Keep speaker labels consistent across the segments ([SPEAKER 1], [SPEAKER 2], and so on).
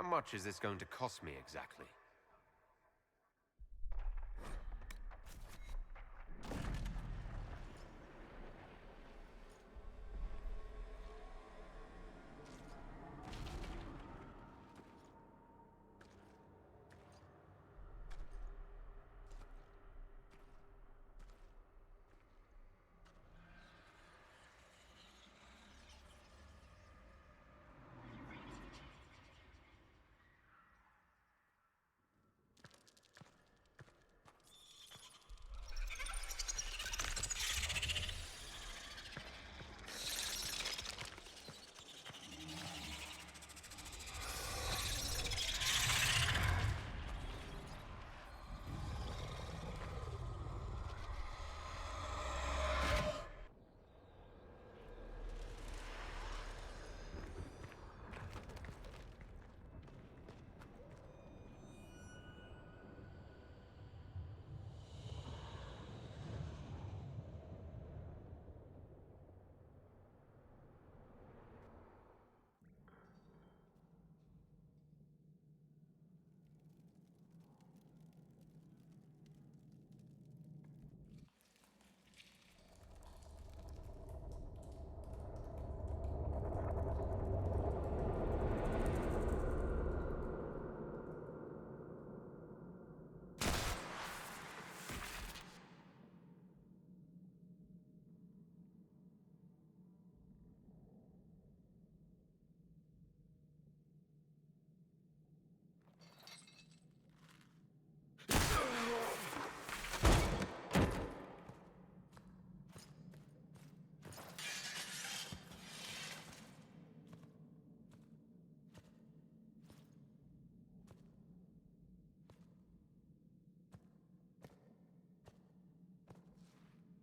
[SPEAKER 1] How much is this going to cost me exactly?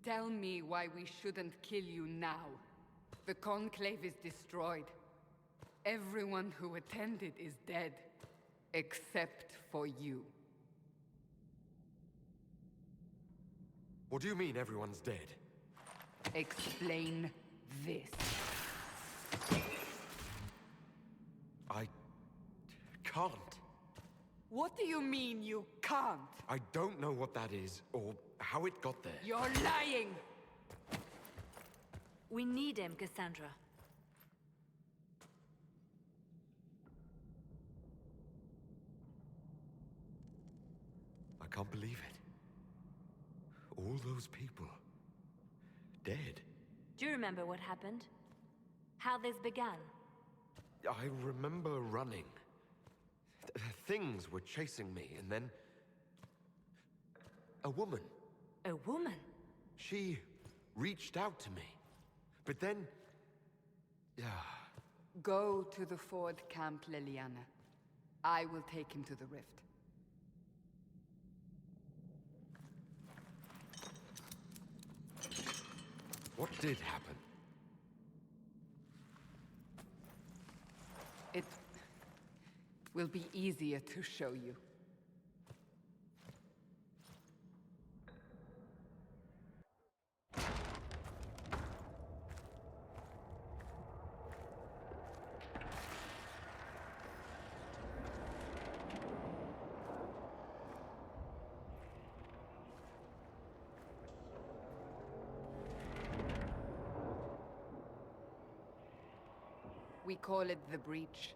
[SPEAKER 2] Tell me why we shouldn't kill you now. The Conclave is destroyed. Everyone who attended is dead. Except for you.
[SPEAKER 1] What do you mean everyone's dead?
[SPEAKER 2] Explain this.
[SPEAKER 1] I can't.
[SPEAKER 2] What do you mean you can't?
[SPEAKER 1] I don't know what that is, or how it got there.
[SPEAKER 2] You're lying!
[SPEAKER 3] We need him, Cassandra.
[SPEAKER 1] I can't believe it. All those people... dead.
[SPEAKER 3] Do you remember what happened? How this began?
[SPEAKER 1] I remember running. Things were chasing me, and then... a woman.
[SPEAKER 3] A woman?
[SPEAKER 1] She reached out to me. But then...
[SPEAKER 2] Go to the Ford camp, Leliana. I will take him to the rift.
[SPEAKER 1] What did happen?
[SPEAKER 2] It will be easier to show you. We call it the Breach.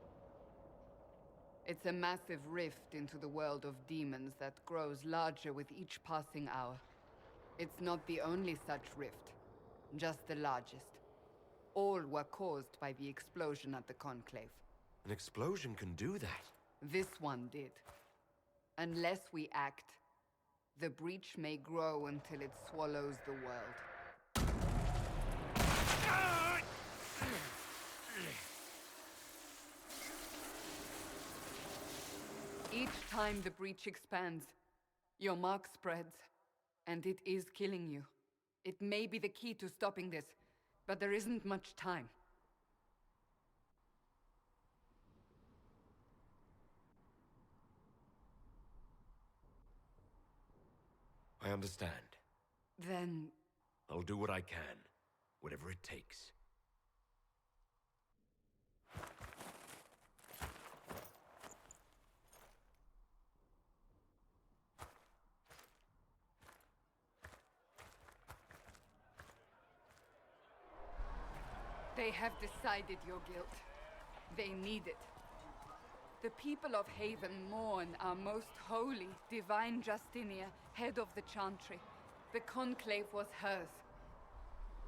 [SPEAKER 2] It's a massive rift into the world of demons that grows larger with each passing hour. It's not the only such rift, just the largest. All were caused by the explosion at the Conclave.
[SPEAKER 1] An explosion can do that?
[SPEAKER 2] This one did. Unless we act, the Breach may grow until it swallows the world. Each time the Breach expands, your mark spreads, and it is killing you. It may be the key to stopping this, but there isn't much time.
[SPEAKER 1] I understand.
[SPEAKER 2] Then...
[SPEAKER 1] I'll do what I can, whatever it takes.
[SPEAKER 2] They have decided your guilt. They need it. The people of Haven mourn our most holy, divine Justinia, head of the Chantry. The Conclave was hers.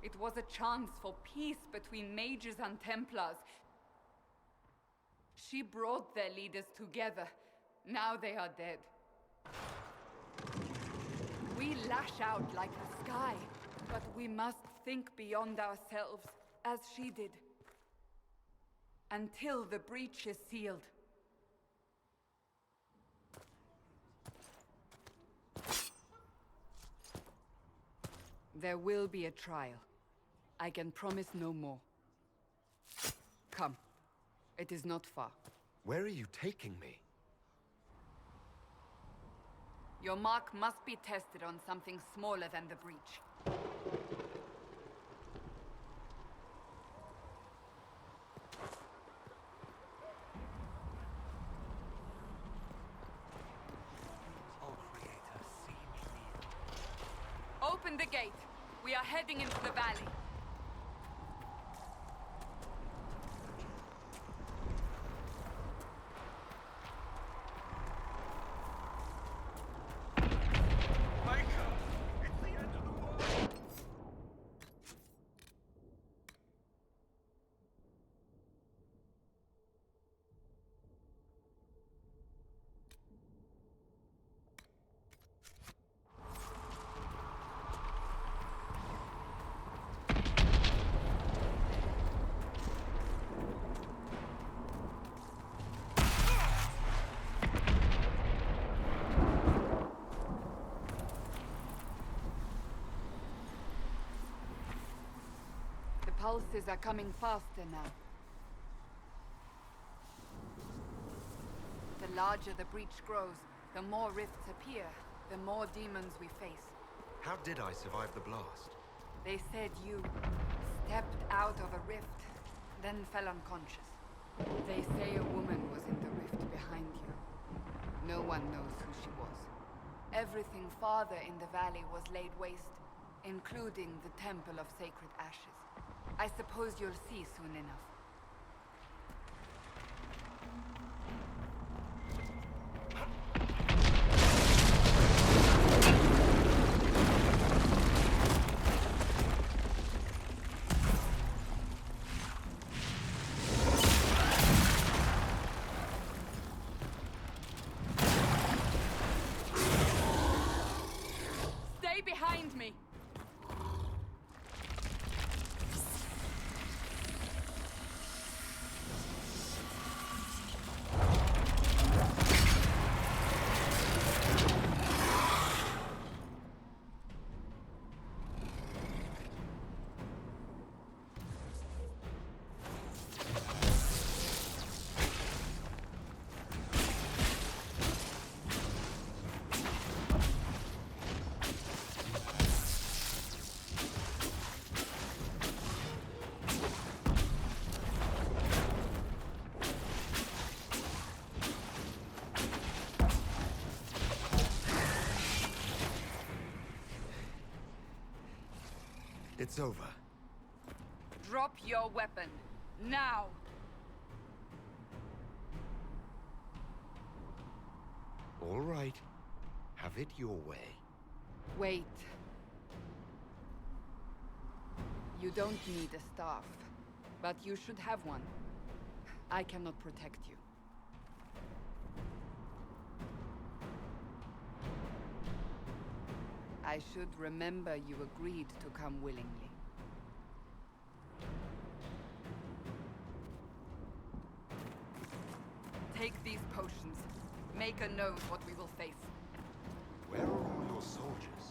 [SPEAKER 2] It was a chance for peace between mages and Templars. She brought their leaders together. Now they are dead. We lash out like the sky, but we must think beyond ourselves, as she did. Until the breach is sealed. There will be a trial. I can promise no more. Come. It is not far.
[SPEAKER 1] Where are you taking me?
[SPEAKER 2] Your mark must be tested on something smaller than the breach.
[SPEAKER 1] Oh, Creator, see me near.
[SPEAKER 2] Open the gate. We are heading into the valley. Pulses are coming faster now. The larger the breach grows, the more rifts appear, the more demons we face.
[SPEAKER 1] How did I survive the blast?
[SPEAKER 2] They said you stepped out of a rift, then fell unconscious. They say a woman was in the rift behind you. No one knows who she was. Everything farther in the valley was laid waste, including the Temple of Sacred Ashes. I suppose you'll see soon enough. Stay behind me!
[SPEAKER 1] It's over.
[SPEAKER 2] Drop your weapon. Now!
[SPEAKER 1] All right. Have it your way.
[SPEAKER 2] Wait. You don't need a staff, but you should have one. I cannot protect you. I should remember you agreed to come willingly. Take these potions. Maker knows what we will face.
[SPEAKER 1] Where are all your soldiers?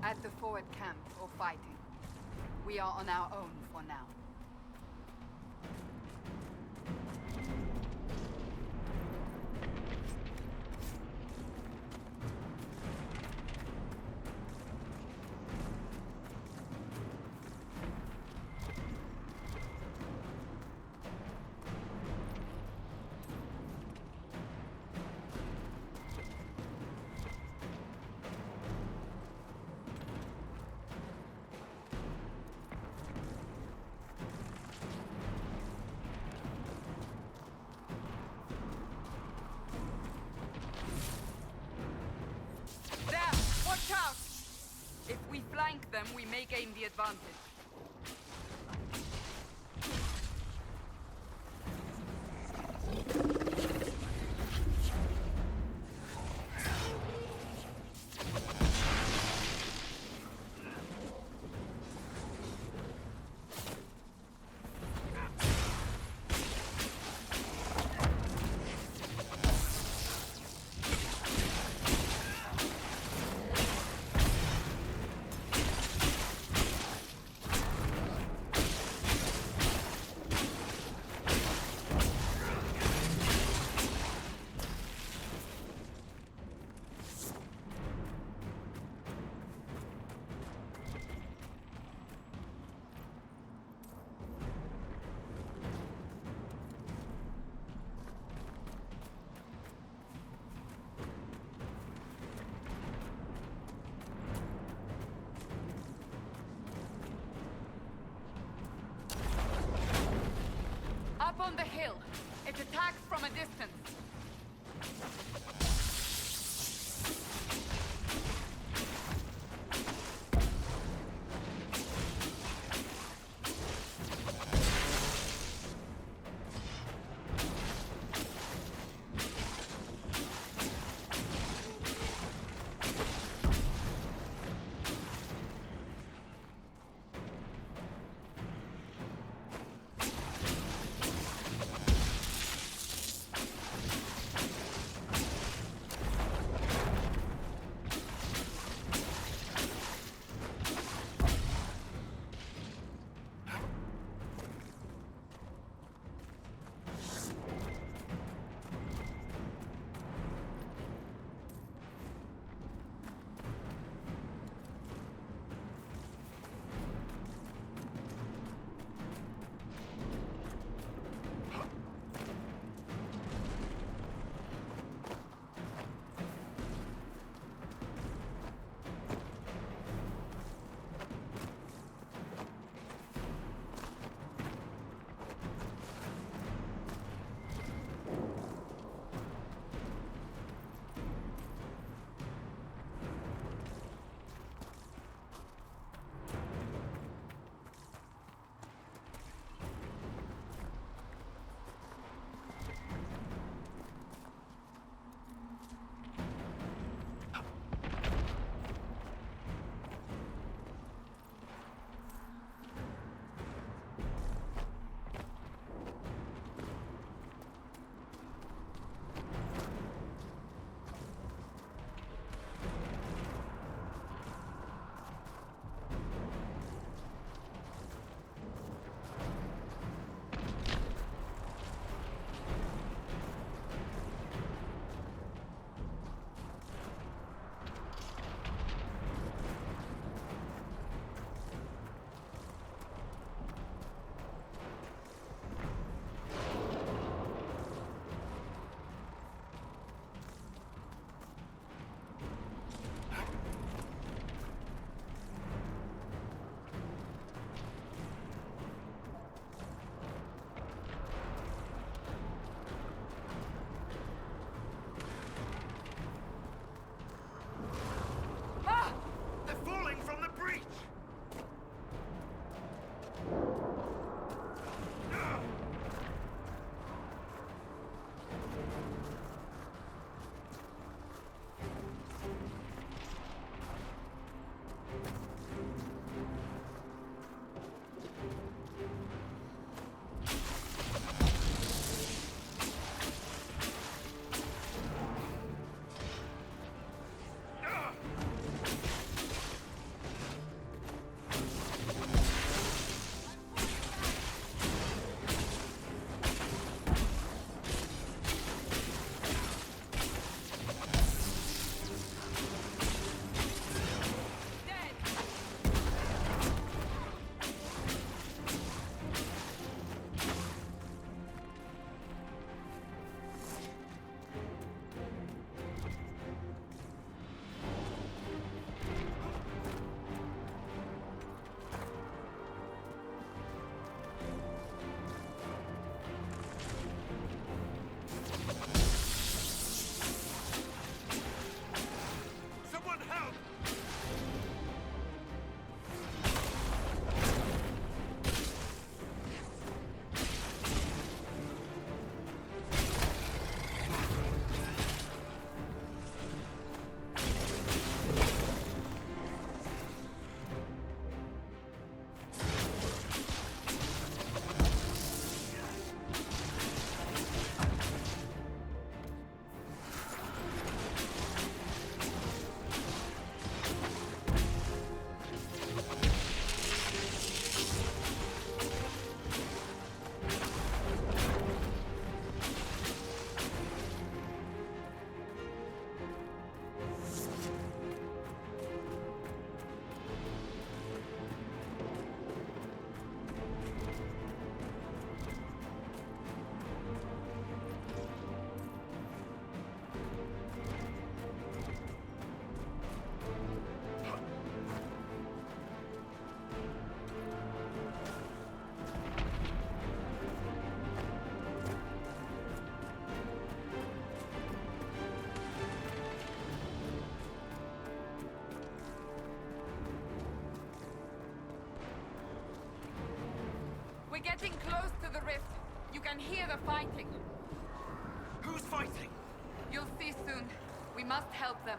[SPEAKER 2] At the forward camp or fighting. We are on our own for now. flank them, we may gain the advantage. Up on the hill. It attacks from a distance. We're getting close to the rift. You can hear the fighting.
[SPEAKER 1] Who's fighting?
[SPEAKER 2] You'll see soon. We must help them.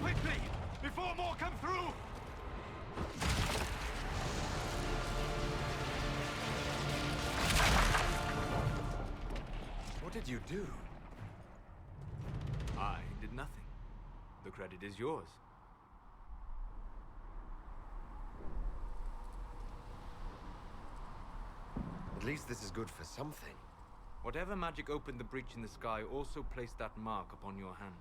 [SPEAKER 1] Quickly! Before more come through! What did you do?
[SPEAKER 4] I did nothing. The credit is yours.
[SPEAKER 1] At least this is good for something.
[SPEAKER 4] Whatever magic opened the breach in the sky also placed that mark upon your hand.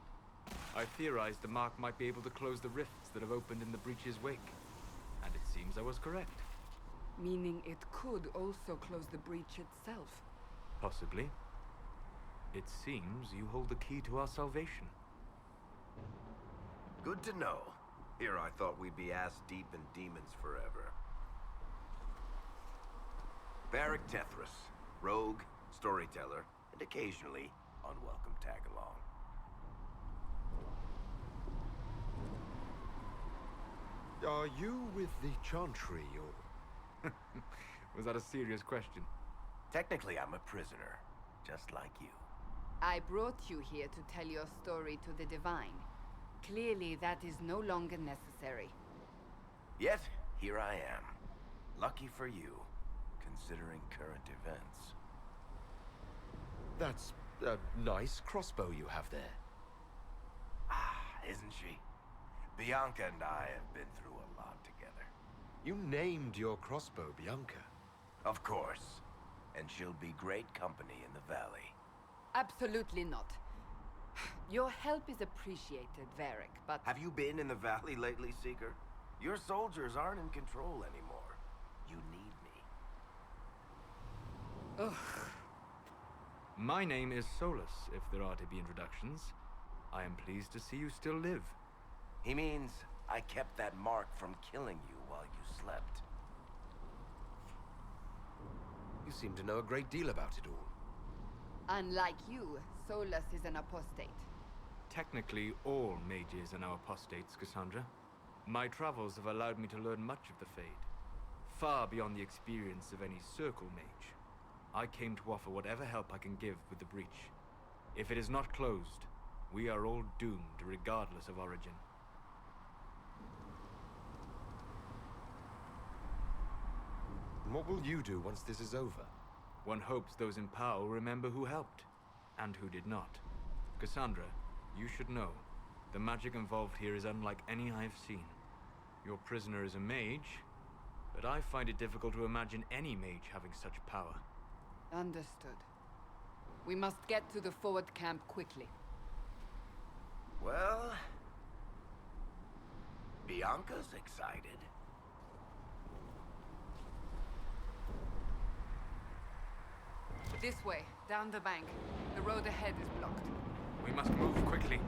[SPEAKER 4] I theorized the mark might be able to close the rifts that have opened in the breach's wake. And it seems I was correct.
[SPEAKER 2] Meaning it could also close the breach itself.
[SPEAKER 4] Possibly. It seems you hold the key to our salvation.
[SPEAKER 5] Good to know. Here I thought we'd be ass-deep in demons forever. Varric Tethras, rogue, storyteller, and occasionally unwelcome tag-along.
[SPEAKER 1] Are you with the Chantry, or...
[SPEAKER 4] Was that a serious question?
[SPEAKER 5] Technically, I'm a prisoner, just like you.
[SPEAKER 2] I brought you here to tell your story to the Divine. Clearly, that is no longer necessary.
[SPEAKER 5] Yet, here I am. Lucky for you, considering current events.
[SPEAKER 1] That's a nice crossbow you have there.
[SPEAKER 5] Ah, isn't she? Bianca and I have been through a lot together.
[SPEAKER 1] You named your crossbow Bianca.
[SPEAKER 5] Of course. And she'll be great company in the valley.
[SPEAKER 2] Absolutely not. Your help is appreciated, Varric, but...
[SPEAKER 5] Have you been in the valley lately, Seeker? Your soldiers aren't in control anymore. You need me.
[SPEAKER 2] Ugh.
[SPEAKER 4] My name is Solus, if there are to be introductions. I am pleased to see you still live.
[SPEAKER 5] He means I kept that mark from killing you while you slept.
[SPEAKER 1] You seem to know a great deal about it all.
[SPEAKER 2] Unlike you, Solus is an apostate.
[SPEAKER 4] Technically, all mages are now apostates, Cassandra. My travels have allowed me to learn much of the Fade, far beyond the experience of any circle mage. I came to offer whatever help I can give with the breach. If it is not closed, we are all doomed regardless of origin.
[SPEAKER 1] And what will you do once this is over?
[SPEAKER 4] One hopes those in power will remember who helped, and who did not. Cassandra, you should know, the magic involved here is unlike any I have seen. Your prisoner is a mage, but I find it difficult to imagine any mage having such power.
[SPEAKER 2] Understood. We must get to the forward camp quickly.
[SPEAKER 5] Well... Bianca's excited.
[SPEAKER 2] This way, down the bank. The road ahead is blocked.
[SPEAKER 4] We must move quickly.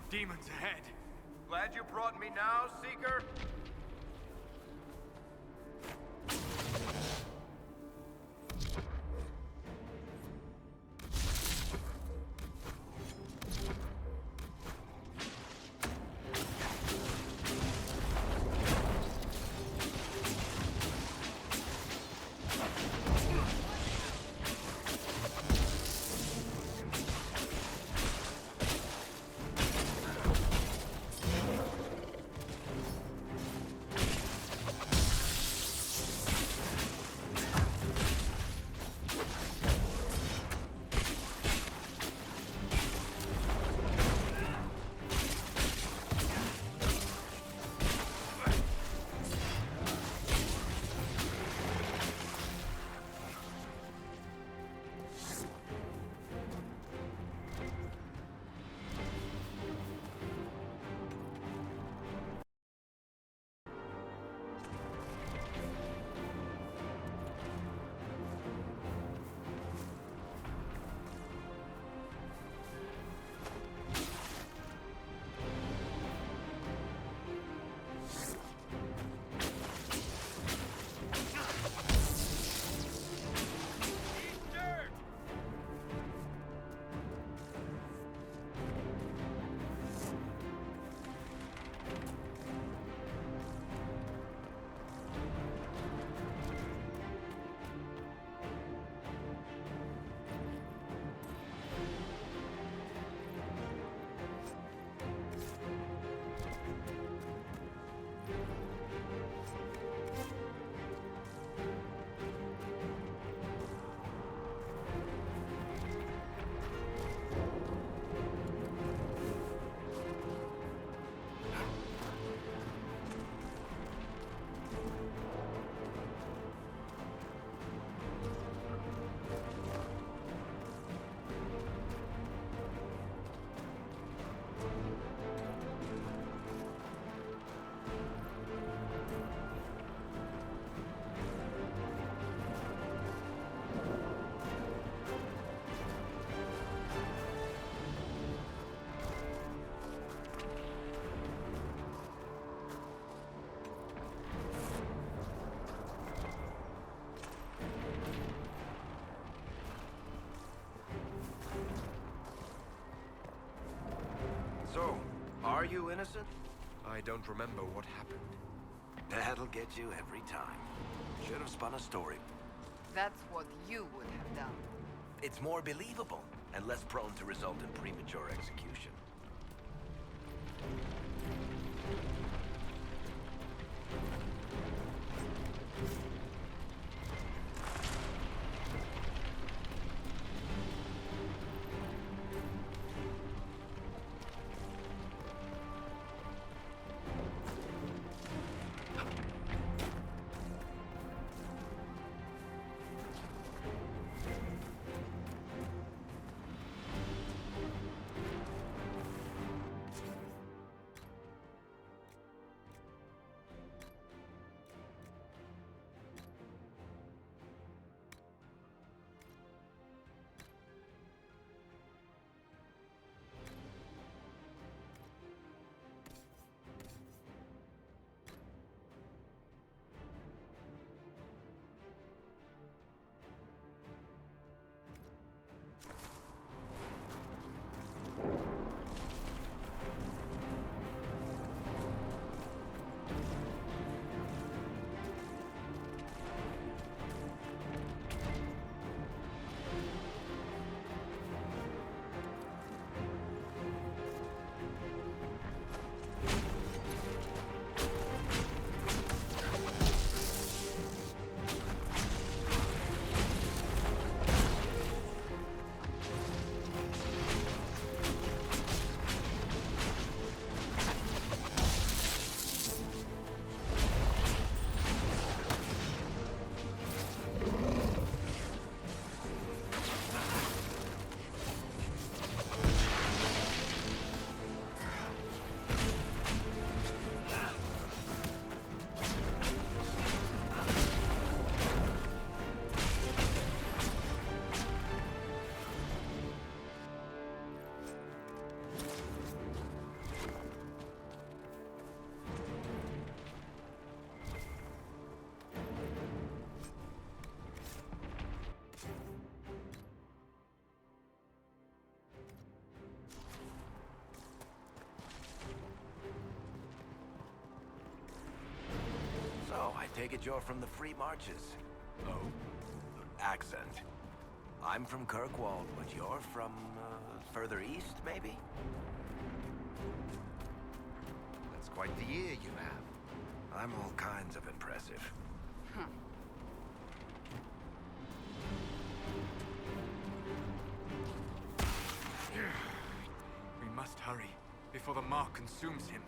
[SPEAKER 4] Demons ahead!
[SPEAKER 5] Glad you brought me now, Seeker? So, are you innocent?
[SPEAKER 1] I don't remember what happened.
[SPEAKER 5] That'll get you every time. Should have spun a story.
[SPEAKER 2] That's what you would have done.
[SPEAKER 5] It's more believable and less prone to result in premature execution. I take it you're from the Free Marches.
[SPEAKER 1] Oh?
[SPEAKER 5] Accent. I'm from Kirkwall, but you're from, further east, maybe?
[SPEAKER 1] That's quite the ear you have.
[SPEAKER 5] I'm all kinds of impressive.
[SPEAKER 4] We must hurry, before the mark consumes him.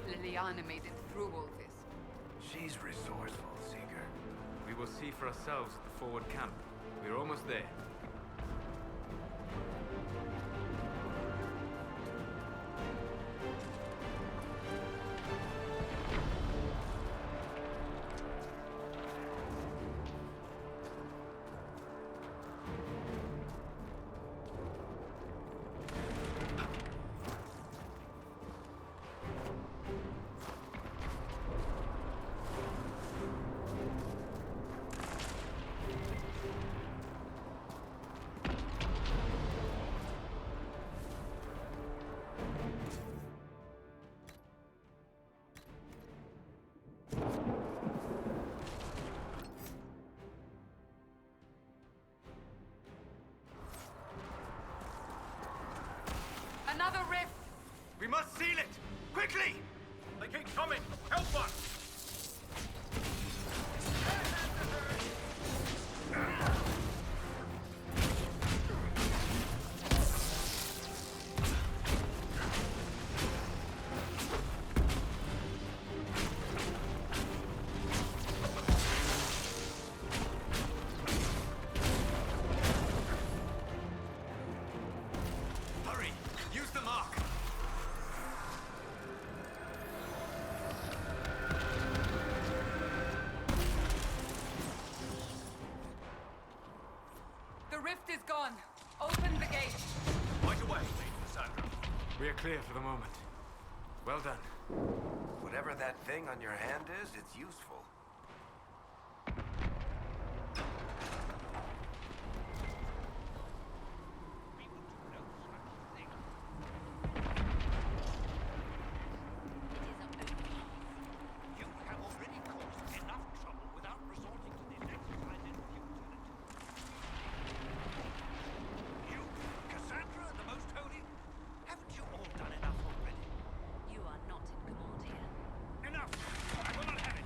[SPEAKER 2] Liliana made it through all this.
[SPEAKER 5] She's resourceful, Seeker.
[SPEAKER 4] We will see for ourselves at the forward camp. We're almost there. must seal it! Quickly!
[SPEAKER 6] They keep coming! Help us!
[SPEAKER 4] Hurry! Use the mark!
[SPEAKER 2] The rift is gone. Open the gate.
[SPEAKER 6] Right away, Lady Cassandra.
[SPEAKER 4] We are clear for the moment. Well done.
[SPEAKER 5] Whatever that thing on your hand is, it's useful.
[SPEAKER 6] You have already caused enough trouble without resorting to this exercise in futility. You, Cassandra, the Most Holy, haven't you all done enough already?
[SPEAKER 3] You are not in command here.
[SPEAKER 6] Enough! I will not have it!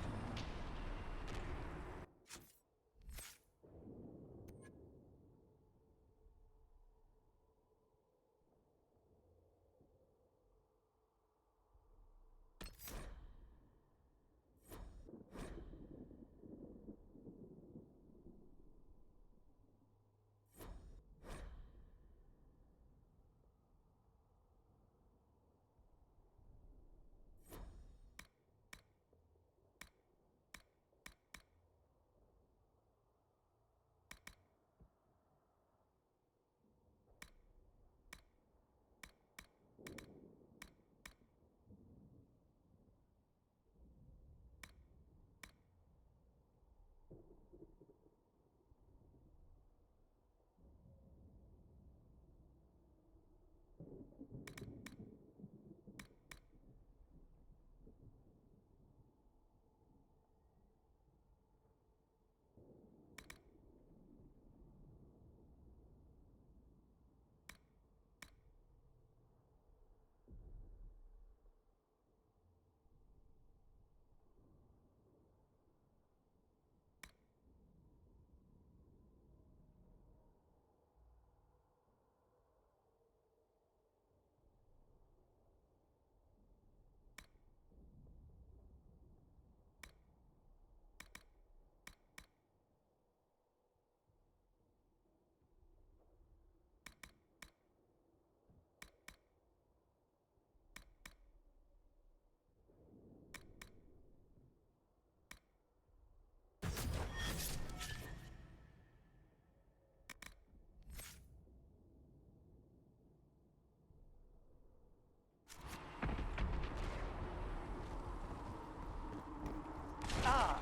[SPEAKER 6] Ah!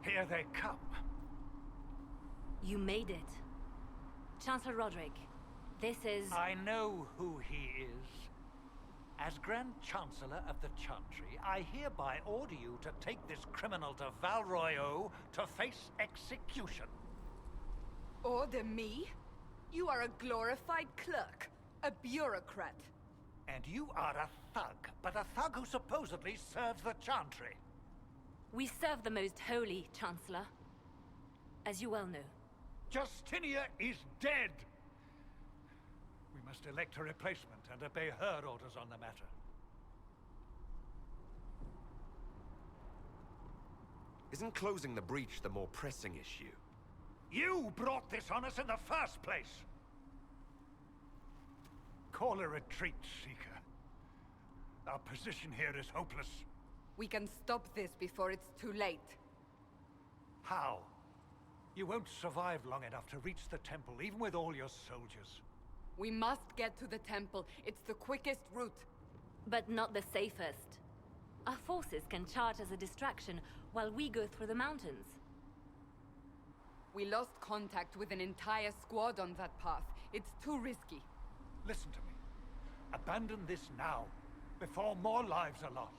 [SPEAKER 6] Here they come.
[SPEAKER 3] You made it. Chancellor Roderick, this is...
[SPEAKER 6] I know who he is. As Grand Chancellor of the Chantry, I hereby order you to take this criminal to Val Royeaux to face execution.
[SPEAKER 2] Order me? You are a glorified clerk, a bureaucrat.
[SPEAKER 6] And you are a thug, but a thug who supposedly serves the Chantry.
[SPEAKER 3] We serve the Most Holy, Chancellor. As you well know.
[SPEAKER 6] Justinia is dead! We must elect a replacement and obey her orders on the matter.
[SPEAKER 1] Isn't closing the breach the more pressing issue?
[SPEAKER 6] You brought this on us in the first place! Call a retreat, Seeker. Our position here is hopeless.
[SPEAKER 2] We can stop this before it's too late.
[SPEAKER 6] How? You won't survive long enough to reach the temple, even with all your soldiers.
[SPEAKER 2] We must get to the temple. It's the quickest route.
[SPEAKER 3] But not the safest. Our forces can charge as a distraction while we go through the mountains.
[SPEAKER 2] We lost contact with an entire squad on that path. It's too risky.
[SPEAKER 6] Listen to me. Abandon this now, before more lives are lost.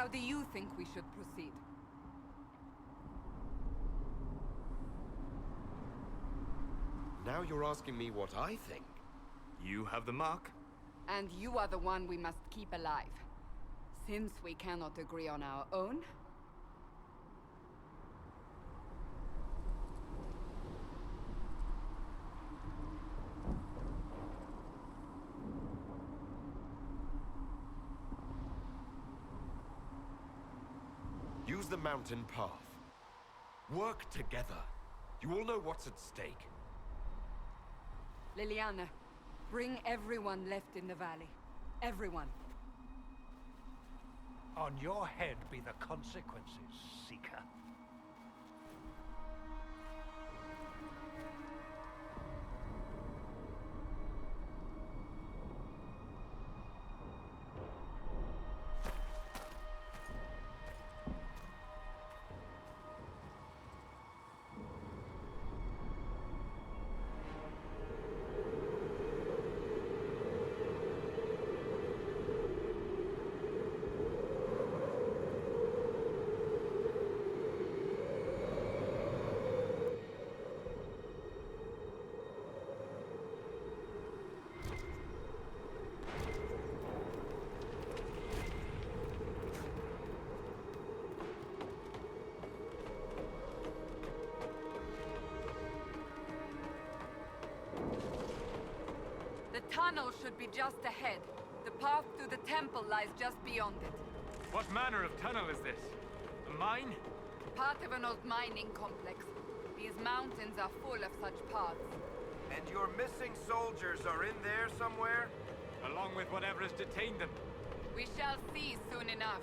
[SPEAKER 2] How do you think we should proceed?
[SPEAKER 1] Now you're asking me what I think.
[SPEAKER 4] You have the mark.
[SPEAKER 2] And you are the one we must keep alive. Since we cannot agree on our own...
[SPEAKER 1] Use the mountain path. Work together. You all know what's at stake.
[SPEAKER 2] Liliana, bring everyone left in the valley. Everyone.
[SPEAKER 6] On your head be the consequences, Seeker.
[SPEAKER 2] The tunnel should be just ahead. The path to the temple lies just beyond it.
[SPEAKER 4] What manner of tunnel is this? A mine?
[SPEAKER 2] Part of an old mining complex. These mountains are full of such paths.
[SPEAKER 5] And your missing soldiers are in there somewhere?
[SPEAKER 4] Along with whatever has detained them.
[SPEAKER 2] We shall see soon enough.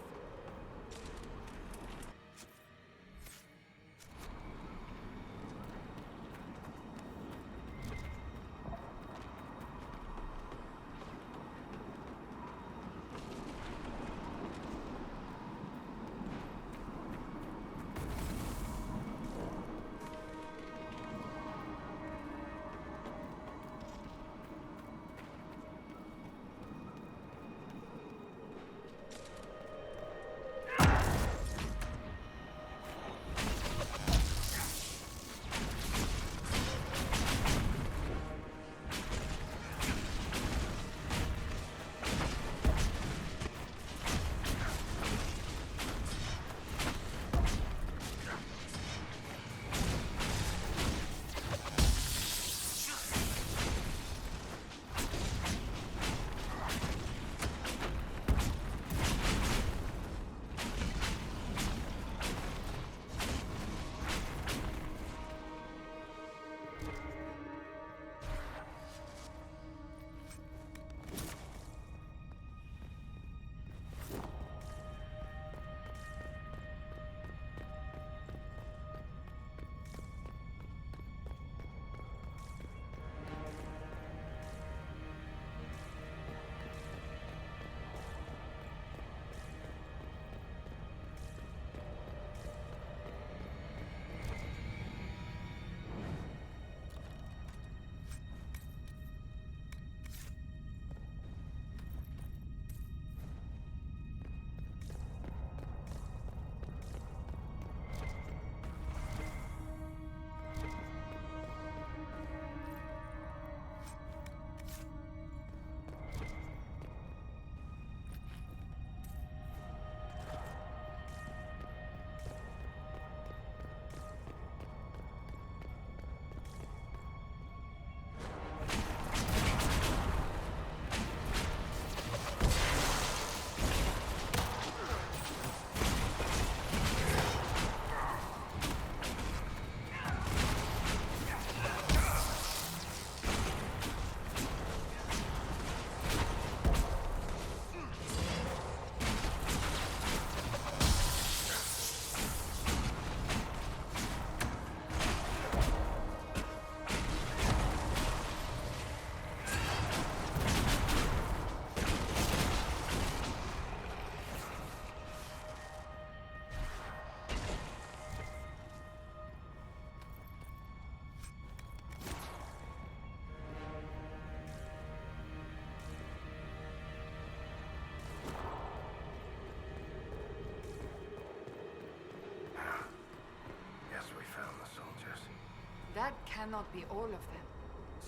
[SPEAKER 2] cannot be all of them.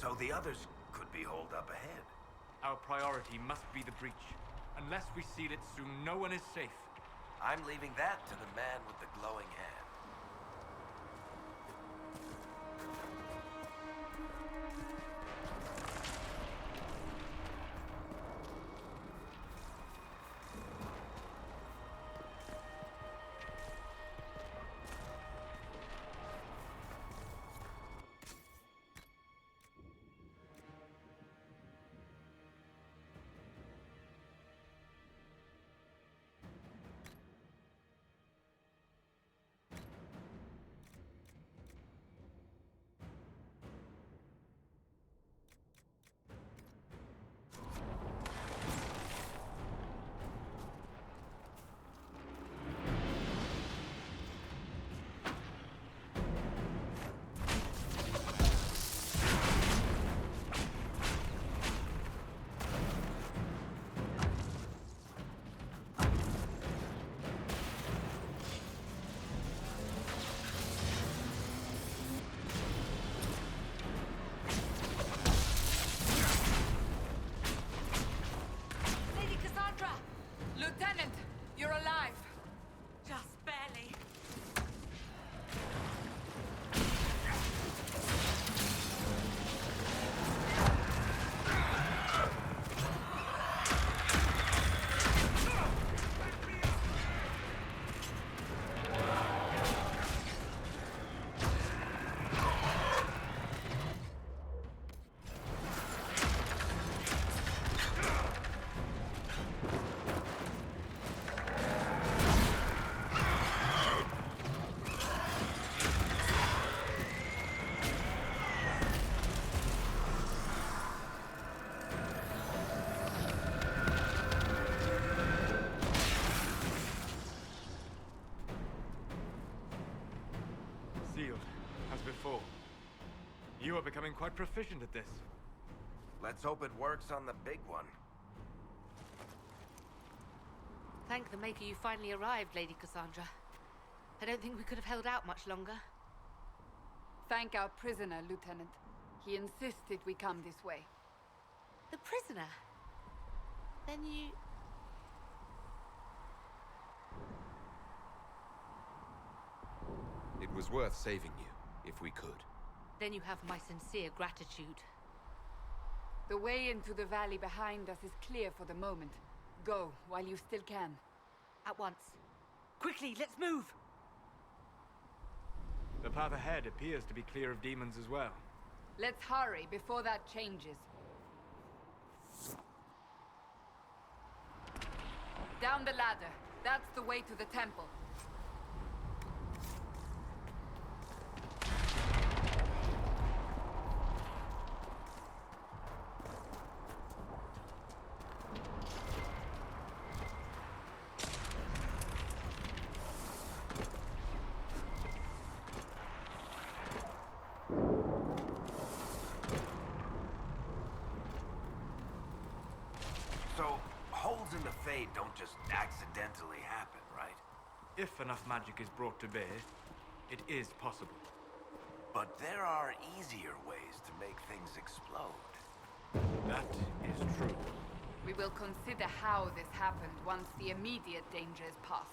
[SPEAKER 5] So the others could be holed up ahead.
[SPEAKER 4] Our priority must be the breach. Unless we seal it soon, no one is safe.
[SPEAKER 5] I'm leaving that to the man with the glowing hand.
[SPEAKER 2] Lady Cassandra! Lieutenant, you're alive!
[SPEAKER 3] Just barely.
[SPEAKER 4] Sealed, as before. You are becoming quite proficient at this.
[SPEAKER 5] Let's hope it works on the big one.
[SPEAKER 7] Thank the Maker you finally arrived, Lady Cassandra. I don't think we could have held out much longer.
[SPEAKER 2] Thank our prisoner, Lieutenant. He insisted we come this way.
[SPEAKER 7] The prisoner? Then you...
[SPEAKER 1] It was worth saving you, if we could.
[SPEAKER 7] Then you have my sincere gratitude.
[SPEAKER 2] The way into the valley behind us is clear for the moment. Go, while you still can.
[SPEAKER 7] At once. Quickly, let's move!
[SPEAKER 4] The path ahead appears to be clear of demons as well.
[SPEAKER 2] Let's hurry before that changes. Down the ladder. That's the way to the temple.
[SPEAKER 5] So, holes in the Fade don't just accidentally happen, right?
[SPEAKER 4] If enough magic is brought to bear, it is possible.
[SPEAKER 5] But there are easier ways to make things explode.
[SPEAKER 4] That is true.
[SPEAKER 2] We will consider how this happened once the immediate danger is past.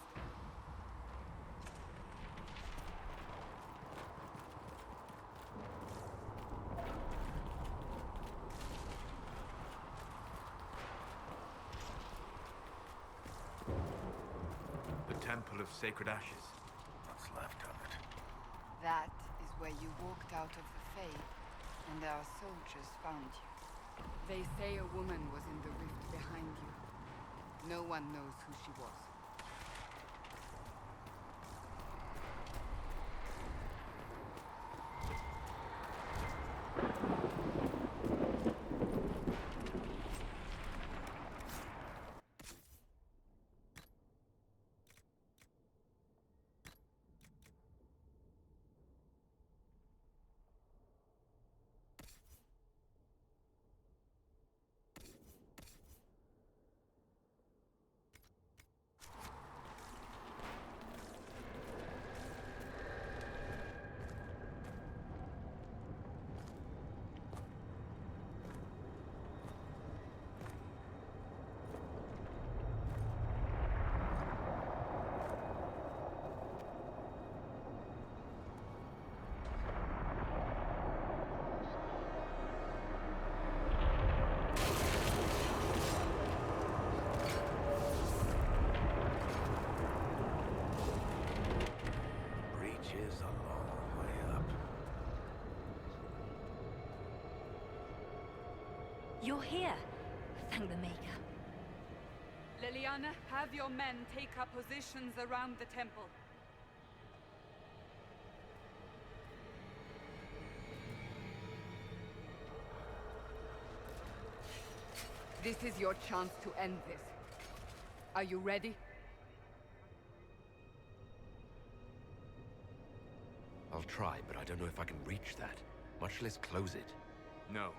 [SPEAKER 4] The Temple of Sacred Ashes.
[SPEAKER 5] What's left of it?
[SPEAKER 2] That is where you walked out of the Fade, and our soldiers found you. They say a woman was in the rift behind you. No one knows who she was.
[SPEAKER 3] you're here. Thank the Maker.
[SPEAKER 2] Liliana, have your men take up positions around the temple. This is your chance to end this. Are you ready?
[SPEAKER 1] I'll try, but I don't know if I can reach that, much less close it.
[SPEAKER 4] No.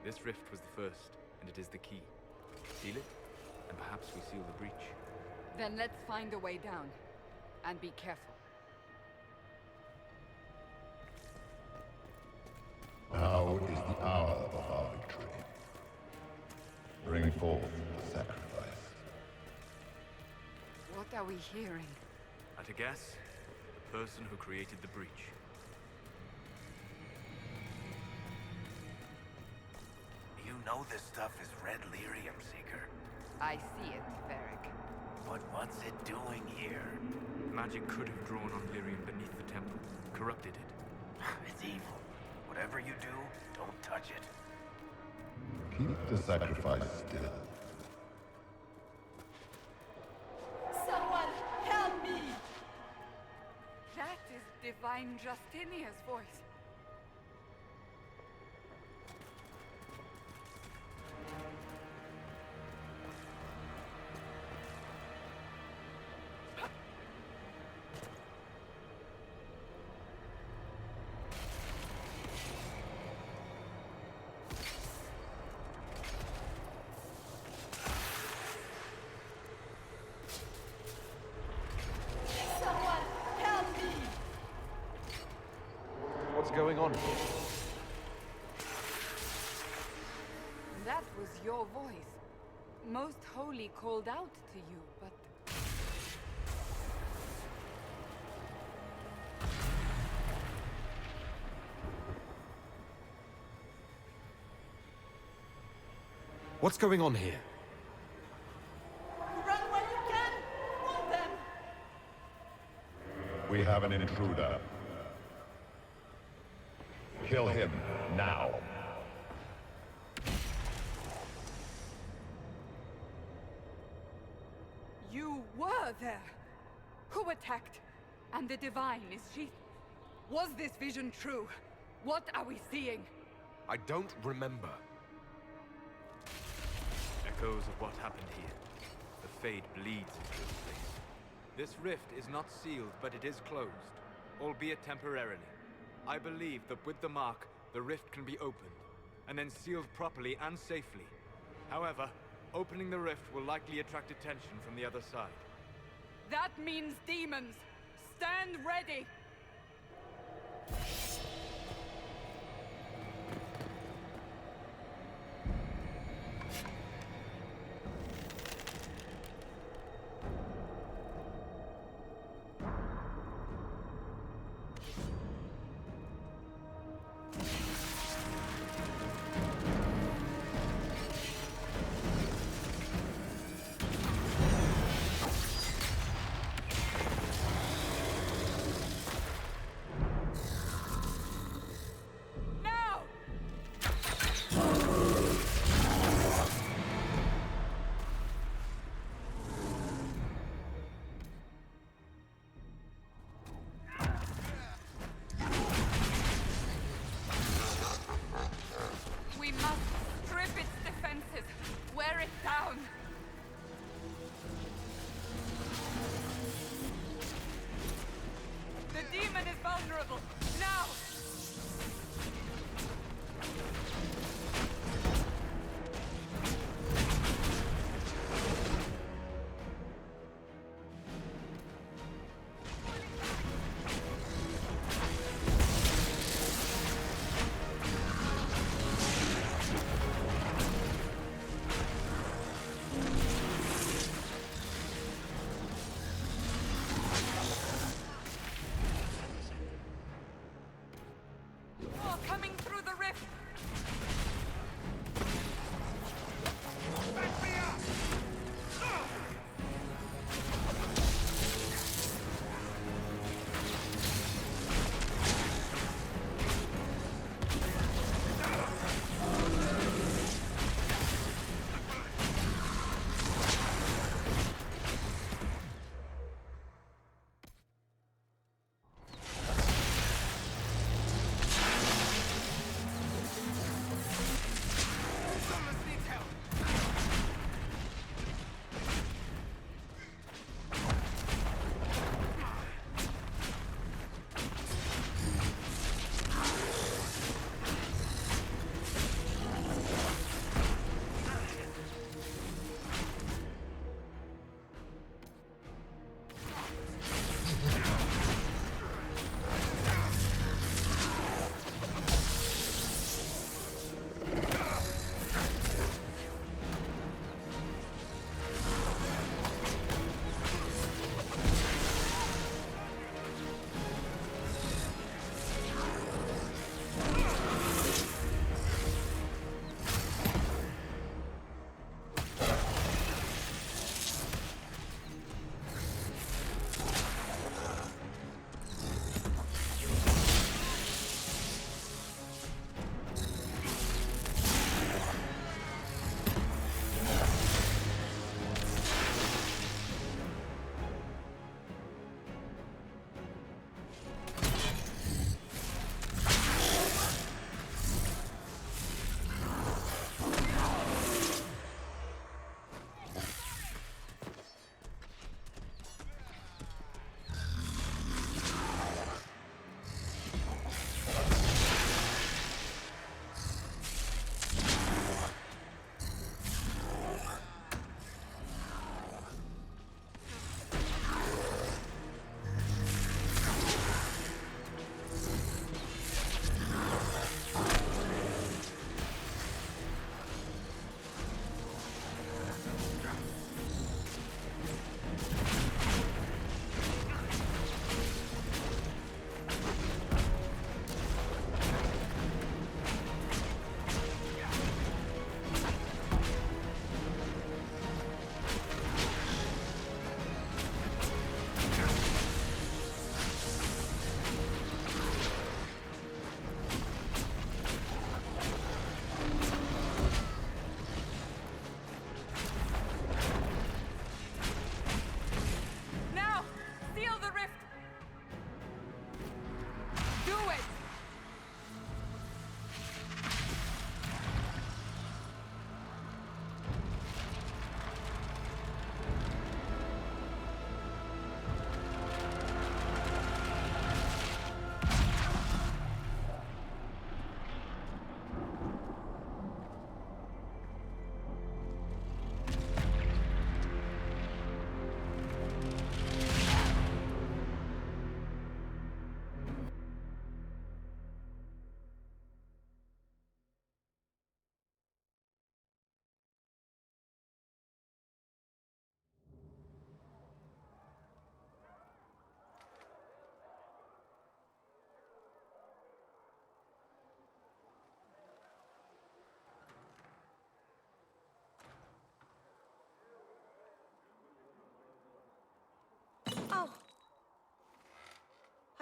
[SPEAKER 4] This rift was the first, and it is the key. Seal it, and perhaps we seal the breach.
[SPEAKER 2] Then let's find a way down. And be careful.
[SPEAKER 8] Now is the hour of our victory. Bring forth the sacrifice.
[SPEAKER 2] What are we hearing?
[SPEAKER 4] At a guess, the person who created the breach.
[SPEAKER 5] You know this stuff is red lyrium, Seeker.
[SPEAKER 2] I see it, Varric.
[SPEAKER 5] But what's it doing here?
[SPEAKER 4] Magic could have drawn on lyrium beneath the temple, corrupted it.
[SPEAKER 5] It's evil. Whatever you do, don't touch it.
[SPEAKER 8] Keep the sacrifice still.
[SPEAKER 2] Someone help me! That is Divine Justinia's voice.
[SPEAKER 1] What's going on here?
[SPEAKER 2] That was your voice. Most Holy called out to you, but...
[SPEAKER 1] What's going on here?
[SPEAKER 2] Run where you can! Hold them!
[SPEAKER 8] We have an intruder. Kill him now.
[SPEAKER 2] You were there! Who attacked? And the Divine, is she... Was this vision true? What are we seeing?
[SPEAKER 1] I don't remember.
[SPEAKER 4] Echoes of what happened here. The Fade bleeds into this place. This rift is not sealed, but it is closed, albeit temporarily. I believe that with the mark, the rift can be opened, and then sealed properly and safely. However, opening the rift will likely attract attention from the other side.
[SPEAKER 2] That means demons! Stand ready!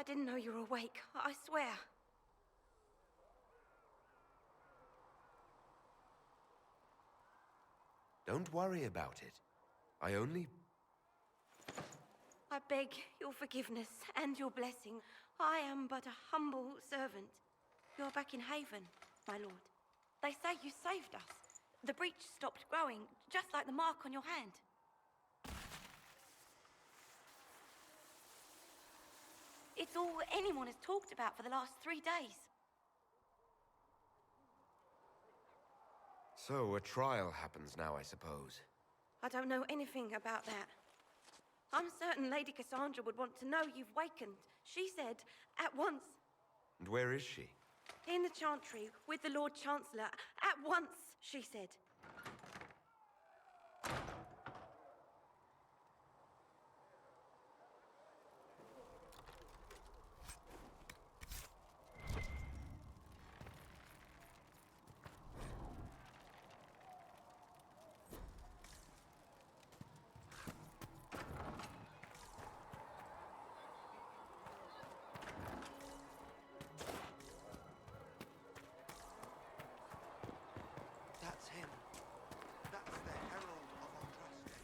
[SPEAKER 9] I didn't know you were awake, I swear.
[SPEAKER 5] Don't worry about it. I only...
[SPEAKER 9] I beg your forgiveness and your blessing. I am but a humble servant. You're back in Haven, my lord. They say you saved us. The breach stopped growing, just like the mark on your hand. It's all anyone has talked about for the last 3 days.
[SPEAKER 5] So, a trial happens now, I suppose.
[SPEAKER 9] I don't know anything about that. I'm certain Lady Cassandra would want to know you've wakened. She said, at once.
[SPEAKER 5] And where is she?
[SPEAKER 9] In the Chantry, with the Lord Chancellor. At once, she said.
[SPEAKER 10] That's him. That's the herald of Andraste.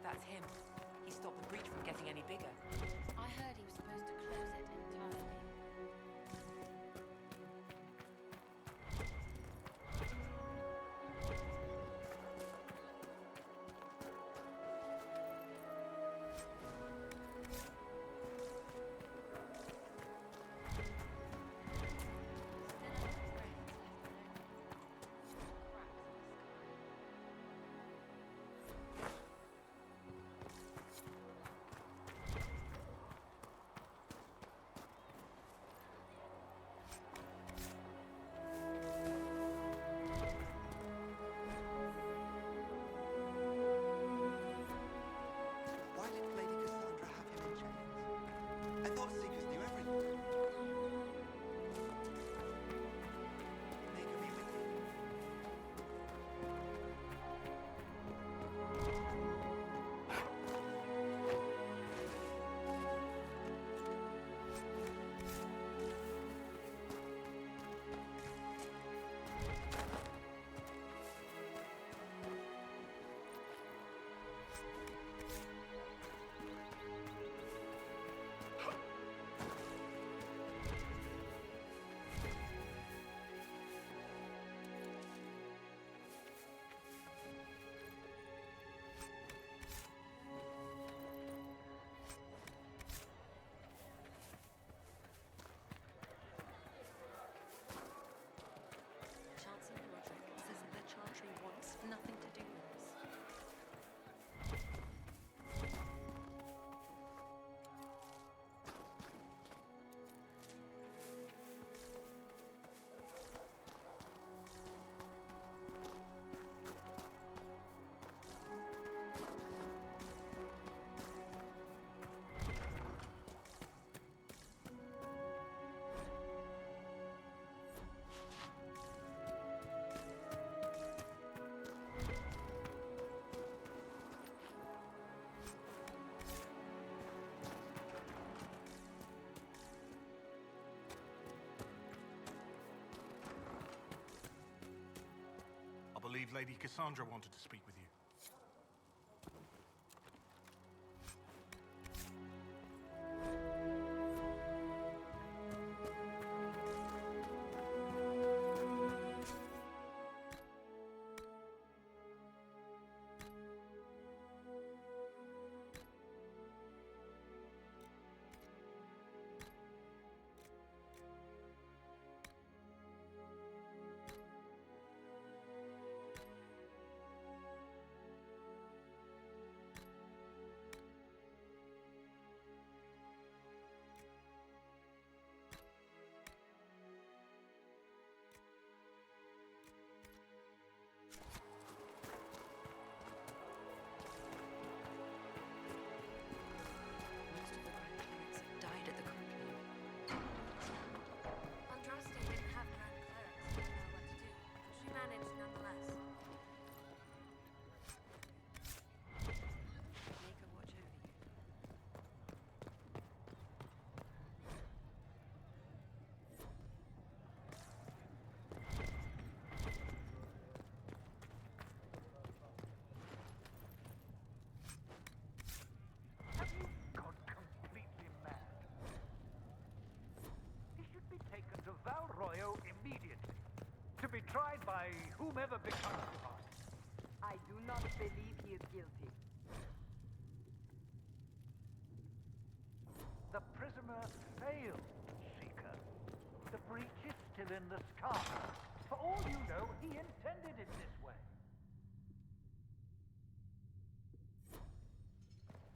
[SPEAKER 7] That's him. He stopped the breach from getting any bigger.
[SPEAKER 11] I heard he was supposed to close it entirely.
[SPEAKER 10] Why did Lady Cassandra have him in chains? I thought Seekers knew everything. They could be with you.
[SPEAKER 11] Chancellor Roderick says that the Chantry wants nothing to do with us.
[SPEAKER 12] I believe Lady Cassandra wanted to speak with you.
[SPEAKER 6] by whomever becomes divine.
[SPEAKER 2] I do not believe he is guilty.
[SPEAKER 6] The prisoner failed, Seeker. The breach is still in the sky. For all you know, he intended it this way.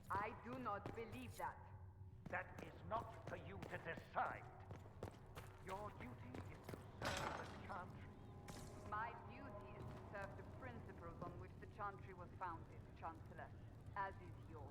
[SPEAKER 2] I do not believe that.
[SPEAKER 6] That is not for you to decide. Your duty is to serve the Chantry.
[SPEAKER 2] My duty is to serve the principles on which the Chantry was founded, Chancellor, as is yours.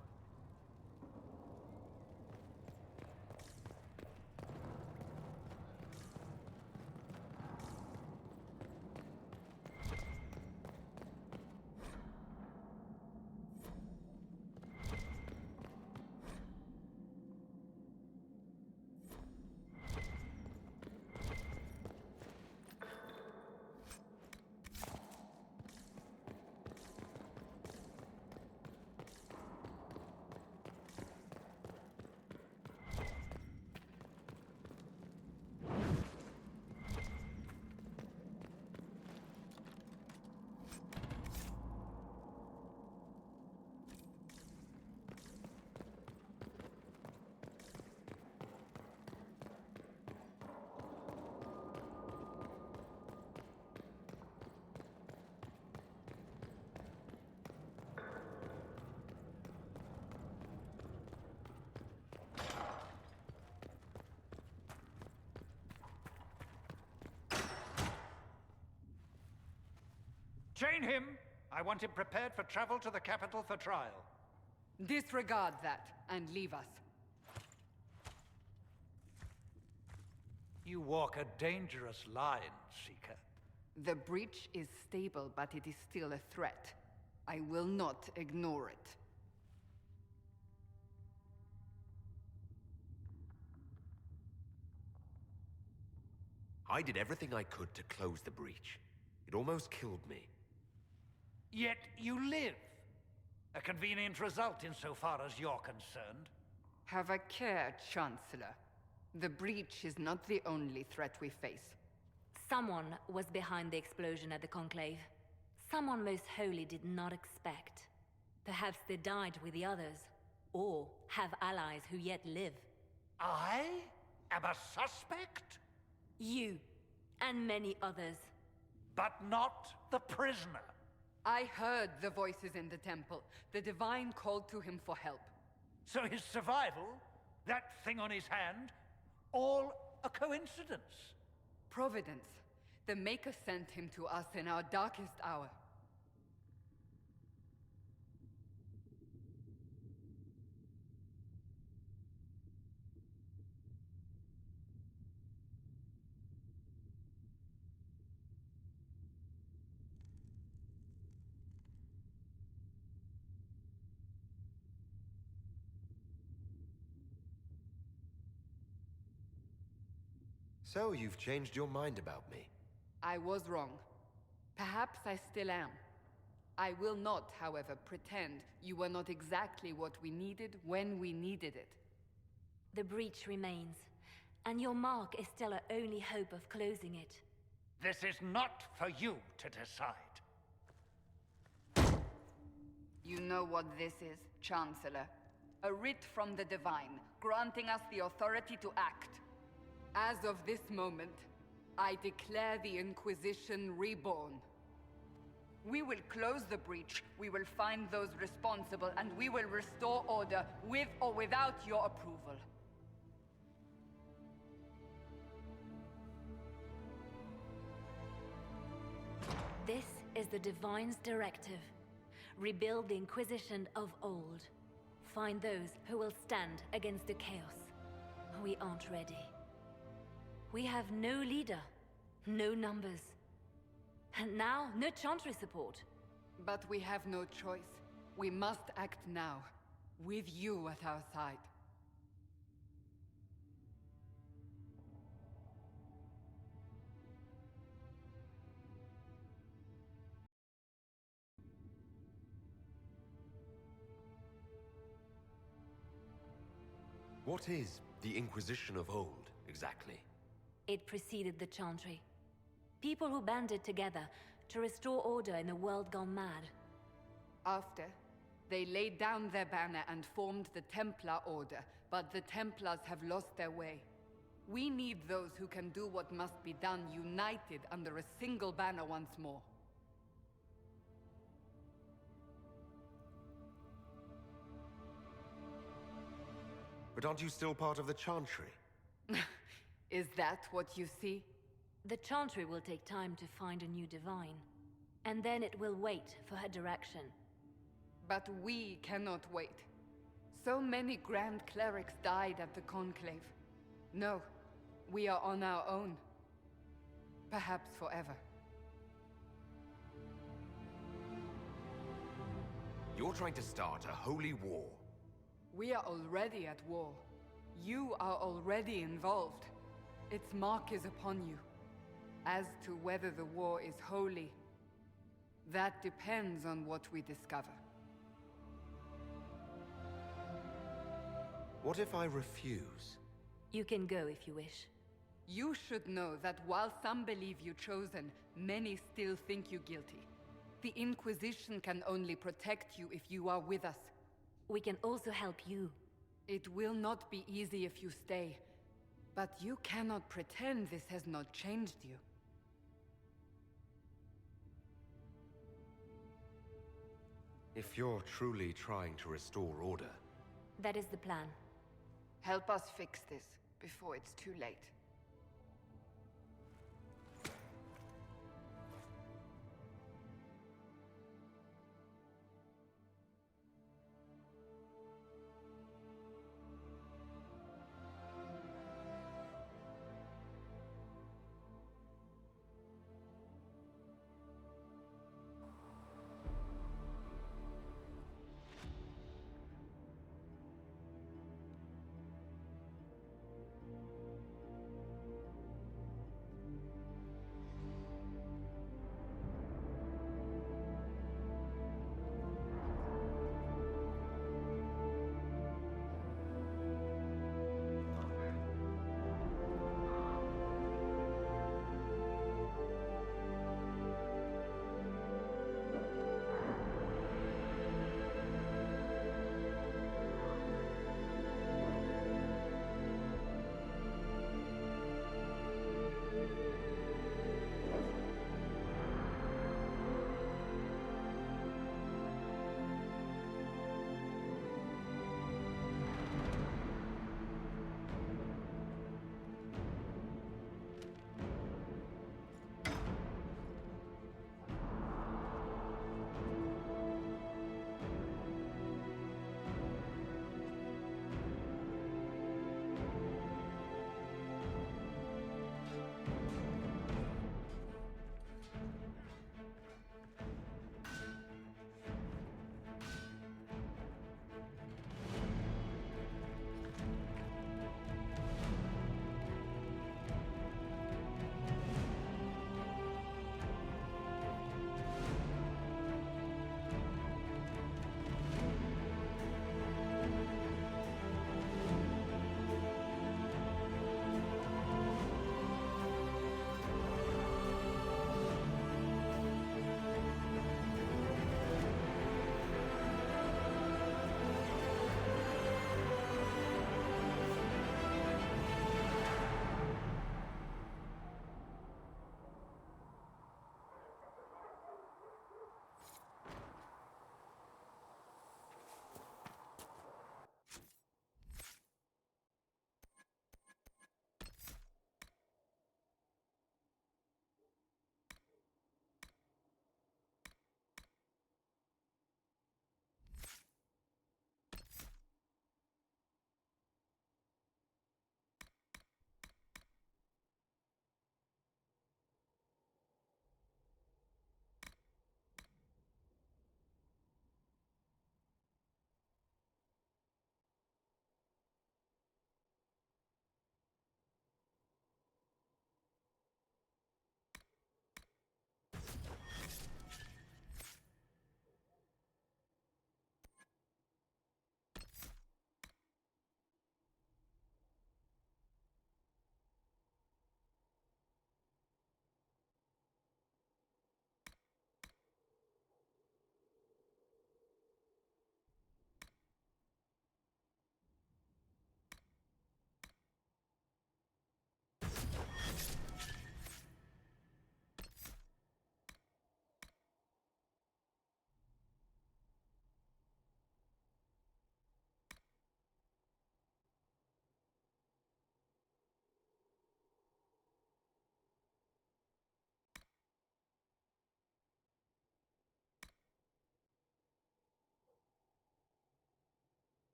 [SPEAKER 6] Chain him! I want him prepared for travel to the capital for trial.
[SPEAKER 2] Disregard that, and leave us.
[SPEAKER 6] You walk a dangerous line, Seeker.
[SPEAKER 2] The breach is stable, but it is still a threat. I will not ignore it.
[SPEAKER 1] I did everything I could to close the breach. It almost killed me.
[SPEAKER 6] Yet you live. A convenient result insofar as you're concerned.
[SPEAKER 2] Have a care, Chancellor. The breach is not the only threat we face.
[SPEAKER 3] Someone was behind the explosion at the Conclave. Someone most holy did not expect. Perhaps they died with the others, or have allies who yet live.
[SPEAKER 6] I am a suspect?
[SPEAKER 3] You, and many others.
[SPEAKER 6] But not the prisoner.
[SPEAKER 2] I heard the voices in the temple. The Divine called to him for help.
[SPEAKER 6] So his survival, that thing on his hand, all a coincidence?
[SPEAKER 2] Providence. The Maker sent him to us in our darkest hour.
[SPEAKER 1] So you've changed your mind about me?
[SPEAKER 2] I was wrong. Perhaps I still am. I will not, however, pretend you were not exactly what we needed when we needed it.
[SPEAKER 3] The breach remains, and your mark is still our only hope of closing it.
[SPEAKER 6] This is not for you to decide.
[SPEAKER 2] You know what this is, Chancellor. A writ from the Divine, granting us the authority to act. As of this moment, I declare the Inquisition reborn. We will close the breach, we will find those responsible, and we will restore order, with or without your approval.
[SPEAKER 3] This is the Divine's directive. Rebuild the Inquisition of old. Find those who will stand against the chaos. We aren't ready. We have no leader, no numbers. And now, no Chantry support.
[SPEAKER 2] But we have no choice. We must act now, with you at our side.
[SPEAKER 1] What is the Inquisition of old, exactly?
[SPEAKER 3] It preceded the Chantry. People who banded together to restore order in a world gone mad.
[SPEAKER 2] After, they laid down their banner and formed the Templar Order, but the Templars have lost their way. We need those who can do what must be done, united under a single banner once more.
[SPEAKER 1] But aren't you still part of the Chantry?
[SPEAKER 2] Is that what you see?
[SPEAKER 3] The Chantry will take time to find a new divine. And then it will wait for her direction.
[SPEAKER 2] But we cannot wait. So many Grand Clerics died at the Conclave. No, we are on our own. Perhaps forever.
[SPEAKER 1] You're trying to start a holy war.
[SPEAKER 2] We are already at war. You are already involved. Its mark is upon you. As to whether the war is holy, that depends on what we discover.
[SPEAKER 1] What if I refuse?
[SPEAKER 3] You can go if you wish.
[SPEAKER 2] You should know that while some believe you chosen, many still think you guilty. The Inquisition can only protect you if you are with us.
[SPEAKER 3] We can also help you.
[SPEAKER 2] It will not be easy if you stay, but you cannot pretend this has not changed you.
[SPEAKER 1] If you're truly trying to restore order...
[SPEAKER 3] That is the plan.
[SPEAKER 2] Help us fix this before it's too late.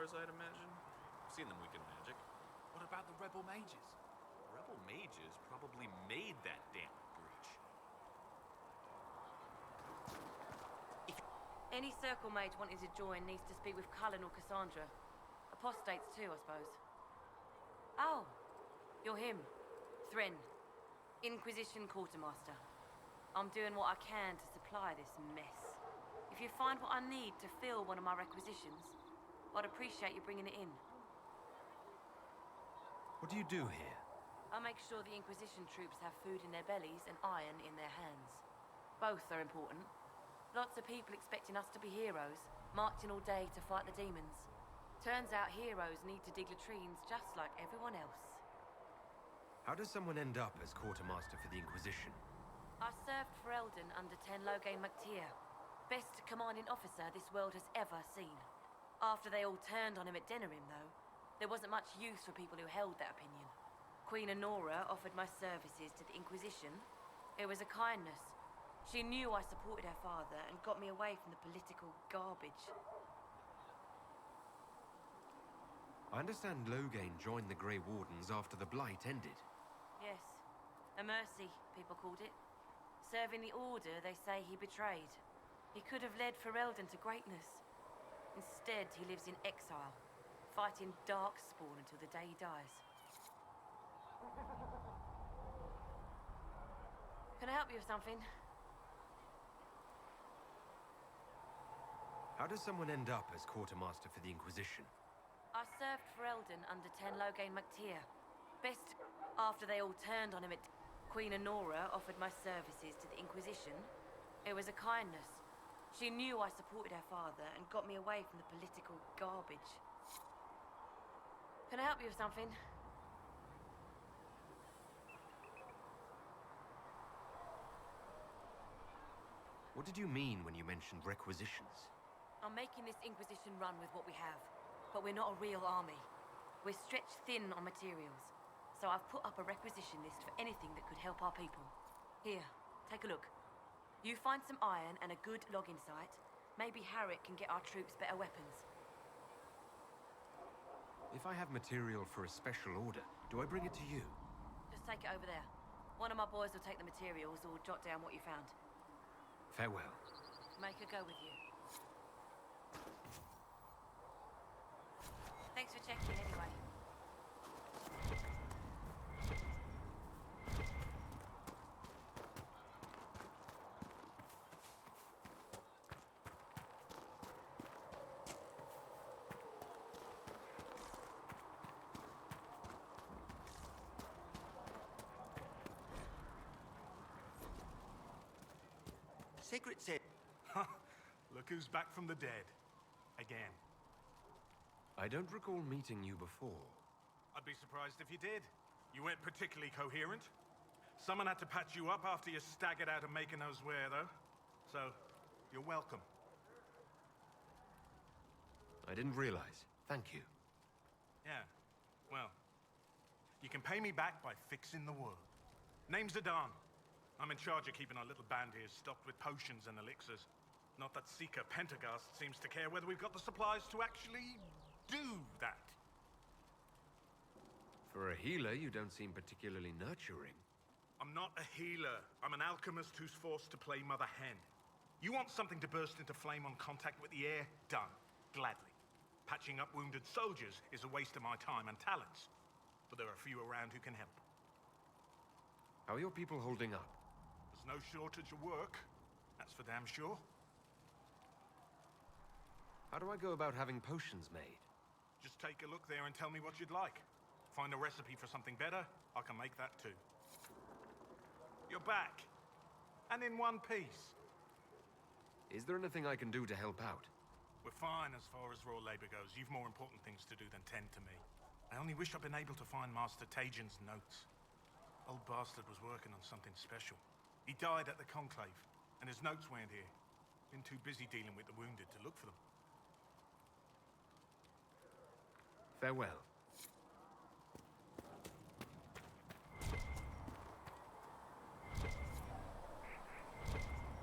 [SPEAKER 13] Templars, I'd imagine. I've seen them weaken magic. What about the rebel mages? Rebel mages probably made that damn breach.
[SPEAKER 9] Any circle mage wanting to join needs to speak with Cullen or Cassandra. Apostates too, I suppose. Oh, you're him. Thren. Inquisition Quartermaster. I'm doing what I can to supply this mess. If you find what I need to fill one of my requisitions, I'd appreciate you bringing it in.
[SPEAKER 1] What do you do here?
[SPEAKER 9] I make sure the Inquisition troops have food in their bellies and iron in their hands. Both are important. Lots of people expecting us to be heroes, marching all day to fight the demons. Turns out heroes need to dig latrines just like everyone else.
[SPEAKER 1] How does someone end up as quartermaster for the Inquisition?
[SPEAKER 9] I served for Eldon under Ten Loghain MacTier. Best commanding officer this world has ever seen. After they all turned on him at Denerim, though, there wasn't much use for people who held that opinion. Queen Honora offered my services to the Inquisition. It was a kindness. She knew I supported her father and got me away from the political garbage.
[SPEAKER 1] I understand Loghain joined the Grey Wardens after the Blight ended.
[SPEAKER 9] Yes. A mercy, people called it. Serving the Order they say he betrayed. He could have led Ferelden to greatness. Instead, he lives in exile, fighting Darkspawn until the day he dies. Can I help you with something?
[SPEAKER 1] How does someone end up as quartermaster for the Inquisition?
[SPEAKER 9] I served for Eldon under Ten Loghain MacTier. Best after they all turned on him at Queen Honora offered my services to the Inquisition. It was a kindness. She knew I supported her father and got me away from the political garbage. Can I help you with something?
[SPEAKER 1] What did you mean when you mentioned requisitions?
[SPEAKER 9] I'm making this Inquisition run with what we have, but we're not a real army. We're stretched thin on materials, so I've put up a requisition list for anything that could help our people. Here, take a look. You find some iron and a good logging site, maybe Harrick can get our troops better weapons.
[SPEAKER 1] If I have material for a special order, do I bring it to you?
[SPEAKER 9] Just take it over there. One of my boys will take the materials or jot down what you found.
[SPEAKER 1] Farewell.
[SPEAKER 9] Make her go with you. Thanks for checking anyway.
[SPEAKER 12] Secret said. Look who's back from the dead. Again.
[SPEAKER 1] I don't recall meeting you before.
[SPEAKER 12] I'd be surprised if you did. You weren't particularly coherent. Someone had to patch you up after you staggered out of making those wear, though. So, you're welcome.
[SPEAKER 1] I didn't realize. Thank you.
[SPEAKER 12] Yeah. Well, you can pay me back by fixing the world. Name's Adan. I'm in charge of keeping our little band here stocked with potions and elixirs. Not that Seeker Pentagast seems to care whether we've got the supplies to actually do that.
[SPEAKER 1] For a healer, you don't seem particularly nurturing.
[SPEAKER 12] I'm not a healer. I'm an alchemist who's forced to play Mother Hen. You want something to burst into flame on contact with the air? Done. Gladly. Patching up wounded soldiers is a waste of my time and talents. But there are a few around who can help.
[SPEAKER 1] How are your people holding up?
[SPEAKER 12] There's no shortage of work. That's for damn sure.
[SPEAKER 1] How do I go about having potions made?
[SPEAKER 12] Just take a look there and tell me what you'd like. Find a recipe for something better, I can make that too. You're back. And in one piece.
[SPEAKER 1] Is there anything I can do to help out?
[SPEAKER 12] We're fine as far as raw labor goes. You've more important things to do than tend to me. I only wish I'd been able to find Master Tajin's notes. Old bastard was working on something special. He died at the Conclave, and his notes weren't here. Been too busy dealing with the wounded to look for them.
[SPEAKER 1] Farewell.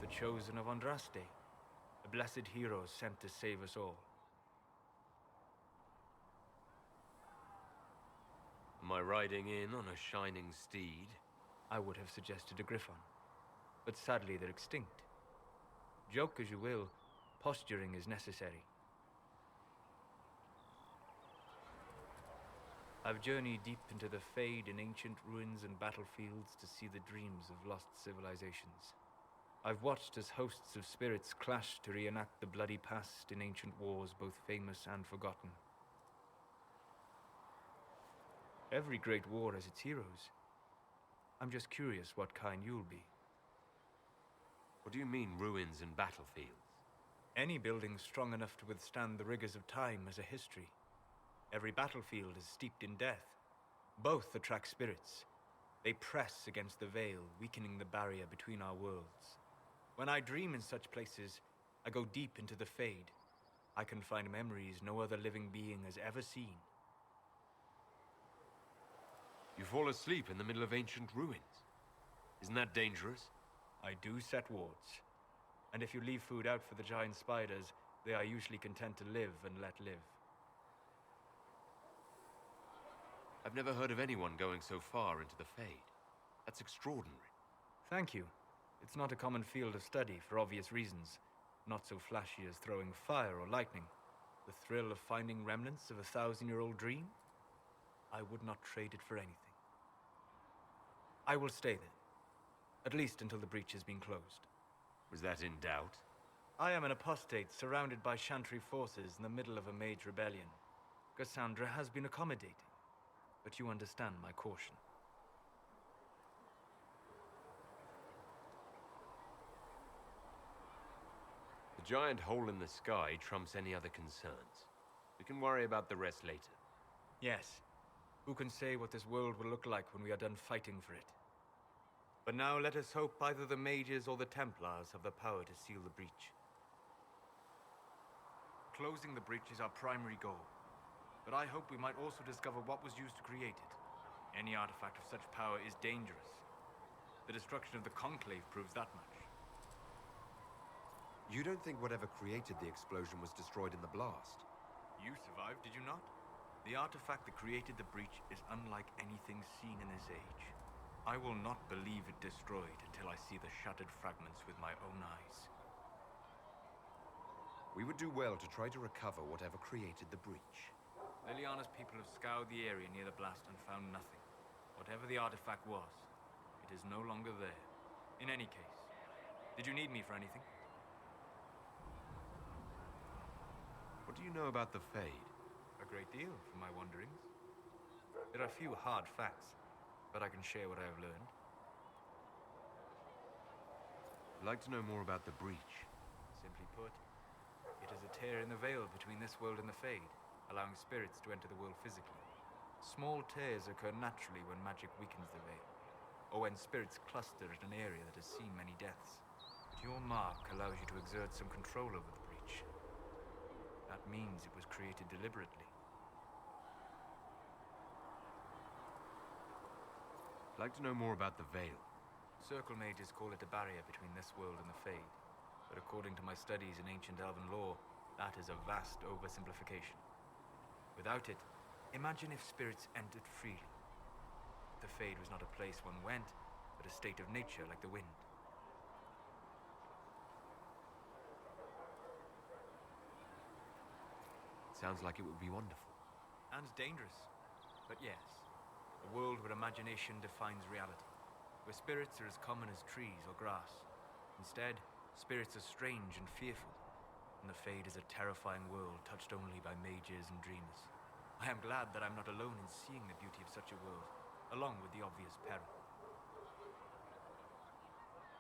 [SPEAKER 4] The chosen of Andraste, a blessed hero sent to save us all.
[SPEAKER 14] I riding in on a shining steed?
[SPEAKER 4] I would have suggested a griffon, but sadly they're extinct. Joke as you will, posturing is necessary. I've journeyed deep into the Fade in ancient ruins and battlefields to see the dreams of lost civilizations. I've watched as hosts of spirits clash to reenact the bloody past in ancient wars both famous and forgotten. Every great war has its heroes. I'm just curious what kind you'll be.
[SPEAKER 14] What do you mean, ruins and battlefields?
[SPEAKER 4] Any building strong enough to withstand the rigors of time has a history. Every battlefield is steeped in death. Both attract spirits. They press against the veil, weakening the barrier between our worlds. When I dream in such places, I go deep into the Fade. I can find memories no other living being has ever seen.
[SPEAKER 14] You fall asleep in the middle of ancient ruins. Isn't that dangerous?
[SPEAKER 4] I do set wards. And if you leave food out for the giant spiders, they are usually content to live and let live.
[SPEAKER 14] I've never heard of anyone going so far into the Fade. That's extraordinary.
[SPEAKER 4] Thank you. It's not a common field of study for obvious reasons. Not so flashy as throwing fire or lightning. The thrill of finding remnants of a 1,000-year-old dream? I would not trade it for anything. I will stay there. At least until the breach has been closed.
[SPEAKER 14] Was that in doubt?
[SPEAKER 4] I am an apostate surrounded by Chantry forces in the middle of a mage rebellion. Cassandra has been accommodating. But you understand my caution.
[SPEAKER 14] The giant hole in the sky trumps any other concerns. We can worry about the rest later.
[SPEAKER 4] Yes. Who can say what this world will look like when we are done fighting for it? But now let us hope either the mages or the Templars have the power to seal the breach. Closing the breach is our primary goal. But I hope we might also discover what was used to create it. Any artifact of such power is dangerous. The destruction of the Conclave proves that much.
[SPEAKER 1] You don't think whatever created the explosion was destroyed in the blast?
[SPEAKER 4] You survived, did you not? The artifact that created the breach is unlike anything seen in this age. I will not believe it destroyed until I see the shattered fragments with my own eyes.
[SPEAKER 1] We would do well to try to recover whatever created the breach.
[SPEAKER 4] Liliana's people have scoured the area near the blast and found nothing. Whatever the artifact was, it is no longer there. In any case, did you need me for anything?
[SPEAKER 1] What do you know about the Fade?
[SPEAKER 4] A great deal, from my wanderings. There are few hard facts, but I can share what I have learned.
[SPEAKER 1] I'd like to know more about the breach.
[SPEAKER 4] Simply put, it is a tear in the veil between this world and the Fade, allowing spirits to enter the world physically. Small tears occur naturally when magic weakens the veil, or when spirits cluster at an area that has seen many deaths. But your mark allows you to exert some control over the breach. That means it was created deliberately.
[SPEAKER 1] I'd like to know more about the veil.
[SPEAKER 4] Circle mages call it a barrier between this world and the Fade, but according to my studies in ancient elven lore, that is a vast oversimplification. Without it, imagine if spirits entered freely. The Fade was not a place one went, but a state of nature like the wind.
[SPEAKER 1] Sounds like it would be wonderful.
[SPEAKER 4] And dangerous. But yes, a world where imagination defines reality. Where spirits are as common as trees or grass. Instead, spirits are strange and fearful. And the Fade is a terrifying world touched only by mages and dreamers. I am glad that I'm not alone in seeing the beauty of such a world, along with the obvious peril.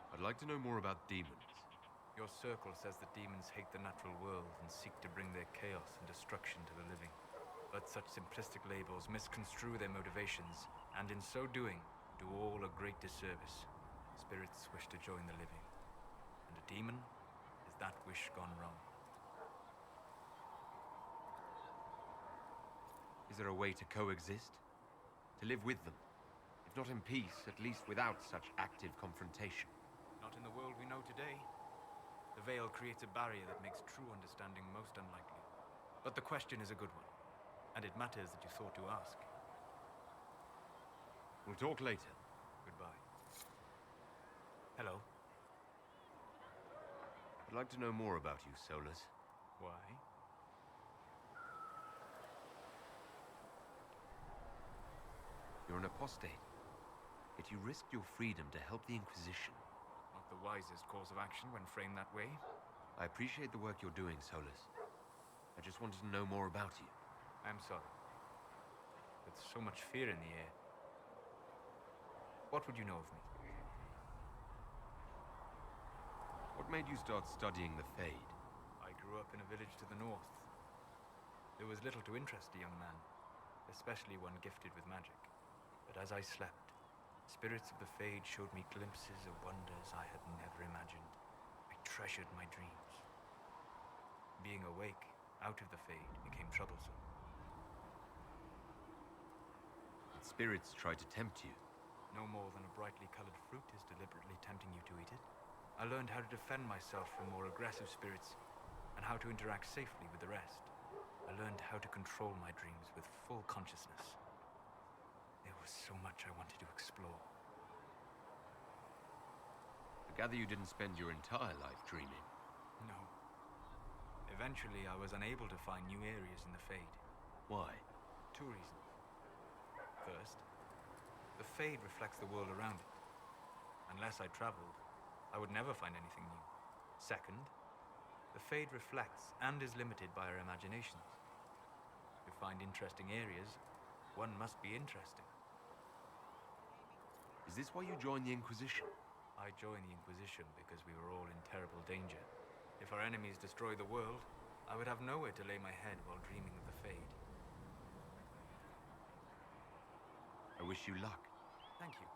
[SPEAKER 1] I'd like to know more about demons.
[SPEAKER 4] Your circle says that demons hate the natural world and seek to bring their chaos and destruction to the living. But such simplistic labels misconstrue their motivations, and in so doing, do all a great disservice. Spirits wish to join the living, and a demon is that wish gone wrong.
[SPEAKER 1] Is there a way to coexist? To live with them? If not in peace, at least without such active confrontation?
[SPEAKER 4] Not in the world we know today. The veil creates a barrier that makes true understanding most unlikely. But the question is a good one, and it matters that you thought to ask.
[SPEAKER 14] We'll talk later.
[SPEAKER 4] Goodbye. Hello.
[SPEAKER 14] I'd like to know more about you, Solus.
[SPEAKER 4] Why?
[SPEAKER 14] You're an apostate. Yet you risked your freedom to help the Inquisition.
[SPEAKER 4] Not the wisest course of action when framed that way.
[SPEAKER 14] I appreciate the work you're doing, Solus. I just wanted to know more about you.
[SPEAKER 4] I'm sorry. With so much fear in the air. What would you know of me?
[SPEAKER 14] What made you start studying the Fade?
[SPEAKER 4] I grew up in a village to the north. There was little to interest a young man, especially one gifted with magic. But as I slept, spirits of the Fade showed me glimpses of wonders I had never imagined. I treasured my dreams. Being awake, out of the Fade, became troublesome.
[SPEAKER 14] Spirits try to tempt you.
[SPEAKER 4] No more than a brightly colored fruit is deliberately tempting you to eat it. I learned how to defend myself from more aggressive spirits, and how to interact safely with the rest. I learned how to control my dreams with full consciousness. There was so much I wanted to explore.
[SPEAKER 14] I gather you didn't spend your entire life dreaming.
[SPEAKER 4] No. Eventually, I was unable to find new areas in the Fade.
[SPEAKER 14] Why?
[SPEAKER 4] 2 reasons. First, the Fade reflects the world around it. Unless I traveled, I would never find anything new. Second, the Fade reflects and is limited by our imaginations. To find interesting areas, one must be interesting.
[SPEAKER 14] Is this why you joined the Inquisition?
[SPEAKER 4] I joined the Inquisition because we were all in terrible danger. If our enemies destroyed the world, I would have nowhere to lay my head while dreaming of the Fade.
[SPEAKER 14] I wish you luck.
[SPEAKER 4] Thank you.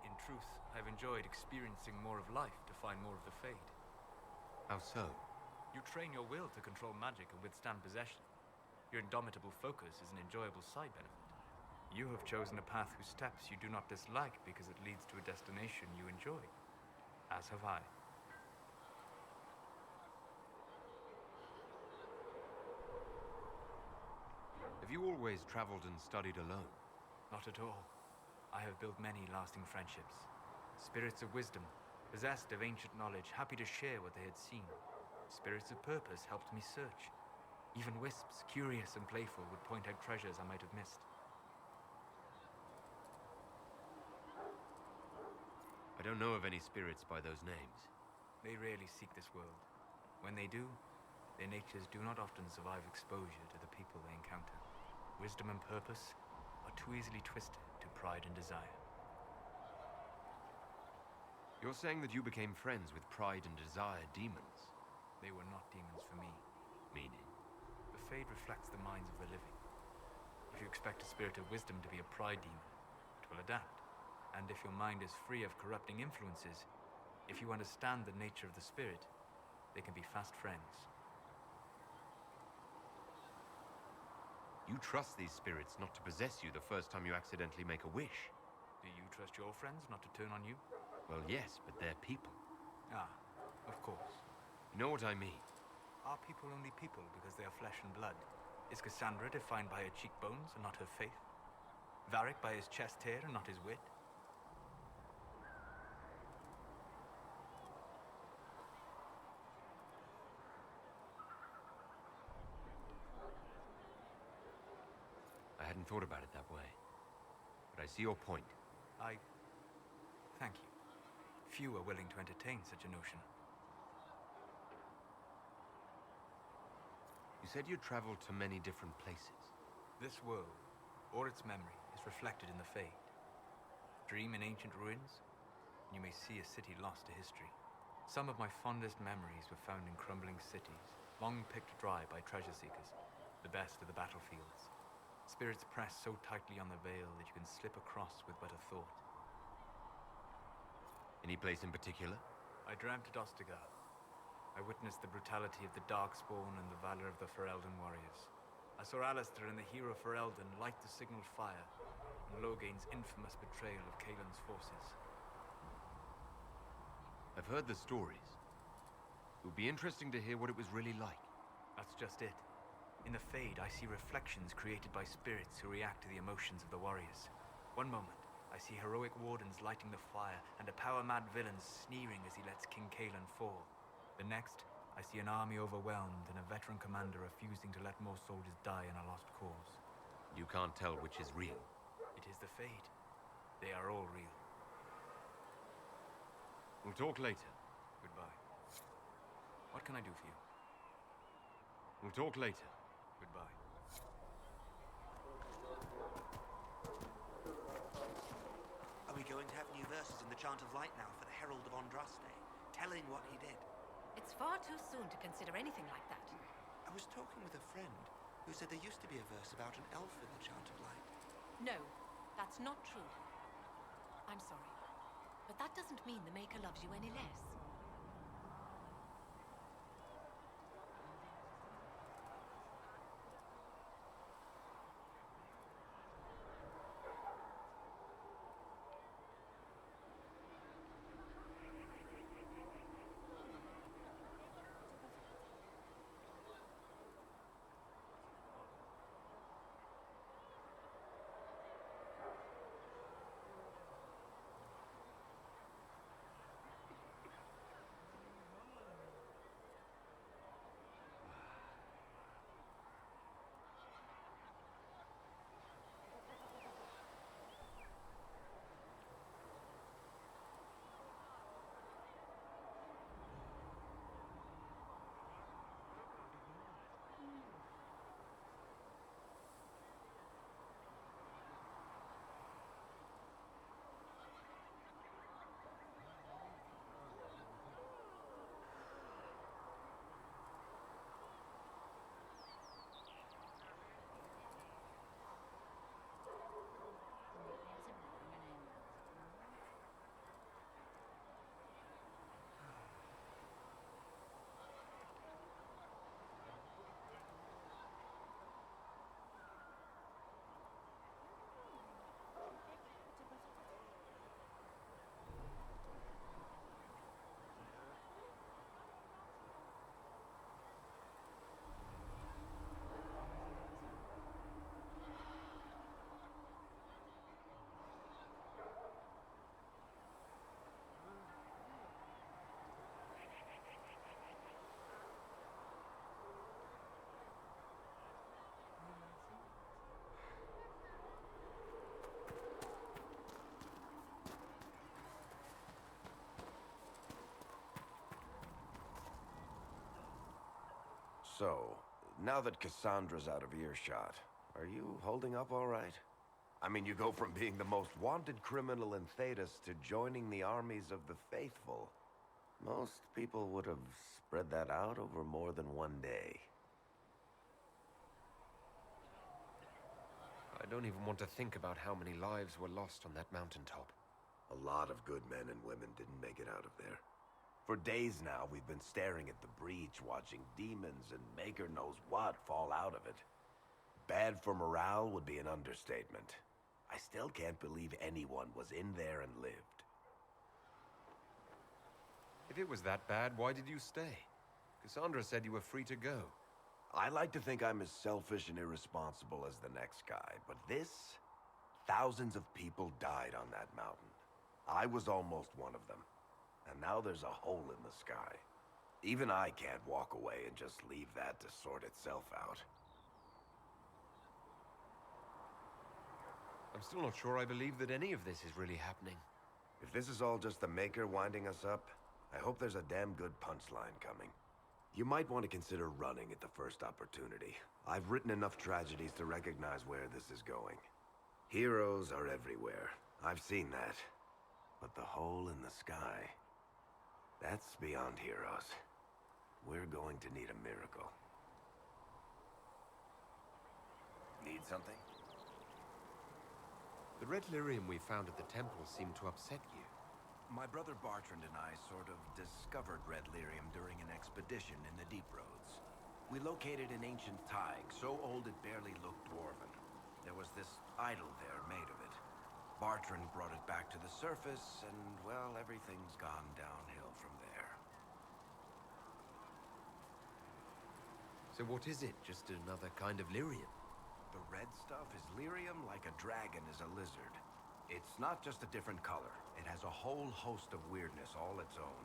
[SPEAKER 4] In truth, I've enjoyed experiencing more of life to find more of the Fade.
[SPEAKER 14] How so?
[SPEAKER 4] You train your will to control magic and withstand possession. Your indomitable focus is an enjoyable side benefit. You have chosen a path whose steps you do not dislike because it leads to a destination you enjoy. As have I.
[SPEAKER 14] Have you always traveled and studied alone?
[SPEAKER 4] Not at all. I have built many lasting friendships. Spirits of wisdom, possessed of ancient knowledge, happy to share what they had seen. Spirits of purpose helped me search. Even wisps, curious and playful, would point out treasures I might have missed.
[SPEAKER 14] I don't know of any spirits by those names.
[SPEAKER 4] They rarely seek this world. When they do, their natures do not often survive exposure to the people they encounter. Wisdom and purpose are too easily twisted to pride and desire.
[SPEAKER 14] You're saying that you became friends with pride and desire demons?
[SPEAKER 4] They were not demons for me.
[SPEAKER 14] Meaning?
[SPEAKER 4] The Fade reflects the minds of the living. If you expect a spirit of wisdom to be a pride demon, it will adapt. And if your mind is free of corrupting influences, if you understand the nature of the spirit, they can be fast friends.
[SPEAKER 14] You trust these spirits not to possess you the first time you accidentally make a wish.
[SPEAKER 4] Do you trust your friends not to turn on you?
[SPEAKER 14] Well, yes, but they're people.
[SPEAKER 4] Ah, of course.
[SPEAKER 14] You know what I mean?
[SPEAKER 4] Are people only people because they are flesh and blood? Is Cassandra defined by her cheekbones and not her faith? Varric by his chest hair and not his wit?
[SPEAKER 14] I hadn't thought about it that way. But I see your point.
[SPEAKER 4] Thank you. Few are willing to entertain such a notion.
[SPEAKER 14] You said you traveled to many different places.
[SPEAKER 4] This world, or its memory, is reflected in the Fade. Dream in ancient ruins, and you may see a city lost to history. Some of my fondest memories were found in crumbling cities, long picked dry by treasure seekers, the best of the battlefields. Spirits press so tightly on the veil that you can slip across with but a thought.
[SPEAKER 14] Any place in particular?
[SPEAKER 4] I dreamt at Ostagar. I witnessed the brutality of the Darkspawn and the valor of the Ferelden warriors. I saw Alistair and the hero Ferelden light the signal fire, and Logain's infamous betrayal of Kaelin's forces.
[SPEAKER 14] I've heard the stories. It would be interesting to hear what it was really like.
[SPEAKER 4] That's just it. In the Fade, I see reflections created by spirits who react to the emotions of the warriors. One moment, I see heroic wardens lighting the fire, and a power-mad villain sneering as he lets King Kalen fall. The next, I see an army overwhelmed and a veteran commander refusing to let more soldiers die in a lost cause.
[SPEAKER 14] You can't tell which is real.
[SPEAKER 4] It is the Fade. They are all real.
[SPEAKER 14] We'll talk later.
[SPEAKER 4] Goodbye. What can I do for you?
[SPEAKER 14] We'll talk later.
[SPEAKER 4] Goodbye.
[SPEAKER 10] Are we going to have new verses in the Chant of Light now for the Herald of Andraste, telling what he did?
[SPEAKER 7] It's far too soon to consider anything like that.
[SPEAKER 10] I was talking with a friend who said there used to be a verse about an elf in the Chant of Light.
[SPEAKER 7] No, that's not true. I'm sorry. But that doesn't mean the Maker loves you any less.
[SPEAKER 5] So, now that Cassandra's out of earshot, are you holding up all right? I mean, you go from being the most wanted criminal in Thedas to joining the armies of the faithful. Most people would have spread that out over more than one day.
[SPEAKER 14] I don't even want to think about how many lives were lost on that mountaintop.
[SPEAKER 5] A lot of good men and women didn't make it out of there. For days now, we've been staring at the breach, watching demons and Maker knows what fall out of it. Bad for morale would be an understatement. I still can't believe anyone was in there and lived.
[SPEAKER 14] If it was that bad, why did you stay? Cassandra said you were free to go.
[SPEAKER 5] I like to think I'm as selfish and irresponsible as the next guy, but this... Thousands of people died on that mountain. I was almost one of them. And now there's a hole in the sky. Even I can't walk away and just leave that to sort itself out.
[SPEAKER 14] I'm still not sure I believe that any of this is really happening.
[SPEAKER 5] If this is all just the Maker winding us up, I hope there's a damn good punchline coming. You might want to consider running at the first opportunity. I've written enough tragedies to recognize where this is going. Heroes are everywhere. I've seen that. But the hole in the sky... that's beyond heroes. We're going to need a miracle. Need something?
[SPEAKER 14] The red lyrium we found at the temple seemed to upset you.
[SPEAKER 5] My brother Bartrand and I sort of discovered red lyrium during an expedition in the Deep Roads. We located an ancient thaig, so old it barely looked dwarven. There was this idol there made of it. Bartrand brought it back to the surface, and, well, everything's gone downhill from there.
[SPEAKER 14] So what is it? Just another kind of lyrium?
[SPEAKER 5] The red stuff is lyrium like a dragon is a lizard. It's not just a different color. It has a whole host of weirdness all its own.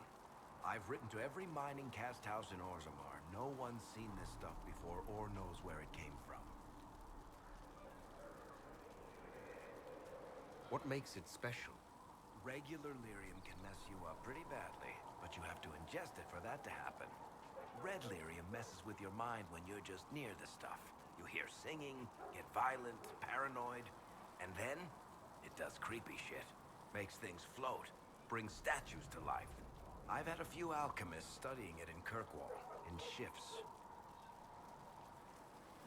[SPEAKER 5] I've written to every mining cast house in Orzammar. No one's seen this stuff before or knows where it came from.
[SPEAKER 14] What makes it special?
[SPEAKER 5] Regular lyrium can mess you up pretty badly, but you have to ingest it for that to happen. Red lyrium messes with your mind when you're just near the stuff. You hear singing, get violent, paranoid, and then it does creepy shit. Makes things float, brings statues to life. I've had a few alchemists studying it in Kirkwall, in shifts.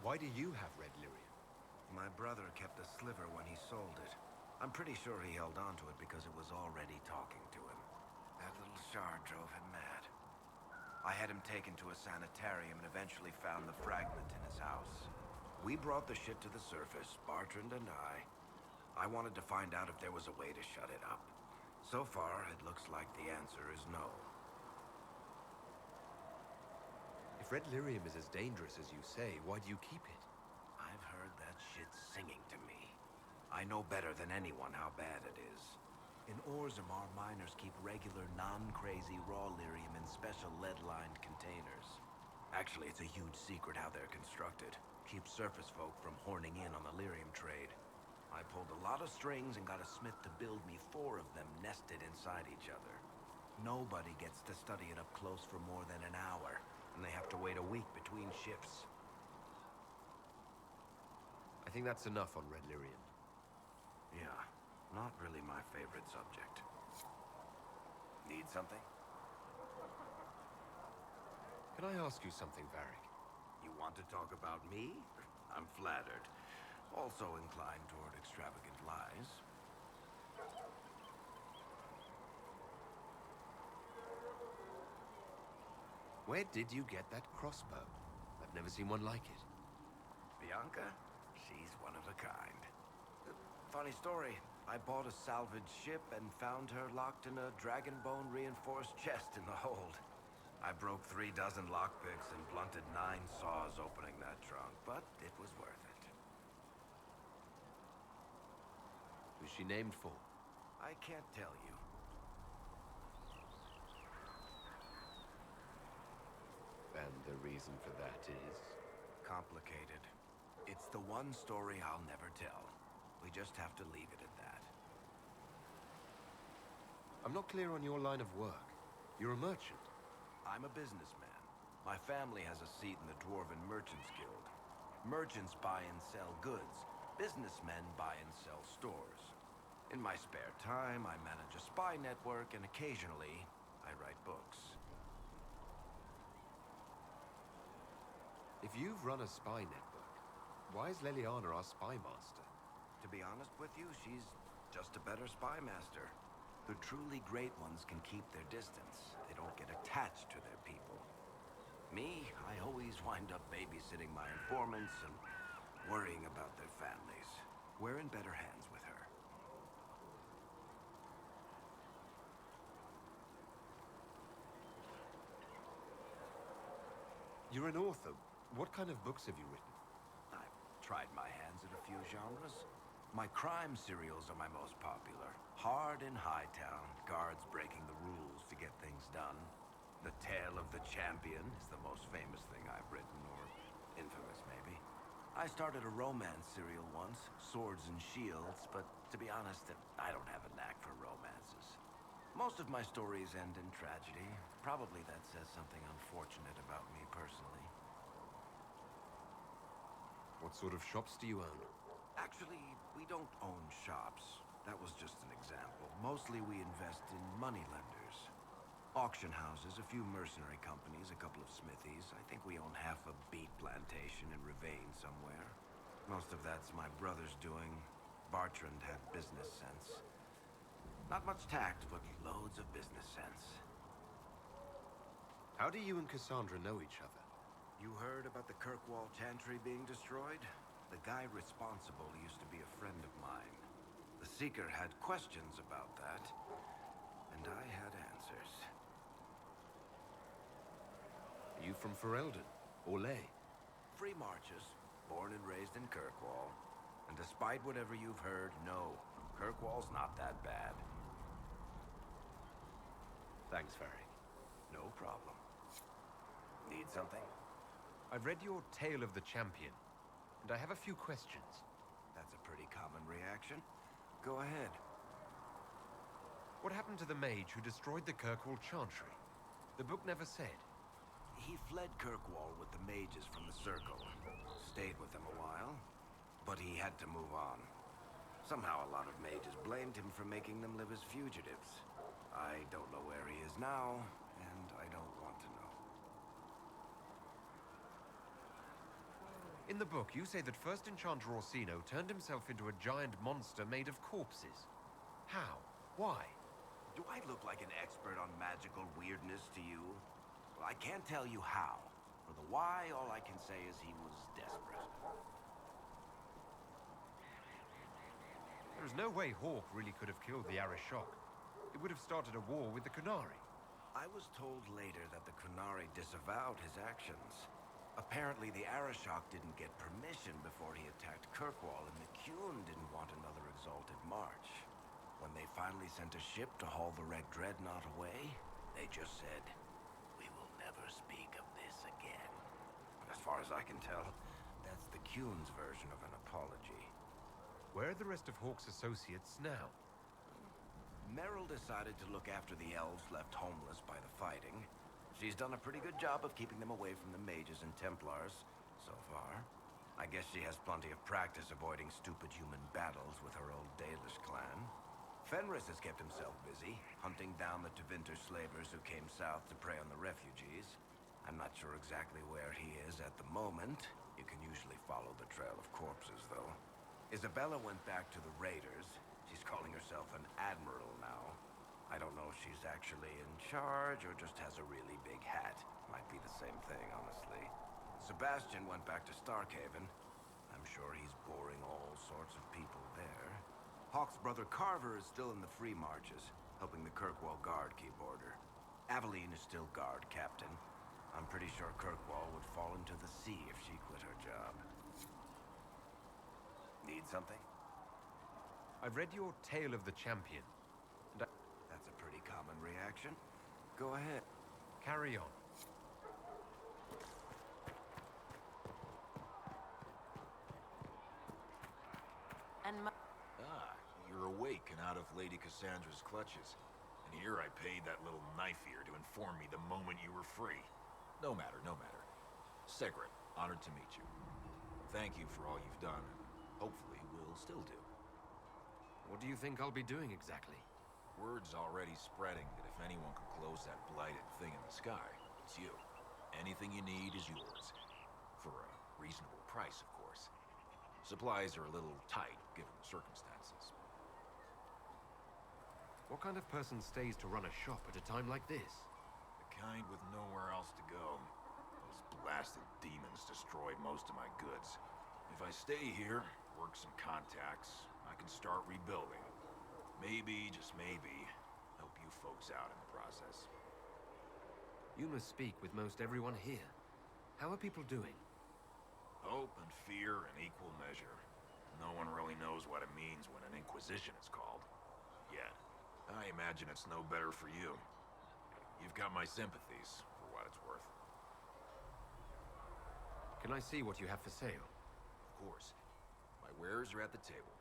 [SPEAKER 14] Why do you have red lyrium?
[SPEAKER 5] My brother kept a sliver when he sold it. I'm pretty sure he held on to it because it was already talking to him. That little shard drove him mad. I had him taken to a sanitarium and eventually found the fragment in his house. We brought the shit to the surface, Bartrand and I. I wanted to find out if there was a way to shut it up. So far, it looks like the answer is no.
[SPEAKER 14] If red lyrium is as dangerous as you say, why do you keep it?
[SPEAKER 5] I've heard that shit singing to me. I know better than anyone how bad it is. In Orzammar, miners keep regular, non-crazy raw lyrium in special lead-lined containers. Actually, it's a huge secret how they're constructed. Keeps surface folk from horning in on the lyrium trade. I pulled a lot of strings and got a smith to build me 4 of them nested inside each other. Nobody gets to study it up close for more than an hour, and they have to wait a week between shifts.
[SPEAKER 14] I think that's enough on red lyrium.
[SPEAKER 5] Yeah, not really my favorite subject. Need something?
[SPEAKER 14] Can I ask you something, Varric?
[SPEAKER 5] You want to talk about me? I'm flattered. Also inclined toward extravagant lies.
[SPEAKER 14] Where did you get that crossbow? I've never seen one like it.
[SPEAKER 5] Bianca? She's one of a kind. Funny story. I bought a salvaged ship and found her locked in a dragon bone reinforced chest in the hold. I broke 3 dozen lockpicks and blunted 9 saws opening that trunk, but it was worth it.
[SPEAKER 14] Who's she named for?
[SPEAKER 5] I can't tell you.
[SPEAKER 14] And the reason for that is?
[SPEAKER 5] Complicated. It's the one story I'll never tell. We just have to leave it at that.
[SPEAKER 14] I'm not clear on your line of work. You're a merchant.
[SPEAKER 5] I'm a businessman. My family has a seat in the Dwarven Merchants Guild. Merchants buy and sell goods. Businessmen buy and sell stores. In my spare time, I manage a spy network, and occasionally, I write books.
[SPEAKER 14] If you've run a spy network, why is Leliana our spy master?
[SPEAKER 5] To be honest with you, she's just a better spy master. The truly great ones can keep their distance. They don't get attached to their people. Me, I always wind up babysitting my informants and worrying about their families. We're in better hands with her.
[SPEAKER 14] You're an author. What kind of books have you written?
[SPEAKER 5] I've tried my hands at a few genres. My crime serials are my most popular. Hard in Hightown, guards breaking the rules to get things done. The Tale of the Champion is the most famous thing I've written, or infamous maybe. I started a romance serial once, Swords and Shields, but to be honest, I don't have a knack for romances. Most of my stories end in tragedy. Probably that says something unfortunate about me personally.
[SPEAKER 14] What sort of shops do you own?
[SPEAKER 5] Actually, we don't own shops. That was just an example. Mostly we invest in moneylenders. Auction houses, a few mercenary companies, a couple of smithies. I think we own half a beet plantation in Ravane somewhere. Most of that's my brother's doing. Bartrand had business sense. Not much tact, but loads of business sense.
[SPEAKER 14] How do you and Cassandra know each other?
[SPEAKER 5] You heard about the Kirkwall Chantry being destroyed? The guy responsible used to be a friend of mine. The Seeker had questions about that, and I had answers.
[SPEAKER 14] Are you from Ferelden? Or Ley?
[SPEAKER 5] Free Marches, born and raised in Kirkwall. And despite whatever you've heard, no, Kirkwall's not that bad. Thanks, Varric. No problem. Need something?
[SPEAKER 1] I've read your Tale of the Champion, and I have a few questions.
[SPEAKER 5] That's a pretty common reaction. Go ahead.
[SPEAKER 1] What happened to the mage who destroyed the Kirkwall Chantry? The book never said.
[SPEAKER 5] He fled Kirkwall with the mages from the Circle. Stayed with them a while, but he had to move on. Somehow a lot of mages blamed him for making them live as fugitives. I don't know where he is now, and I don't want to know.
[SPEAKER 1] In the book, you say that first Enchanter Orsino turned himself into a giant monster made of corpses. How? Why?
[SPEAKER 5] Do I look like an expert on magical weirdness to you? Well, I can't tell you how. For the why, all I can say is he was desperate.
[SPEAKER 1] There is no way Hawk really could have killed the Arishok. It would have started a war with the Qunari.
[SPEAKER 5] I was told later that the Qunari disavowed his actions. Apparently, the Arishok didn't get permission before he attacked Kirkwall, and the Qun didn't want another exalted march. When they finally sent a ship to haul the Red Dreadnought away, they just said, "We will never speak of this again." As far as I can tell, that's the Qun's version of an apology.
[SPEAKER 1] Where are the rest of Hawk's associates now?
[SPEAKER 5] Meryl decided to look after the elves left homeless by the fighting. She's done a pretty good job of keeping them away from the mages and Templars, so far. I guess she has plenty of practice avoiding stupid human battles with her old Dalish clan. Fenris has kept himself busy, hunting down the Tevinter slavers who came south to prey on the refugees. I'm not sure exactly where he is at the moment. You can usually follow the trail of corpses, though. Isabella went back to the raiders. She's calling herself an admiral now. I don't know if she's actually in charge or just has a really big hat. Might be the same thing, honestly. Sebastian went back to Starkhaven. I'm sure he's boring all sorts of people there. Hawk's brother Carver is still in the Free Marches, helping the Kirkwall Guard keep order. Aveline is still guard captain. I'm pretty sure Kirkwall would fall into the sea if she quit her job. Need something?
[SPEAKER 1] I've read your Tale of the Champion, and
[SPEAKER 5] That's a pretty common reaction. Go ahead.
[SPEAKER 1] carry on.
[SPEAKER 15] You're awake and out of Lady Cassandra's clutches. And here I paid that little knife ear to inform me the moment you were free. No matter, no matter. Segret, honored to meet you. Thank you for all you've done, and hopefully will still do.
[SPEAKER 1] What do you think I'll be doing exactly?
[SPEAKER 15] Word's already spreading that if anyone can close that blighted thing in the sky, it's you. Anything you need is yours. For a reasonable price, of course. Supplies are a little tight, given the circumstances.
[SPEAKER 1] What kind of person stays to run a shop at a time like this?
[SPEAKER 15] The kind with nowhere else to go. Those blasted demons destroyed most of my goods. If I stay here, work some contacts, I can start rebuilding. Maybe, just maybe, help you folks out in the process.
[SPEAKER 1] You must speak with most everyone here. How are people doing?
[SPEAKER 15] Hope and fear in equal measure. No one really knows what it means when an Inquisition is called. Yet. I imagine it's no better for you. You've got my sympathies, for what it's worth.
[SPEAKER 1] Can I see what you have for sale?
[SPEAKER 15] Of course. My wares are at the table.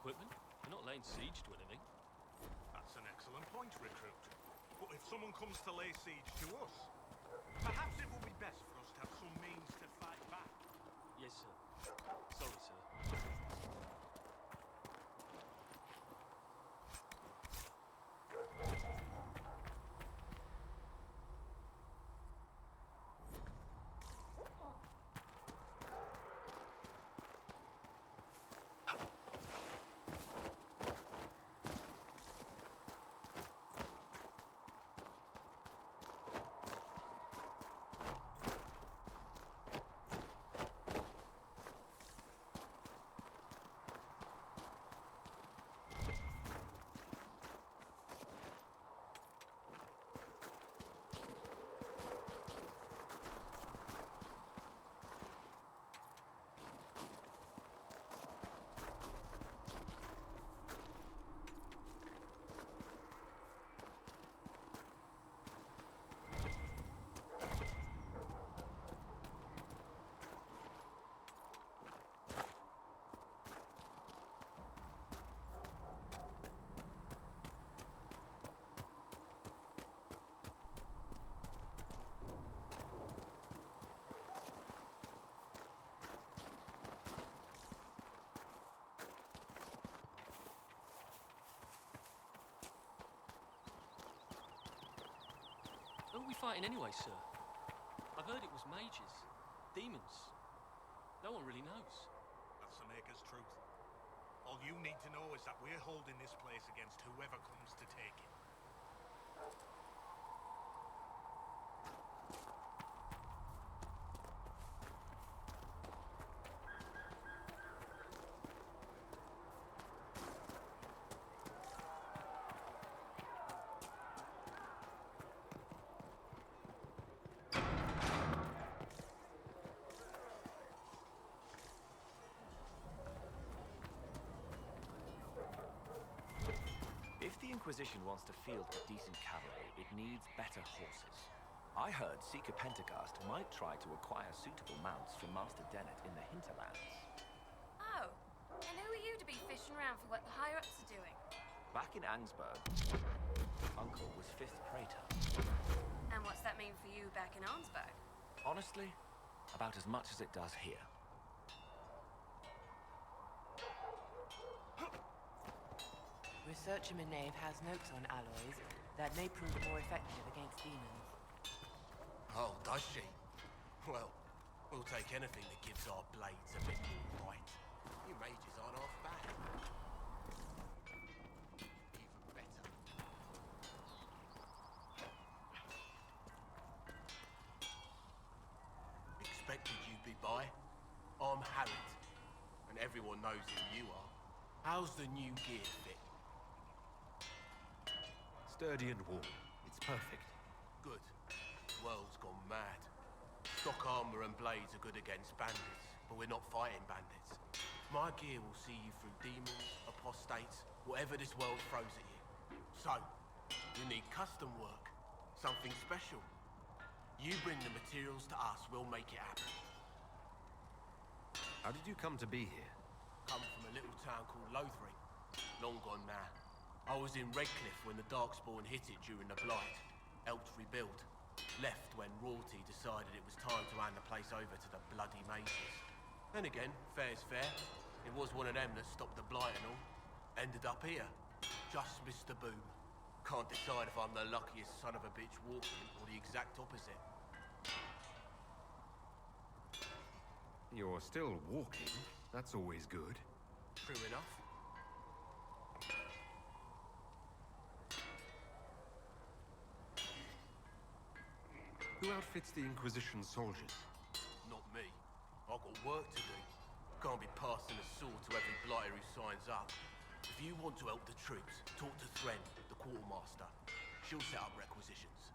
[SPEAKER 16] equipment. We're not laying siege to anything.
[SPEAKER 12] That's an excellent point, recruit. But if someone comes to lay siege to us, perhaps it will be best for us to have some means to fight back.
[SPEAKER 16] Yes, sir. Sorry, sir. Who are we fighting anyway, sir? I've heard it was mages, demons. No one really knows.
[SPEAKER 12] That's the Maker's truth. All you need to know is that we're holding this place against whoever comes to take it.
[SPEAKER 17] If the Inquisition wants to field a decent cavalry, it needs better horses. I heard Seeker Pentecost might try to acquire suitable mounts from Master Dennett in the hinterlands.
[SPEAKER 18] Oh, and who are you to be fishing around for what the higher-ups are doing?
[SPEAKER 17] Back in Angsburg, Uncle was 5th Praetor.
[SPEAKER 18] And what's that mean for you back in Arnsberg?
[SPEAKER 17] Honestly, about as much as it does here.
[SPEAKER 19] Researcher Menave has notes on alloys that may prove more effective against demons.
[SPEAKER 20] Oh, does she? Well, we'll take anything that gives our blades a bit more bite. You mages aren't half bad. Even better. Expected you'd be by. I'm Harriet, and everyone knows who you are. How's the new gear fit?
[SPEAKER 1] Sturdy and warm. It's perfect.
[SPEAKER 20] Good. World's gone mad. Stock armor and blades are good against bandits, but we're not fighting bandits. My gear will see you through demons, apostates, whatever this world throws at you. So, you need custom work. Something special. You bring the materials to us, we'll make it happen.
[SPEAKER 1] How did you come to be here?
[SPEAKER 20] Come from a little town called Lothring. Long gone now. I was in Redcliffe when the Darkspawn hit it during the Blight. Helped rebuild. Left when royalty decided it was time to hand the place over to the bloody mages. Then again, fair's fair. It was one of them that stopped the Blight and all. Ended up here. Just missed the boom. Can't decide if I'm the luckiest son of a bitch walking or the exact opposite.
[SPEAKER 1] You're still walking. That's always good.
[SPEAKER 20] True enough.
[SPEAKER 1] Who outfits the Inquisition soldiers?
[SPEAKER 20] Not me. I've got work to do. Can't be passing a sword to every blighter who signs up. If you want to help the troops, talk to Thren, the quartermaster. She'll set up requisitions.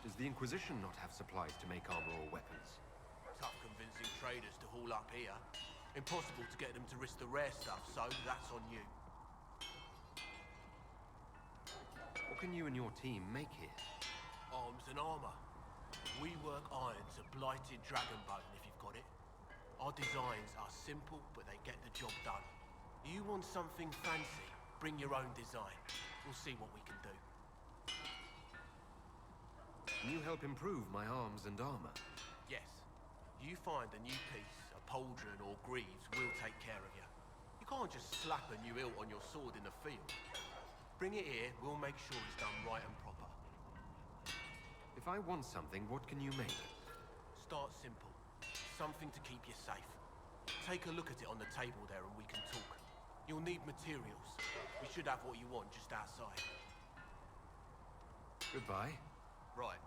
[SPEAKER 1] Does the Inquisition not have supplies to make armor or weapons?
[SPEAKER 20] Tough convincing traders to haul up here. Impossible to get them to risk the rare stuff, so that's on you.
[SPEAKER 1] What can you and your team make here?
[SPEAKER 20] Arms and armor. We work iron to blighted dragonbone if you've got it. Our designs are simple, but they get the job done. You want something fancy? Bring your own design. We'll see what we can do.
[SPEAKER 1] Can you help improve my arms and armor?
[SPEAKER 20] Yes. You find a new piece, a pauldron or greaves, we'll take care of you. You can't just slap a new hilt on your sword in the field. Bring it here, we'll make sure it's done right and proper.
[SPEAKER 1] If I want something, what can you make?
[SPEAKER 20] Start simple. Something to keep you safe. Take a look at it on the table there and we can talk. You'll need materials. We should have what you want just outside.
[SPEAKER 1] Goodbye.
[SPEAKER 20] Right.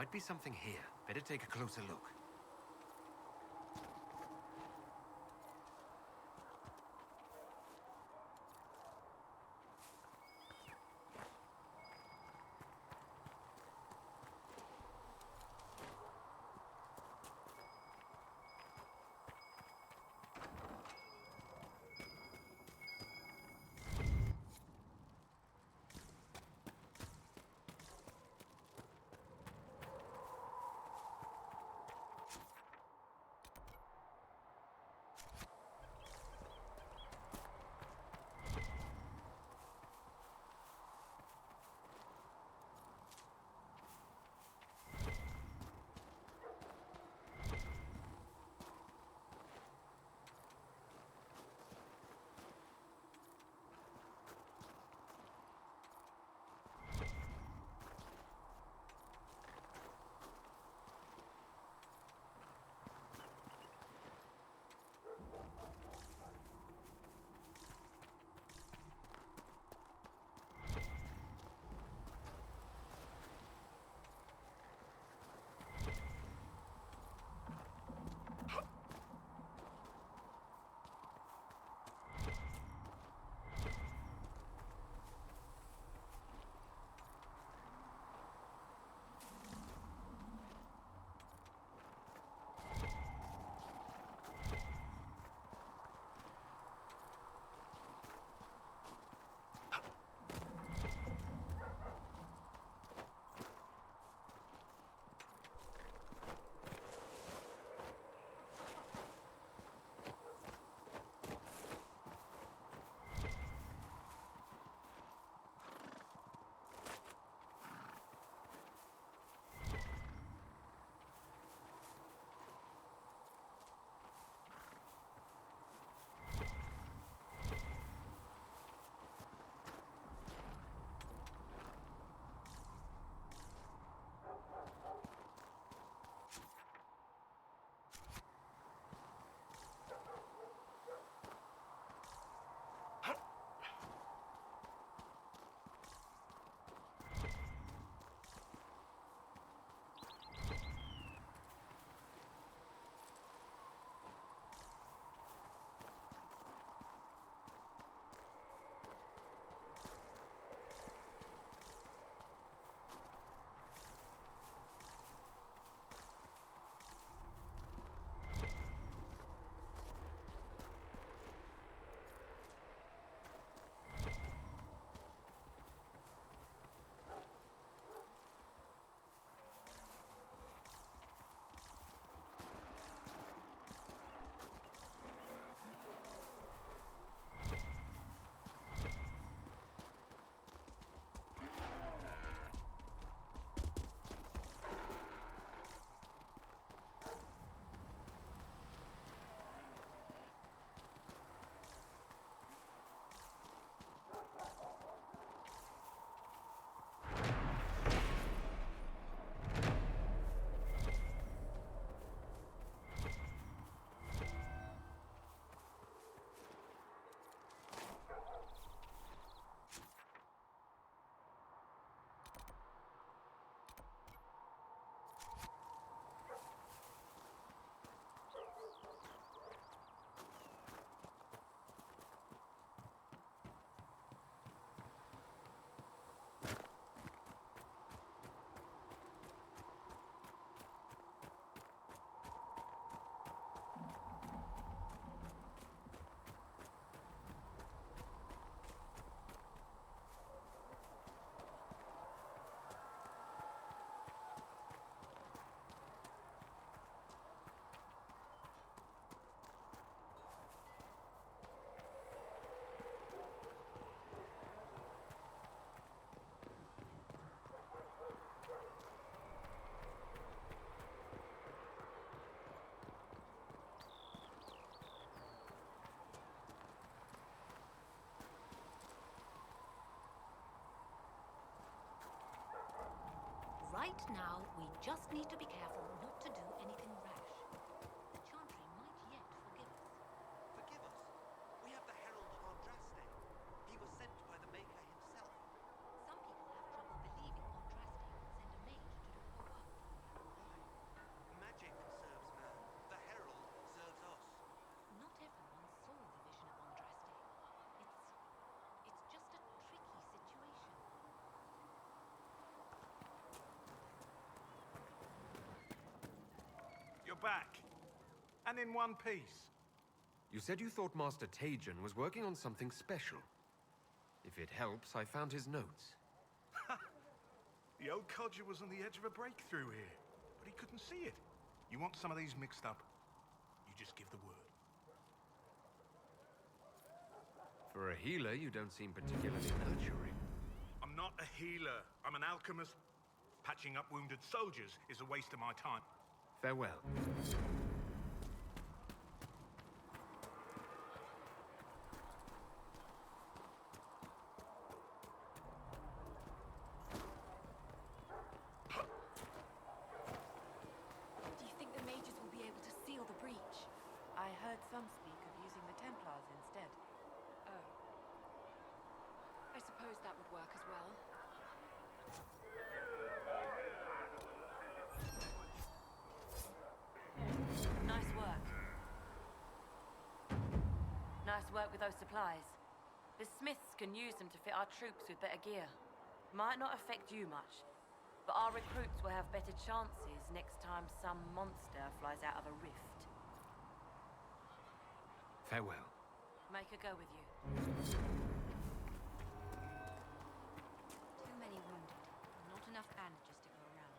[SPEAKER 1] Might be something here. Better take a closer look.
[SPEAKER 7] Right now, we just need to be careful not to do anything rash. The Chantry might yet forgive us.
[SPEAKER 10] Forgive us? We have the Herald of Andraste. He was sent by the Maker himself.
[SPEAKER 7] Some people have trouble believing Andraste would send a mage to do her work.
[SPEAKER 12] back. And in one piece.
[SPEAKER 1] You said you thought Master Tajan was working on something special. If it helps, I found his notes.
[SPEAKER 12] The old codger was on the edge of a breakthrough here, but he couldn't see it. You want some of these mixed up? You just give the word.
[SPEAKER 1] For a healer, you don't seem particularly nurturing.
[SPEAKER 12] I'm not a healer. I'm an alchemist. Patching up wounded soldiers is a waste of my time.
[SPEAKER 1] Farewell.
[SPEAKER 19] Do you think the mages will be able to seal the breach? I heard some speak of using the Templars instead. Oh. I suppose that would work as well. Nice work. Nice work with those supplies. The smiths can use them to fit our troops with better gear. Might not affect you much, but our recruits will have better chances next time some monster flies out of a rift.
[SPEAKER 1] Farewell.
[SPEAKER 19] Make her go with you.
[SPEAKER 7] Too many wounded. Not enough bandages to go around.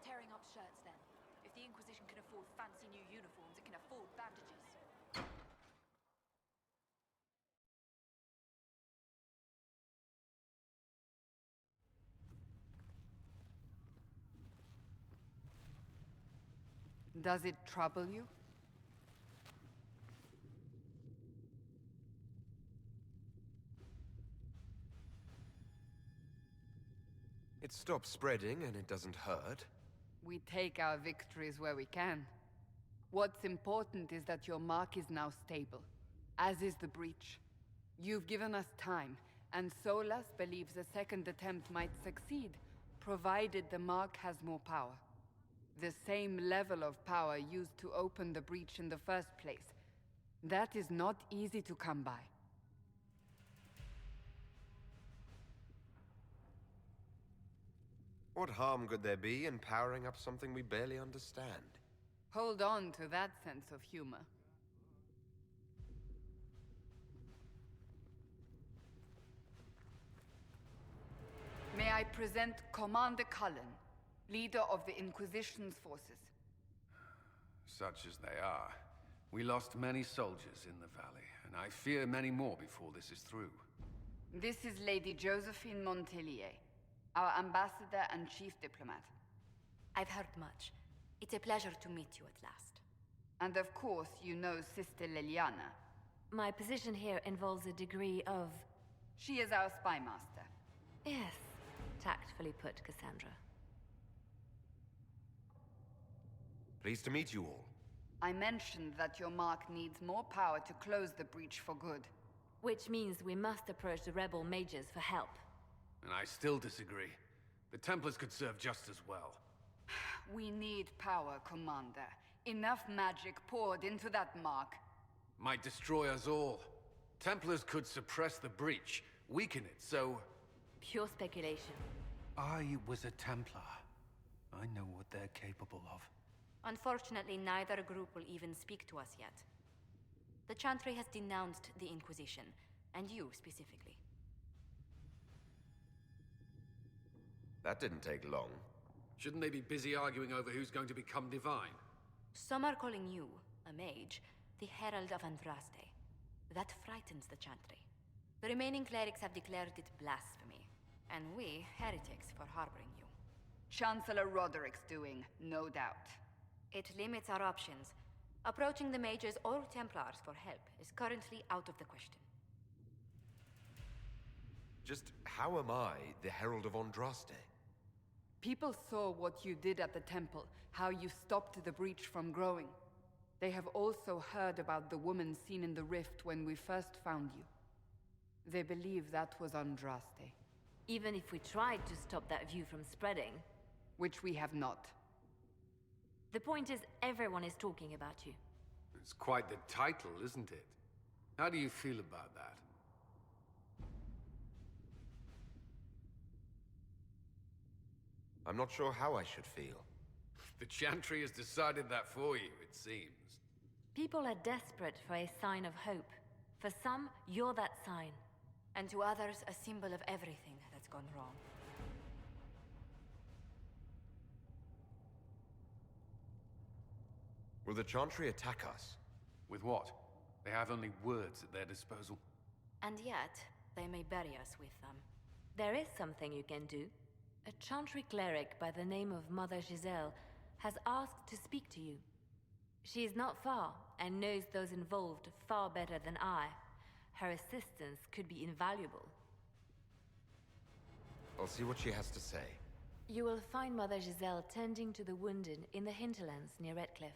[SPEAKER 11] Tearing up shirts, then. If the Inquisition can afford fancy new uniforms, it can afford bandages.
[SPEAKER 2] Does it trouble you?
[SPEAKER 1] It stops spreading and it doesn't hurt.
[SPEAKER 2] We take our victories where we can. What's important is that your mark is now stable, as is the breach. You've given us time, and Solas believes a second attempt might succeed, provided the mark has more power. The same level of power used to open the breach in the first place. That is not easy to come by.
[SPEAKER 1] What harm could there be in powering up something we barely understand?
[SPEAKER 2] Hold on to that sense of humor. May I present Commander Cullen, leader of the Inquisition's forces.
[SPEAKER 21] Such as they are. We lost many soldiers in the valley, and I fear many more before this is through.
[SPEAKER 2] This is Lady Josephine Montelier, our ambassador and chief diplomat.
[SPEAKER 7] I've heard much. It's a pleasure to meet you at last.
[SPEAKER 2] And of course, you know Sister Liliana.
[SPEAKER 3] My position here involves a degree of...
[SPEAKER 2] She is our spy master.
[SPEAKER 3] Yes, tactfully put, Cassandra.
[SPEAKER 1] Pleased to meet you all.
[SPEAKER 2] I mentioned that your mark needs more power to close the breach for good.
[SPEAKER 3] Which means we must approach the rebel mages for help.
[SPEAKER 21] And I still disagree. The Templars could serve just as well.
[SPEAKER 2] We need power, Commander. Enough magic poured into that mark.
[SPEAKER 21] Might destroy us all. Templars could suppress the breach, weaken it, so...
[SPEAKER 3] Pure speculation.
[SPEAKER 21] I was a Templar. I know what they're capable of.
[SPEAKER 7] Unfortunately, neither group will even speak to us yet. The Chantry has denounced the Inquisition, and you specifically.
[SPEAKER 1] That didn't take long.
[SPEAKER 21] Shouldn't they be busy arguing over who's going to become divine?
[SPEAKER 7] Some are calling you, a mage, the Herald of Andraste. That frightens the Chantry. The remaining clerics have declared it blasphemy, and we, heretics, for harboring you.
[SPEAKER 2] Chancellor Roderick's doing, no doubt.
[SPEAKER 7] It limits our options. Approaching the mages or Templars for help is currently out of the question.
[SPEAKER 1] Just how am I the Herald of Andraste?
[SPEAKER 2] People saw what you did at the temple, how you stopped the breach from growing. They have also heard about the woman seen in the rift when we first found you. They believe that was Andraste.
[SPEAKER 3] Even if we tried to stop that view from spreading...
[SPEAKER 2] Which we have not.
[SPEAKER 3] The point is, everyone is talking about you.
[SPEAKER 21] It's quite the title, isn't it? How do you feel about that?
[SPEAKER 1] I'm not sure how I should feel.
[SPEAKER 21] The Chantry has decided that for you, it seems.
[SPEAKER 3] People are desperate for a sign of hope. For some, you're that sign.
[SPEAKER 7] And to others, a symbol of everything that's gone wrong.
[SPEAKER 1] Will the Chantry attack us?
[SPEAKER 21] With what? They have only words at their disposal.
[SPEAKER 7] And yet, they may bury us with them.
[SPEAKER 3] There is something you can do. A Chantry cleric by the name of Mother Giselle has asked to speak to you. She is not far, and knows those involved far better than I. Her assistance could be invaluable.
[SPEAKER 1] I'll see what she has to say.
[SPEAKER 3] You will find Mother Giselle tending to the wounded in the hinterlands near Redcliffe.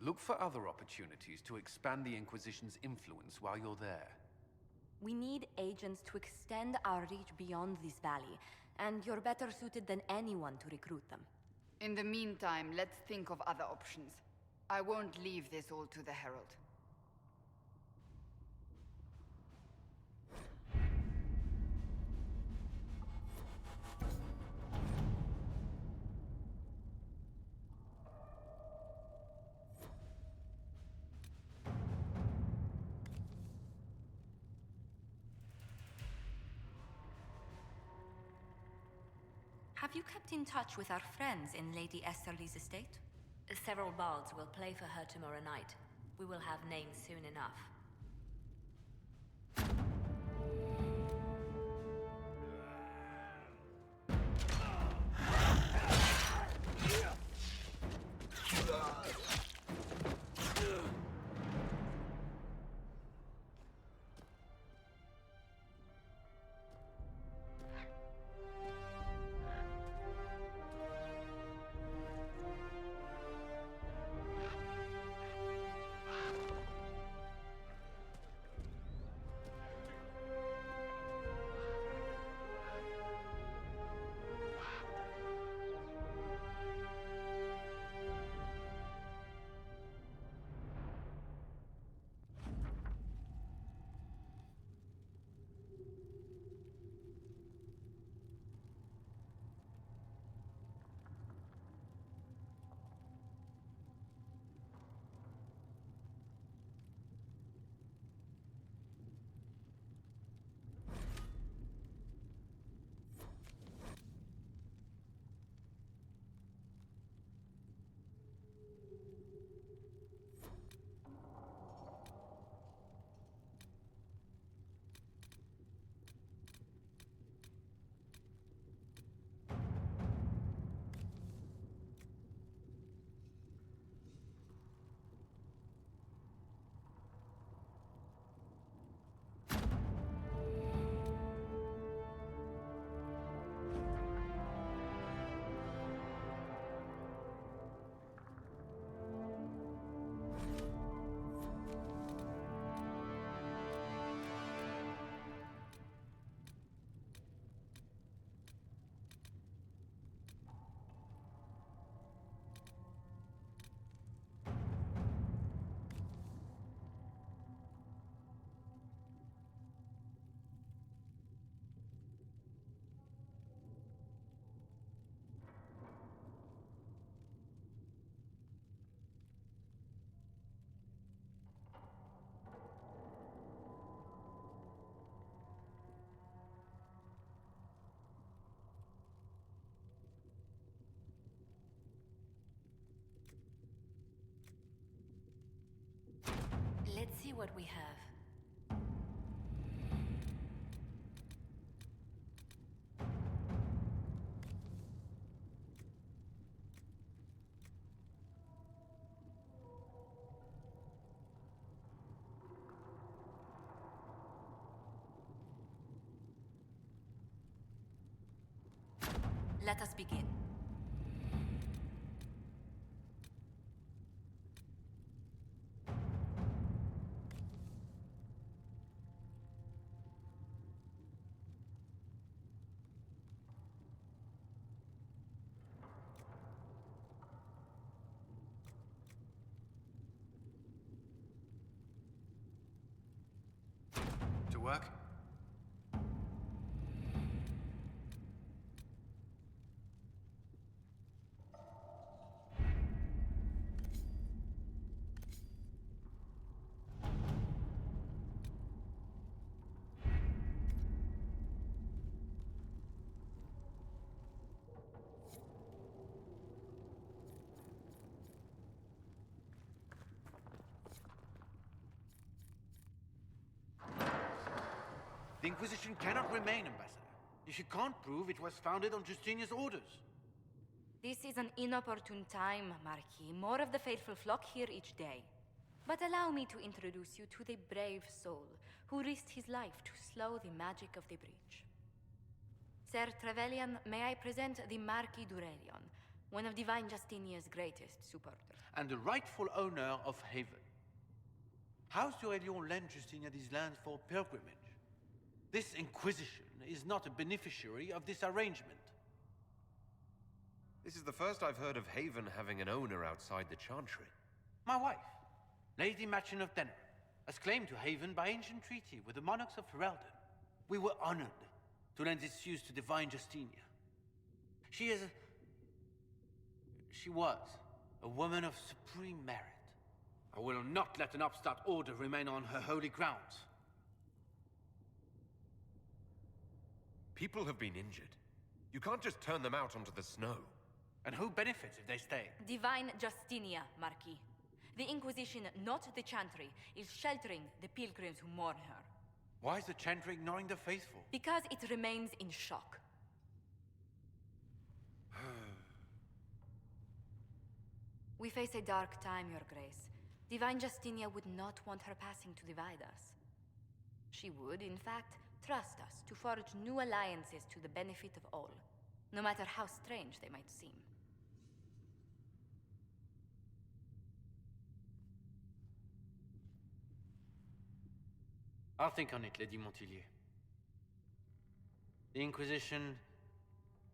[SPEAKER 21] Look for other opportunities to expand the Inquisition's influence while you're there.
[SPEAKER 7] We need agents to extend our reach beyond this valley, and you're better suited than anyone to recruit them.
[SPEAKER 2] In the meantime, let's think of other options. I won't leave this all to the Herald.
[SPEAKER 7] Have you kept in touch with our friends in Lady Esterly's estate?
[SPEAKER 3] Several bards will play for her tomorrow night. We will have names soon enough. what we have.
[SPEAKER 7] Let us begin.
[SPEAKER 21] To work?
[SPEAKER 8] The Inquisition cannot remain, Ambassador, if you can't prove it was founded on Justinian's orders.
[SPEAKER 7] This is an inopportune time, Marquis. More of the faithful flock here each day. But allow me to introduce you to the brave soul who risked his life to slow the magic of the breach. Sir Trevelyan, may I present the Marquis d'Aurelion, one of Divine Justinia's greatest supporters.
[SPEAKER 8] And the rightful owner of Haven. House d'Aurelion lent Justinia these lands for pilgrimage. This Inquisition is not a beneficiary of this arrangement.
[SPEAKER 1] This is the first I've heard of Haven having an owner outside the Chantry.
[SPEAKER 8] My wife, Lady Machin of Denner, has claimed to Haven by ancient treaty with the monarchs of Ferelden. We were honored to lend this use to Divine Justinia. She was a woman of supreme merit. I will not let an upstart order remain on her holy grounds.
[SPEAKER 1] People have been injured. You can't just turn them out onto the snow.
[SPEAKER 8] And who benefits if they stay?
[SPEAKER 7] Divine Justinia, Marquis. The Inquisition, not the Chantry, is sheltering the pilgrims who mourn her.
[SPEAKER 8] Why is the Chantry ignoring the faithful?
[SPEAKER 7] Because it remains in shock. We face a dark time, Your Grace. Divine Justinia would not want her passing to divide us. She would, in fact, trust us to forge new alliances to the benefit of all, no matter how strange they might seem.
[SPEAKER 8] I'll think on it, Lady Montillier. The Inquisition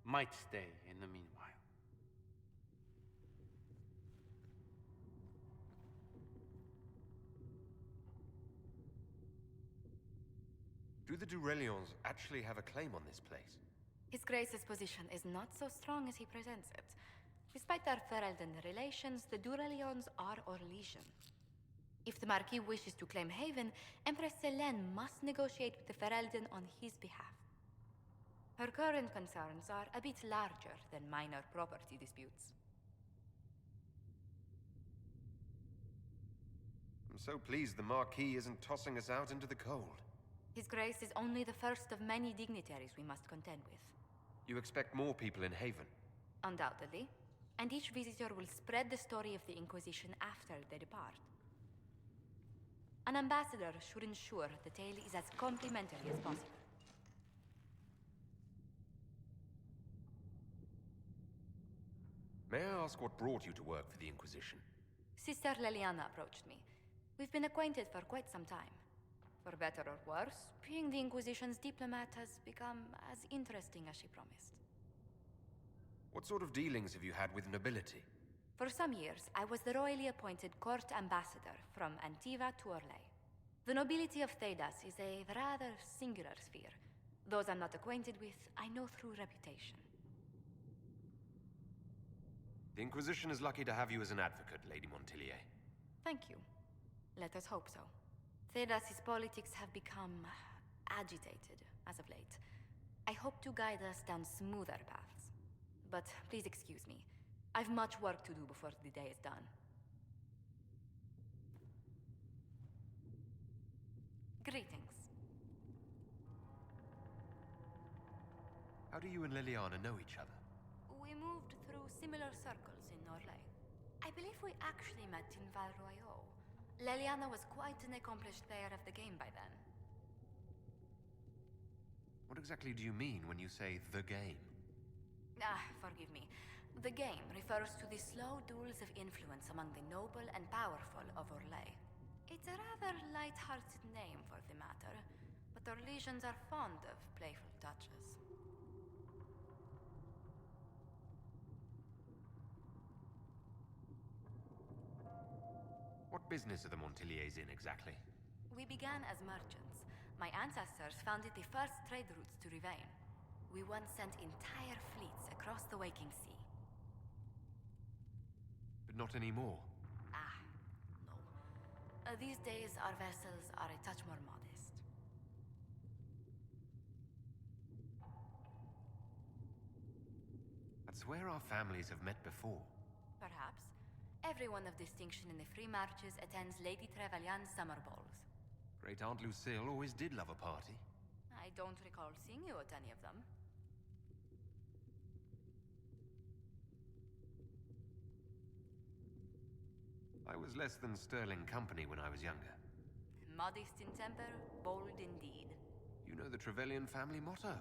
[SPEAKER 8] might stay in the meanwhile.
[SPEAKER 1] Do the d'Aurelions actually have a claim on this place?
[SPEAKER 7] His Grace's position is not so strong as he presents it. Despite their Ferelden relations, the d'Aurelions are Orlesian. If the Marquis wishes to claim Haven, Empress Selene must negotiate with the Ferelden on his behalf. Her current concerns are a bit larger than minor property disputes.
[SPEAKER 1] I'm so pleased the Marquis isn't tossing us out into the cold.
[SPEAKER 7] His Grace is only the first of many dignitaries we must contend with.
[SPEAKER 1] You expect more people in Haven?
[SPEAKER 7] Undoubtedly. And each visitor will spread the story of the Inquisition after they depart. An ambassador should ensure the tale is as complimentary as possible.
[SPEAKER 1] May I ask what brought you to work for the Inquisition?
[SPEAKER 7] Sister Leliana approached me. We've been acquainted for quite some time. For better or worse, being the Inquisition's diplomat has become as interesting as she promised.
[SPEAKER 1] What sort of dealings have you had with nobility?
[SPEAKER 7] For some years, I was the royally appointed court ambassador from Antiva to Orlais. The nobility of Thedas is a rather singular sphere. Those I'm not acquainted with, I know through reputation.
[SPEAKER 1] The Inquisition is lucky to have you as an advocate, Lady Montillier.
[SPEAKER 7] Thank you. Let us hope so. Thedas's politics have become agitated as of late. I hope to guide us down smoother paths. But please excuse me. I've much work to do before the day is done.
[SPEAKER 1] How do you and Liliana know each other?
[SPEAKER 7] We moved through similar circles in Norlay. I believe we actually met in Val Royeaux. Liliana was quite an accomplished player of the game by then.
[SPEAKER 1] What exactly do you mean when you say the game?
[SPEAKER 7] Forgive me. The game refers to the slow duels of influence among the noble and powerful of Orlais. It's a rather light-hearted name for the matter, but Orlesians are fond of playful touches.
[SPEAKER 1] What business are the Montiliers in exactly?
[SPEAKER 7] We began as merchants. My ancestors founded the first trade routes to Rivain. We once sent entire fleets across the Waking Sea.
[SPEAKER 1] But not anymore.
[SPEAKER 7] No. These days, our vessels are a touch more modest.
[SPEAKER 1] That's where our families have met before.
[SPEAKER 7] Perhaps. Everyone of distinction in the Free Marches attends Lady Trevelyan's summer balls.
[SPEAKER 1] Great Aunt Lucille always did love a party.
[SPEAKER 7] I don't recall seeing you at any of them.
[SPEAKER 1] I was less than sterling company when I was younger.
[SPEAKER 7] Modest in temper, bold in deed.
[SPEAKER 1] You know the Trevelyan family motto?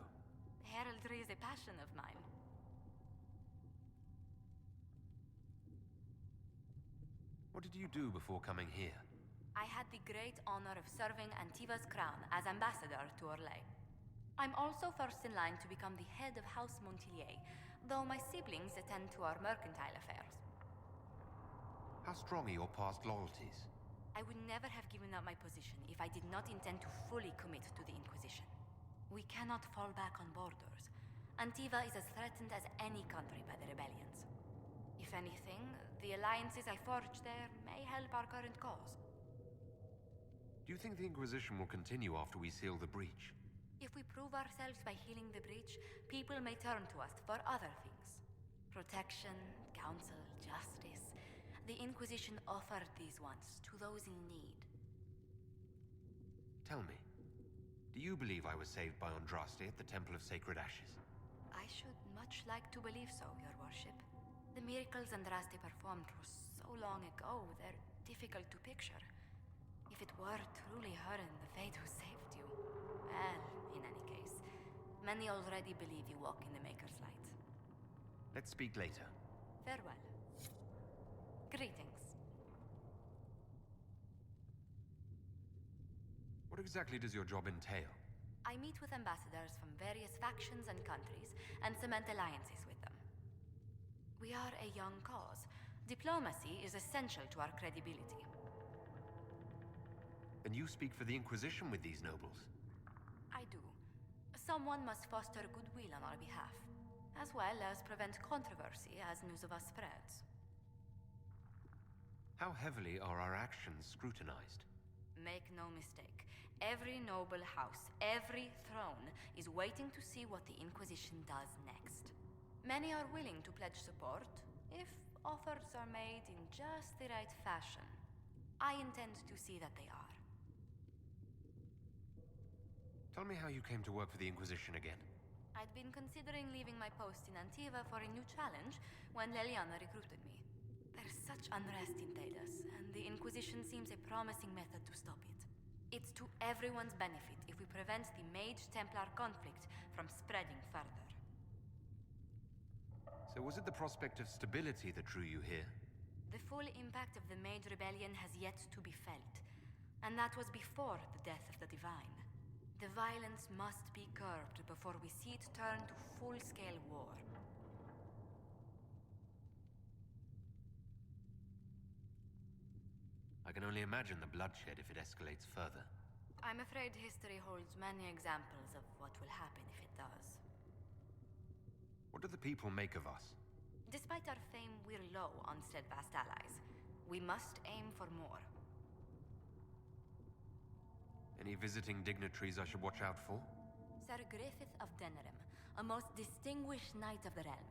[SPEAKER 7] Heraldry is a passion of mine.
[SPEAKER 1] What did you do before coming here?
[SPEAKER 7] I had the great honor of serving Antiva's crown as ambassador to Orlais. I'm also first in line to become the head of House Montilier, though my siblings attend to our mercantile affairs.
[SPEAKER 1] How strong are your past loyalties?
[SPEAKER 7] I would never have given up my position if I did not intend to fully commit to the Inquisition. We cannot fall back on borders. Antiva is as threatened as any country by the rebellions. If anything, the alliances I forged there may help our current cause.
[SPEAKER 1] Do you think the Inquisition will continue after we seal the breach?
[SPEAKER 7] If we prove ourselves by healing the breach, people may turn to us for other things. Protection, counsel, justice. The Inquisition offered these once to those in need.
[SPEAKER 1] Tell me, do you believe I was saved by Andraste at the Temple of Sacred Ashes?
[SPEAKER 7] I should much like to believe so, Your Worship. The miracles Andraste performed were so long ago, they're difficult to picture. If it were truly her and the Fate who saved you, well, in any case, many already believe you walk in the Maker's light.
[SPEAKER 1] Let's speak later.
[SPEAKER 7] Farewell. Greetings.
[SPEAKER 1] What exactly does your job entail?
[SPEAKER 7] I meet with ambassadors from various factions and countries and cement alliances with them. We are a young cause. Diplomacy is essential to our credibility.
[SPEAKER 1] And you speak for the Inquisition with these nobles?
[SPEAKER 7] I do. Someone must foster goodwill on our behalf, as well as prevent controversy as news of us spreads.
[SPEAKER 1] How heavily are our actions scrutinized?
[SPEAKER 7] Make no mistake. Every noble house, every throne, is waiting to see what the Inquisition does next. Many are willing to pledge support, if offers are made in just the right fashion. I intend to see that they are.
[SPEAKER 1] Tell me how you came to work for the Inquisition again.
[SPEAKER 7] I'd been considering leaving my post in Antiva for a new challenge when Liliana recruited me. There's such unrest in Thedas, and the Inquisition seems a promising method to stop it. It's to everyone's benefit if we prevent the Mage-Templar conflict from spreading further.
[SPEAKER 1] So was it the prospect of stability that drew you here?
[SPEAKER 7] The full impact of the Mage Rebellion has yet to be felt, and that was before the death of the Divine. The violence must be curbed before we see it turn to full-scale war.
[SPEAKER 1] I can only imagine the bloodshed if it escalates further.
[SPEAKER 7] I'm afraid history holds many examples of what will happen if it does.
[SPEAKER 1] What do the people make of us?
[SPEAKER 7] Despite our fame, we're low on steadfast allies. We must aim for more.
[SPEAKER 1] Any visiting dignitaries I should watch out for?
[SPEAKER 7] Sir Griffith of Denerim, a most distinguished knight of the realm.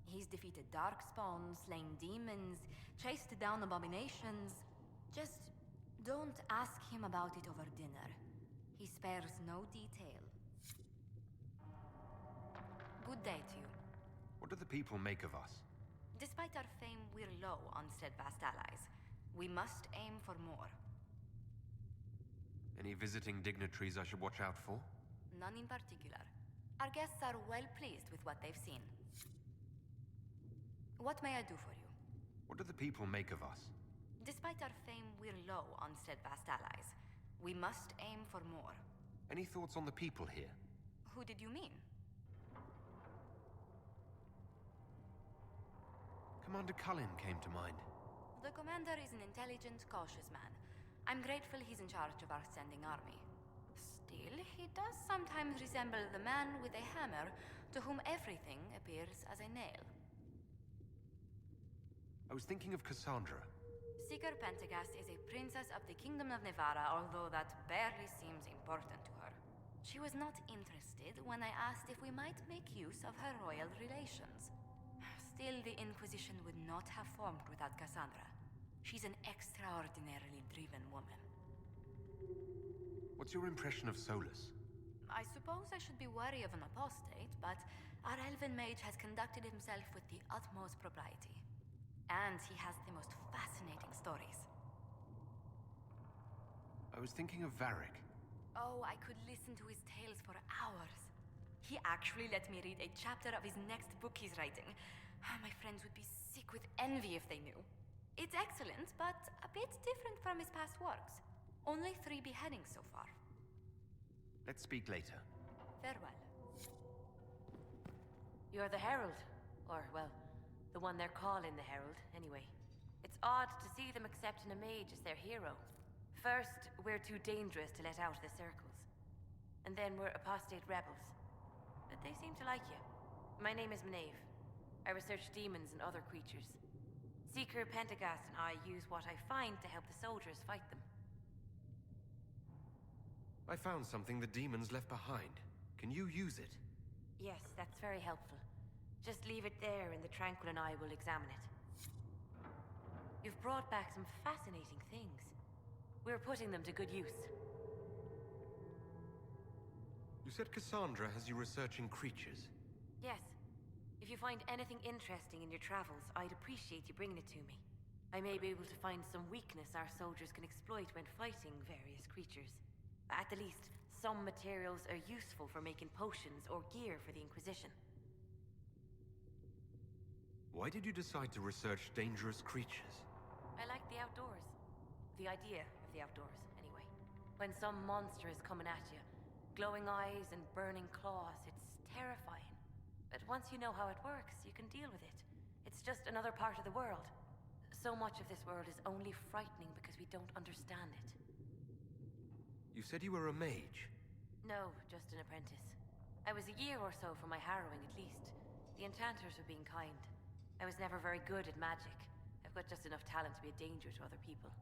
[SPEAKER 7] He's defeated darkspawn, slain demons, chased down abominations. Just don't ask him about it over dinner. He spares no detail. Good day to you.
[SPEAKER 1] What do the people make of us?
[SPEAKER 7] Despite our fame, we're low on steadfast allies. We must aim for more.
[SPEAKER 1] Any visiting dignitaries I should watch out for?
[SPEAKER 7] None in particular. Our guests are well pleased with what they've seen. What may I do for you?
[SPEAKER 1] What do the people make of us?
[SPEAKER 7] Despite our fame, we're low on steadfast allies. We must aim for more.
[SPEAKER 1] Any thoughts on the people here?
[SPEAKER 7] Who did you mean?
[SPEAKER 1] Commander Cullen came to mind.
[SPEAKER 7] The commander is an intelligent, cautious man. I'm grateful he's in charge of our standing army. Still, he does sometimes resemble the man with a hammer to whom everything appears as a nail.
[SPEAKER 1] I was thinking of Cassandra.
[SPEAKER 7] Seeker Pentagast is a princess of the Kingdom of Nevarra, although that barely seems important to her. She was not interested when I asked if we might make use of her royal relations. Still, the Inquisition would not have formed without Cassandra. She's an extraordinarily driven woman.
[SPEAKER 1] What's your impression of Solus?
[SPEAKER 7] I suppose I should be wary of an apostate, but our elven mage has conducted himself with the utmost propriety. And he has the most fascinating stories.
[SPEAKER 1] I was thinking of Varric.
[SPEAKER 7] Oh, I could listen to his tales for hours. He actually let me read a chapter of his next book he's writing. My friends would be sick with envy if they knew. It's excellent, but a bit different from his past works. Only 3 beheadings so far.
[SPEAKER 1] Let's speak later.
[SPEAKER 7] Farewell.
[SPEAKER 19] You're the Herald. Or, well, the one they're calling the Herald, anyway. It's odd to see them accepting a mage as their hero. First, we're too dangerous to let out of the circles. And then we're apostate rebels. But they seem to like you. My name is Maeve. I research demons and other creatures. Seeker Pentagast and I use what I find to help the soldiers fight them.
[SPEAKER 1] I found something the demons left behind. Can you use it?
[SPEAKER 19] Yes, that's very helpful. Just leave it there and the Tranquil and I will examine it. You've brought back some fascinating things. We're putting them to good use.
[SPEAKER 1] You said Cassandra has you researching creatures.
[SPEAKER 19] Yes. If you find anything interesting in your travels, I'd appreciate you bringing it to me. I may be able to find some weakness our soldiers can exploit when fighting various creatures. At the least, some materials are useful for making potions or gear for the Inquisition.
[SPEAKER 1] Why did you decide to research dangerous creatures?
[SPEAKER 19] I like the outdoors. The idea of the outdoors, anyway. When some monster is coming at you, glowing eyes and burning claws, it's terrifying. But once you know how it works, you can deal with it. It's just another part of the world. So much of this world is only frightening because we don't understand it.
[SPEAKER 1] You said you were a mage?
[SPEAKER 19] No, just an apprentice. I was a year or so from my harrowing, at least. The enchanters were being kind. I was never very good at magic. I've got just enough talent to be a danger to other people.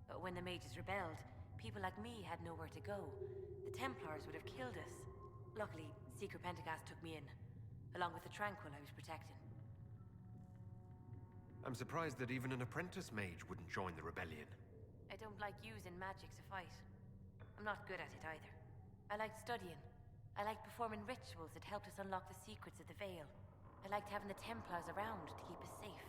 [SPEAKER 19] But when the mages rebelled, people like me had nowhere to go. The Templars would have killed us. Luckily, Seeker Pentagast took me in, along with the Tranquil I was protecting.
[SPEAKER 1] I'm surprised that even an apprentice mage wouldn't join the rebellion.
[SPEAKER 19] I don't like using magic to fight. I'm not good at it either. I liked studying. I liked performing rituals that helped us unlock the secrets of the Veil. I liked having the Templars around to keep us safe.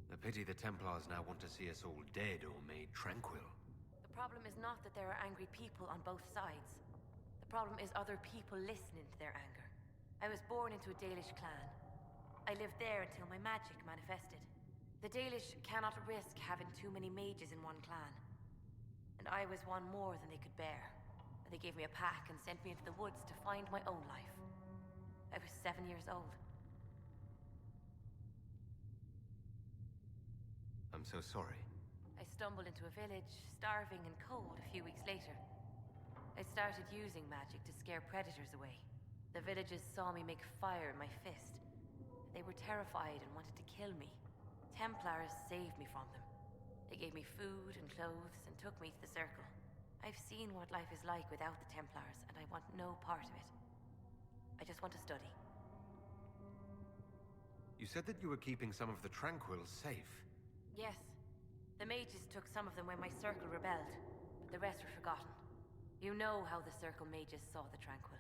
[SPEAKER 1] A pity the Templars now want to see us all dead or made tranquil.
[SPEAKER 19] The problem is not that there are angry people on both sides. The problem is other people listening to their anger. I was born into a Dalish clan. I lived there until my magic manifested. The Dalish cannot risk having too many mages in one clan. And I was one more than they could bear. They gave me a pack and sent me into the woods to find my own life. I was 7 years old.
[SPEAKER 1] I'm so sorry.
[SPEAKER 19] I stumbled into a village, starving and cold, a few weeks later. I started using magic to scare predators away. The villagers saw me make fire in my fist. They were terrified and wanted to kill me. Templars saved me from them. They gave me food and clothes and took me to the Circle. I've seen what life is like without the Templars, and I want no part of it. I just want to study.
[SPEAKER 1] You said that you were keeping some of the Tranquils safe.
[SPEAKER 19] Yes. The mages took some of them when my circle rebelled, but the rest were forgotten. You know how the circle mages saw the Tranquil.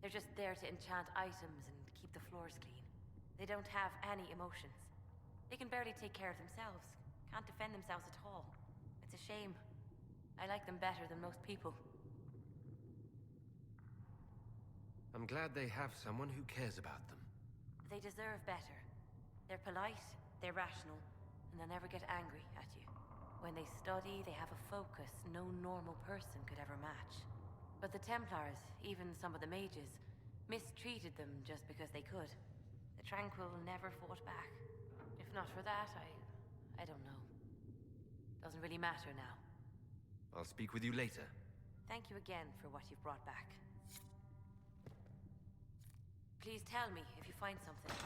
[SPEAKER 19] They're just there to enchant items and keep the floors clean. They don't have any emotions. They can barely take care of themselves. Can't defend themselves at all. It's a shame. I like them better than most people.
[SPEAKER 1] I'm glad they have someone who cares about them.
[SPEAKER 19] They deserve better. They're polite, they're rational, and they'll never get angry at you. When they study, they have a focus no normal person could ever match. But the Templars, even some of the mages, mistreated them just because they could. The Tranquil never fought back. If not for that, I don't know. Doesn't really matter now.
[SPEAKER 1] I'll speak with you later.
[SPEAKER 19] Thank you again for what you've brought back. Please tell me if you find something.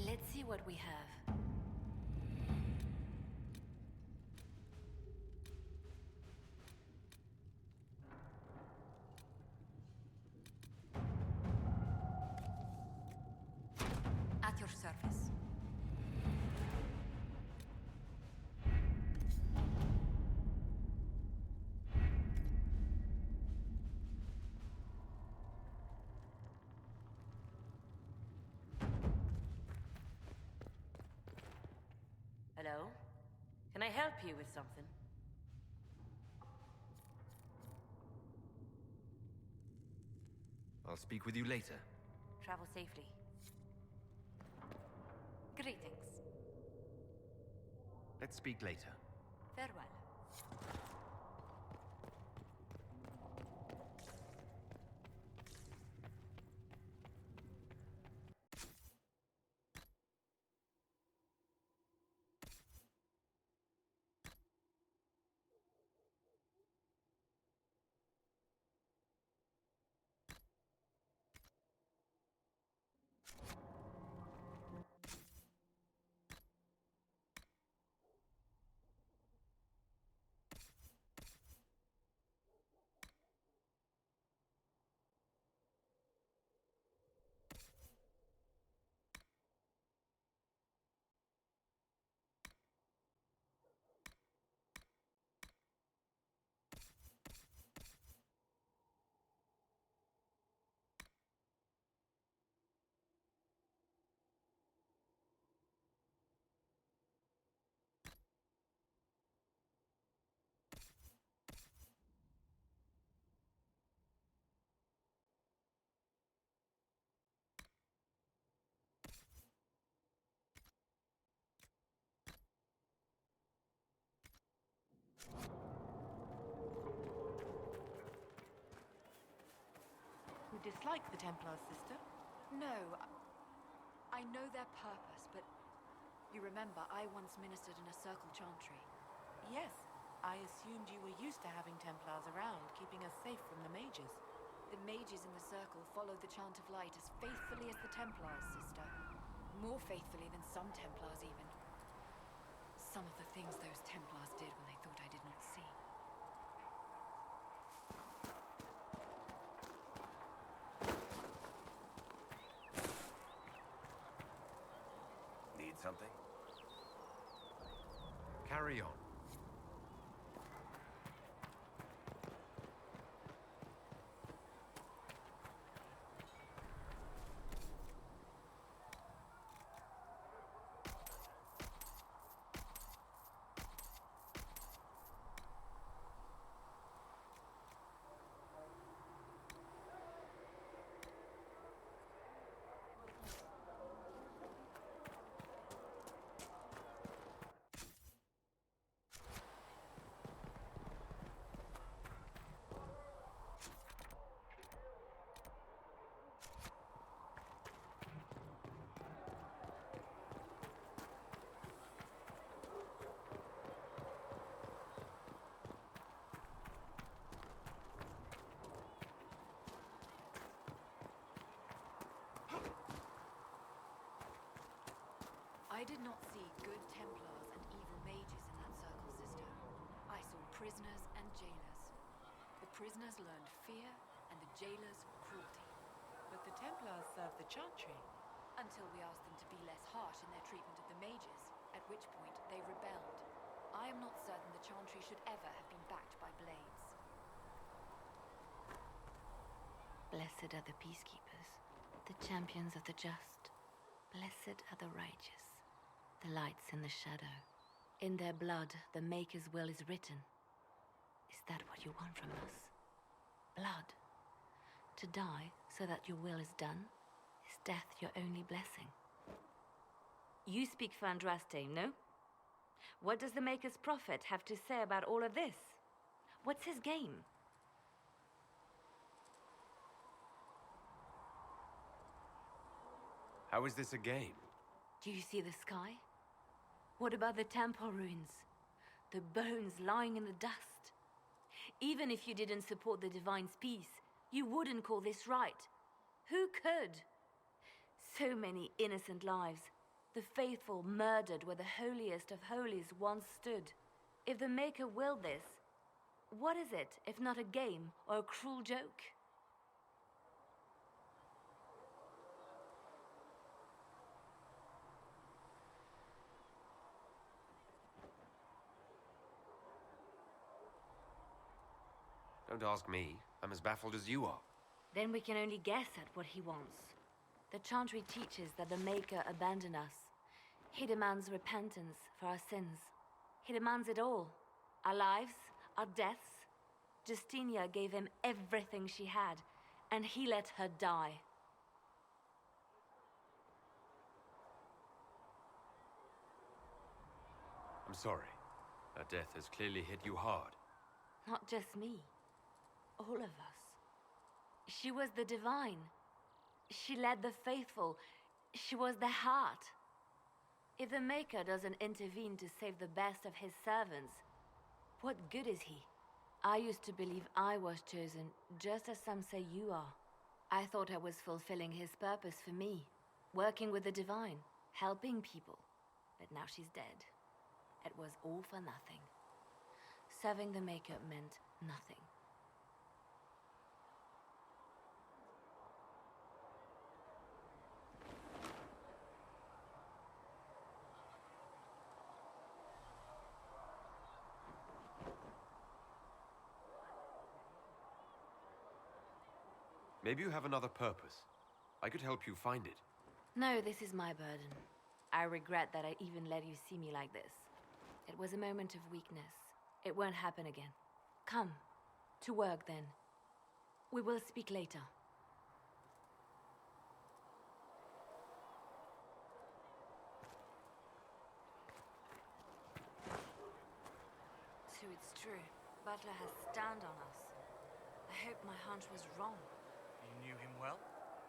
[SPEAKER 19] Let's see what we have.
[SPEAKER 11] At your service.
[SPEAKER 19] Hello? Can I help you with something?
[SPEAKER 1] I'll speak with you later.
[SPEAKER 19] Travel safely.
[SPEAKER 11] Greetings.
[SPEAKER 1] Let's speak later.
[SPEAKER 11] Farewell.
[SPEAKER 6] You dislike the Templars, sister?
[SPEAKER 11] No, I know their purpose, but you remember I once ministered in a circle chantry.
[SPEAKER 6] Yes. I assumed you were used to having Templars around, keeping us safe from the mages.
[SPEAKER 11] The mages in the circle followed the chant of light as faithfully as the Templars, sister. More faithfully than some Templars, even. Some of the things those Templars did when they thought I did not see.
[SPEAKER 5] something?
[SPEAKER 1] Carry on.
[SPEAKER 11] I did not see good Templars and evil mages in that circle, sister. I saw prisoners and jailers. The prisoners learned fear, and the jailers cruelty.
[SPEAKER 6] But the Templars served the Chantry.
[SPEAKER 11] Until we asked them to be less harsh in their treatment of the mages, at which point they rebelled. I am not certain the Chantry should ever have been backed by blades.
[SPEAKER 3] Blessed are the peacekeepers, the champions of the just. Blessed are the righteous, the lights in the shadow. In their blood, the Maker's will is written. Is that what you want from us? Blood? To die so that your will is done? Is death your only blessing? You speak for Andraste, no? What does the Maker's prophet have to say about all of this? What's his game?
[SPEAKER 1] How is this a game?
[SPEAKER 3] Do you see the sky? What about the temple ruins? The bones lying in the dust? Even if you didn't support the Divine's peace, you wouldn't call this right. Who could? So many innocent lives. The faithful murdered where the holiest of holies once stood. If the Maker willed this, what is it if not a game or a cruel joke?
[SPEAKER 1] Don't ask me. I'm as baffled as you are.
[SPEAKER 3] Then we can only guess at what he wants. The Chantry teaches that the Maker abandoned us. He demands repentance for our sins. He demands it all. Our lives, our deaths. Justinia gave him everything she had, and he let her die.
[SPEAKER 1] I'm sorry. Her death has clearly hit you hard.
[SPEAKER 3] Not just me. All of us. She was the Divine. She led the faithful. She was their heart. If the Maker doesn't intervene to save the best of his servants, what good is he? I used to believe I was chosen, just as some say you are. I thought I was fulfilling his purpose for me, working with the Divine, helping people. But now she's dead. It was all for nothing. Serving the Maker meant nothing.
[SPEAKER 1] Maybe you have another purpose. I could help you find it.
[SPEAKER 3] No, this is my burden. I regret that I even let you see me like this. It was a moment of weakness. It won't happen again. Come, to work then. We will speak later. So it's true. Butler has stand on us. I hope my hunch was wrong.
[SPEAKER 20] You knew him well?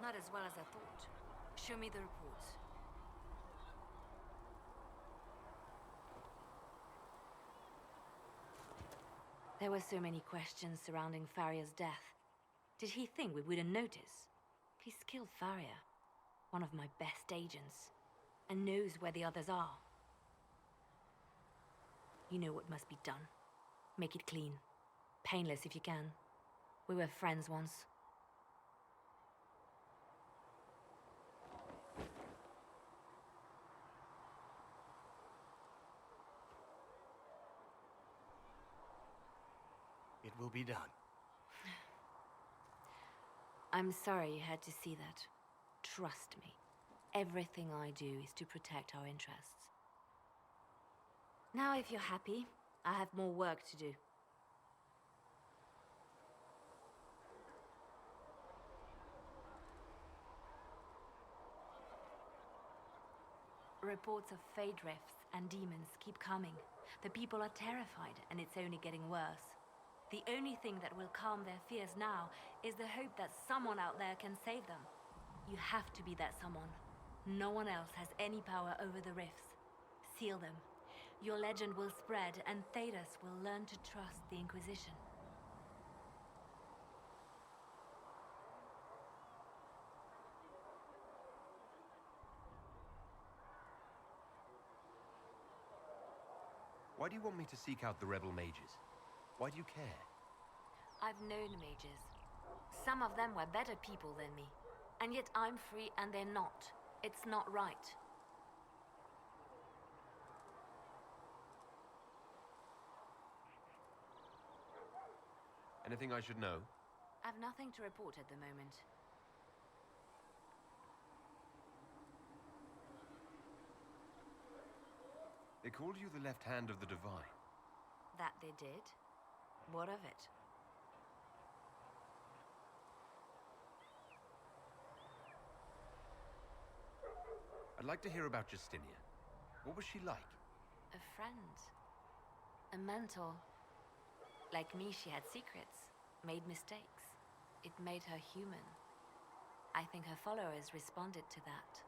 [SPEAKER 3] Not as well as I thought. Show me the reports. There were so many questions surrounding Farria's death. Did he think we wouldn't notice? He's killed Farria, one of my best agents, and knows where the others are. You know what must be done. Make it clean. Painless if you can. We were friends once.
[SPEAKER 20] will be done.
[SPEAKER 3] I'm sorry you had to see that. Trust me. Everything I do is to protect our interests. Now, if you're happy, I have more work to do. Reports of fade rifts and demons keep coming. The people are terrified, and it's only getting worse. The only thing that will calm their fears now is the hope that someone out there can save them. You have to be that someone. No one else has any power over the rifts. Seal them. Your legend will spread, and Thedas will learn to trust the Inquisition.
[SPEAKER 1] Why do you want me to seek out the rebel mages? Why do you care?
[SPEAKER 3] I've known mages. Some of them were better people than me. And yet I'm free and they're not. It's not right.
[SPEAKER 1] Anything I should know?
[SPEAKER 3] I've nothing to report at the moment.
[SPEAKER 1] They called you the left hand of the Divine.
[SPEAKER 3] That they did? What of it?
[SPEAKER 1] I'd like to hear about Justinia. What was she like?
[SPEAKER 3] A friend. A mentor. Like me, she had secrets, made mistakes. It made her human. I think her followers responded to that.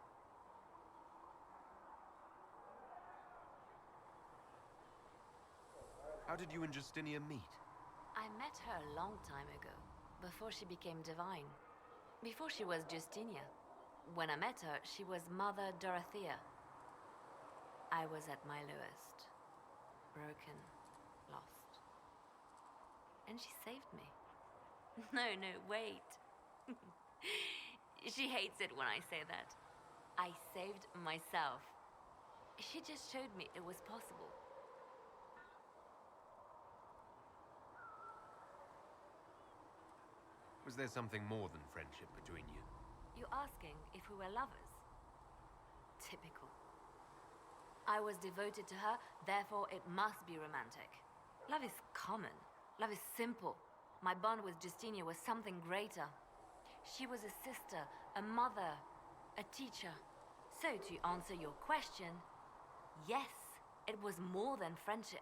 [SPEAKER 1] How did you and Justinia meet?
[SPEAKER 3] I met her a long time ago, before she became divine. Before she was Justinia. When I met her, she was Mother Dorothea. I was at my lowest. Broken, lost. And she saved me. No, wait. She hates it when I say that. I saved myself. She just showed me it was possible.
[SPEAKER 1] Was there something more than friendship between you?
[SPEAKER 3] You're asking if we were lovers? Typical. I was devoted to her, therefore it must be romantic. Love is common. Love is simple. My bond with Justinia was something greater. She was a sister, a mother, a teacher. So to answer your question, yes, it was more than friendship.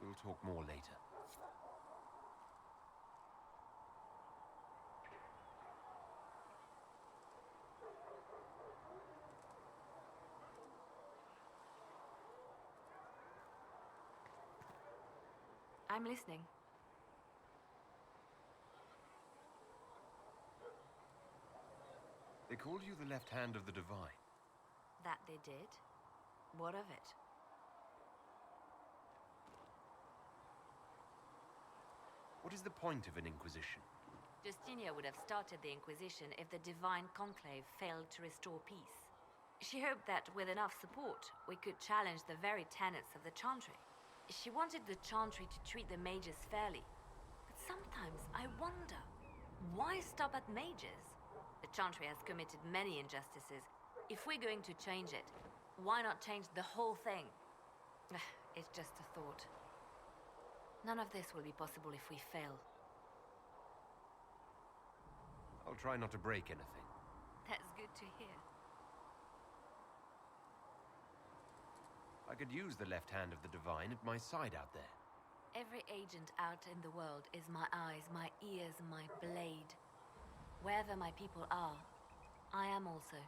[SPEAKER 1] We'll talk more later.
[SPEAKER 3] I'm listening.
[SPEAKER 1] They called you the left hand of the Divine.
[SPEAKER 3] That they did? What of it?
[SPEAKER 1] What is the point of an Inquisition?
[SPEAKER 3] Justinia would have started the Inquisition if the Divine Conclave failed to restore peace. She hoped that with enough support, we could challenge the very tenets of the Chantry. She wanted the Chantry to treat the mages fairly. But sometimes I wonder, why stop at mages? The Chantry has committed many injustices. If we're going to change it, why not change the whole thing? It's just a thought. None of this will be possible if we fail.
[SPEAKER 1] I'll try not to break anything.
[SPEAKER 3] That's good to hear.
[SPEAKER 1] I could use the left hand of the Divine at my side out there.
[SPEAKER 3] Every agent out in the world is my eyes, my ears, my blade. Wherever my people are, I am also.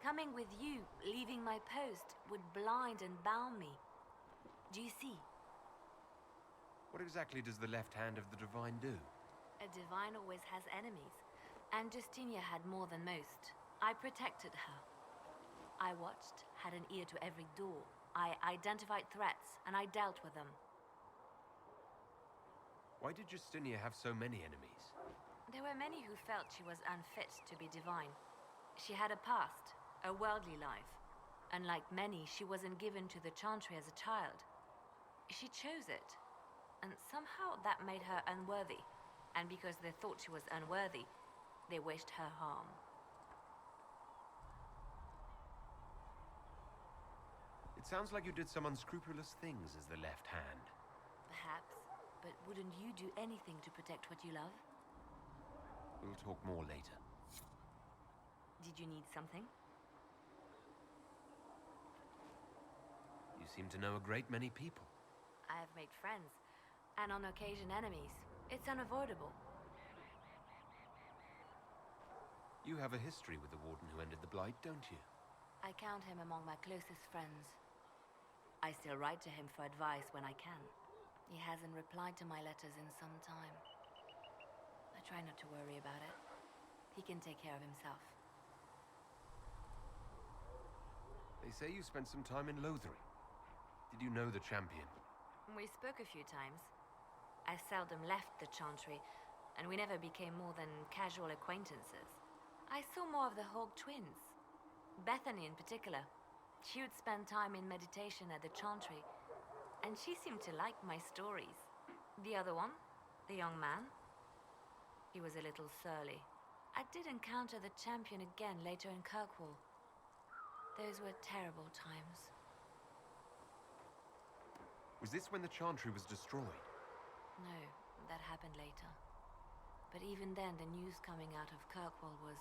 [SPEAKER 3] Coming with you, leaving my post, would blind and bound me. Do you see?
[SPEAKER 1] What exactly does the left hand of the Divine do?
[SPEAKER 3] A divine always has enemies, and Justinia had more than most. I protected her. I watched, had an ear to every door. I identified threats, and I dealt with them.
[SPEAKER 1] Why did Justinia have so many enemies?
[SPEAKER 3] There were many who felt she was unfit to be divine. She had a past, a worldly life. Unlike many, she wasn't given to the Chantry as a child. She chose it, and somehow that made her unworthy. And because they thought she was unworthy, they wished her harm.
[SPEAKER 1] It sounds like you did some unscrupulous things as the left hand.
[SPEAKER 3] Perhaps, but wouldn't you do anything to protect what you love?
[SPEAKER 1] We'll talk more later.
[SPEAKER 3] Did you need something?
[SPEAKER 1] You seem to know a great many people.
[SPEAKER 3] I have made friends, and on occasion enemies. It's unavoidable.
[SPEAKER 1] You have a history with the Warden who ended the Blight, don't you?
[SPEAKER 3] I count him among my closest friends. I still write to him for advice when I can. He hasn't replied to my letters in some time. I try not to worry about it. He can take care of himself.
[SPEAKER 1] They say you spent some time in Lothering. Did you know the champion?
[SPEAKER 3] We spoke a few times. I seldom left the Chantry, and we never became more than casual acquaintances. I saw more of the Hawk twins. Bethany in particular. She would spend time in meditation at the Chantry, and she seemed to like my stories. The other one, the young man, he was a little surly. I did encounter the champion again later in Kirkwall. Those were terrible times.
[SPEAKER 1] Was this when the Chantry was destroyed?
[SPEAKER 3] No, that happened later. But even then, the news coming out of Kirkwall was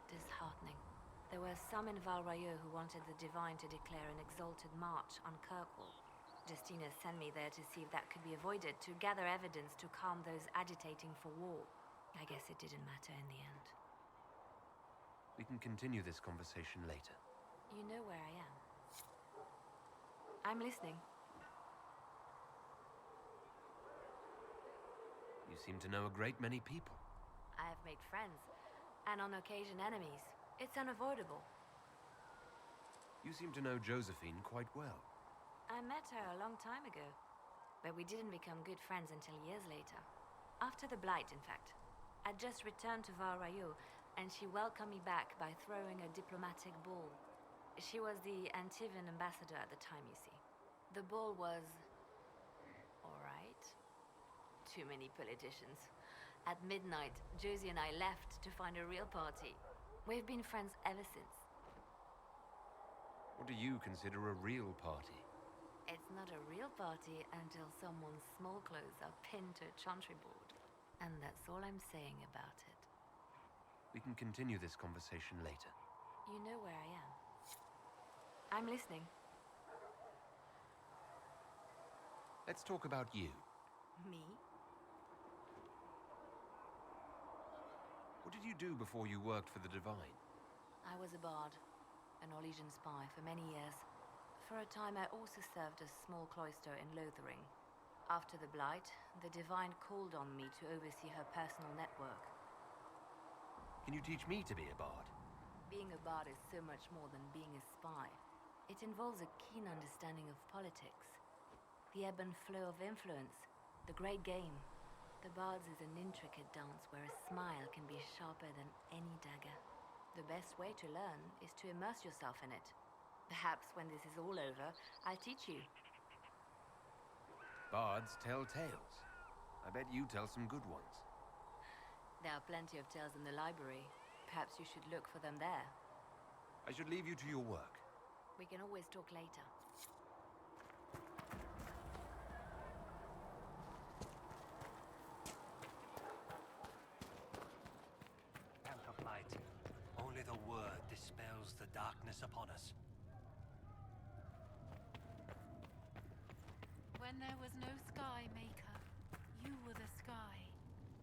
[SPEAKER 3] disheartening. There were some in Val Royeaux who wanted the Divine to declare an exalted march on Kirkwall. Justina sent me there to see if that could be avoided, to gather evidence to calm those agitating for war. I guess it didn't matter in the end.
[SPEAKER 1] We can continue this conversation later.
[SPEAKER 3] You know where I am. I'm listening.
[SPEAKER 1] You seem to know a great many people.
[SPEAKER 3] I have made friends, and on occasion enemies. It's unavoidable.
[SPEAKER 1] You seem to know Josephine quite well.
[SPEAKER 3] I met her a long time ago, but we didn't become good friends until years later. After the Blight, in fact. I'd just returned to Val Royeaux, and she welcomed me back by throwing a diplomatic ball. She was the Antivan ambassador at the time, you see. The ball was... all right. Too many politicians. At midnight, Josie and I left to find a real party. We've been friends ever since.
[SPEAKER 1] What do you consider a real party?
[SPEAKER 3] It's not a real party until someone's small clothes are pinned to a chantry board. And that's all I'm saying about it.
[SPEAKER 1] We can continue this conversation later.
[SPEAKER 3] You know where I am. I'm listening.
[SPEAKER 1] Let's talk about you.
[SPEAKER 3] Me?
[SPEAKER 1] What did you do before you worked for the Divine?
[SPEAKER 3] I was a bard, an Orlesian spy for many years. For a time I also served a small cloister in Lothering. After the Blight, the Divine called on me to oversee her personal network.
[SPEAKER 1] Can you teach me to be a bard?
[SPEAKER 3] Being a bard is so much more than being a spy. It involves a keen understanding of politics. The ebb and flow of influence, the great game. The Bard's is an intricate dance where a smile can be sharper than any dagger. The best way to learn is to immerse yourself in it. Perhaps when this is all over, I'll teach you.
[SPEAKER 1] Bards tell tales. I bet you tell some good ones.
[SPEAKER 3] There are plenty of tales in the library. Perhaps you should look for them there.
[SPEAKER 1] I should leave you to your work.
[SPEAKER 3] We can always talk later.
[SPEAKER 10] Only the word dispels the darkness upon us.
[SPEAKER 6] When there was no sky maker, you were the sky.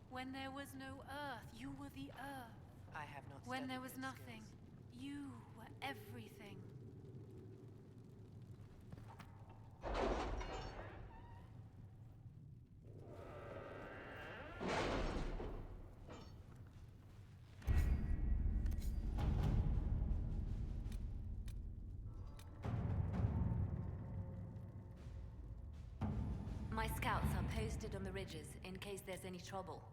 [SPEAKER 6] When there was no earth, you were the earth.
[SPEAKER 13] I have not
[SPEAKER 6] When
[SPEAKER 13] studied
[SPEAKER 6] there was
[SPEAKER 13] those
[SPEAKER 6] nothing, you were everything.
[SPEAKER 3] My scouts are posted on the ridges in case there's any trouble.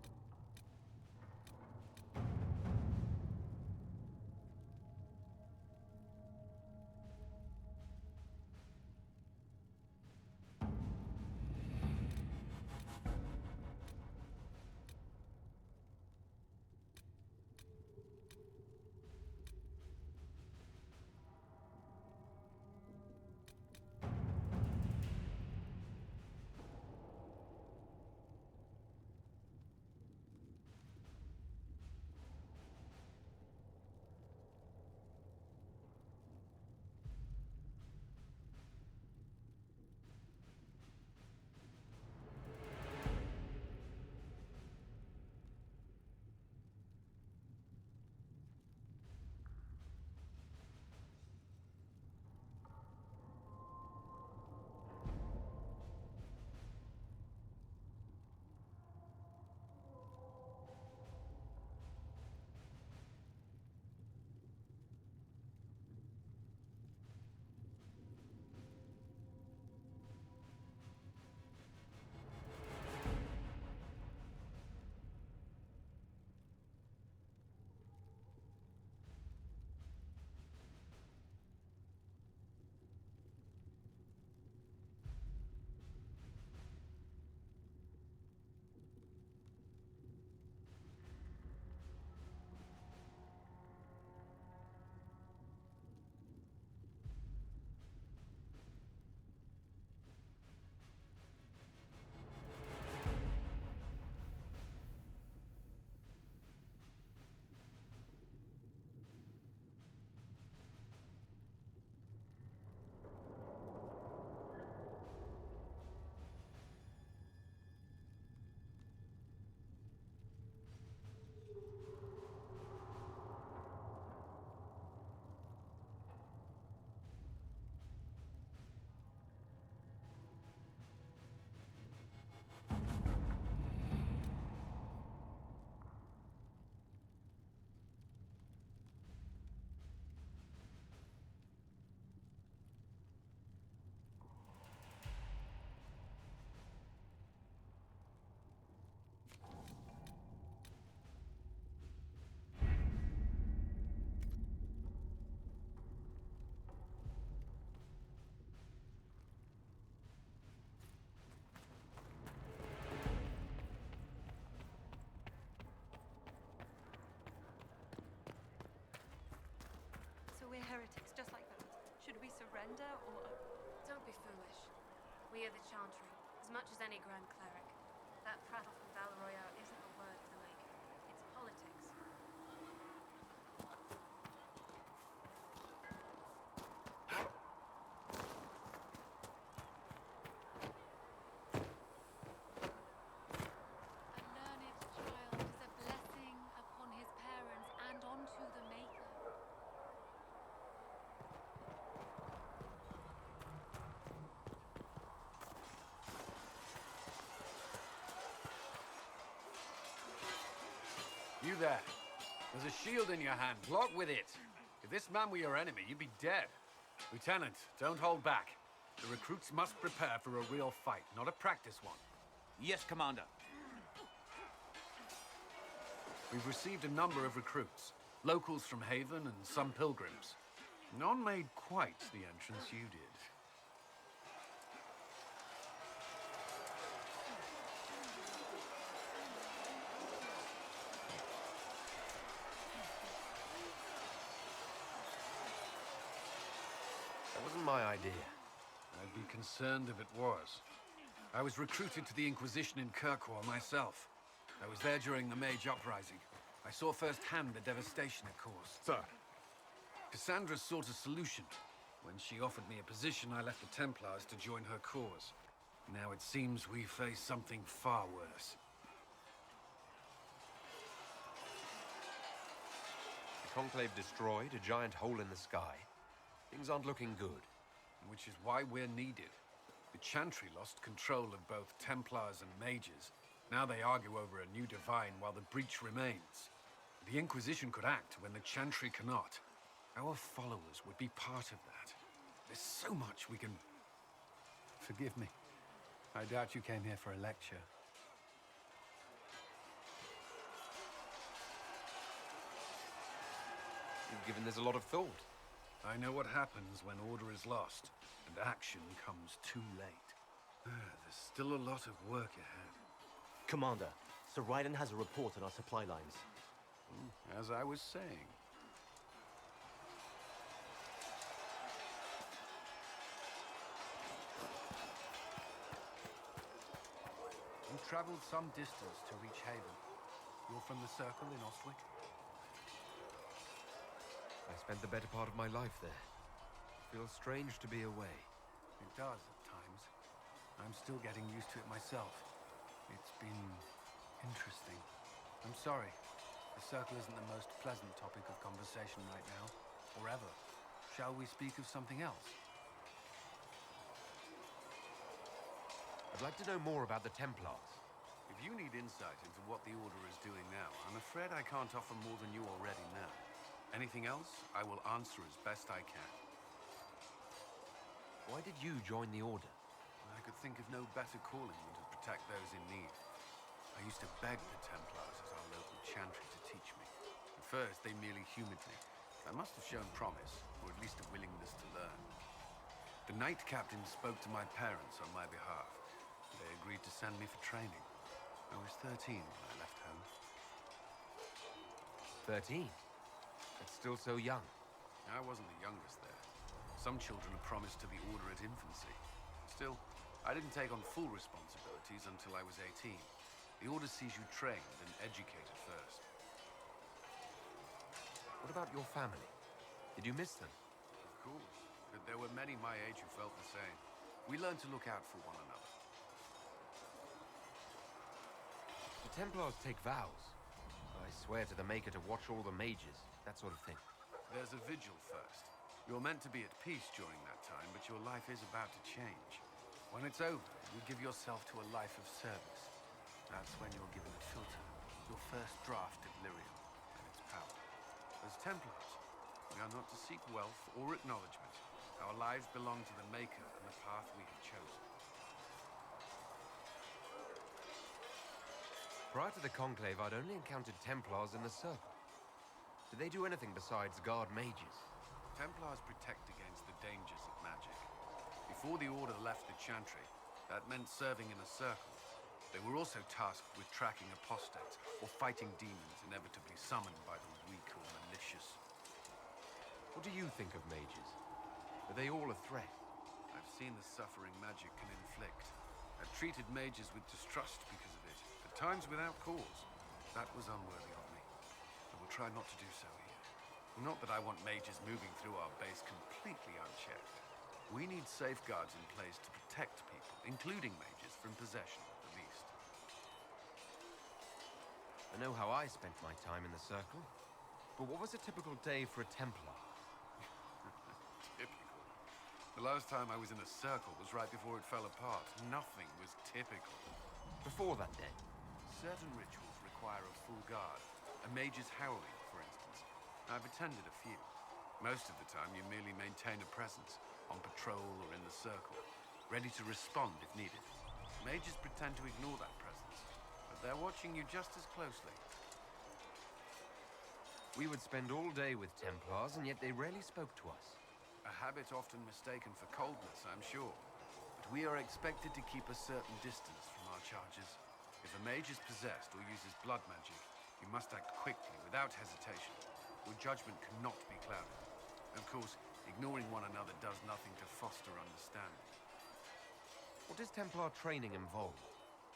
[SPEAKER 9] we're heretics, just like that. Should we surrender, or...
[SPEAKER 18] Don't be foolish. We are the Chantry, as much as any Grand Cleric. That prattle from Val Royale isn't a word for the Maker. It's politics.
[SPEAKER 6] A learned child is a blessing upon his parents and onto the Maker.
[SPEAKER 21] You there. There's a shield in your hand. Block with it. If this man were your enemy, you'd be dead. Lieutenant, don't hold back. The recruits must prepare for a real fight, not a practice one.
[SPEAKER 13] Yes, Commander.
[SPEAKER 21] We've received a number of recruits. Locals from Haven and some pilgrims. None made quite the entrance you did.
[SPEAKER 1] That wasn't my idea.
[SPEAKER 21] I'd be concerned if it was. I was recruited to the Inquisition in Kirkwall myself. I was there during the Mage Uprising. I saw firsthand the devastation it caused.
[SPEAKER 22] Sir.
[SPEAKER 21] Cassandra sought a solution. When she offered me a position, I left the Templars to join her cause. Now it seems we face something far worse.
[SPEAKER 1] The Conclave destroyed, a giant hole in the sky. Things aren't looking good.
[SPEAKER 21] Which is why we're needed. The Chantry lost control of both Templars and Mages. Now they argue over a new divine while the breach remains. The Inquisition could act when the Chantry cannot. Our followers would be part of that. There's so much we can... Forgive me. I doubt you came here for a lecture.
[SPEAKER 1] You've given this a lot of thought.
[SPEAKER 21] I know what happens when order is lost, and action comes too late. There's still a lot of work ahead.
[SPEAKER 22] Commander, Sir Raiden has a report on our supply lines.
[SPEAKER 21] As I was saying. You traveled some distance to reach Haven. You're from the Circle in Ostwick?
[SPEAKER 1] I spent the better part of my life there. Feels strange to be away.
[SPEAKER 21] It does at times. I'm still getting used to it myself. It's been interesting. I'm sorry. The Circle isn't the most pleasant topic of conversation right now, or ever. Shall we speak of something else?
[SPEAKER 1] I'd like to know more about the Templars.
[SPEAKER 21] If you need insight into what the Order is doing now, I'm afraid I can't offer more than you already know. Anything else, I will answer as best I can.
[SPEAKER 1] Why did you join the Order?
[SPEAKER 21] I could think of no better calling than to protect those in need. I used to beg the Templars as our local Chantry to teach me. At first, they merely humored me. I must have shown promise, or at least a willingness to learn. The Knight Captain spoke to my parents on my behalf. They agreed to send me for training. I was 13 when I left home.
[SPEAKER 1] 13? That's still so young.
[SPEAKER 21] I wasn't the youngest there. Some children are promised to the Order at infancy. Still, I didn't take on full responsibilities until I was 18. The Order sees you trained and educated first.
[SPEAKER 1] What about your family? Did you miss them?
[SPEAKER 21] Of course, but there were many my age who felt the same. We learned to look out for one another.
[SPEAKER 1] The Templars take vows. I swear to the Maker to watch all the mages, that sort of thing.
[SPEAKER 21] There's a vigil first. You're meant to be at peace during that time, but your life is about to change. When it's over, you give yourself to a life of service. That's when you're given a filter, your first draft of Lyrium and its power. As Templars, we are not to seek wealth or acknowledgement. Our lives belong to the Maker and the path we have chosen.
[SPEAKER 1] Prior to the Conclave, I'd only encountered Templars in the Circle. Do they do anything besides guard mages?
[SPEAKER 21] Templars protect against the dangers of magic. Before the Order left the Chantry, that meant serving in a circle. They were also tasked with tracking apostates or fighting demons inevitably summoned by the weak or malicious.
[SPEAKER 1] What do you think of mages? Are they all a threat?
[SPEAKER 21] I've seen the suffering magic can inflict. I've treated mages with distrust because of it, at times without cause. That was unworthy of me. I will try not to do so here. Not that I want mages moving through our base completely unchecked. We need safeguards in place to protect people, including mages, from possession at the least.
[SPEAKER 1] I know how I spent my time in the Circle, but what was a typical day for a Templar?
[SPEAKER 21] Typical. The last time I was in a circle was right before it fell apart. Nothing was typical.
[SPEAKER 1] Before that day?
[SPEAKER 21] Certain rituals require a full guard. A mage's howling, for instance. I've attended a few. Most of the time, you merely maintain a presence, on patrol or in the circle, ready to respond if needed. Mages pretend to ignore that presence, but they're watching you just as closely.
[SPEAKER 1] We would spend all day with Templars, and yet they rarely spoke to us.
[SPEAKER 21] A habit often mistaken for coldness, I'm sure. But we are expected to keep a certain distance from our charges. If a mage is possessed or uses blood magic, you must act quickly, without hesitation. Your judgment cannot be clouded. Of course, ignoring one another does nothing to foster understanding.
[SPEAKER 1] What does Templar training involve?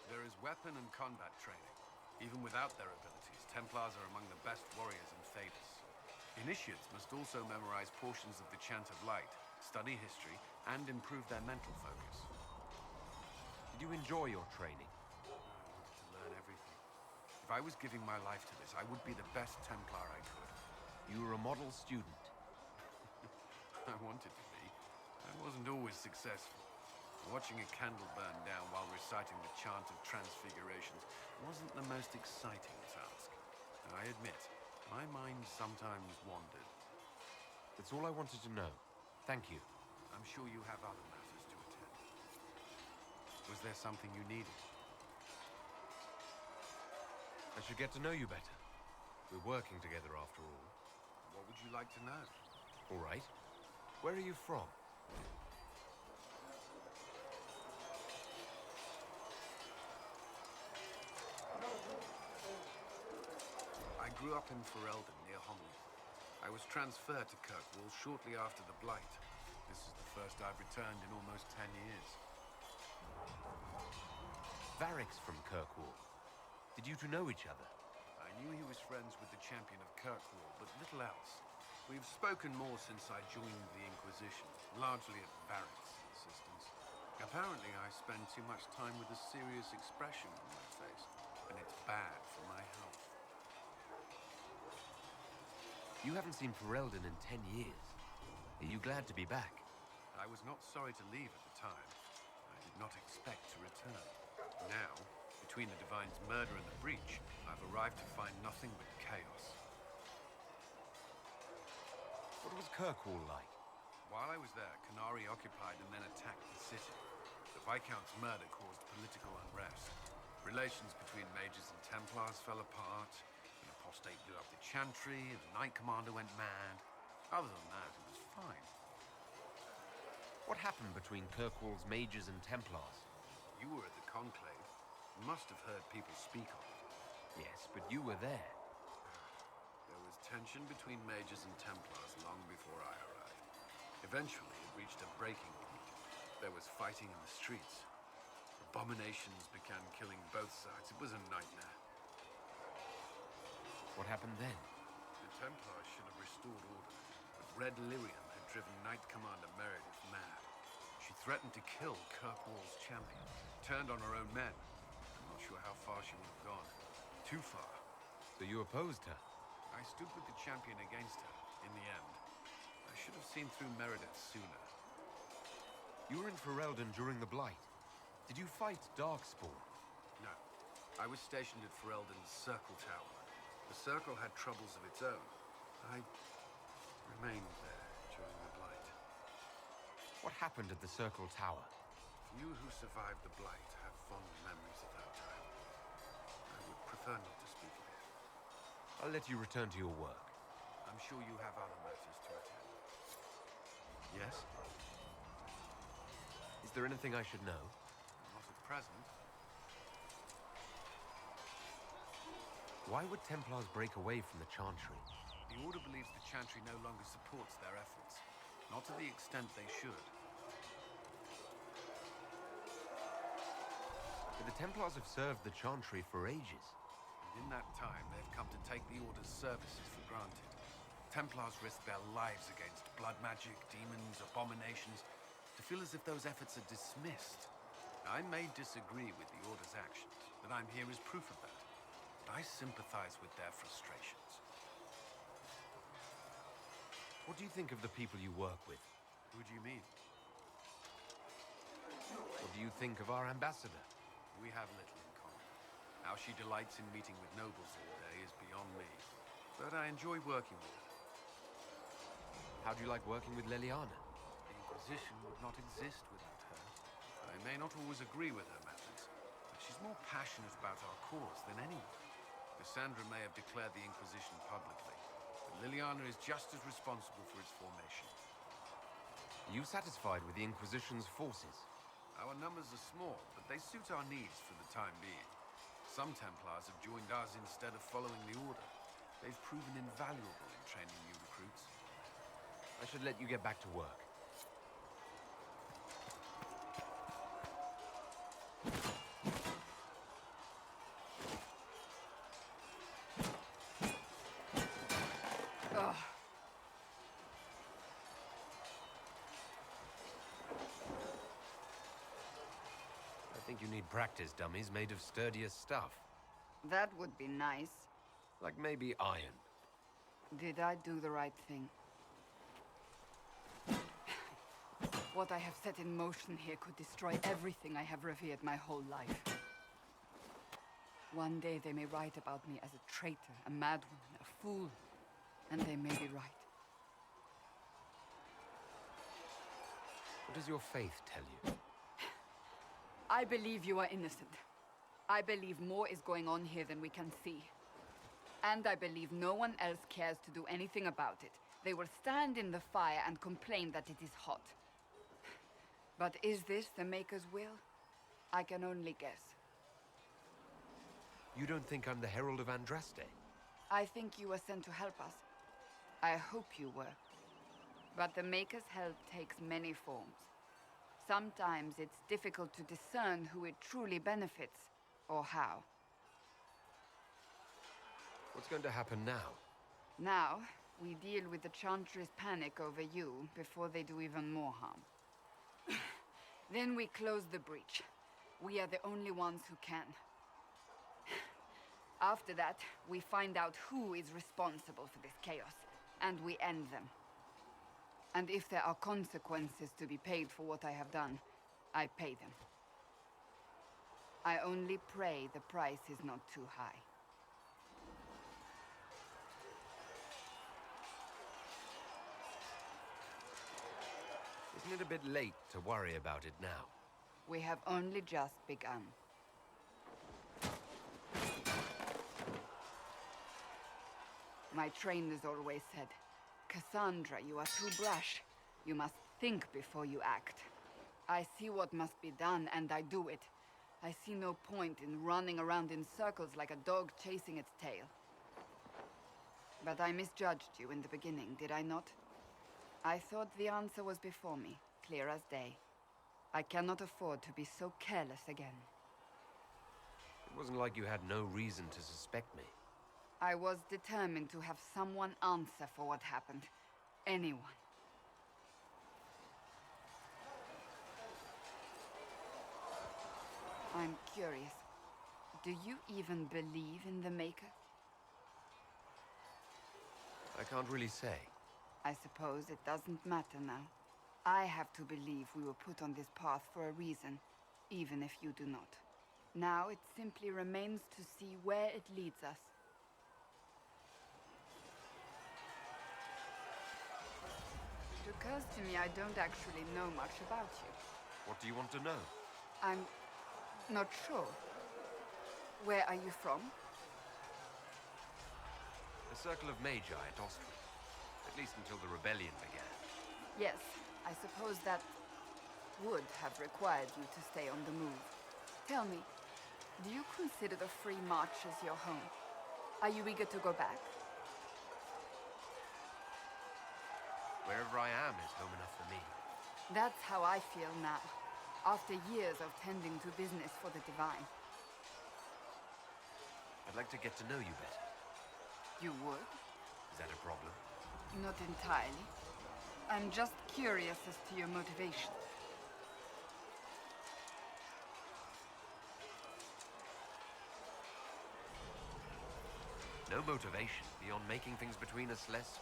[SPEAKER 21] There is weapon and combat training. Even without their abilities, Templars are among the best warriors in Thebes. Initiates must also memorize portions of the Chant of Light, study history, and improve their mental focus.
[SPEAKER 1] Did you enjoy your training?
[SPEAKER 21] I wanted to learn everything. If I was giving my life to this, I would be the best Templar I could.
[SPEAKER 1] You were a model student.
[SPEAKER 21] I wanted to be. I wasn't always successful. Watching a candle burn down while reciting the Chant of Transfigurations wasn't the most exciting task. And I admit, my mind sometimes wandered.
[SPEAKER 1] That's all I wanted to know. Thank you.
[SPEAKER 21] I'm sure you have other matters to attend. Was there something you needed?
[SPEAKER 1] I should get to know you better. We're working together after all.
[SPEAKER 21] What would you like to know?
[SPEAKER 1] All right. Where are you from?
[SPEAKER 21] I grew up in Ferelden, near Homley. I was transferred to Kirkwall shortly after the Blight. This is the first I've returned in almost 10 years.
[SPEAKER 1] Varric's from Kirkwall. Did you two know each other?
[SPEAKER 21] I knew he was friends with the champion of Kirkwall, but little else. We've spoken more since I joined the Inquisition, largely at Varric's insistence. Apparently, I spend too much time with a serious expression on my face, and it's bad for my health.
[SPEAKER 1] You haven't seen Ferelden in 10 years. Are you glad to be back?
[SPEAKER 21] I was not sorry to leave at the time. I did not expect to return. Now, between the Divine's murder and the breach, I've arrived to find nothing but chaos.
[SPEAKER 1] What was Kirkwall like?
[SPEAKER 21] While I was there, Canary occupied and then attacked the city. The Viscount's murder caused political unrest. Relations between mages and Templars fell apart. An apostate blew up the Chantry, and the Knight Commander went mad. Other than that, it was fine.
[SPEAKER 1] What happened between Kirkwall's mages and Templars?
[SPEAKER 21] You were at the Conclave. You must have heard people speak of it.
[SPEAKER 1] Yes, but you were there.
[SPEAKER 21] There was tension between mages and Templars long before I arrived. Eventually, it reached a breaking point. There was fighting in the streets. Abominations began killing both sides. It was a nightmare.
[SPEAKER 1] What happened then?
[SPEAKER 21] The Templars should have restored order, but Red Lyrium had driven Knight Commander Meredith mad. She threatened to kill Kirkwall's champion, turned on her own men. I'm not sure how far she would have gone. Too far.
[SPEAKER 1] So you opposed her?
[SPEAKER 21] I stood with the champion against her, in the end. I should have seen through Meredith sooner.
[SPEAKER 1] You were in Ferelden during the Blight. Did you fight Darkspawn?
[SPEAKER 21] No. I was stationed at Ferelden's Circle Tower. The Circle had troubles of its own. I remained there during the Blight.
[SPEAKER 1] What happened at the Circle Tower?
[SPEAKER 21] Few who survived the Blight have fond memories of that time. I would prefer not to speak of it.
[SPEAKER 1] I'll let you return to your work.
[SPEAKER 21] I'm sure you have other matters to attend. Yes?
[SPEAKER 1] Is there anything I should know?
[SPEAKER 21] Not at present.
[SPEAKER 1] Why would Templars break away from the Chantry?
[SPEAKER 21] The Order believes the Chantry no longer supports their efforts. Not to the extent they should.
[SPEAKER 1] But the Templars have served the Chantry for ages.
[SPEAKER 21] And in that time, they've come to take the Order's services for granted. Templars risk their lives against blood magic, demons, abominations, to feel as if those efforts are dismissed. I may disagree with the Order's actions, but I'm here as proof of that. But I sympathize with their frustrations.
[SPEAKER 1] What do you think of the people you work with?
[SPEAKER 21] Who do you mean?
[SPEAKER 1] What do you think of our ambassador?
[SPEAKER 21] We have little in common. How she delights in meeting with nobles all day is beyond me. But I enjoy working with her.
[SPEAKER 1] How do you like working with Leliana?
[SPEAKER 21] The Inquisition would not exist without her. I may not always agree with her methods, but she's more passionate about our cause than anyone. Cassandra may have declared the Inquisition publicly, but Liliana is just as responsible for its formation.
[SPEAKER 1] Are you satisfied with the Inquisition's forces?
[SPEAKER 21] Our numbers are small, but they suit our needs for the time being. Some Templars have joined us instead of following the Order. They've proven invaluable in training new recruits.
[SPEAKER 1] I should let you get back to work.
[SPEAKER 2] Ugh.
[SPEAKER 1] I think you need practice dummies made of sturdier stuff.
[SPEAKER 2] That would be nice.
[SPEAKER 1] Like maybe iron.
[SPEAKER 2] Did I do the right thing? What I have set in motion here could destroy everything I have revered my whole life. One day they may write about me as a traitor, a madwoman, a fool. And they may be right.
[SPEAKER 1] What does your faith tell you?
[SPEAKER 2] I believe you are innocent. I believe more is going on here than we can see. And I believe no one else cares to do anything about it. They will stand in the fire and complain that it is hot. But is this the Maker's will? I can only guess.
[SPEAKER 1] You don't think I'm the Herald of Andraste?
[SPEAKER 2] I think you were sent to help us. I hope you were. But the Maker's help takes many forms. Sometimes it's difficult to discern who it truly benefits, or how.
[SPEAKER 1] What's going to happen now?
[SPEAKER 2] Now, we deal with the Chantry's panic over you before they do even more harm. Then we close the breach. We are the only ones who can. After that, we find out who is responsible for this chaos, and we end them. And if there are consequences to be paid for what I have done, I pay them. I only pray the price is not too high.
[SPEAKER 1] Isn't it a bit late to worry about it now?
[SPEAKER 2] We have only just begun. My trainers always said, Cassandra, you are too brash. You must think before you act. I see what must be done, and I do it. I see no point in running around in circles like a dog chasing its tail. But I misjudged you in the beginning, did I not? I thought the answer was before me, clear as day. I cannot afford to be so careless again.
[SPEAKER 1] It wasn't like you had no reason to suspect me.
[SPEAKER 2] I was determined to have someone answer for what happened. Anyone. I'm curious. Do you even believe in the Maker?
[SPEAKER 1] I can't really say.
[SPEAKER 2] I suppose it doesn't matter now. I have to believe we were put on this path for a reason, even if you do not. Now it simply remains to see where it leads us. It occurs to me I don't actually know much about you.
[SPEAKER 1] What do you want to know?
[SPEAKER 2] I'm not sure. Where are you from?
[SPEAKER 1] The Circle of Magi at Austria. At least until the rebellion began.
[SPEAKER 2] Yes, I suppose that would have required you to stay on the move. Tell me, do you consider the Free March as your home? Are you eager to go back?
[SPEAKER 1] wherever I am is home enough for me.
[SPEAKER 2] That's how I feel now, after years of tending to business for the Divine.
[SPEAKER 1] I'd like to get to know you better.
[SPEAKER 2] You would?
[SPEAKER 1] Is that a problem?
[SPEAKER 2] Not entirely. I'm just curious as to your motivation.
[SPEAKER 1] No motivation beyond making things between us less...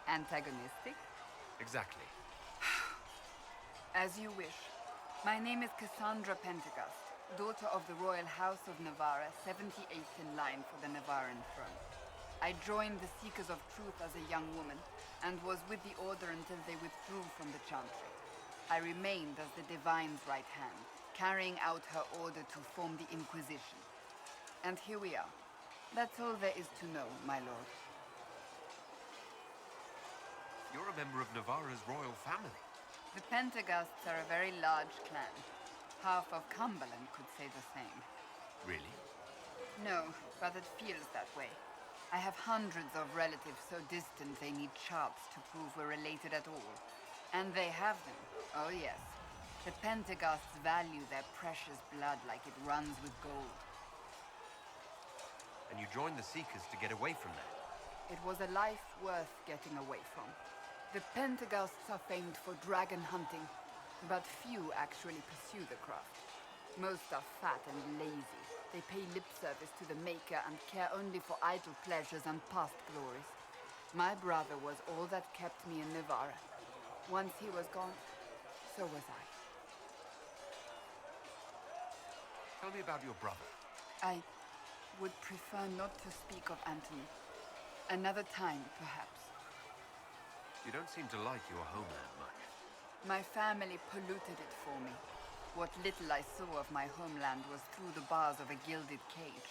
[SPEAKER 2] Antagonistic?
[SPEAKER 1] Exactly.
[SPEAKER 2] As you wish. My name is Cassandra Pentegast, daughter of the Royal House of Navarra, 78th in line for the Navarran throne. I joined the Seekers of Truth as a young woman, and was with the Order until they withdrew from the Chantry. I remained as the Divine's right hand, carrying out her order to form the Inquisition. And here we are. That's all there is to know, my lord.
[SPEAKER 1] You're a member of Navarra's royal family.
[SPEAKER 2] The Pentegasts are a very large clan. Half of Cumberland could say the same.
[SPEAKER 1] Really?
[SPEAKER 2] No, but it feels that way. I have hundreds of relatives so distant they need charts to prove we're related at all. And they have them. Oh yes. The Pentegasts value their precious blood like it runs with gold.
[SPEAKER 1] And you joined the Seekers to get away from that?
[SPEAKER 2] It was a life worth getting away from. The Pentegasts are famed for dragon hunting, but few actually pursue the craft. Most are fat and lazy. They pay lip service to the Maker and care only for idle pleasures and past glories. My brother was all that kept me in Navarra. Once he was gone, so was I.
[SPEAKER 1] Tell me about your brother.
[SPEAKER 2] I would prefer not to speak of Anthony. Another time, perhaps.
[SPEAKER 1] You don't seem to like your homeland much.
[SPEAKER 2] My family polluted it for me. What little I saw of my homeland was through the bars of a gilded cage.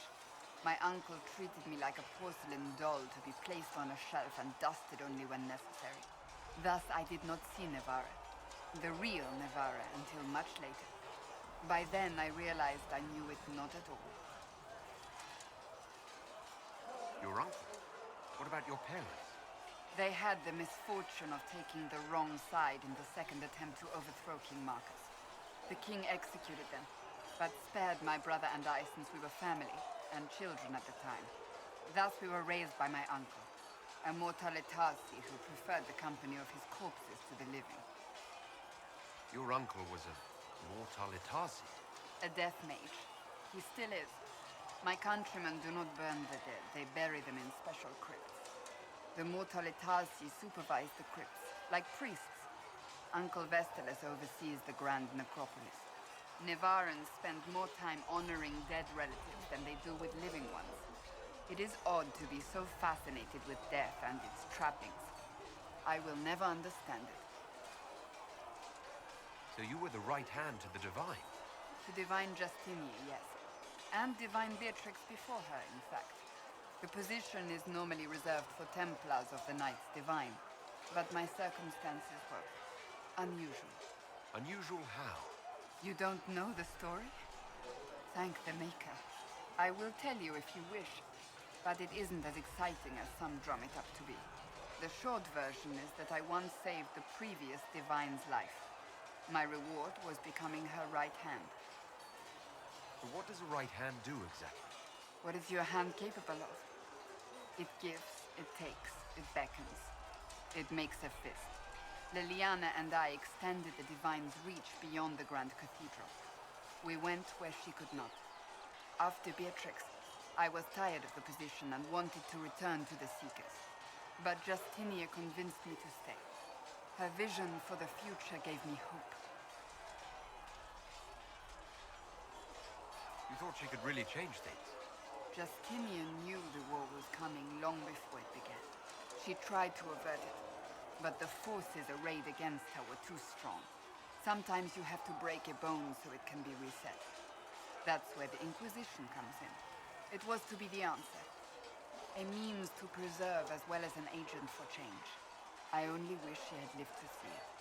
[SPEAKER 2] My uncle treated me like a porcelain doll to be placed on a shelf and dusted only when necessary. Thus I did not see Navarra, the real Navarra, until much later. By then I realized I knew it not at all.
[SPEAKER 1] Your uncle? What about your parents?
[SPEAKER 2] They had the misfortune of taking the wrong side in the second attempt to overthrow King Marcus. The king executed them, but spared my brother and I since we were family, and children at the time. Thus we were raised by my uncle, a mortalitarsi who preferred the company of his corpses to the living.
[SPEAKER 1] Your uncle was a mortalitarsi?
[SPEAKER 2] A death mage. He still is. My countrymen do not burn the dead, they bury them in special crypts. The mortalitarsi supervise the crypts, like priests. Uncle Vestalis oversees the grand necropolis. Navarrans spend more time honoring dead relatives than they do with living ones. It is odd to be so fascinated with death and its trappings. I will never understand it.
[SPEAKER 1] So you were the right hand to the Divine?
[SPEAKER 2] To Divine Justinia, yes. And Divine Beatrix before her, in fact. The position is normally reserved for Templars of the Knights Divine, but my circumstances were unusual.
[SPEAKER 1] Unusual how?
[SPEAKER 2] You don't know the story? Thank the Maker. I will tell you if you wish, but it isn't as exciting as some drum it up to be. The short version is that I once saved the previous Divine's life. My reward was becoming her right hand.
[SPEAKER 1] But what does a right hand do exactly?
[SPEAKER 2] What is your hand capable of? It gives, it takes, it beckons. It makes a fist. Liliana and I extended the Divine's reach beyond the Grand Cathedral. We went where she could not. After Beatrix, I was tired of the position and wanted to return to the Seekers. But Justinia convinced me to stay. Her vision for the future gave me hope.
[SPEAKER 1] You thought she could really change things?
[SPEAKER 2] Justinian knew the war was coming long before it began. She tried to avert it, but the forces arrayed against her were too strong. Sometimes you have to break a bone so it can be reset. That's where the Inquisition comes in. It was to be the answer. A means to preserve as well as an agent for change. I only wish she had lived to see it.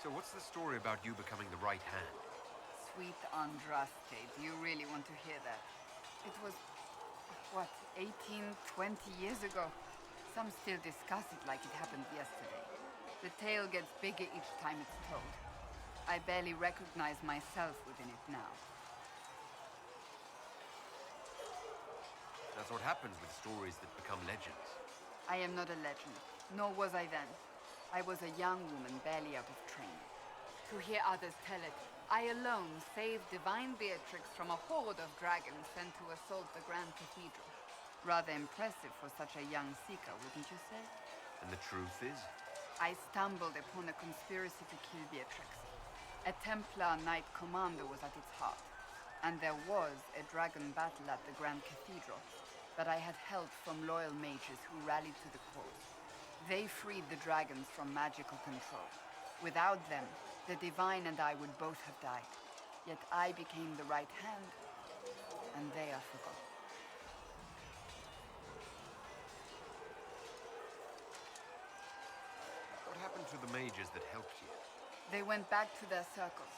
[SPEAKER 1] So what's the story about you becoming the right hand?
[SPEAKER 2] Sweet Andraste, do you really want to hear that? It was, what, 18, 20 years ago? Some still discuss it like it happened yesterday. The tale gets bigger each time it's told. I barely recognize myself within it now.
[SPEAKER 1] That's what happens with stories that become legends.
[SPEAKER 2] I am not a legend, nor was I then. I was a young woman barely out of training. To hear others tell it, I alone saved divine Beatrix from a horde of dragons sent to assault the Grand Cathedral. Rather impressive for such a young seeker, wouldn't you say?
[SPEAKER 1] And the truth is?
[SPEAKER 2] I stumbled upon a conspiracy to kill Beatrix. A Templar Knight Commander was at its heart, and there was a dragon battle at the Grand Cathedral that I had help from loyal mages who rallied to the cause. They freed the dragons from magical control. Without them, the Divine and I would both have died. Yet I became the right hand, and they are forgotten.
[SPEAKER 1] What happened to the mages that helped you?
[SPEAKER 2] They went back to their circles,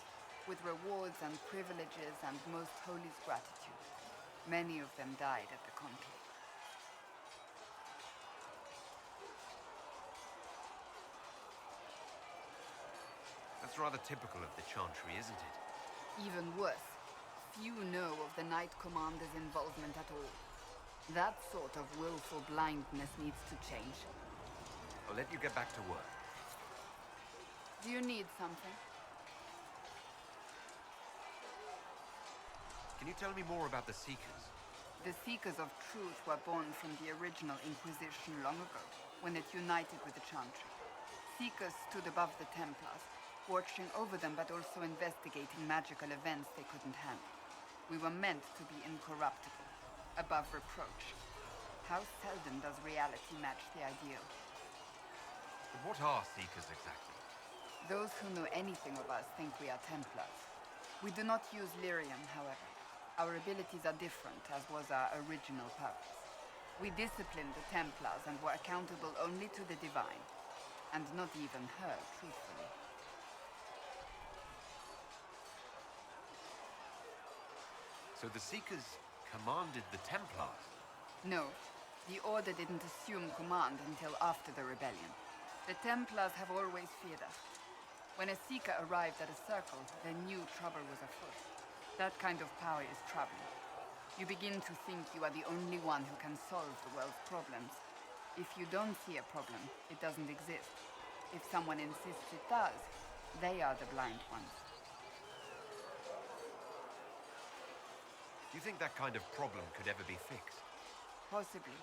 [SPEAKER 2] with rewards and privileges and most holy's gratitude. Many of them died at the conclave.
[SPEAKER 1] That's rather typical of the Chantry, isn't it?
[SPEAKER 2] Even worse, few know of the Knight Commander's involvement at all. That sort of willful blindness needs to change.
[SPEAKER 1] I'll let you get back to work.
[SPEAKER 2] Do you need something?
[SPEAKER 1] Can you tell me more about the Seekers?
[SPEAKER 2] The Seekers of Truth were born from the original Inquisition long ago, when it united with the Chantry. Seekers stood above the Templars, watching over them but also investigating magical events they couldn't handle. We were meant to be incorruptible, above reproach. How seldom does reality match the ideal?
[SPEAKER 1] But what are Seekers exactly?
[SPEAKER 2] Those who know anything of us think we are Templars. We do not use lyrium, however. Our abilities are different, as was our original purpose. We disciplined the Templars and were accountable only to the Divine, and not even her, truthfully.
[SPEAKER 1] So the Seekers commanded the Templars?
[SPEAKER 2] No, the Order didn't assume command until after the rebellion. The Templars have always feared us. When a Seeker arrived at a circle, they knew trouble was afoot. That kind of power is troubling. You begin to think you are the only one who can solve the world's problems. If you don't see a problem, it doesn't exist. If someone insists it does, they are the blind ones.
[SPEAKER 1] Do you think that kind of problem could ever be fixed?
[SPEAKER 2] Possibly.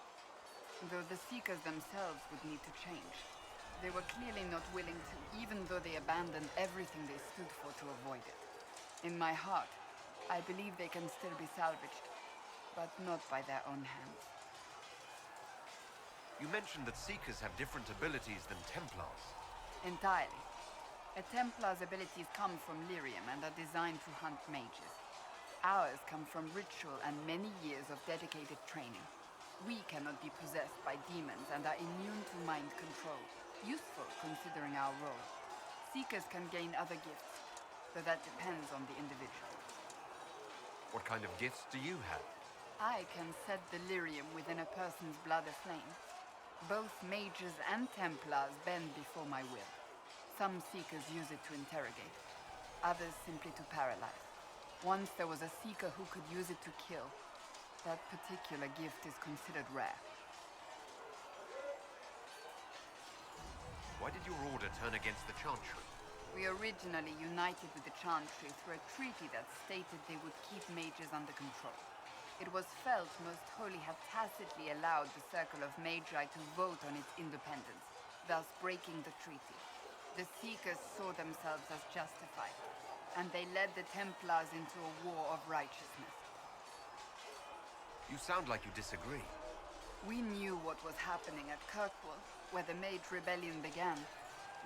[SPEAKER 2] Though the Seekers themselves would need to change. They were clearly not willing to, even though they abandoned everything they stood for to avoid it. In my heart, I believe they can still be salvaged, but not by their own hands.
[SPEAKER 1] You mentioned that Seekers have different abilities than Templars.
[SPEAKER 2] Entirely. A Templar's abilities come from lyrium and are designed to hunt mages. Ours come from ritual and many years of dedicated training. We cannot be possessed by demons and are immune to mind control. Useful considering our role. Seekers can gain other gifts, though that depends on the individual.
[SPEAKER 1] What kind of gifts do you have?
[SPEAKER 2] I can set the lyrium within a person's blood aflame. Both mages and Templars bend before my will. Some Seekers use it to interrogate, others simply to paralyze. Once there was a Seeker who could use it to kill. That particular gift is considered rare.
[SPEAKER 1] Why did your order turn against the Chantry?
[SPEAKER 2] We originally united with the Chantry through a treaty that stated they would keep mages under control. It was felt Most Holy had tacitly allowed the Circle of Magi to vote on its independence, thus breaking the treaty. The Seekers saw themselves as justified, and they led the Templars into a war of righteousness.
[SPEAKER 1] You sound like you disagree.
[SPEAKER 2] We knew what was happening at Kirkwall, where the Mage Rebellion began.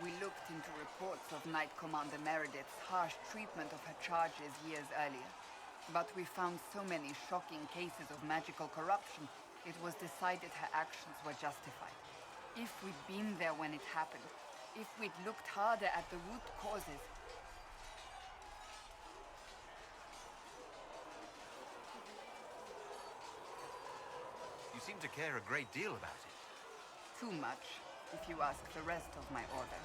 [SPEAKER 2] We looked into reports of Knight Commander Meredith's harsh treatment of her charges years earlier. But we found so many shocking cases of magical corruption, it was decided her actions were justified. If we'd been there when it happened, if we'd looked harder at the root causes,
[SPEAKER 1] You seem to care a great deal about it.
[SPEAKER 2] Too much, if you ask the rest of my order.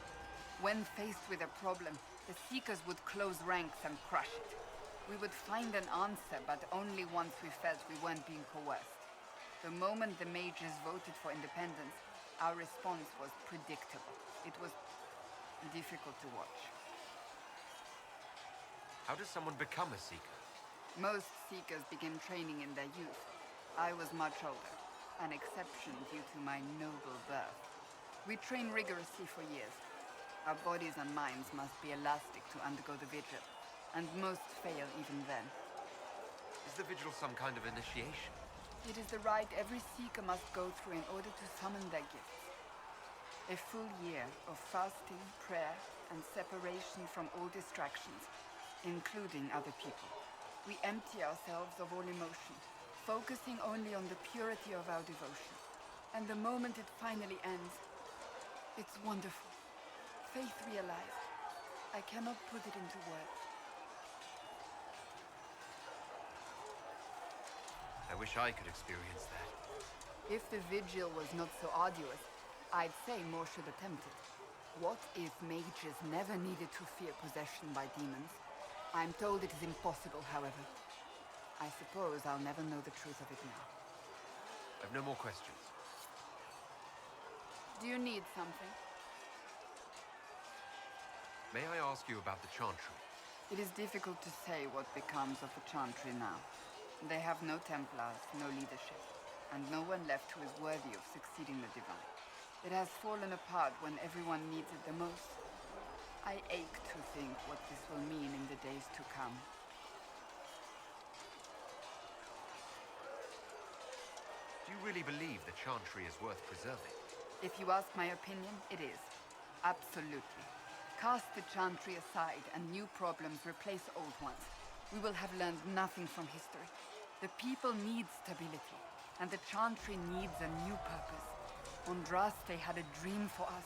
[SPEAKER 2] When faced with a problem, the Seekers would close ranks and crush it. We would find an answer, but only once we felt we weren't being coerced. The moment the mages voted for independence, our response was predictable. It was difficult to watch.
[SPEAKER 1] How does someone become a Seeker?
[SPEAKER 2] Most Seekers begin training in their youth. I was much older, an exception due to my noble birth. We train rigorously for years. Our bodies and minds must be elastic to undergo the vigil, and most fail even then.
[SPEAKER 1] Is the vigil some kind of initiation?
[SPEAKER 2] It is the rite every Seeker must go through in order to summon their gifts. A full year of fasting, prayer, and separation from all distractions, including other people. We empty ourselves of all emotion, focusing only on the purity of our devotion. And the moment it finally ends, it's wonderful. Faith realized. I cannot put it into words.
[SPEAKER 1] I wish I could experience that.
[SPEAKER 2] If the vigil was not so arduous, I'd say more should attempt it. What if mages never needed to fear possession by demons? I'm told it is impossible, however. I suppose I'll never know the truth of it now.
[SPEAKER 1] I've no more questions.
[SPEAKER 2] Do you need something?
[SPEAKER 1] May I ask you about the Chantry?
[SPEAKER 2] It is difficult to say what becomes of the Chantry now. They have no Templars, no leadership, and no one left who is worthy of succeeding the Divine. It has fallen apart when everyone needs it the most. I ache to think what this will mean in the days to come.
[SPEAKER 1] Do you really believe the Chantry is worth preserving?
[SPEAKER 2] If you ask my opinion, it is. Absolutely. Cast the Chantry aside and new problems replace old ones. We will have learned nothing from history. The people need stability, and the Chantry needs a new purpose. Andraste had a dream for us.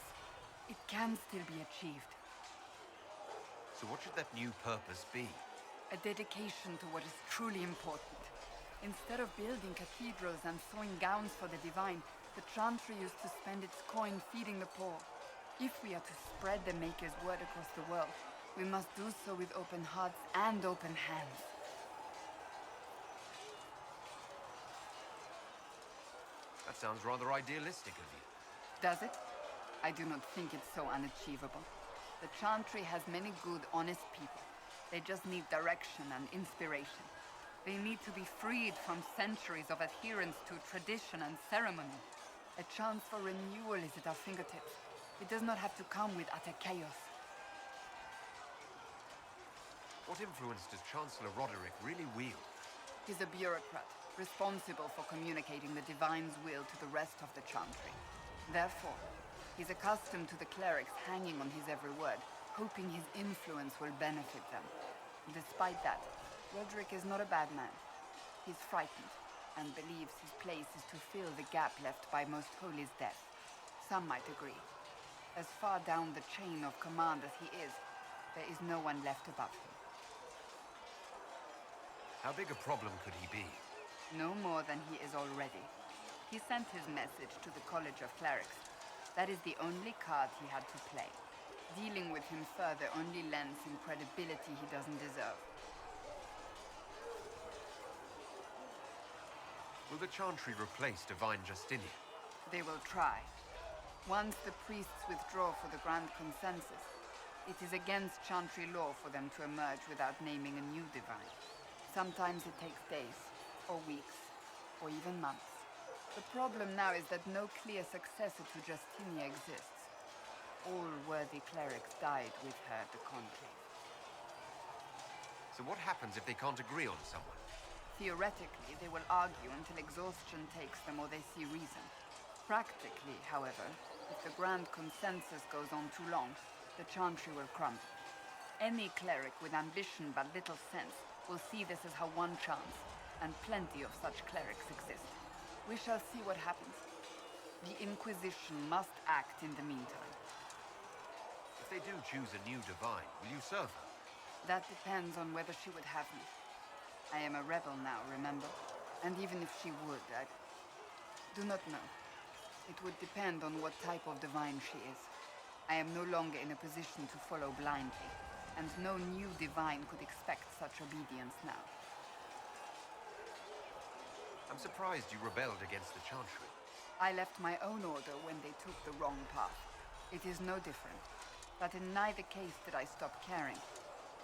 [SPEAKER 2] It can still be achieved.
[SPEAKER 1] So what should that new purpose be?
[SPEAKER 2] A dedication to what is truly important. Instead of building cathedrals and sewing gowns for the Divine, the Chantry used to spend its coin feeding the poor. If we are to spread the Maker's word across the world, we must do so with open hearts and open hands.
[SPEAKER 1] That sounds rather idealistic of you.
[SPEAKER 2] Does it? I do not think it's so unachievable. The Chantry has many good, honest people. They just need direction and inspiration. They need to be freed from centuries of adherence to tradition and ceremony. A chance for renewal is at our fingertips. It does not have to come with utter chaos.
[SPEAKER 1] What influence does Chancellor Roderick really wield?
[SPEAKER 2] He's a bureaucrat, responsible for communicating the Divine's will to the rest of the Chantry. Therefore, he's accustomed to the clerics hanging on his every word, hoping his influence will benefit them. Despite that, Roderick is not a bad man. He's frightened, and believes his place is to fill the gap left by Most Holy's death. Some might agree. As far down the chain of command as he is, there is no one left above him.
[SPEAKER 1] How big a problem could he be?
[SPEAKER 2] No more than he is already. He sent his message to the College of Clerics. That is the only card he had to play. Dealing with him further only lends him credibility he doesn't deserve.
[SPEAKER 1] Will the Chantry replace Divine Justinian?
[SPEAKER 2] They will try. Once the priests withdraw for the Grand Consensus, it is against Chantry law for them to emerge without naming a new Divine. Sometimes it takes days, or weeks, or even months. The problem now is that no clear successor to Justinia exists. All worthy clerics died with her at the conclave.
[SPEAKER 1] So what happens if they can't agree on someone?
[SPEAKER 2] Theoretically, they will argue until exhaustion takes them or they see reason. Practically, however, if the Grand Consensus goes on too long, the Chantry will crumble. Any cleric with ambition but little sense will see this as her one chance, and plenty of such clerics exist. We shall see what happens. The Inquisition must act in the meantime.
[SPEAKER 1] If they do choose a new Divine, will you serve her?
[SPEAKER 2] That depends on whether she would have me. I am a rebel now, remember? And even if she would, I do not know. It would depend on what type of divine she is. I am no longer in a position to follow blindly, and no new divine could expect such obedience now.
[SPEAKER 1] I'm surprised you rebelled against the Chantry.
[SPEAKER 2] I left my own order when they took the wrong path. It is no different. But in neither case did I stop caring.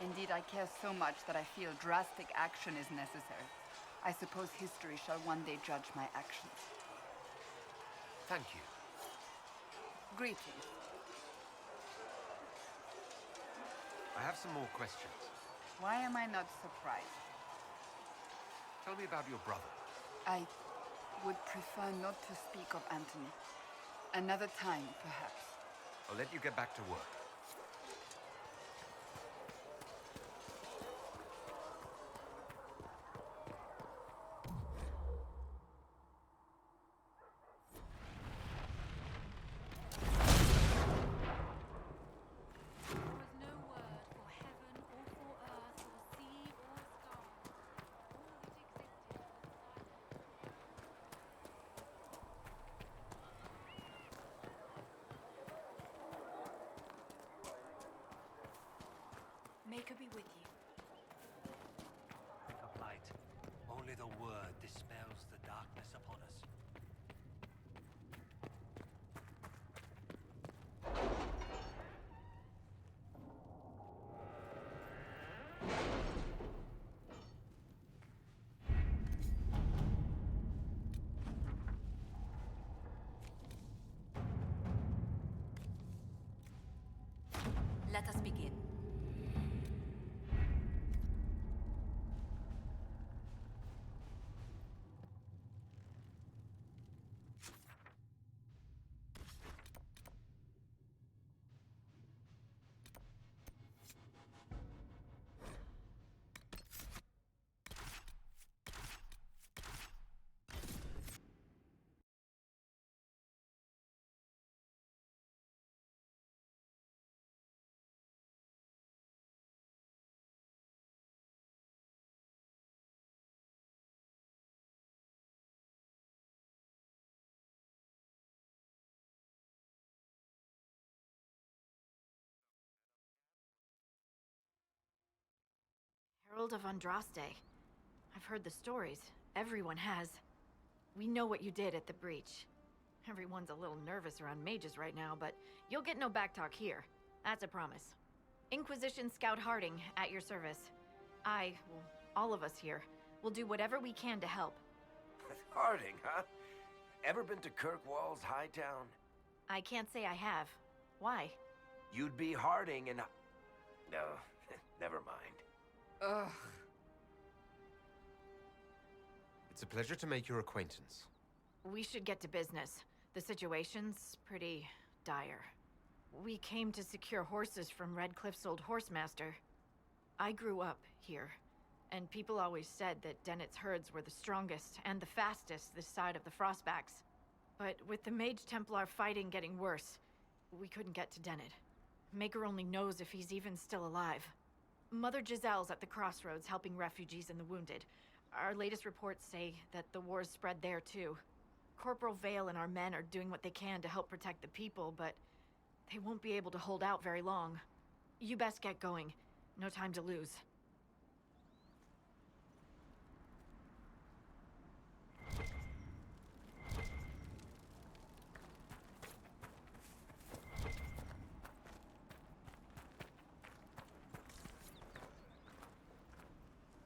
[SPEAKER 2] Indeed, I care so much that I feel drastic action is necessary. I suppose history shall one day judge my actions.
[SPEAKER 1] Thank you.
[SPEAKER 2] Greetings.
[SPEAKER 1] I have some more questions.
[SPEAKER 2] Why am I not surprised?
[SPEAKER 1] Tell me about your brother.
[SPEAKER 2] I would prefer not to speak of Anthony. Another time, perhaps.
[SPEAKER 1] I'll let you get back to work.
[SPEAKER 11] Maker be with you.
[SPEAKER 10] Of light. Only the word dispels the darkness upon us.
[SPEAKER 7] Let us begin.
[SPEAKER 4] Herald of Andraste. I've heard the stories. Everyone has. We know what you did at the breach. Everyone's a little nervous around mages right now, but you'll get no backtalk here. That's a promise. Inquisition Scout Harding, at your service. Well, all of us here, will do whatever we can to help.
[SPEAKER 5] Harding, huh? Ever been to Kirkwall's Hightown?
[SPEAKER 4] I can't say I have. Why?
[SPEAKER 5] You'd be Harding and... No, never mind.
[SPEAKER 2] Ugh.
[SPEAKER 1] It's a pleasure to make your acquaintance.
[SPEAKER 4] We should get to business. The situation's pretty dire. We came to secure horses from Redcliffe's old horsemaster. I grew up here, and people always said that Dennett's herds were the strongest and the fastest this side of the Frostbacks. But with the Mage Templar fighting getting worse, we couldn't get to Dennett. Maker only knows if he's even still alive. Mother Giselle's at the crossroads helping refugees and the wounded. Our latest reports say that the war's spread there too. Corporal Vale and our men are doing what they can to help protect the people, but they won't be able to hold out very long. You best get going. No time to lose.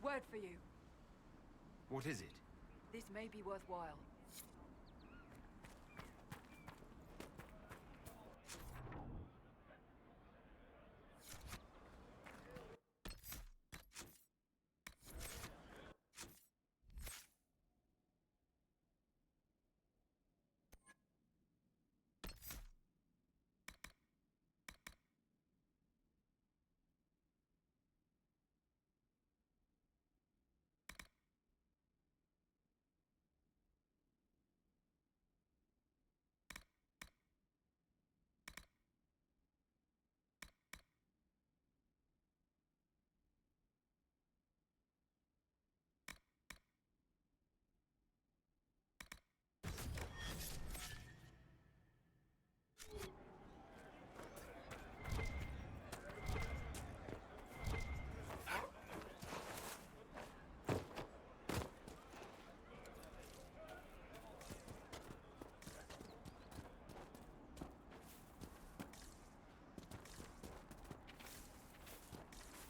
[SPEAKER 11] Word for you.
[SPEAKER 1] What is it?
[SPEAKER 11] This may be worthwhile.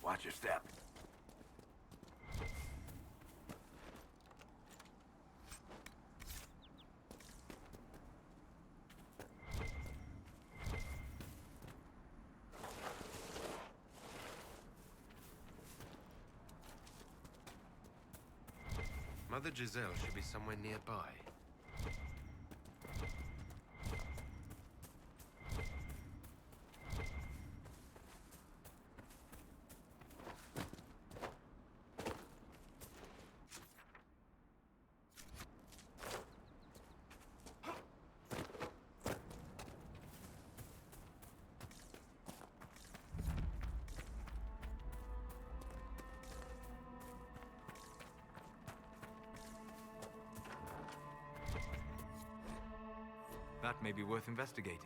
[SPEAKER 15] Watch your step.
[SPEAKER 1] Mother Giselle should be somewhere nearby.
[SPEAKER 13] That may be worth investigating.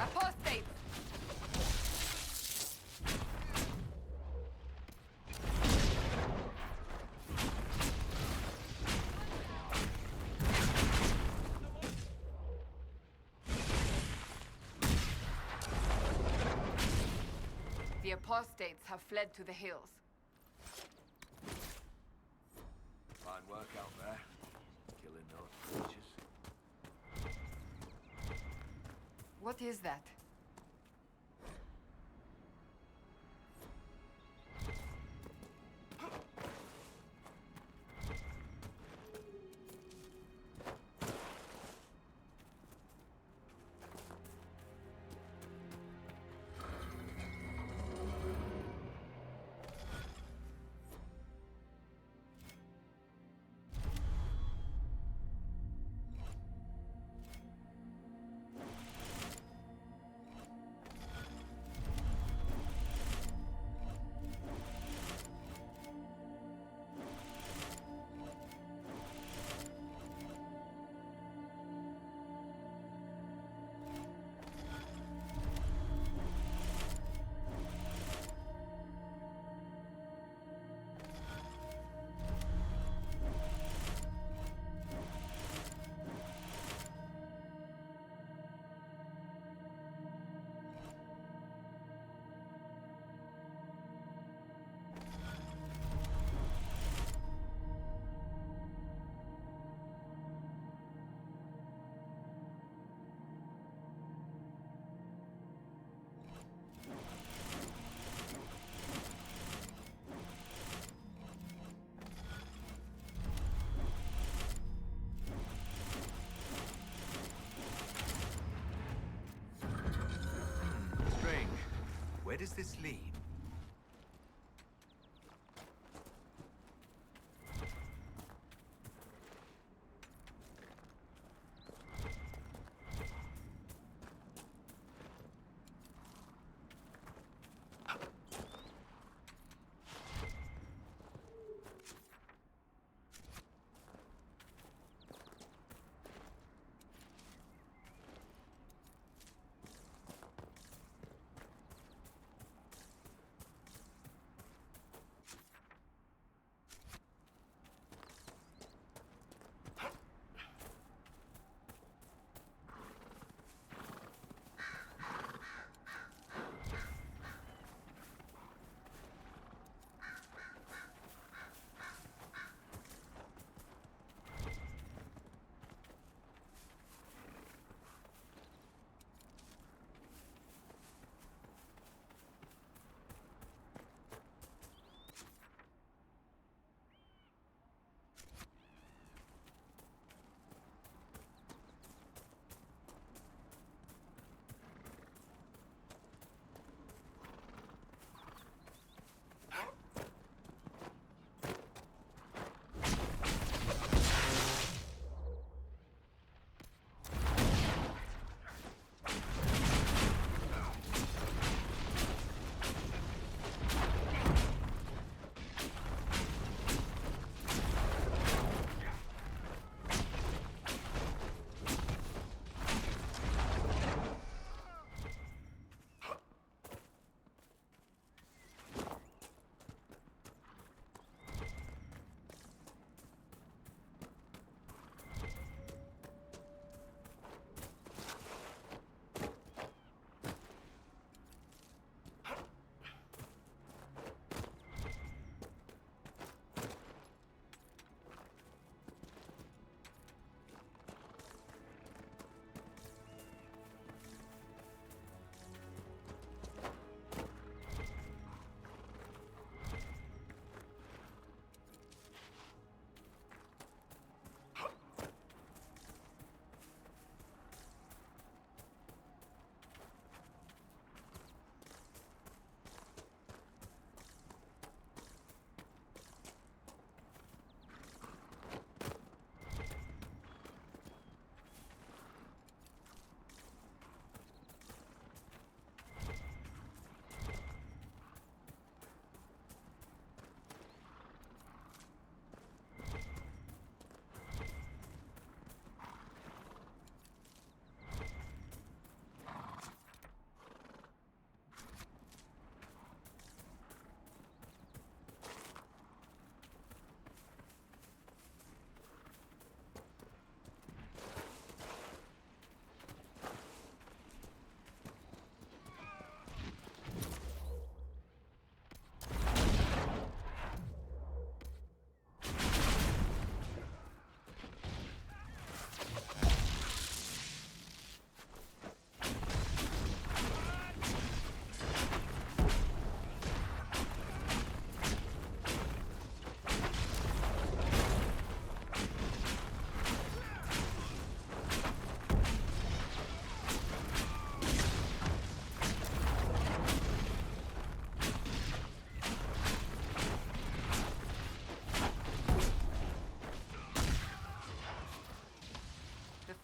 [SPEAKER 2] Apostates! The apostates have fled to the hills.
[SPEAKER 15] Fine work out there. Killing those creatures.
[SPEAKER 2] What is that?
[SPEAKER 1] Where does this lead?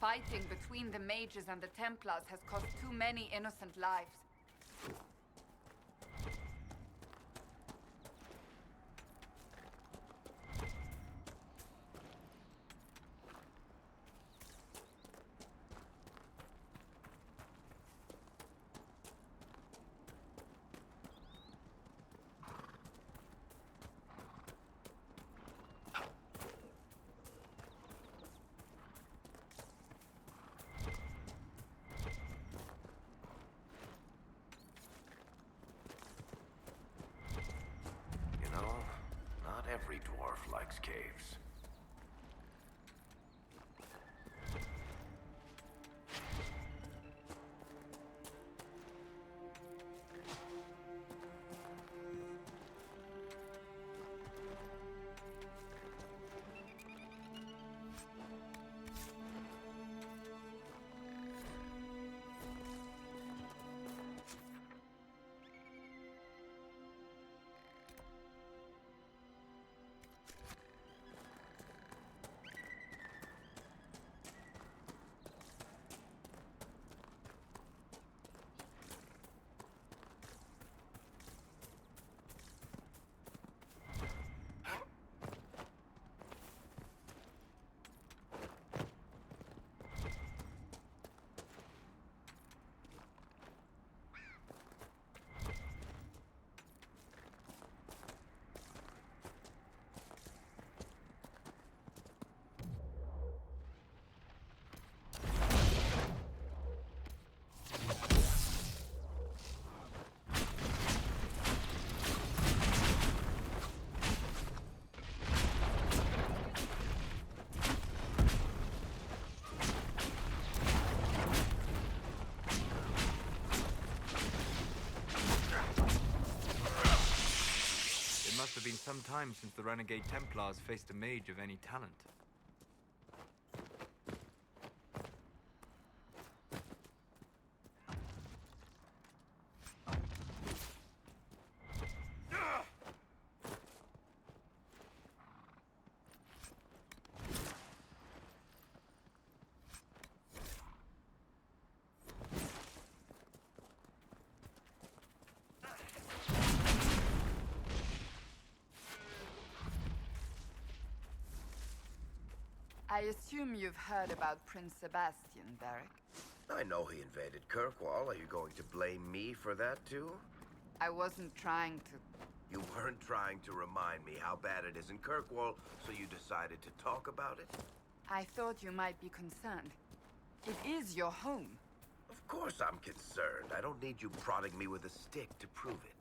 [SPEAKER 2] Fighting between the mages and the Templars has cost too many innocent lives.
[SPEAKER 5] Every dwarf likes caves.
[SPEAKER 13] been some time since the Renegade Templars faced a mage of any talent.
[SPEAKER 2] I assume you've heard about Prince Sebastian, Varric.
[SPEAKER 5] I know he invaded Kirkwall. Are you going to blame me for that, too?
[SPEAKER 2] I wasn't trying to...
[SPEAKER 5] You weren't trying to remind me how bad it is in Kirkwall, so you decided to talk about it?
[SPEAKER 2] I thought you might be concerned. It is your home.
[SPEAKER 5] Of course I'm concerned. I don't need you prodding me with a stick to prove it.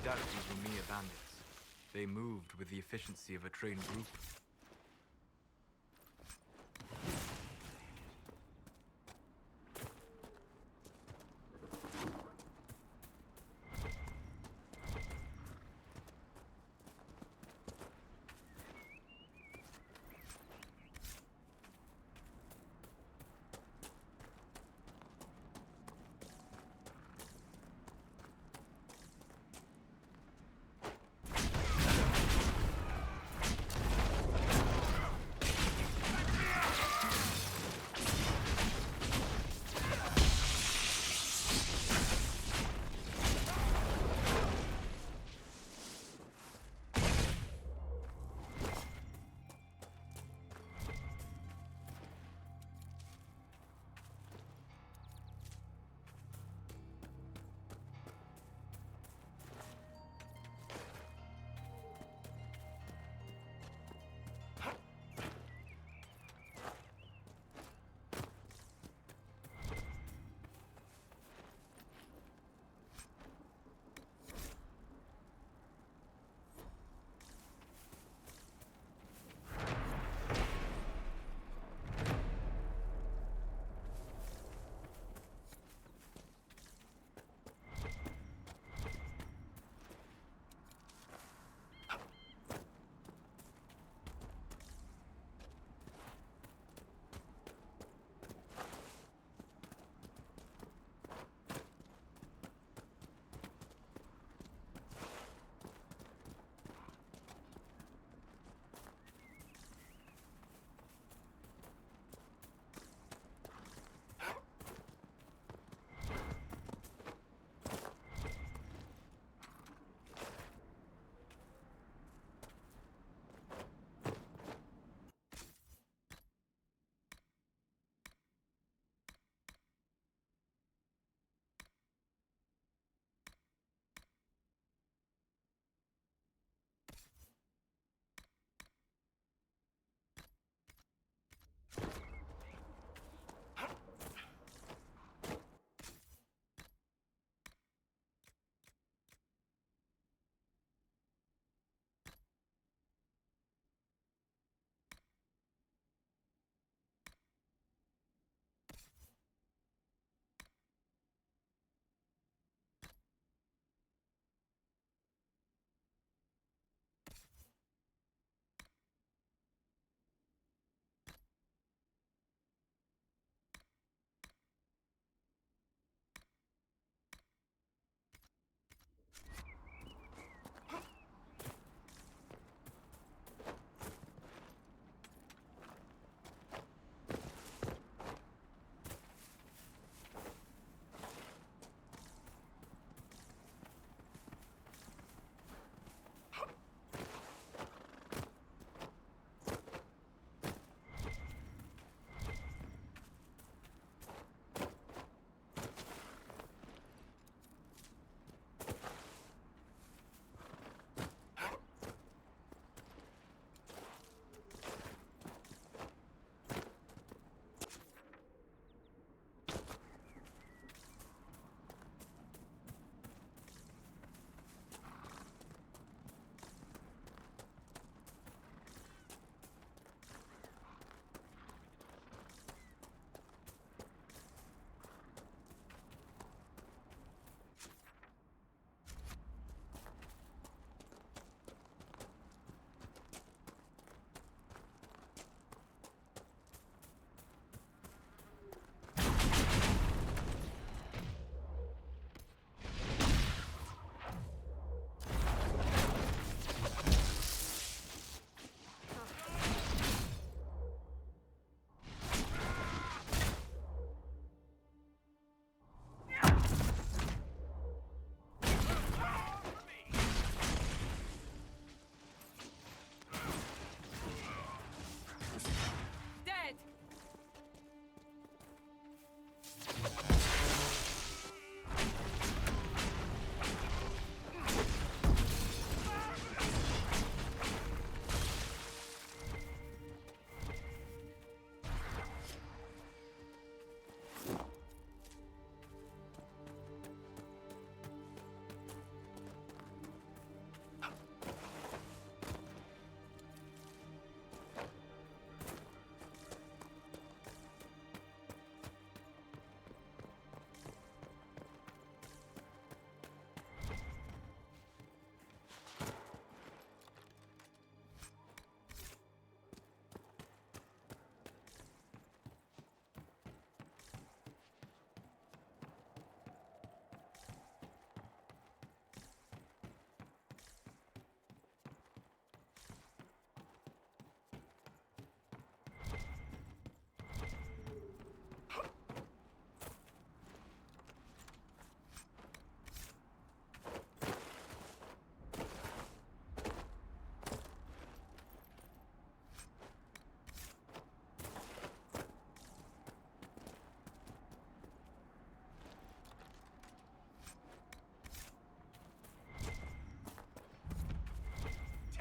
[SPEAKER 13] doubt these were mere bandits. They moved with the efficiency of a trained group.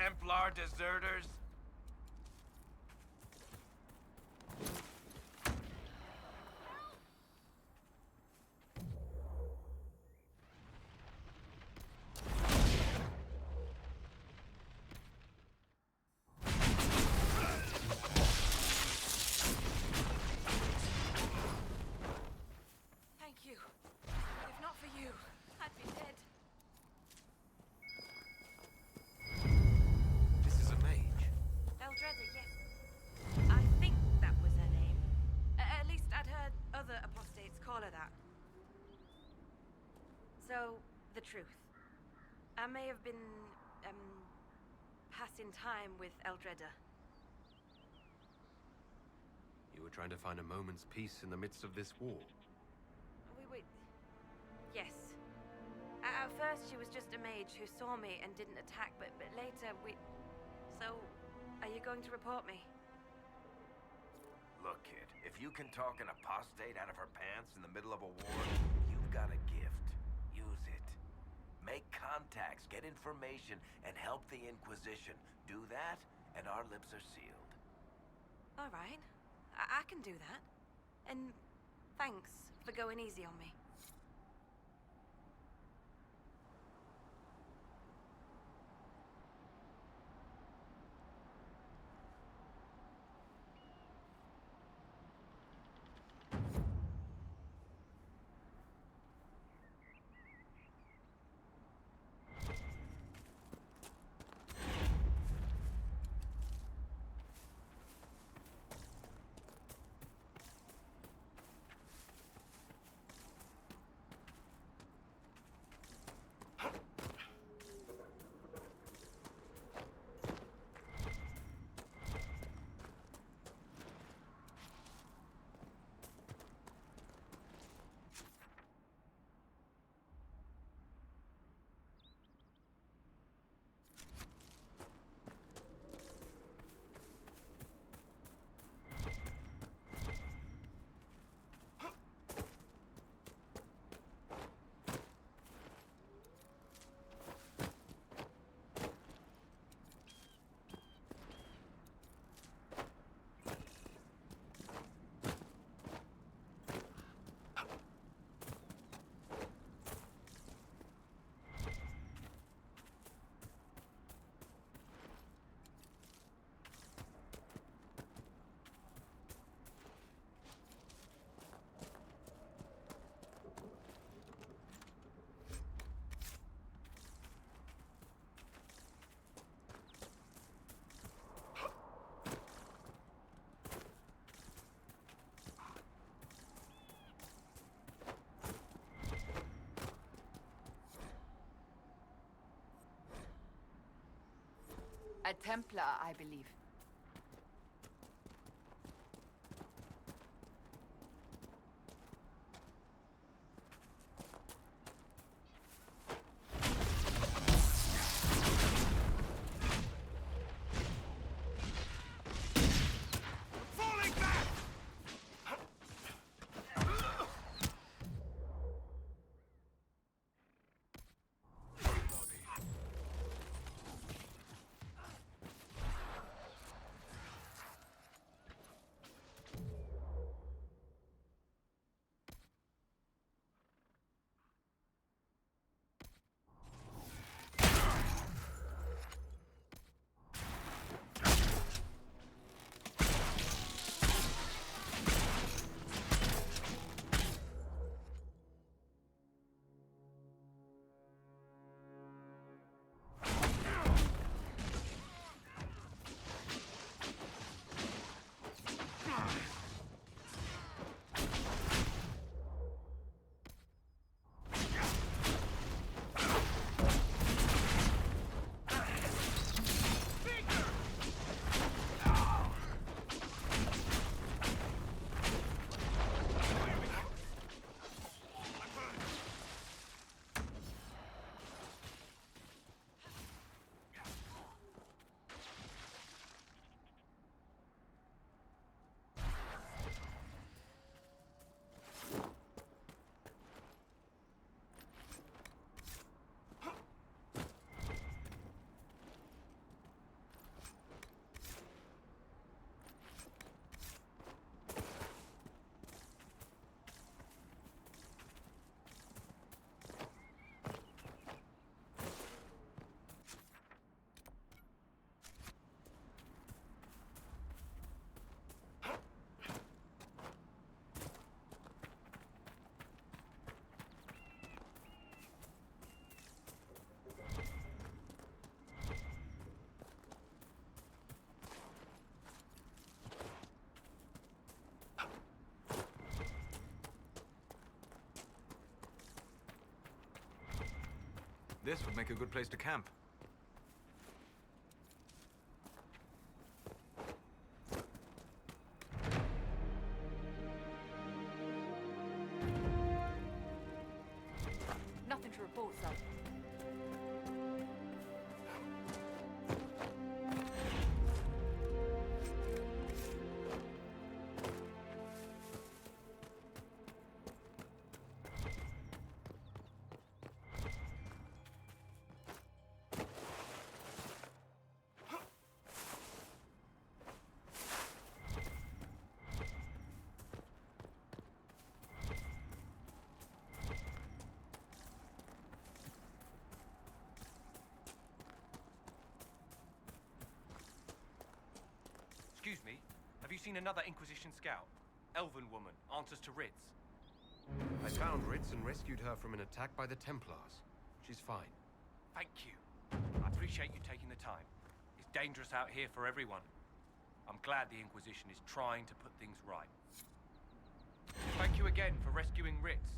[SPEAKER 5] Templar deserters?
[SPEAKER 4] Thank you. If not for you, I'd be dead.
[SPEAKER 1] This is a mage.
[SPEAKER 4] Eldreda, yes. I think that was her name. At least I'd heard other apostates call her that. So, the truth. I may have been, passing time with Eldreda.
[SPEAKER 1] You were trying to find a moment's peace in the midst of this war.
[SPEAKER 4] Yes. At first, she was just a mage who saw me and didn't attack, but later So, are you going to report me?
[SPEAKER 5] Look, kid, if you can talk an apostate out of her pants in the middle of a war, you've got a gift. Use it. Make contacts, get information, and help the Inquisition. Do that, and our lips are sealed.
[SPEAKER 4] All right. I can do that. And thanks for going easy on me.
[SPEAKER 2] A Templar, I believe.
[SPEAKER 13] This would make a good place to camp.
[SPEAKER 11] Nothing to report, sir.
[SPEAKER 14] Excuse me, have you seen another Inquisition scout? Elven woman, answers to Ritz.
[SPEAKER 1] I found Ritz and rescued her from an attack by the Templars. She's fine.
[SPEAKER 14] Thank you. I appreciate you taking the time. It's dangerous out here for everyone. I'm glad the Inquisition is trying to put things right. Thank you again for rescuing Ritz.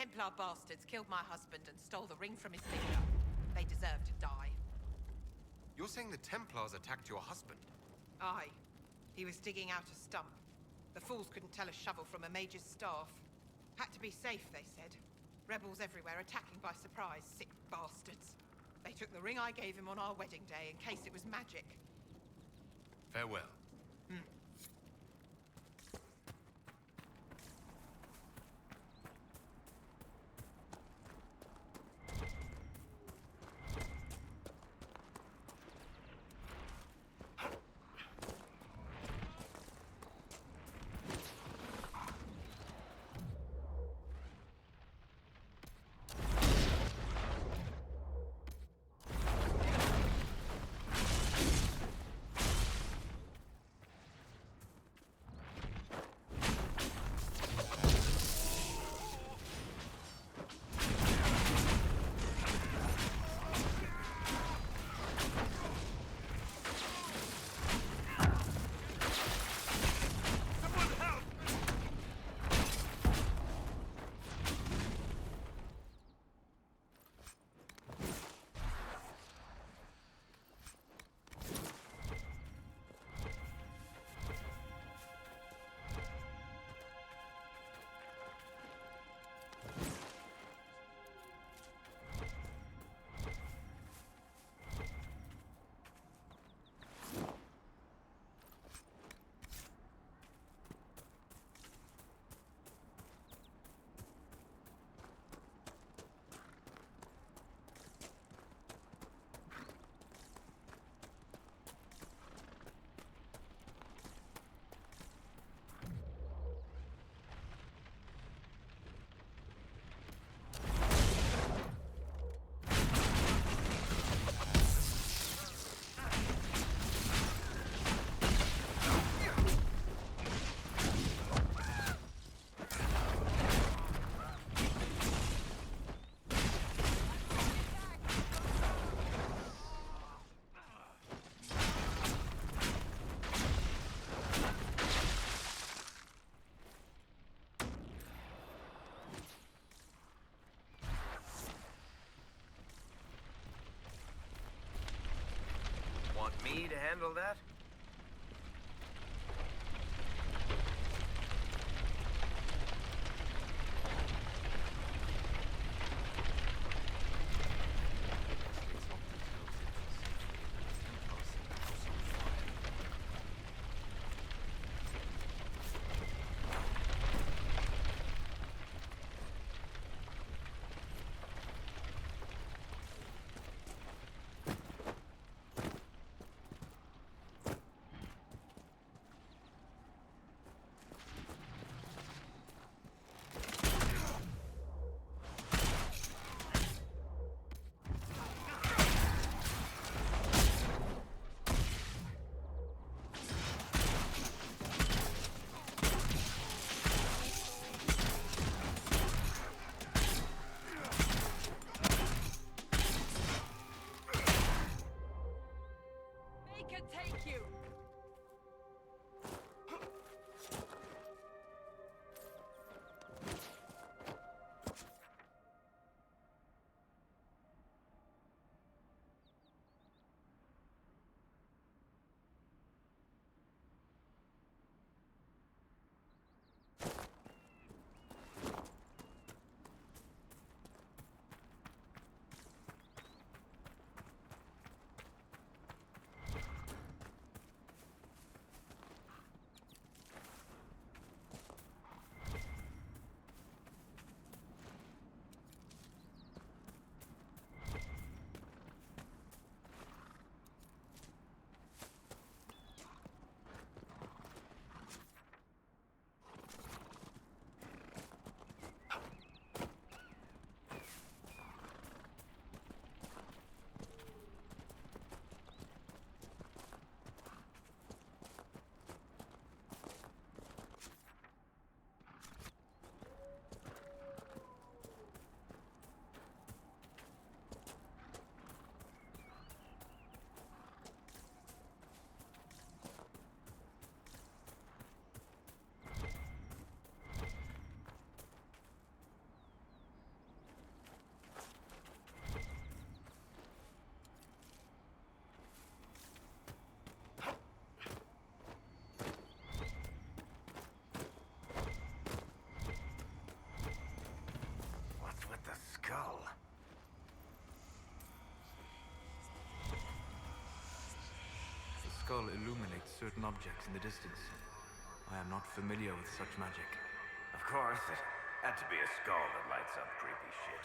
[SPEAKER 16] Templar bastards killed my husband and stole the ring from his finger. They deserve to die.
[SPEAKER 1] You're saying the Templars attacked your husband?
[SPEAKER 16] Aye. He was digging out a stump. The fools couldn't tell a shovel from a mage's staff. Had to be safe, they said. Rebels everywhere attacking by surprise, sick bastards. They took the ring I gave him on our wedding day in case it was magic.
[SPEAKER 1] Farewell.
[SPEAKER 5] Me to handle that?
[SPEAKER 13] The skull illuminates certain objects in the distance. I am not familiar with such magic.
[SPEAKER 5] Of course, it had to be a skull that lights up creepy shit.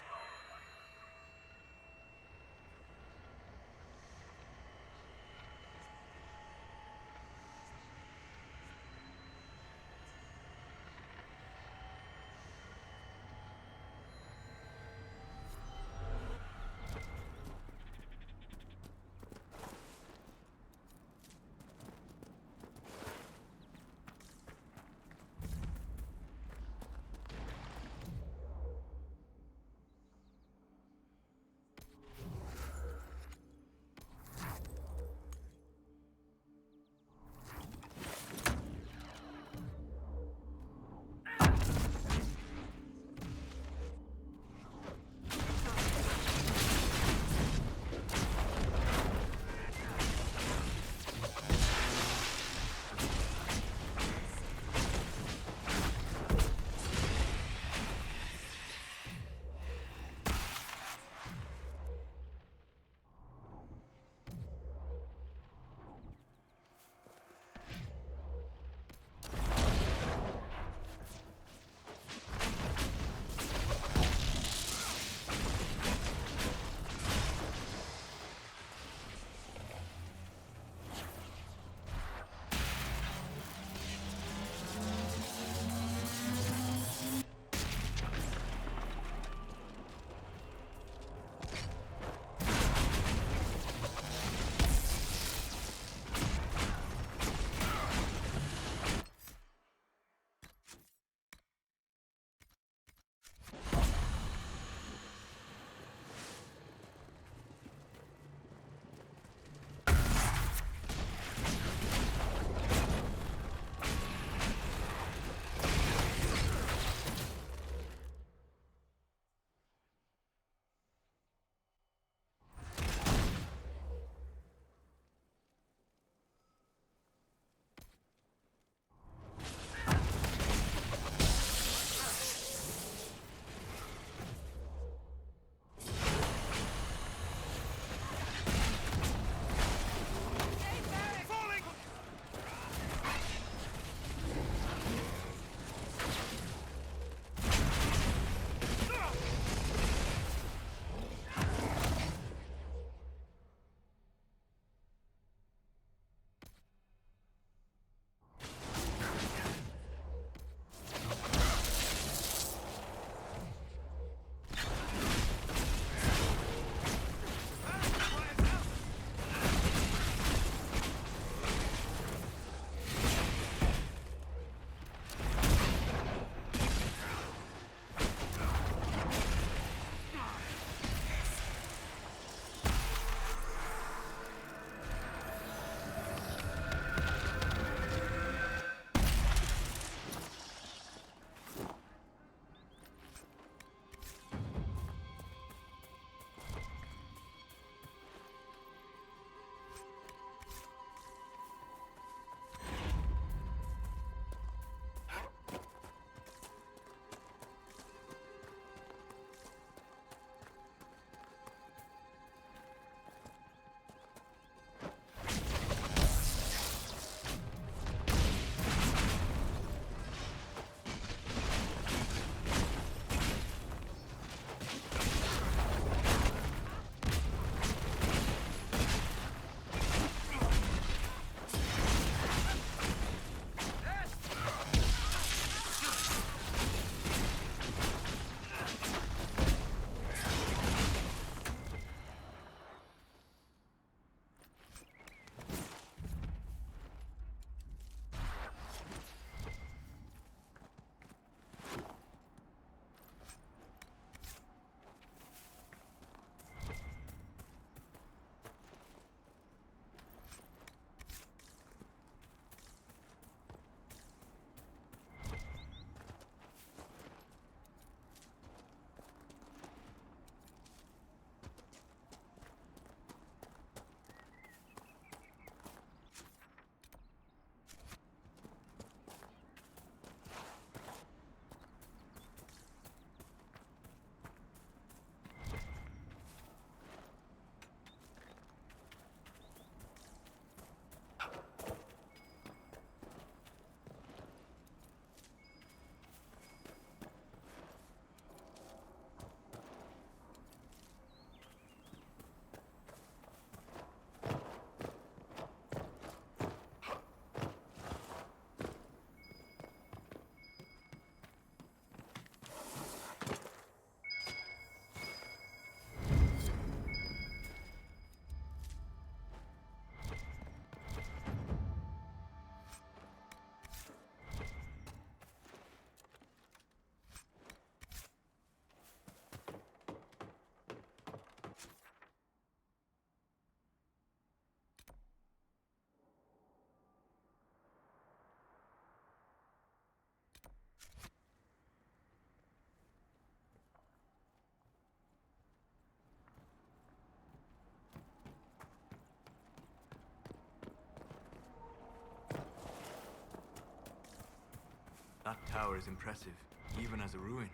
[SPEAKER 13] tower is impressive, even as a ruin.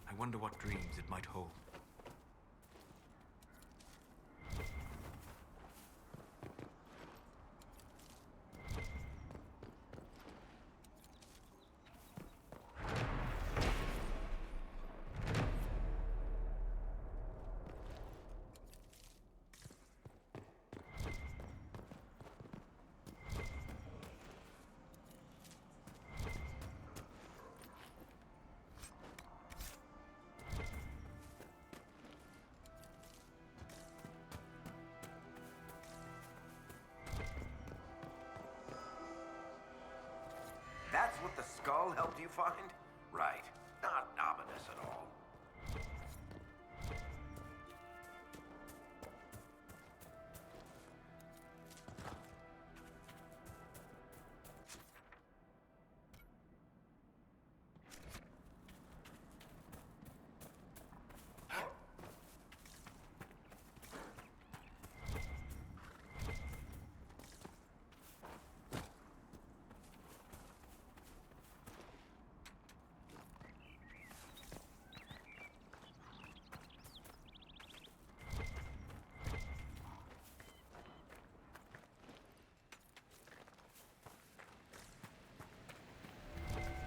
[SPEAKER 13] I wonder what dreams it might hold.
[SPEAKER 5] That's what the skull helped you find? Right. Not ominous at all.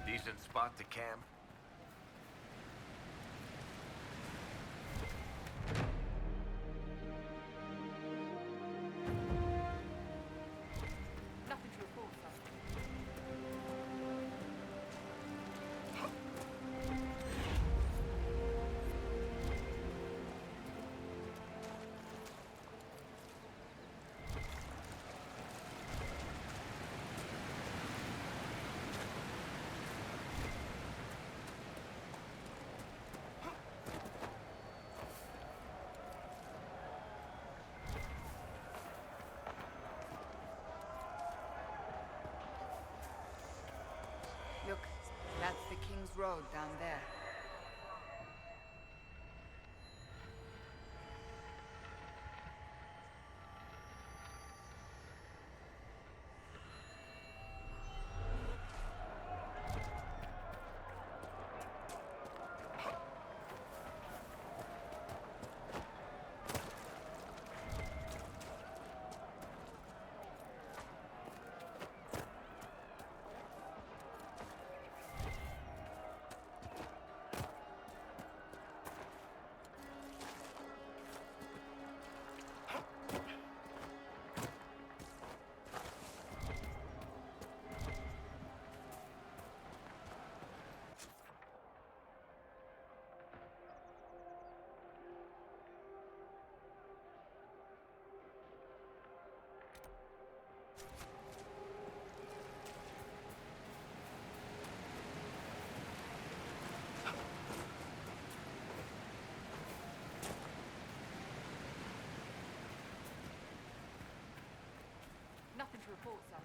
[SPEAKER 5] Decent spot to camp?
[SPEAKER 19] Nothing to report, sir.
[SPEAKER 2] Look, that's the King's Road down there.
[SPEAKER 19] Nothing to report, sir.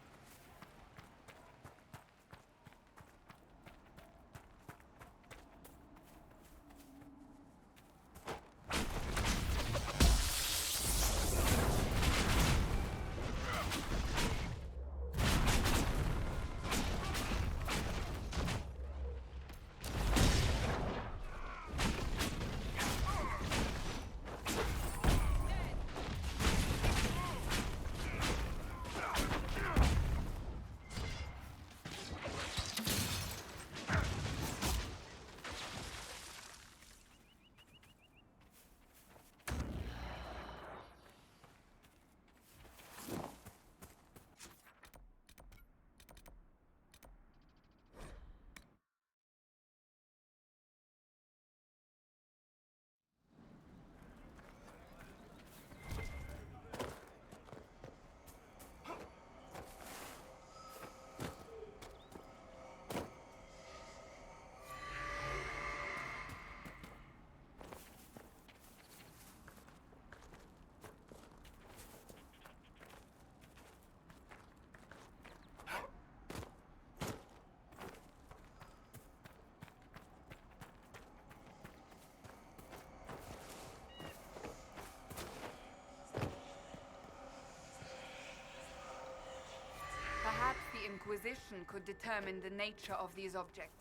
[SPEAKER 2] Inquisition could determine the nature of these objects.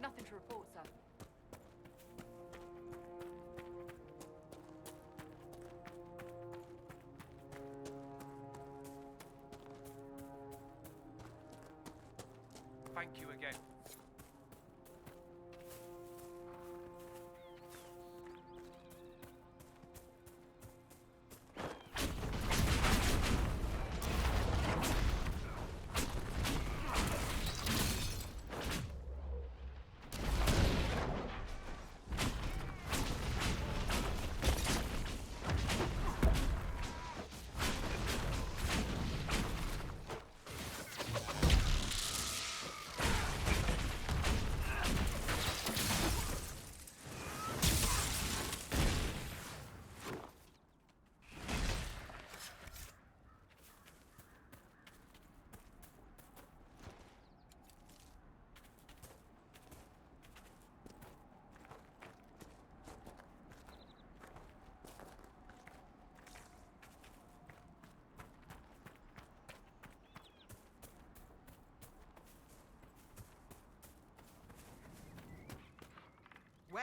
[SPEAKER 11] Nothing to report, sir.
[SPEAKER 14] Thank you again.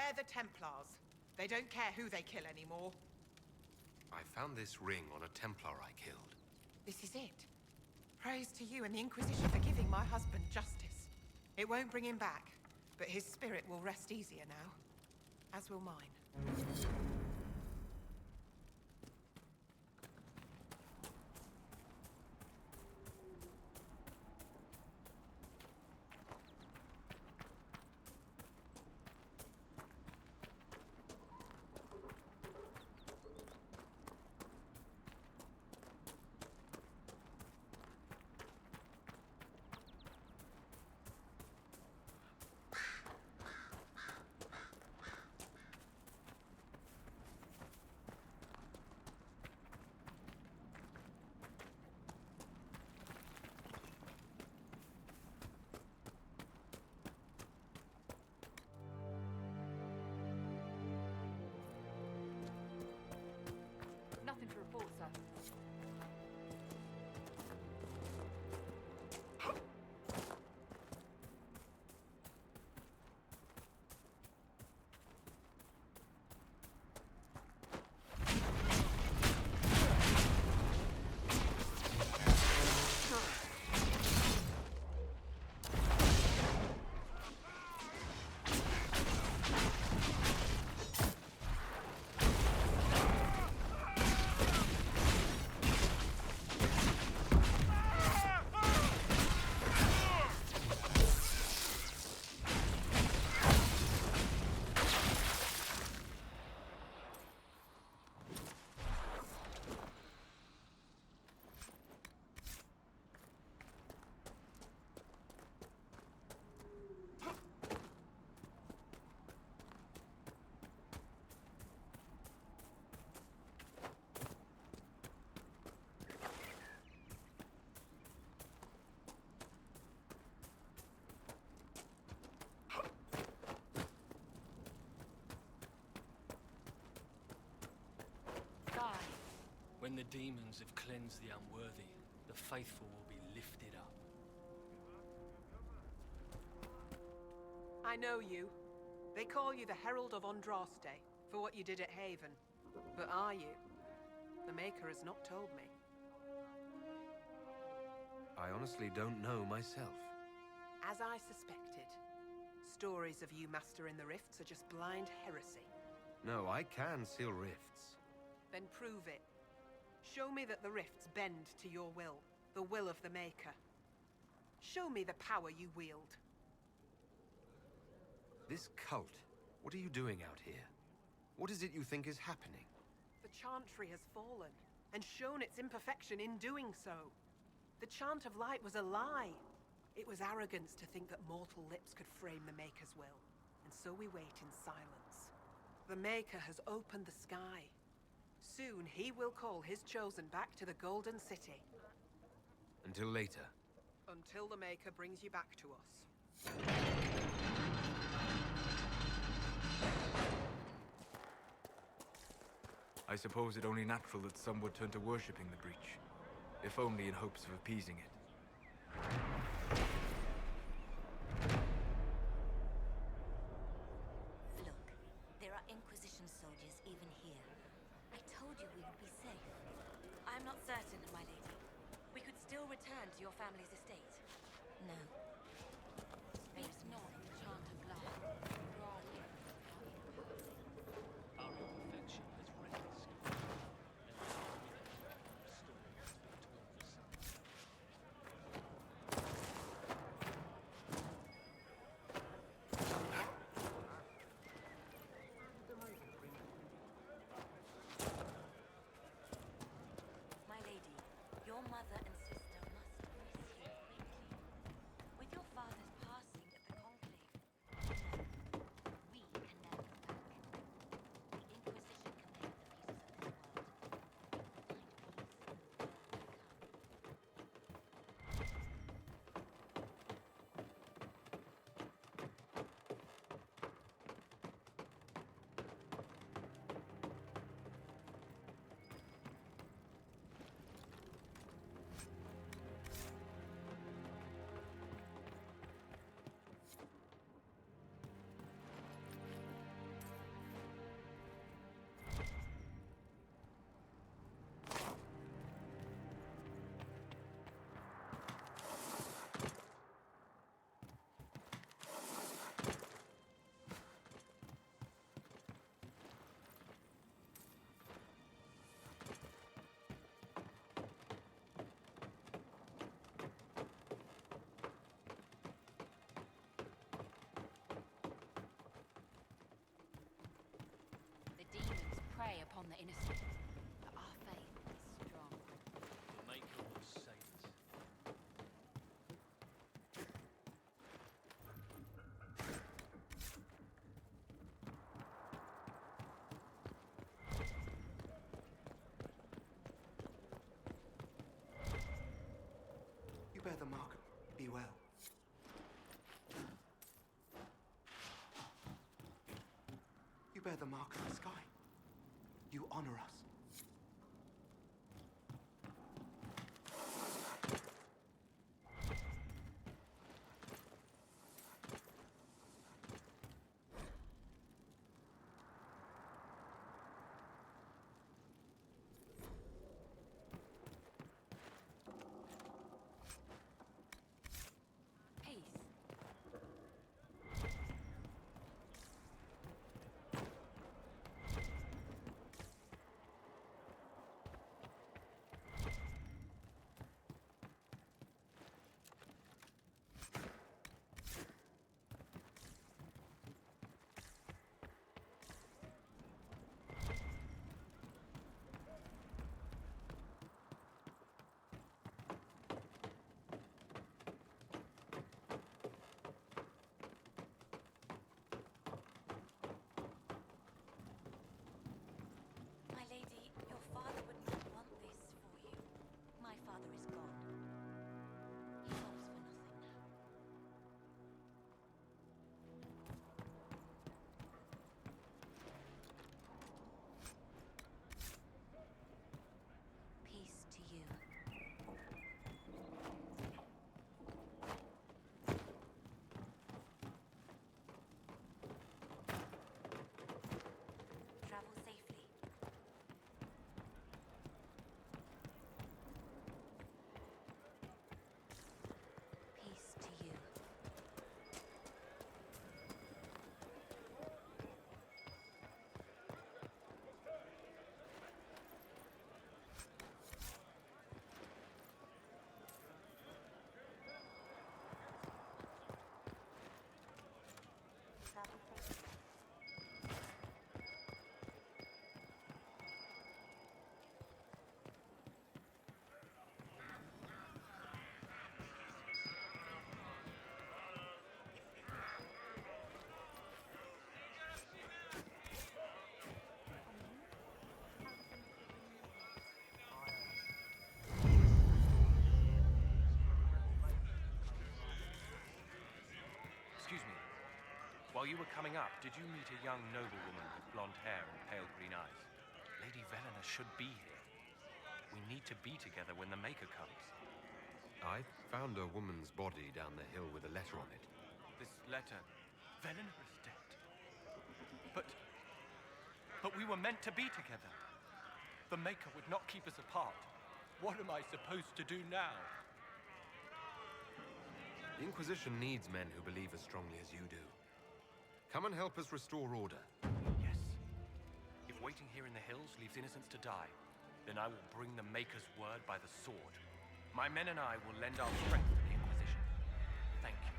[SPEAKER 16] They're the Templars. They don't care who they kill anymore.
[SPEAKER 1] I found this ring on a Templar I killed.
[SPEAKER 16] This is it. Praise to you and the Inquisition for giving my husband justice. It won't bring him back, but his spirit will rest easier now. As will mine.
[SPEAKER 11] Nothing to report, sir.
[SPEAKER 20] When the demons have cleansed the unworthy, the faithful will be lifted up.
[SPEAKER 16] I know you. They call you the Herald of Andraste for what you did at Haven. But are you? The Maker has not told me.
[SPEAKER 1] I honestly don't know myself.
[SPEAKER 16] As I suspected, stories of you mastering the rifts are just blind heresy.
[SPEAKER 1] No, I can seal rifts.
[SPEAKER 16] Then prove it. Show me that the rifts bend to your the will of the Maker. Show me the power you wield.
[SPEAKER 1] This cult, what are you doing out here? What is it you think is happening?
[SPEAKER 16] The Chantry has fallen, and shown its imperfection in doing so. The Chant of Light was a lie. It was arrogance to think that mortal lips could frame the Maker's will, and so we wait in silence. The Maker has opened the sky. Soon he will call his chosen back to the Golden City.
[SPEAKER 1] Until later.
[SPEAKER 16] Until the Maker brings you back to us.
[SPEAKER 13] I suppose it only natural that some would turn to worshipping the breach, if only in hopes of appeasing it.
[SPEAKER 7] Look, there are Inquisition soldiers even here. I told you we would be safe. I'm not certain, my lady. We could still return to your family's estate. No. Speak not of the Chant of Light. For our lips
[SPEAKER 20] Our imperfection has wrecked the sky,
[SPEAKER 7] My lady, your mother and sister must miss you greatly. With your father's passing at the Conclave, we can never back. The Inquisition can take the pieces of this world. Find peace in the world to come.
[SPEAKER 11] prey upon the innocent. But our faith is strong.
[SPEAKER 20] The Maker will save us.
[SPEAKER 10] You bear the mark. Be well. You bear the mark of the sky. You honor us.
[SPEAKER 11] Peace.
[SPEAKER 3] My lady, your father would not want this for you. My father is gone. He hopes for nothing now. Peace to you. Travel safely. Peace to you. Travel safely.
[SPEAKER 14] Excuse me. While you were coming up, did you meet a young noblewoman with blonde hair and pale green eyes? Lady Velena should be here. We need to be together when the Maker comes.
[SPEAKER 1] I found a woman's body down the hill with a letter on it.
[SPEAKER 14] This letter... Velena is dead. But we were meant to be together. The Maker would not keep us apart. What am I supposed to do now?
[SPEAKER 1] The Inquisition needs men who believe as strongly as you do. Come and help us restore order.
[SPEAKER 14] Yes. If waiting here in the hills leaves innocents to die, then I will bring the Maker's word by the sword. My men and I will lend our strength to the Inquisition. Thank you.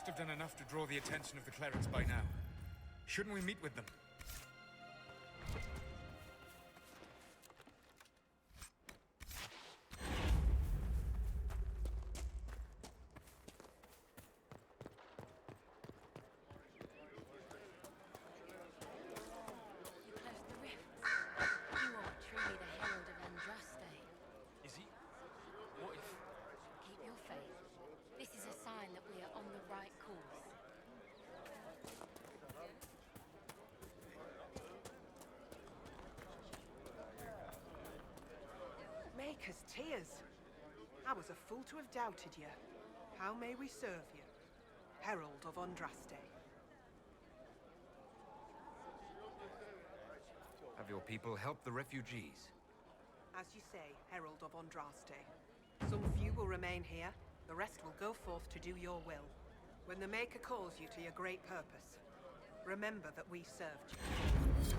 [SPEAKER 12] must have done enough to draw the attention of the clerics by now. Shouldn't we meet with them?
[SPEAKER 3] You closed the rifts. You are truly the herald of Andraste.
[SPEAKER 14] Is he? What if...
[SPEAKER 3] Keep your faith. This is a sign that we are on the right course.
[SPEAKER 16] Maker's tears. I was a fool to have doubted you. How may we serve you? Herald of Andraste.
[SPEAKER 1] Have your people help the refugees?
[SPEAKER 16] As you say, Herald of Andraste. Some few will remain here, the rest will go forth to do your will. When the Maker calls you to your great purpose, remember that we served you.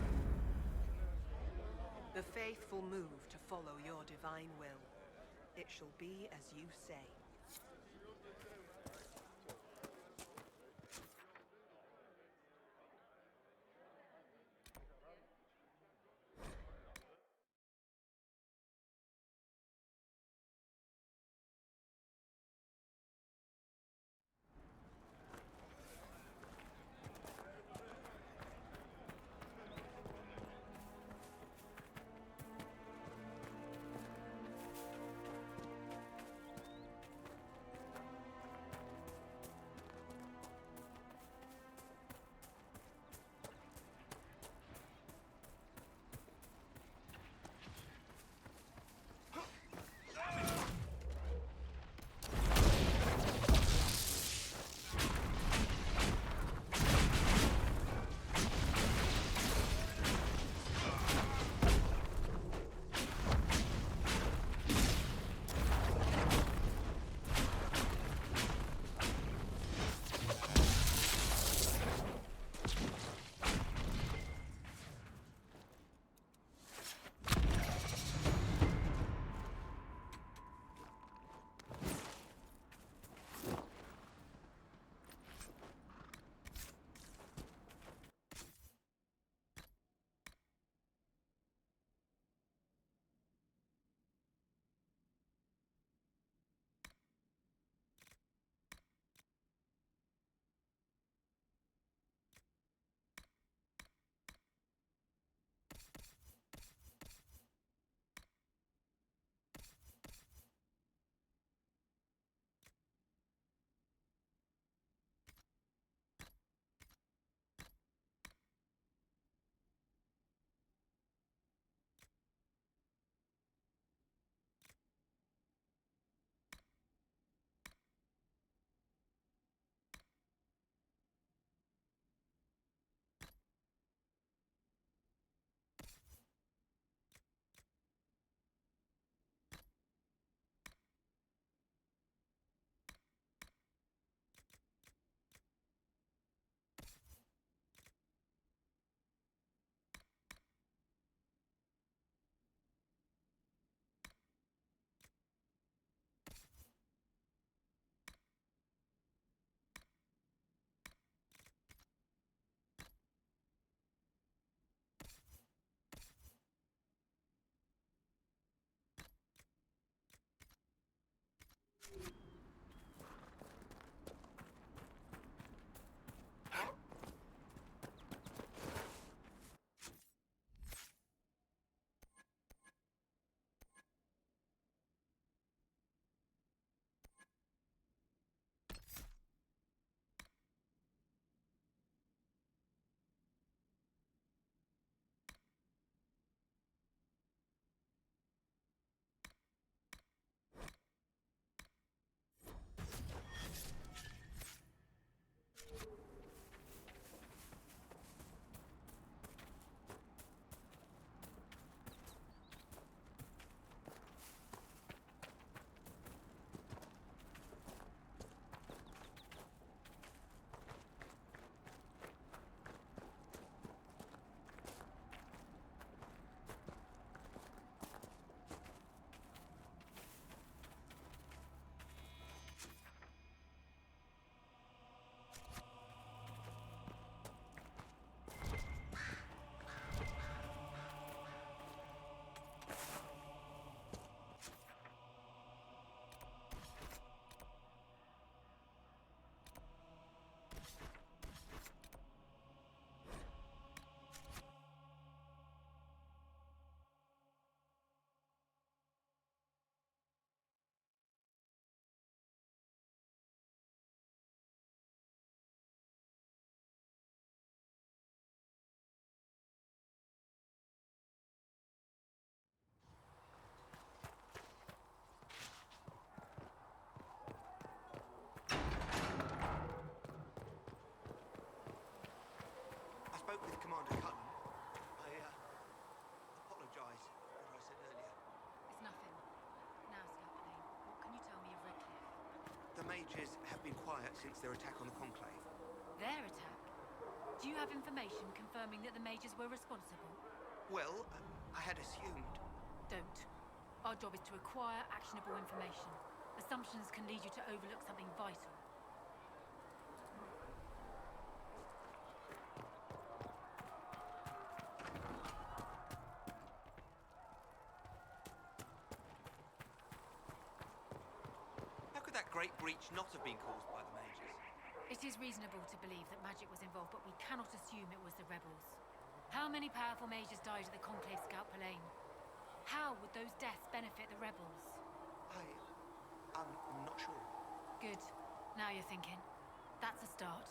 [SPEAKER 16] The faithful move to follow your divine will. It shall be as you say.
[SPEAKER 10] spoke with Commander Cullen. I apologize for what I said earlier.
[SPEAKER 11] It's nothing. Now, Scout Lane, what can you tell me of Redcliffe?
[SPEAKER 10] The mages have been quiet since their attack on the Conclave.
[SPEAKER 11] Their attack? Do you have information confirming that the mages were responsible?
[SPEAKER 10] Well, I had assumed.
[SPEAKER 11] Don't. Our job is to acquire actionable information. Assumptions can lead you to overlook something vital.
[SPEAKER 10] How could that great breach not have been caused by the mages?
[SPEAKER 11] It is reasonable to believe that magic was involved, but we cannot assume it was the rebels. How many powerful mages died at the Conclave Scout Palain? How would those deaths benefit the rebels?
[SPEAKER 10] I'm not sure.
[SPEAKER 11] Good. Now you're thinking. That's a start.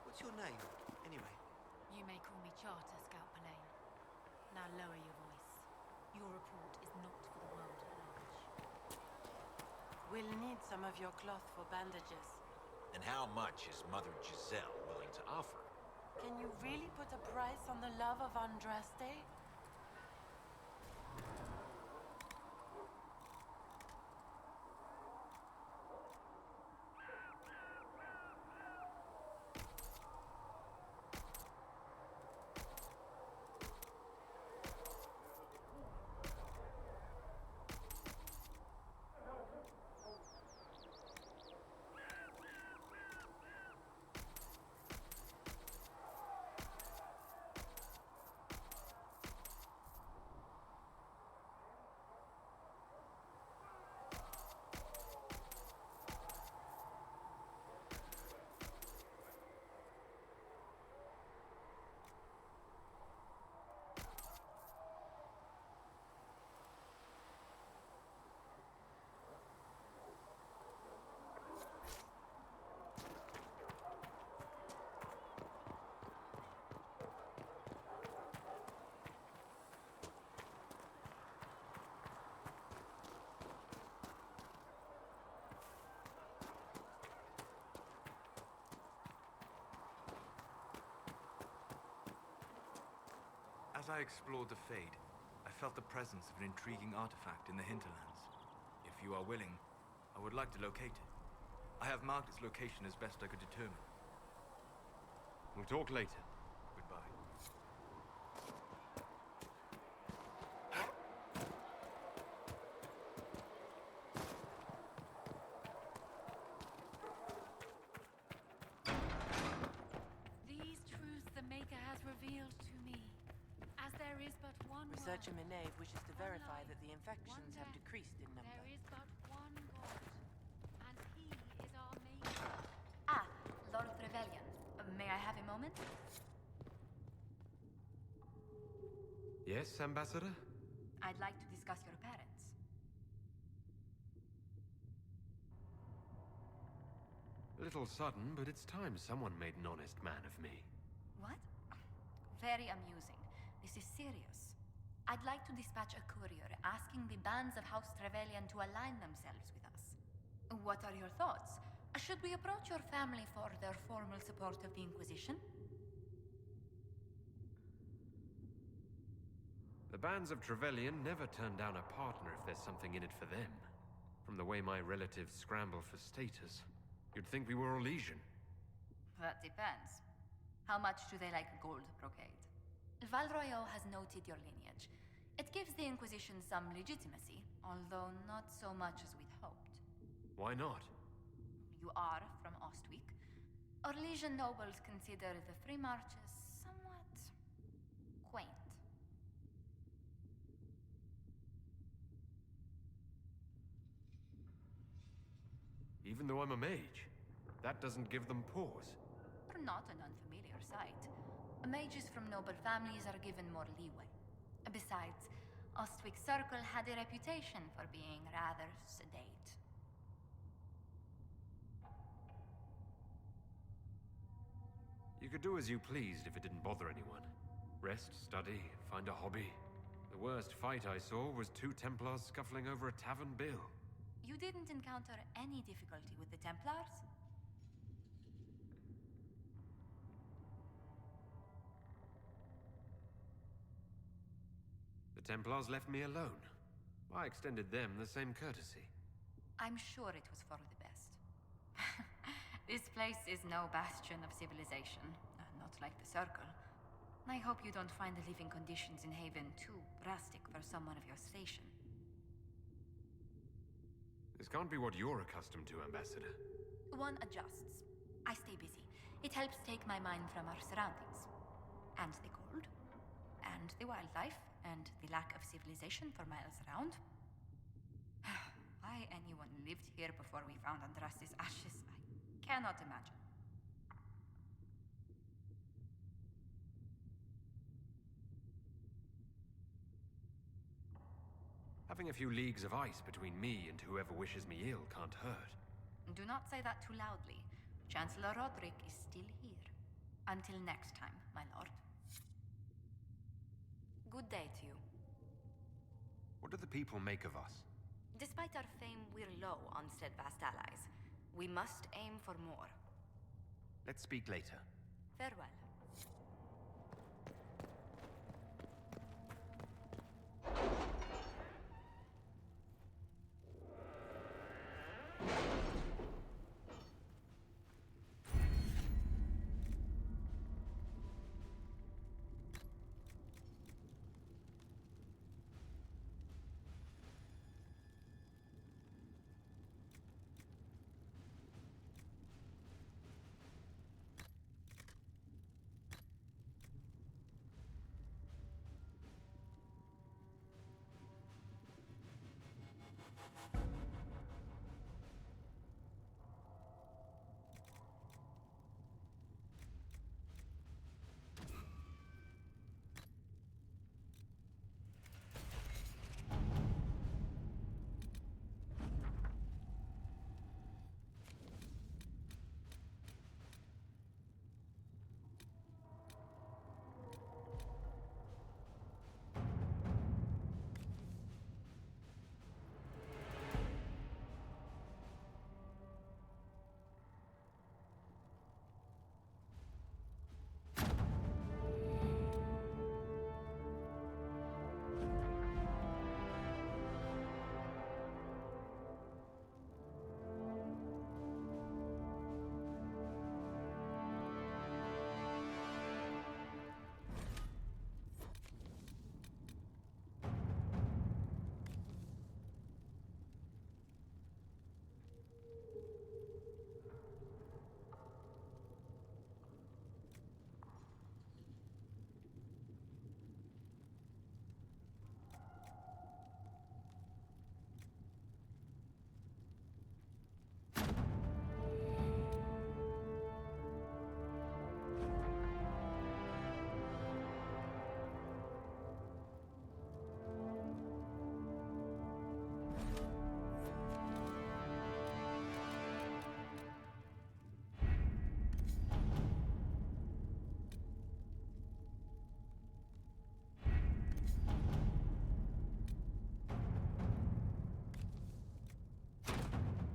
[SPEAKER 10] What's your name, anyway?
[SPEAKER 11] You may call me Charter, Scout Palain. Now lower your voice. Your report is not for the world at large.
[SPEAKER 8] We'll need some of your cloth for bandages.
[SPEAKER 17] And how much is Mother Giselle willing to offer?
[SPEAKER 8] Can you really put a price on the love of Andraste?
[SPEAKER 13] As I explored the Fade, I felt the presence of an intriguing artifact in the hinterlands. If you are willing, I would like to locate it. I have marked its location as best I could determine.
[SPEAKER 1] We'll talk later.
[SPEAKER 13] Goodbye.
[SPEAKER 11] These truths the Maker has revealed to me. As there is but one
[SPEAKER 8] Researcher
[SPEAKER 11] world,
[SPEAKER 8] Minave wishes to verify
[SPEAKER 11] life,
[SPEAKER 8] that the infections have
[SPEAKER 11] death.
[SPEAKER 8] decreased in number.
[SPEAKER 11] There is but one God, and He is our Maker.
[SPEAKER 7] Ah, Lord Trevelyan. May I have a moment?
[SPEAKER 1] Yes, Ambassador?
[SPEAKER 7] I'd like to discuss your parents.
[SPEAKER 1] A little sudden, but it's time someone made an honest man of me.
[SPEAKER 7] What? Very amusing. This is serious. I'd like to dispatch a courier asking the bands of House Trevelyan to align themselves with us. What are your thoughts? Should we approach your family for their formal support of the Inquisition?
[SPEAKER 1] The bands of Trevelyan never turn down a partner if there's something in it for them. From the way my relatives scramble for status, you'd think we were all Legion.
[SPEAKER 7] That depends. How much do they like gold brocade? Valroyo has noted your lineage. It gives the Inquisition some legitimacy, although not so much as we'd hoped.
[SPEAKER 1] Why not?
[SPEAKER 7] You are from Ostwick. Our Legion nobles consider the Free Marches somewhat quaint.
[SPEAKER 1] Even though I'm a mage, that doesn't give them pause.
[SPEAKER 7] Not an unfamiliar sight. Mages from noble families are given more leeway. Besides, Ostwick Circle had a reputation for being rather sedate.
[SPEAKER 1] You could do as you pleased if it didn't bother anyone. Rest, study, find a hobby. The worst fight I saw was two Templars scuffling over a tavern bill.
[SPEAKER 7] You didn't encounter any difficulty with the Templars?
[SPEAKER 1] Templars left me alone. I extended them the same courtesy.
[SPEAKER 7] I'm sure it was for the best. This place is no bastion of civilization, not like the Circle. I hope you don't find the living conditions in Haven too drastic for someone of your station.
[SPEAKER 1] This can't be what you're accustomed to, Ambassador.
[SPEAKER 7] One adjusts. I stay busy. It helps take my mind from our surroundings. And the cold. And the wildlife. And the lack of civilization for miles around. Why anyone lived here before we found Andraste's ashes, I cannot imagine.
[SPEAKER 1] Having a few leagues of ice between me and whoever wishes me ill can't hurt.
[SPEAKER 7] Do not say that too loudly. Chancellor Roderick is still here. Until next time, my lord. Good day to you.
[SPEAKER 1] What do the people make of us?
[SPEAKER 7] Despite our fame, we're low on steadfast allies. We must aim for more.
[SPEAKER 1] Let's speak later.
[SPEAKER 7] Farewell.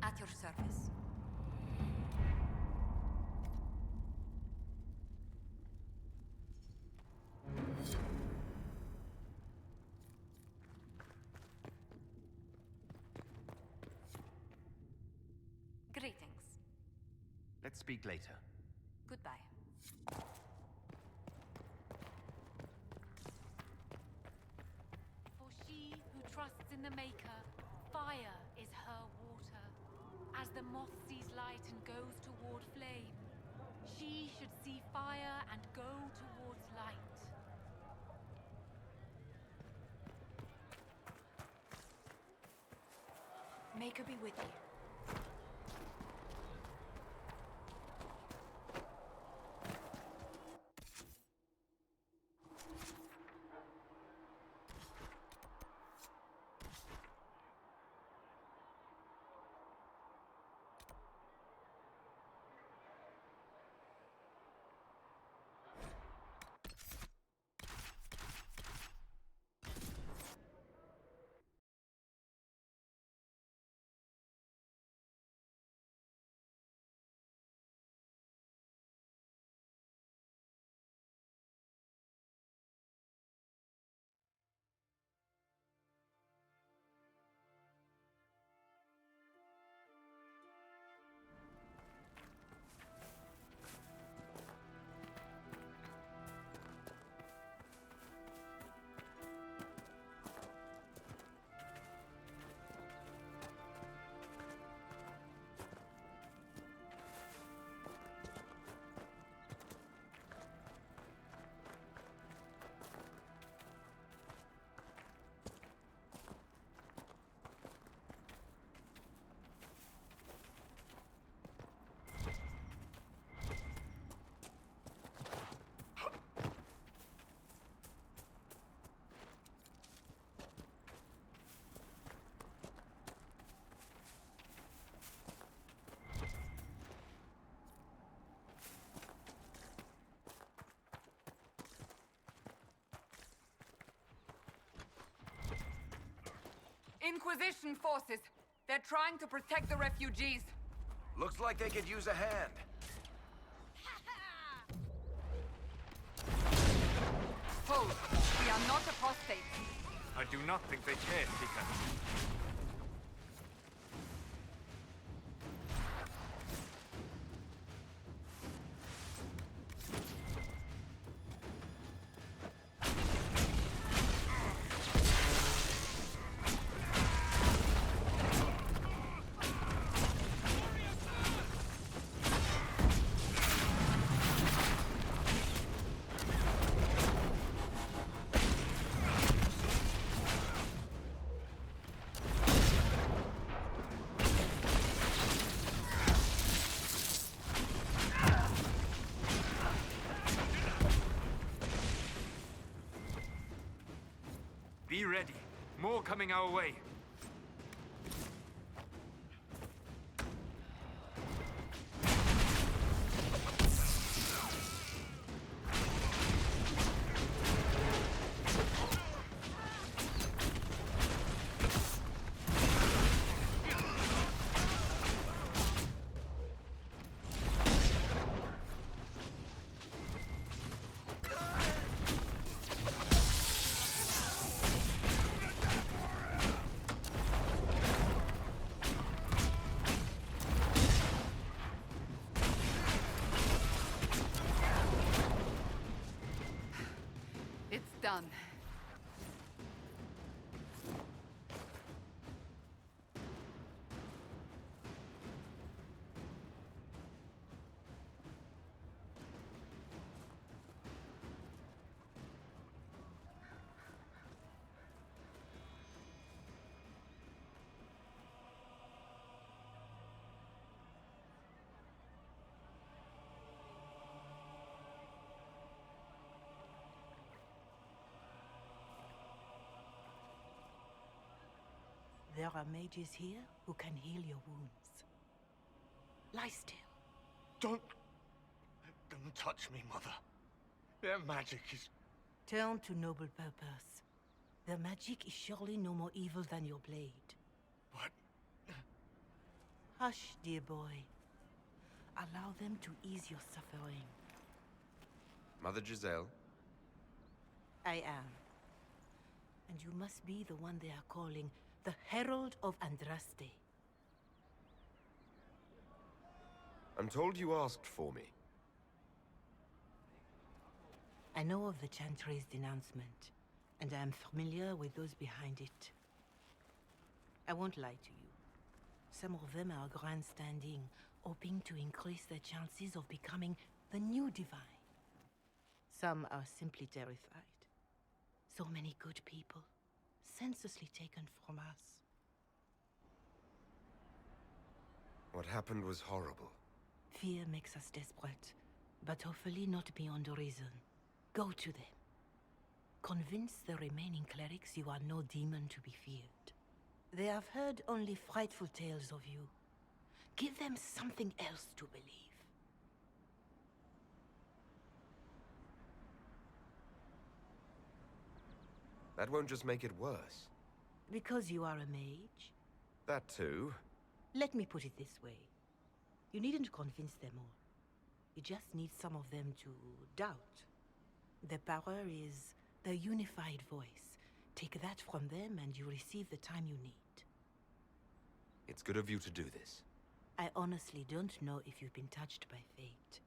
[SPEAKER 7] At your service. Greetings.
[SPEAKER 1] Let's speak later.
[SPEAKER 7] Goodbye.
[SPEAKER 6] For she who trusts in the Maker, fire is her water. As the moth sees light and goes toward flame, she should see fire and go towards light.
[SPEAKER 11] Maker be with you.
[SPEAKER 2] Inquisition forces. They're trying to protect the refugees.
[SPEAKER 5] Looks like they could use a hand.
[SPEAKER 2] Hold. We are not apostates.
[SPEAKER 13] I do not think they care, Seeker. Be ready. More coming our way.
[SPEAKER 2] Done.
[SPEAKER 9] There are mages here who can heal your wounds. Lie still.
[SPEAKER 18] Don't touch me, Mother. Their magic is...
[SPEAKER 9] Turn to noble purpose. Their magic is surely no more evil than your blade.
[SPEAKER 18] But...
[SPEAKER 9] Hush, dear boy. Allow them to ease your suffering.
[SPEAKER 5] Mother Giselle?
[SPEAKER 9] I am. And you must be the one they are calling the Herald of Andraste.
[SPEAKER 5] I'm told you asked for me.
[SPEAKER 9] I know of the Chantry's denouncement, and I am familiar with those behind it. I won't lie to you. Some of them are grandstanding, hoping to increase their chances of becoming the new divine. Some are simply terrified. So many good people, senselessly taken from us.
[SPEAKER 5] What happened was horrible.
[SPEAKER 9] Fear makes us desperate, but hopefully not beyond reason. Go to them. Convince the remaining clerics you are no demon to be feared. They have heard only frightful tales of you. Give them something else to believe.
[SPEAKER 5] That won't just make it worse.
[SPEAKER 9] Because you are a mage?
[SPEAKER 5] That too.
[SPEAKER 9] Let me put it this way. You needn't convince them all. You just need some of them to doubt. Their power is their unified voice. Take that from them and you receive the time you need.
[SPEAKER 5] It's good of you to do this.
[SPEAKER 9] I honestly don't know if you've been touched by fate,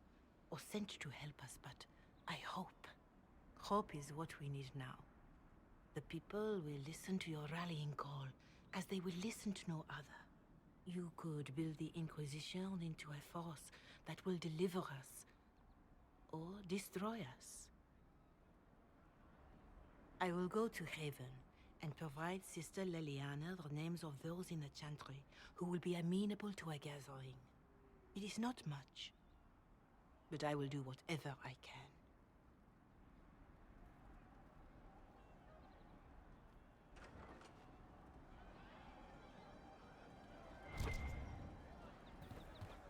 [SPEAKER 9] or sent to help us, but I hope. Hope is what we need now. The people will listen to your rallying call, as they will listen to no other. You could build the Inquisition into a force that will deliver us, or destroy us. I will go to Haven and provide Sister Leliana the names of those in the Chantry who will be amenable to a gathering. It is not much, but I will do whatever I can.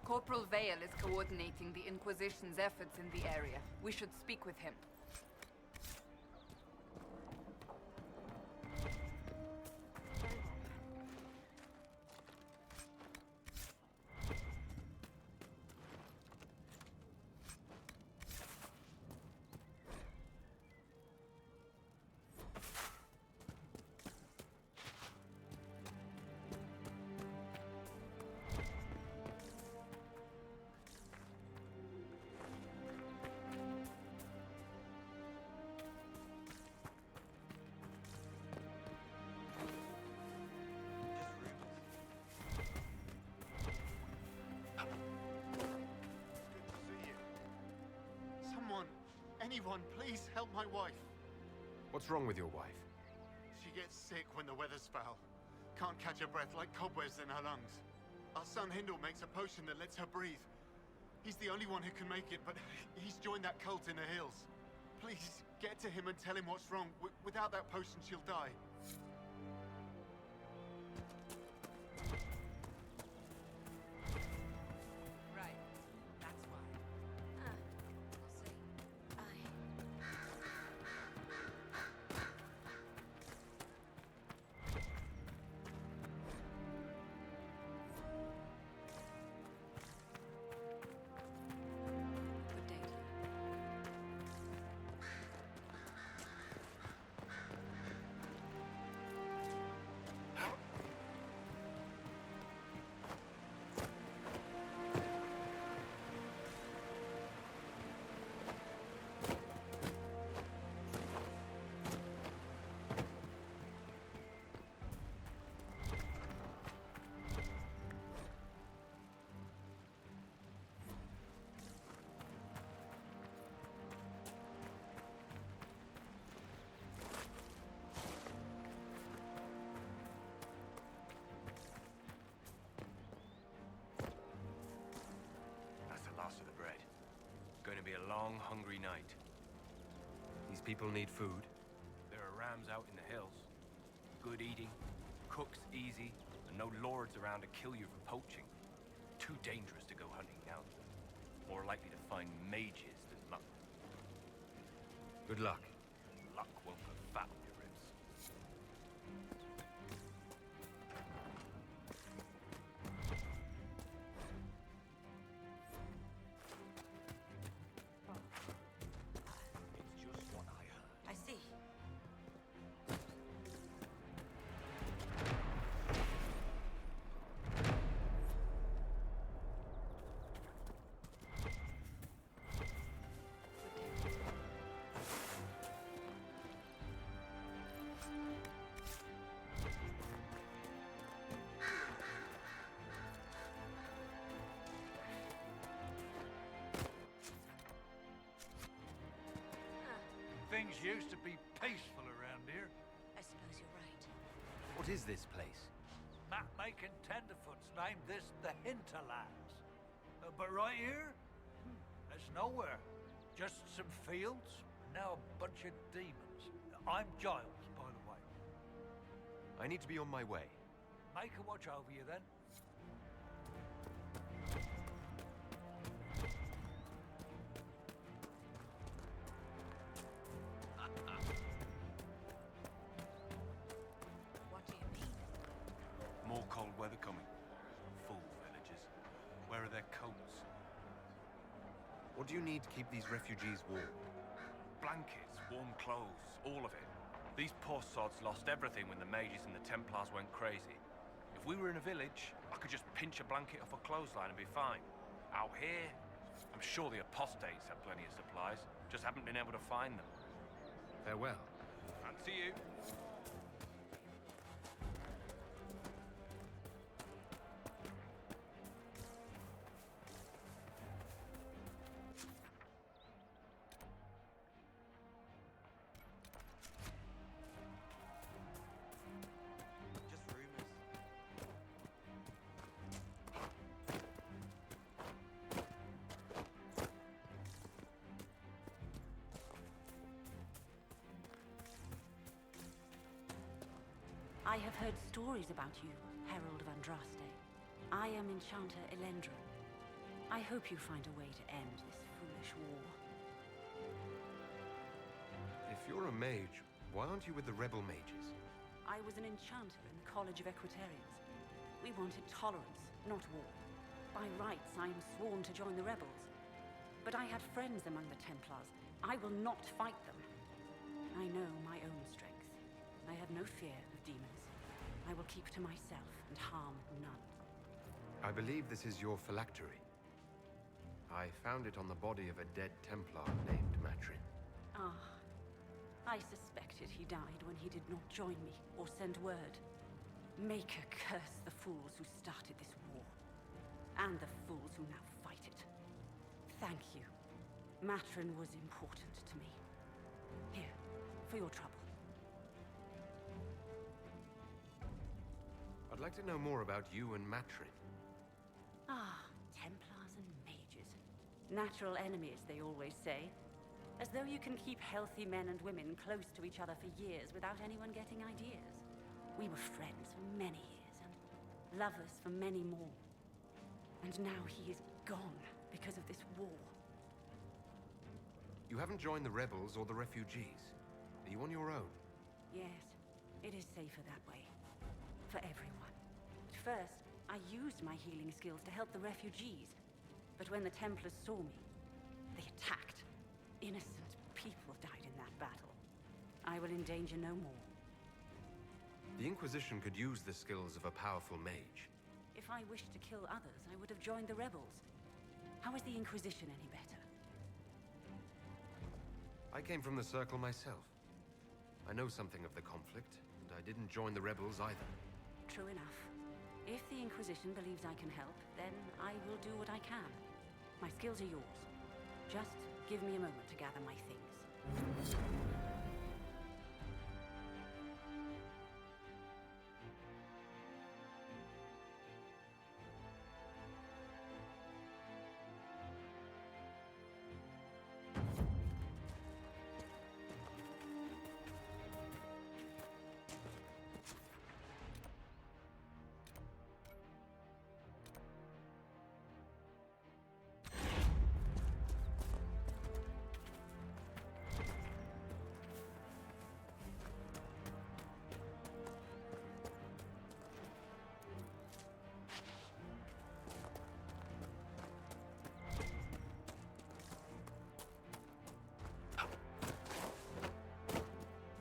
[SPEAKER 2] Corporal Vale is coordinating the Inquisition's efforts in the area. We should speak with him.
[SPEAKER 18] Anyone, please help my wife.
[SPEAKER 1] What's wrong with your wife?
[SPEAKER 18] She gets sick when the weather's foul. Can't catch her breath, like cobwebs in her lungs. Our son Hindle makes a potion that lets her breathe. He's the only one who can make it, but he's joined that cult in the hills. Please, get to him and tell him what's wrong. Without that potion, she'll die.
[SPEAKER 11] Right. That's why. We'll see. Good day to you.
[SPEAKER 14] That's the last of the bread. Going to be a long, hungry night.
[SPEAKER 1] These people need food.
[SPEAKER 14] There are rams out in the hills. Good eating, cooks easy, and no lords around to kill you for poaching. Too dangerous to go hunting now. More likely to find mages than luck.
[SPEAKER 1] Good luck.
[SPEAKER 14] Luck won't put fat on your ribs.
[SPEAKER 17] It's just what I heard.
[SPEAKER 19] I see.
[SPEAKER 21] Things used to be peaceful around here.
[SPEAKER 7] I suppose you're right.
[SPEAKER 1] What is this place?
[SPEAKER 21] Map-making tenderfoots named this the Hinterlands. But right here, there's nowhere. Just some fields, and now a bunch of demons. I'm Giles, by the way.
[SPEAKER 1] I need to be on my way.
[SPEAKER 21] Make a watch over you then.
[SPEAKER 11] What do you mean?
[SPEAKER 14] More cold weather coming. Fool villagers. Where are their coats?
[SPEAKER 1] What do you need to keep these refugees warm?
[SPEAKER 14] Blankets, warm clothes, all of it. These poor sods lost everything when the mages and the Templars went crazy. If we were in a village, I could just pinch a blanket off a clothesline and be fine. Out here, I'm sure the apostates have plenty of supplies, just haven't been able to find them.
[SPEAKER 1] Farewell.
[SPEAKER 14] Fancy you.
[SPEAKER 13] Just rumors.
[SPEAKER 19] I have heard stories about you, Herald of Andraste. I am Enchanter Elendra. I hope you find a way to end this foolish war.
[SPEAKER 1] If you're a mage, why aren't you with the rebel mages?
[SPEAKER 19] I was an enchanter in the College of Equitarians. We wanted tolerance, not war. By rights, I am sworn to join the rebels. But I had friends among the Templars. I will not fight them. I know my own strength. I have no fear of demons. I will keep to myself and harm none.
[SPEAKER 1] I believe this is your phylactery. I found it on the body of a dead Templar named Matrin.
[SPEAKER 19] Ah, I suspected he died when he did not join me or send word. Maker curse the fools who started this war, and the fools who now fight it. Thank you.
[SPEAKER 15] Matron was important to me. Here, for your trouble.
[SPEAKER 1] I'd like to know more about you and Matrin.
[SPEAKER 15] Ah, Templars and mages. Natural enemies, they always say. As though you can keep healthy men and women close to each other for years without anyone getting ideas. We were friends for many years, and lovers for many more. And now he is gone because of this war.
[SPEAKER 1] You haven't joined the rebels or the refugees. Are you on your own?
[SPEAKER 15] Yes, it is safer that way. For everyone. At first, I used my healing skills to help the refugees. But when the Templars saw me, they attacked. Innocent people died in that battle. I will endanger no more.
[SPEAKER 1] The Inquisition could use the skills of a powerful mage.
[SPEAKER 15] If I wished to kill others, I would have joined the rebels. How is the Inquisition any better?
[SPEAKER 1] I came from the Circle myself. I know something of the conflict, and I didn't join the rebels either.
[SPEAKER 15] True enough. If the Inquisition believes I can help, then I will do what I can. My skills are yours. Just give me a moment to gather my things.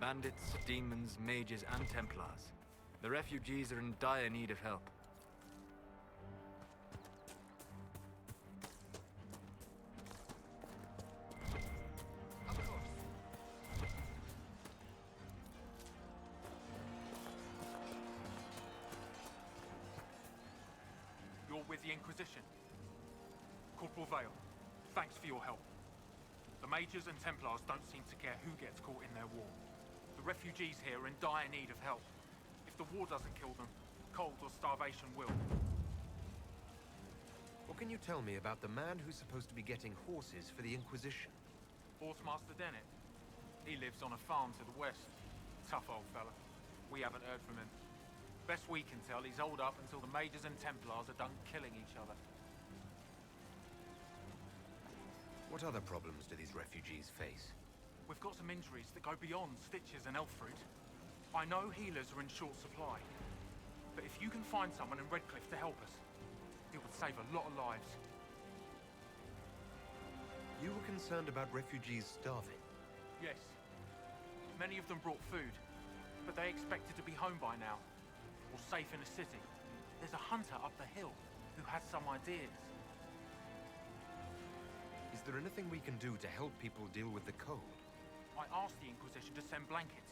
[SPEAKER 13] Bandits, demons, mages, and Templars. The refugees are in dire need of help.
[SPEAKER 22] You're with the Inquisition. Corporal Vale, thanks for your help. The Mages and Templars don't seem to care who gets caught in their war. The refugees here are in dire need of help. If the war doesn't kill them, cold or starvation will.
[SPEAKER 1] What can you tell me about the man who's supposed to be getting horses for the Inquisition?
[SPEAKER 22] Horsemaster Dennett. He lives on a farm to the west. Tough old fella. We haven't heard from him. Best we can tell, he's holed up until the Mages and Templars are done killing each other.
[SPEAKER 1] What other problems do these refugees face?
[SPEAKER 22] We've got some injuries that go beyond stitches and elf fruit. I know healers are in short supply. But if you can find someone in Redcliffe to help us, it would save a lot of lives.
[SPEAKER 1] You were concerned about refugees starving?
[SPEAKER 22] Yes. Many of them brought food, but they expected to be home by now, or safe in a city. There's a hunter up the hill who has some ideas.
[SPEAKER 1] Is there anything we can do to help people deal with the cold?
[SPEAKER 22] I asked the Inquisition to send blankets.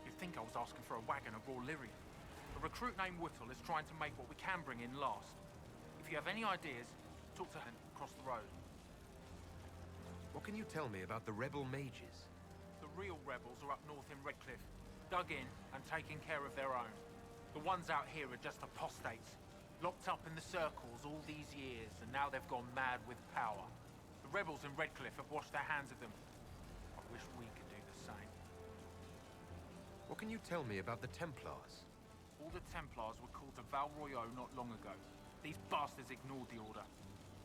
[SPEAKER 22] You'd think I was asking for a wagon of raw lyrium. A recruit named Whittle is trying to make what we can bring in last. If you have any ideas, talk to him across the road.
[SPEAKER 1] What can you tell me about the rebel mages?
[SPEAKER 22] The real rebels are up north in Redcliffe, dug in and taking care of their own. The ones out here are just apostates, locked up in the circles all these years, and now they've gone mad with power. The rebels in Redcliffe have washed their hands of them. I wish we could do the same.
[SPEAKER 1] What can you tell me about the Templars?
[SPEAKER 22] All the Templars were called to Val Royeaux not long ago. These bastards ignored the order.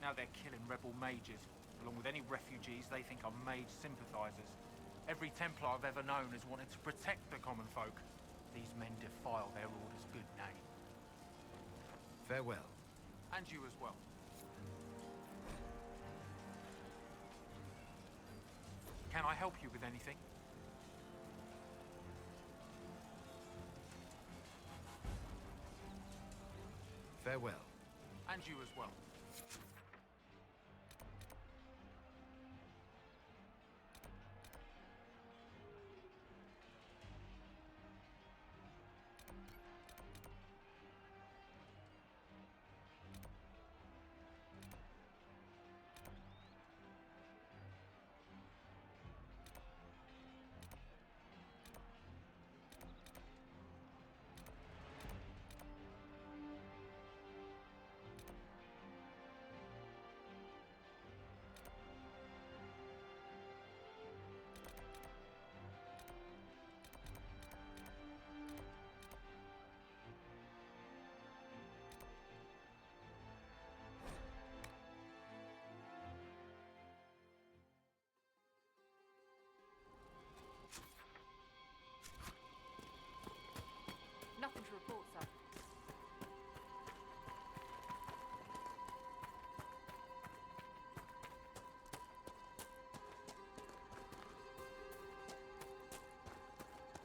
[SPEAKER 22] Now they're killing rebel mages, along with any refugees they think are mage sympathizers. Every Templar I've ever known has wanted to protect the common folk. These men defile their order's good name.
[SPEAKER 1] Farewell.
[SPEAKER 22] And you as well. Can I help you with anything?
[SPEAKER 1] Farewell.
[SPEAKER 22] And you as well.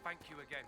[SPEAKER 14] Thank you again.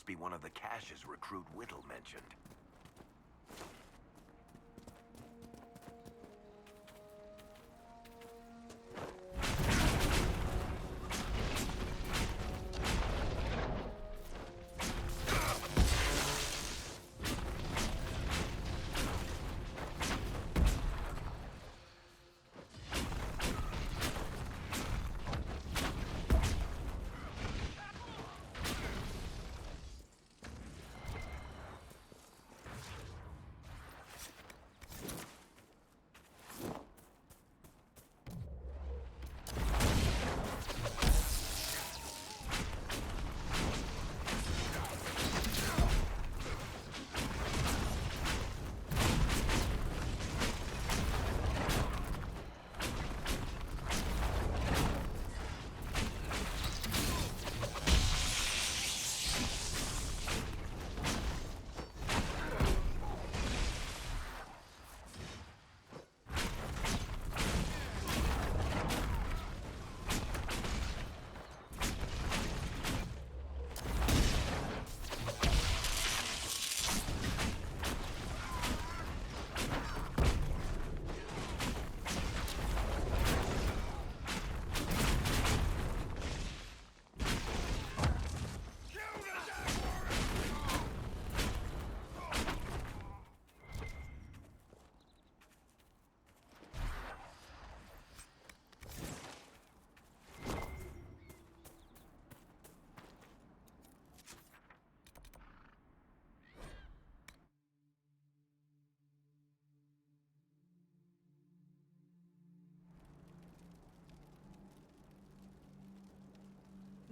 [SPEAKER 5] must be one of the caches Recruit Whittle mentioned.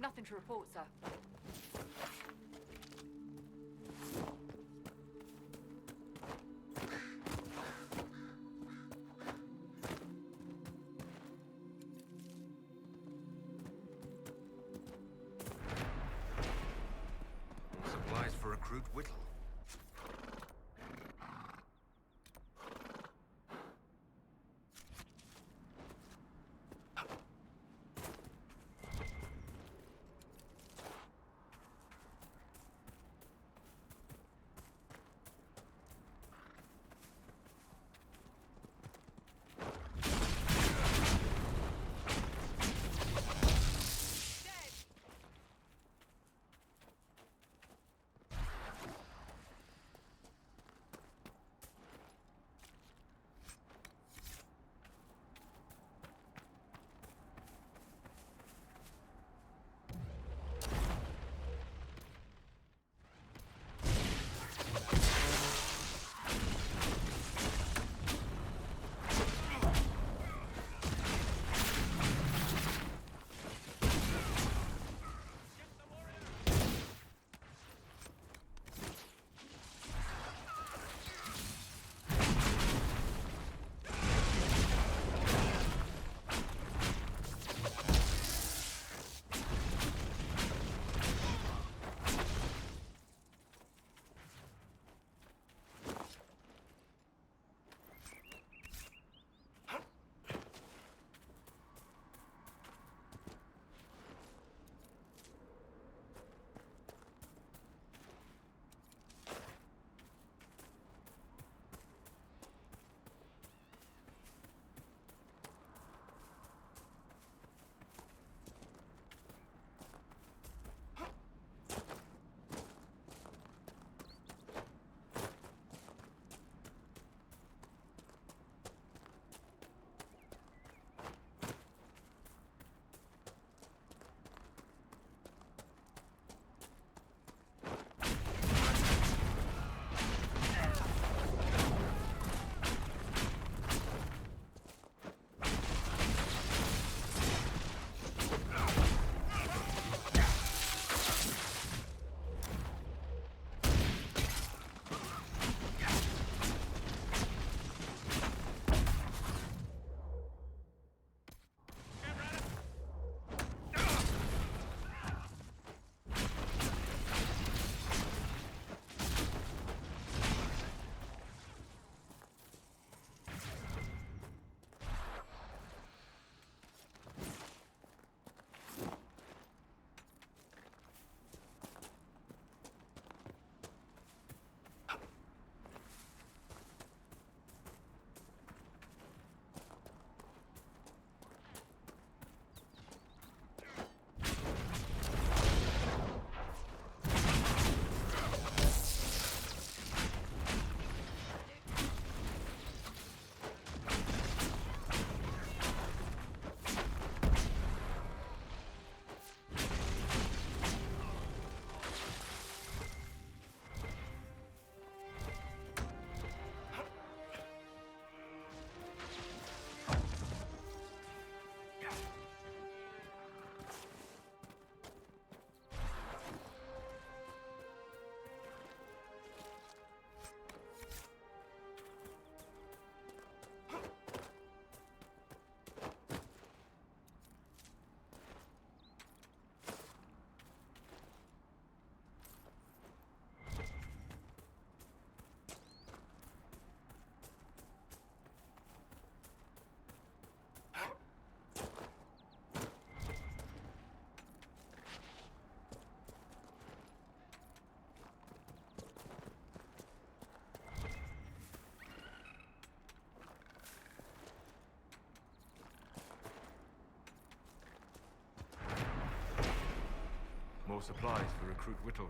[SPEAKER 11] Nothing to report, sir.
[SPEAKER 1] Supplies for Recruit Whittle. More supplies for Recruit Whittle.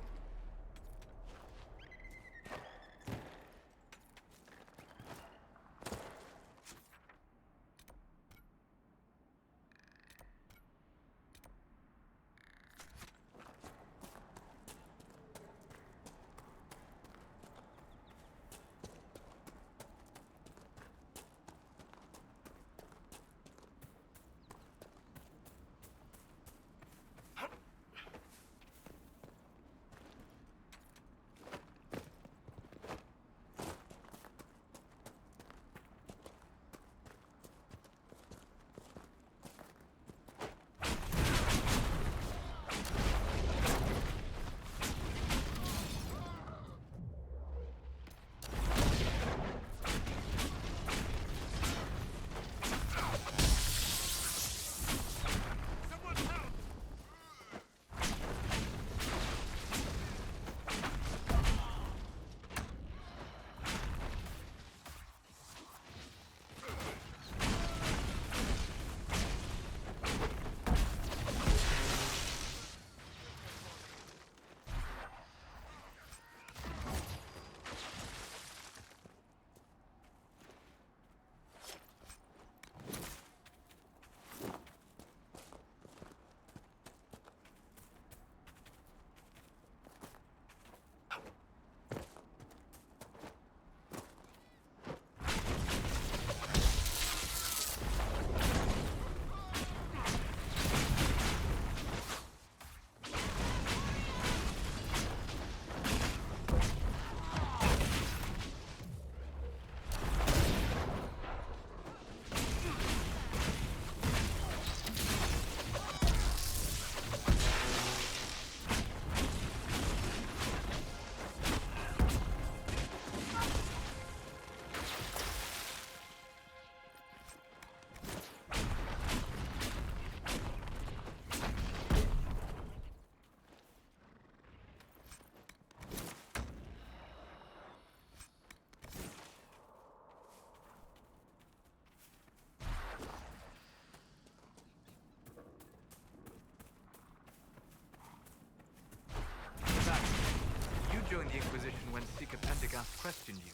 [SPEAKER 13] Joined the Inquisition when Seeker Pendergast questioned you.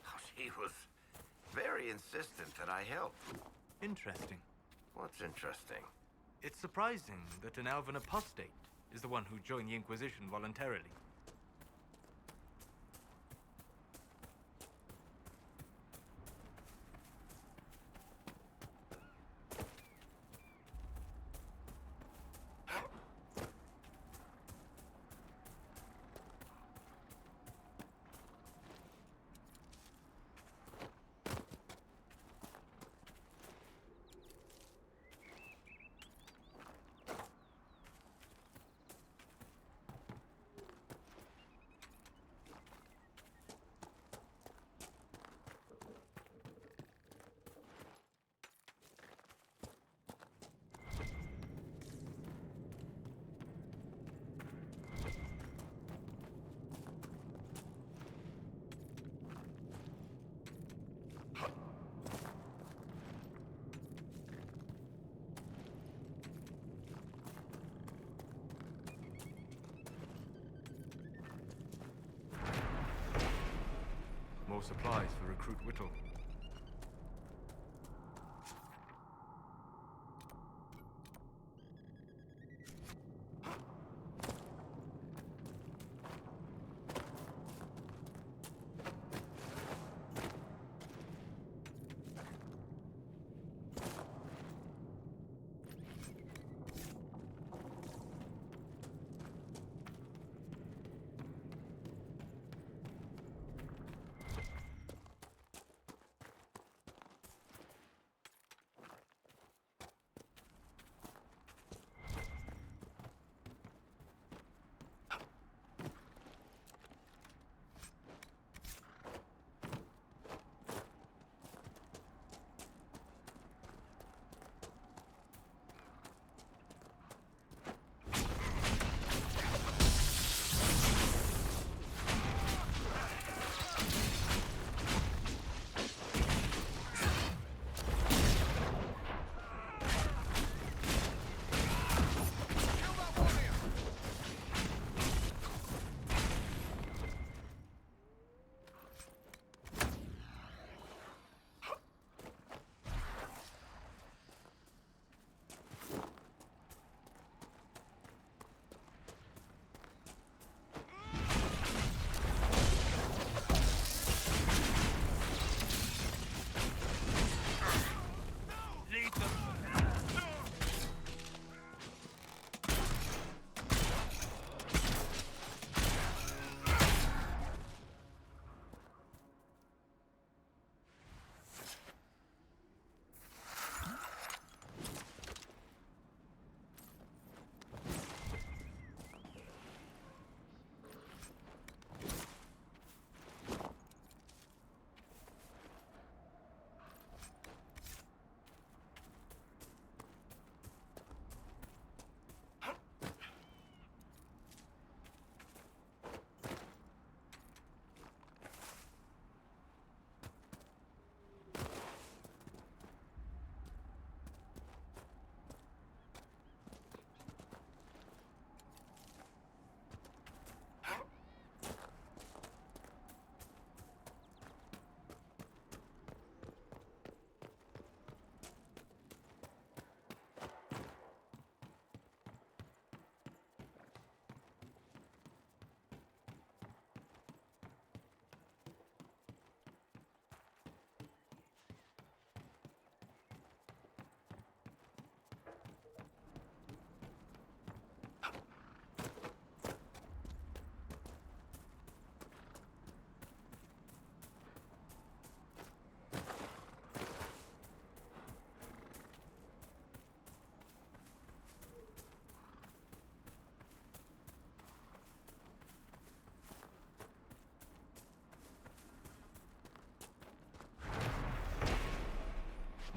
[SPEAKER 5] Oh, she was very insistent that I help.
[SPEAKER 13] Interesting.
[SPEAKER 5] What's interesting?
[SPEAKER 13] It's surprising that an elven apostate is the one who joined the Inquisition voluntarily.
[SPEAKER 1] More supplies for Recruit Whittle.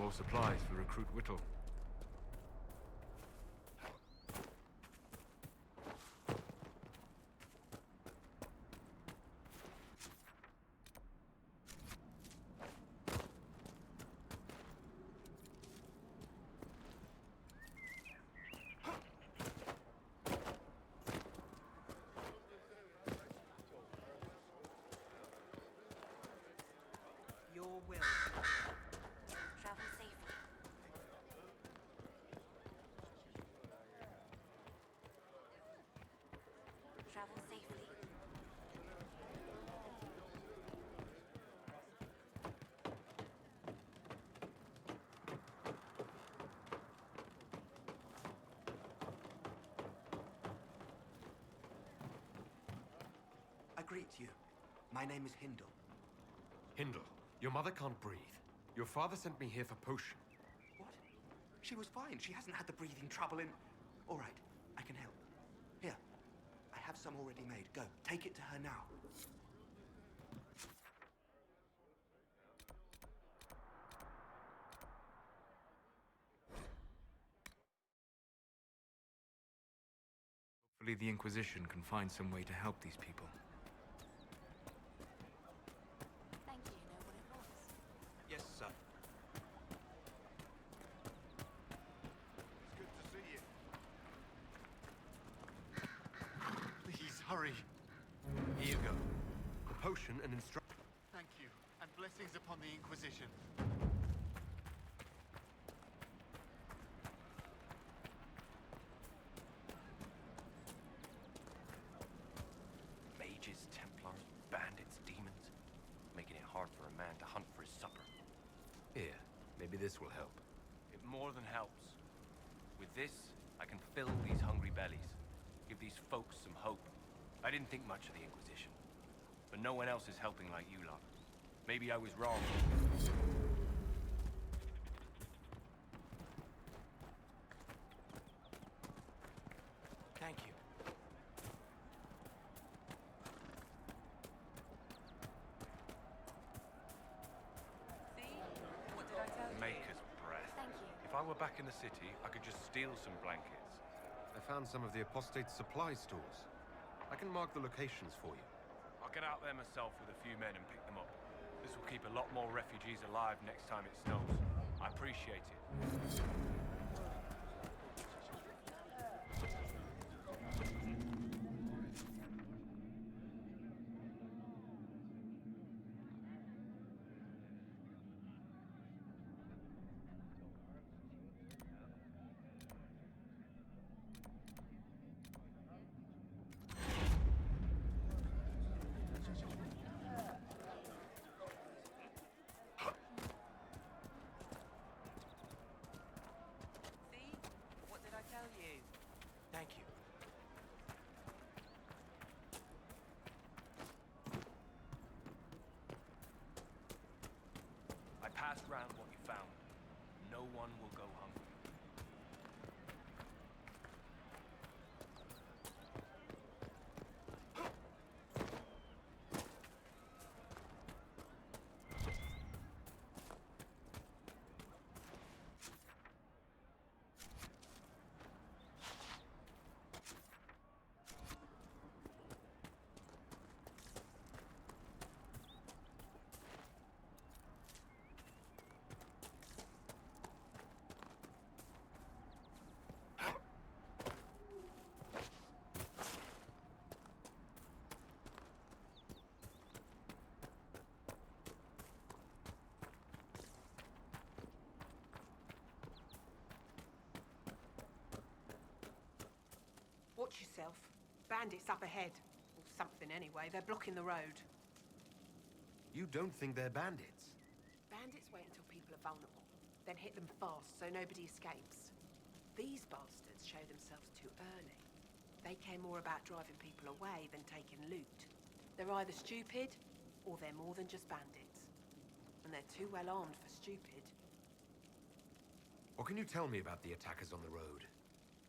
[SPEAKER 1] more supplies for Recruit Whittle.
[SPEAKER 16] Your will.
[SPEAKER 19] Travel safely. Travel safely.
[SPEAKER 10] I greet you. My name is Hindle.
[SPEAKER 1] Hindle, your mother can't breathe. Your father sent me here for potion.
[SPEAKER 10] What? She was fine. She hasn't had the breathing trouble in... All right, I can help. Here, I have some already made. Go, take it to her now.
[SPEAKER 13] Hopefully the Inquisition can find some way to help these people.
[SPEAKER 11] Thank you. Know what it was?
[SPEAKER 10] Yes, sir.
[SPEAKER 18] It's good to see you. Please, hurry.
[SPEAKER 1] Here you go. The potion and instruction.
[SPEAKER 18] Thank you, and blessings upon the Inquisition.
[SPEAKER 14] Mages, Templars, bandits, demons. Making it hard for a man to hunt for his supper.
[SPEAKER 1] Here, maybe this will help.
[SPEAKER 14] It more than helps. With this, I can fill these hungry bellies. Give these folks some hope. I didn't think much of the Inquisition. But no one else is helping like you lot. Maybe I was wrong.
[SPEAKER 10] Thank you.
[SPEAKER 19] See? What did I tell you?
[SPEAKER 14] Maker's breath.
[SPEAKER 11] Thank you.
[SPEAKER 14] If I were back in the city, I could just steal some blankets.
[SPEAKER 1] I found some of the apostate supply stores. I can mark the locations for you.
[SPEAKER 14] I'll get out there myself with a few men and pick them up. This will keep a lot more refugees alive next time it snows. I appreciate it.
[SPEAKER 19] See? What did I tell you?
[SPEAKER 10] Thank you.
[SPEAKER 14] I passed round what you found. No one will go hungry.
[SPEAKER 16] Watch yourself. Bandits up ahead. Or something anyway. They're blocking the road.
[SPEAKER 1] You don't think they're bandits?
[SPEAKER 16] Bandits wait until people are vulnerable, then hit them fast so nobody escapes. These bastards show themselves too early. They care more about driving people away than taking loot. They're either stupid, or they're more than just bandits. And they're too well armed for stupid.
[SPEAKER 1] What can you tell me about the attackers on the road?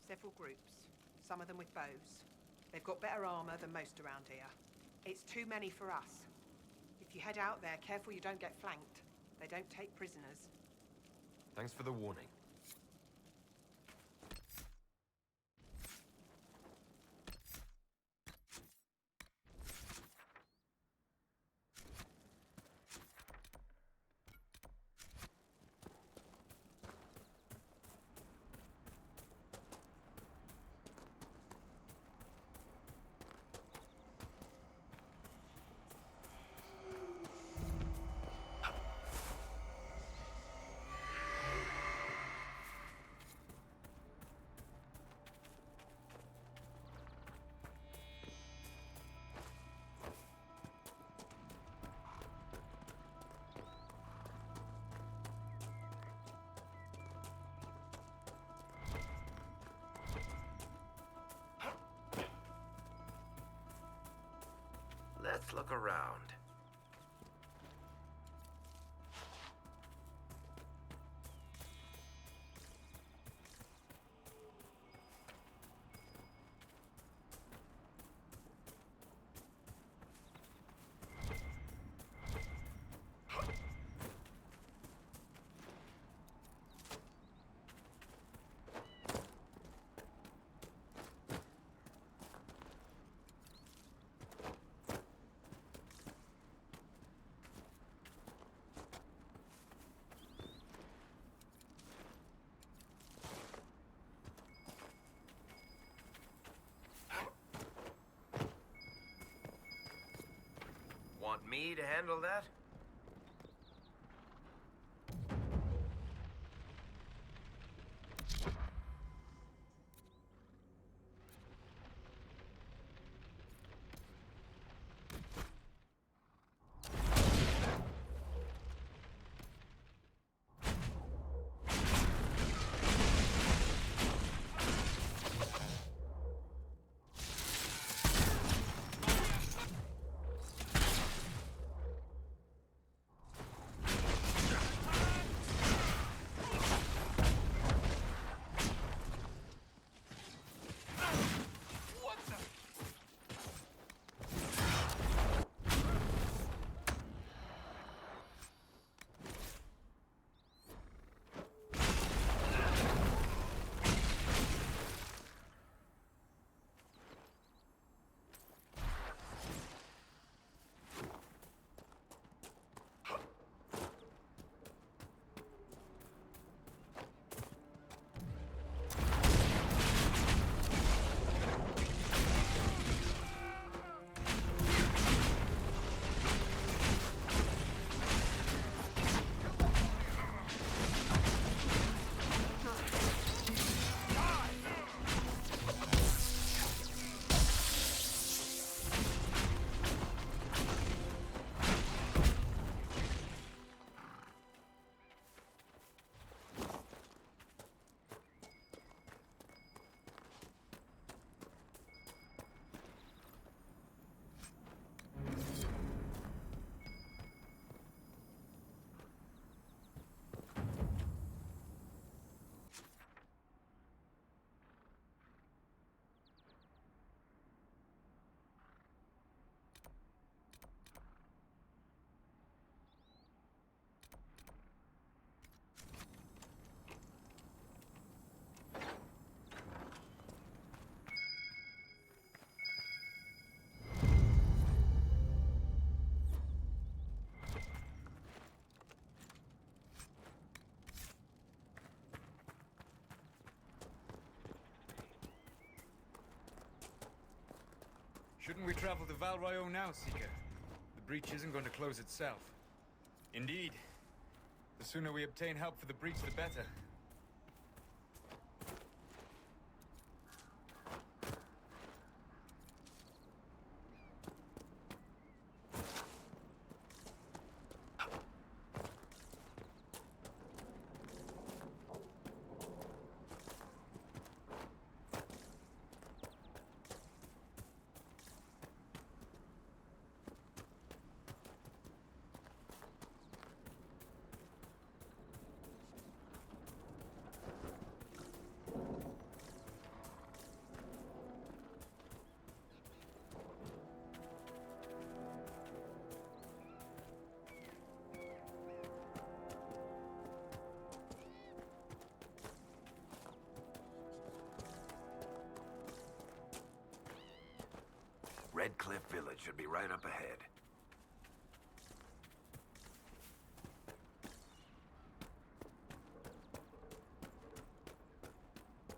[SPEAKER 16] Several groups, some of them with bows. They've got better armor than most around here. It's too many for us. If you head out there, careful you don't get flanked. They don't take prisoners.
[SPEAKER 1] Thanks for the warning.
[SPEAKER 5] Let's look around. Want me to handle that?
[SPEAKER 12] Shouldn't we travel to Val Royeaux now, Seeker? The breach isn't going to close itself. Indeed. The sooner we obtain help for the breach, the better.
[SPEAKER 5] Red Cliff Village should be right up ahead.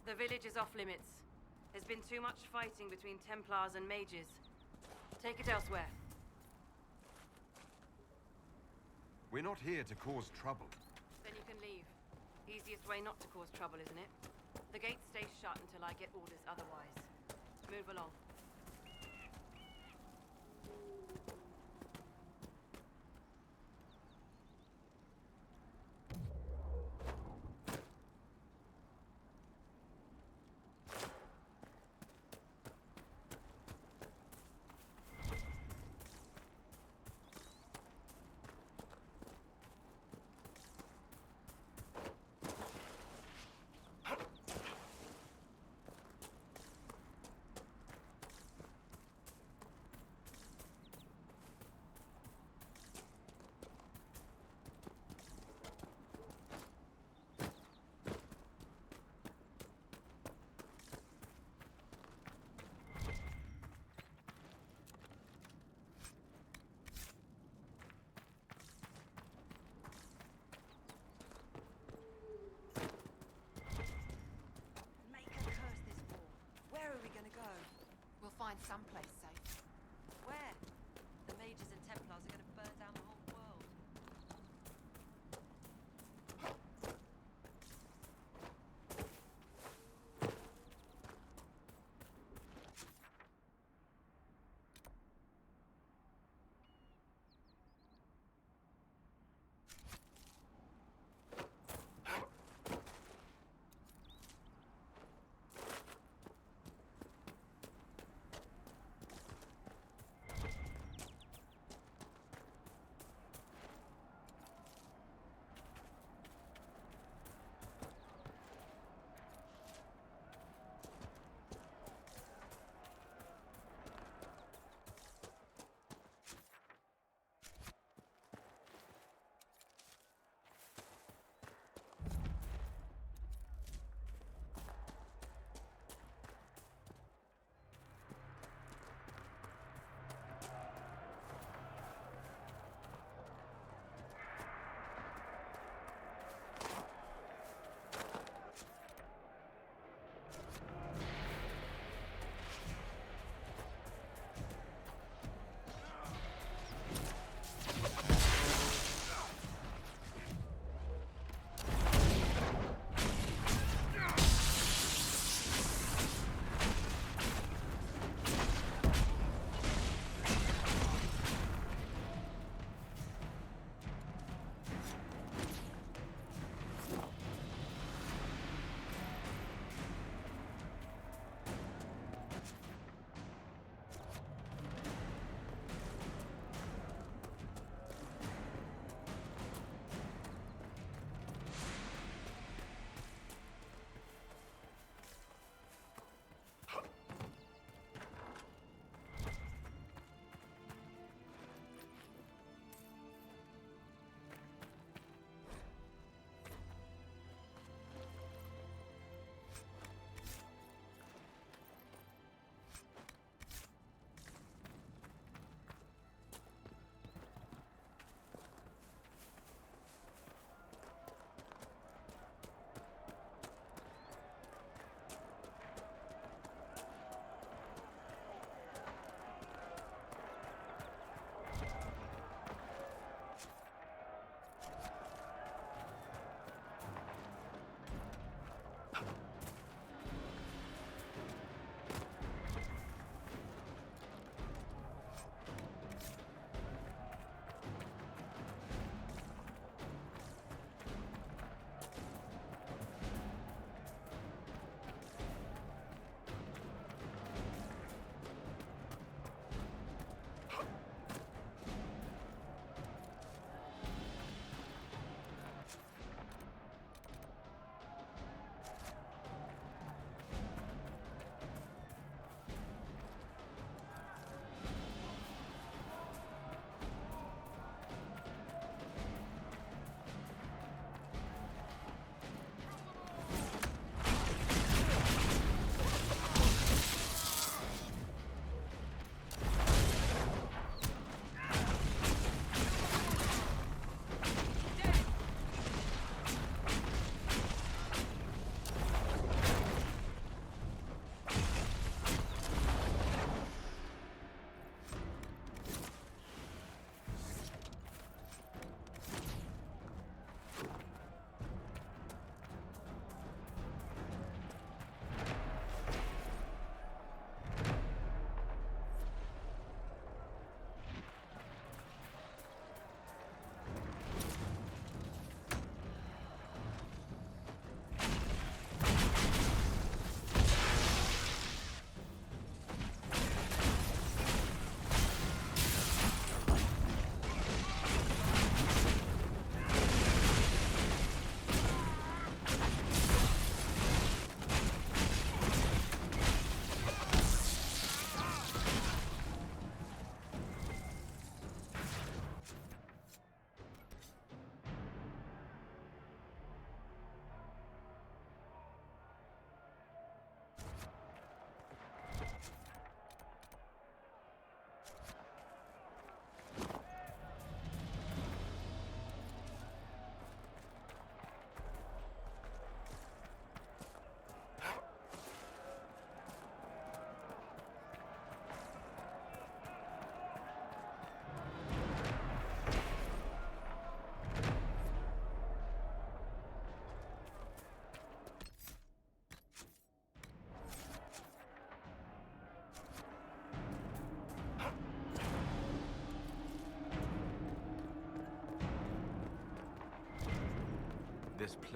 [SPEAKER 19] The village is off limits. There's been too much fighting between Templars and mages. Take it elsewhere.
[SPEAKER 1] We're not here to cause trouble.
[SPEAKER 19] Then you can leave. Easiest way not to cause trouble, isn't it? The gate stays shut until I get orders otherwise. Move along.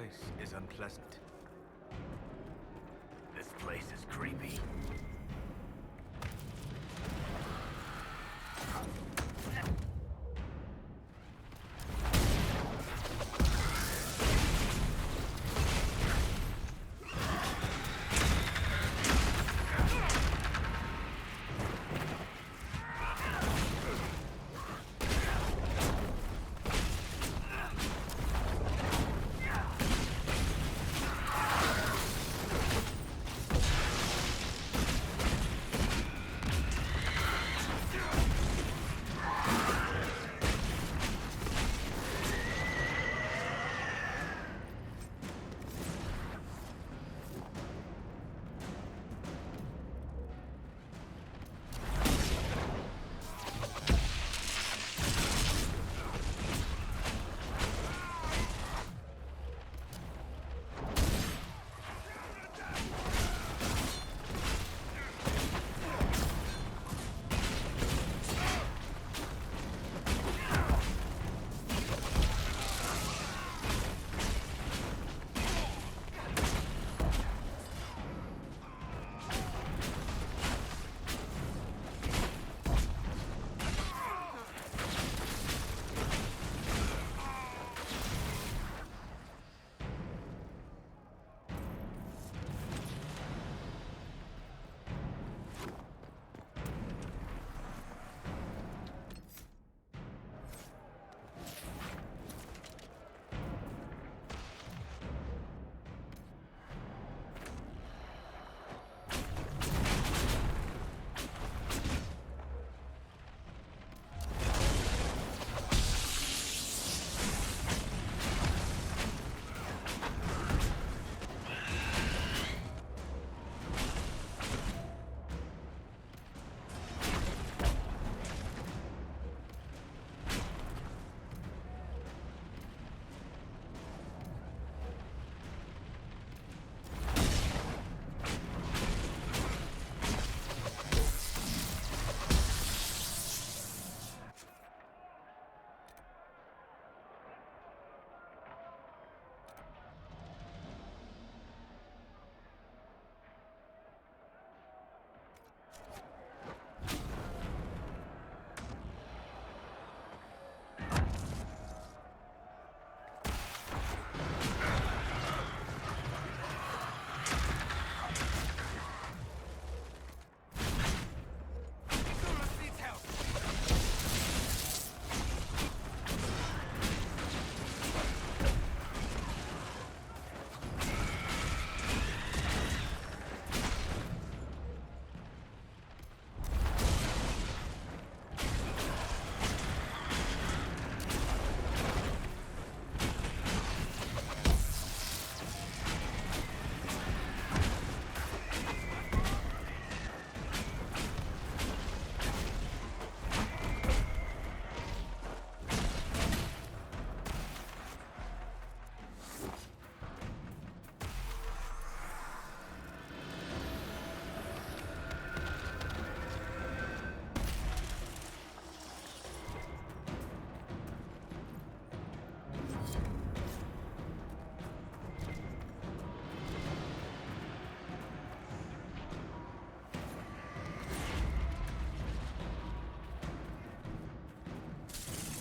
[SPEAKER 13] place is unpleasant.
[SPEAKER 5] This place is creepy.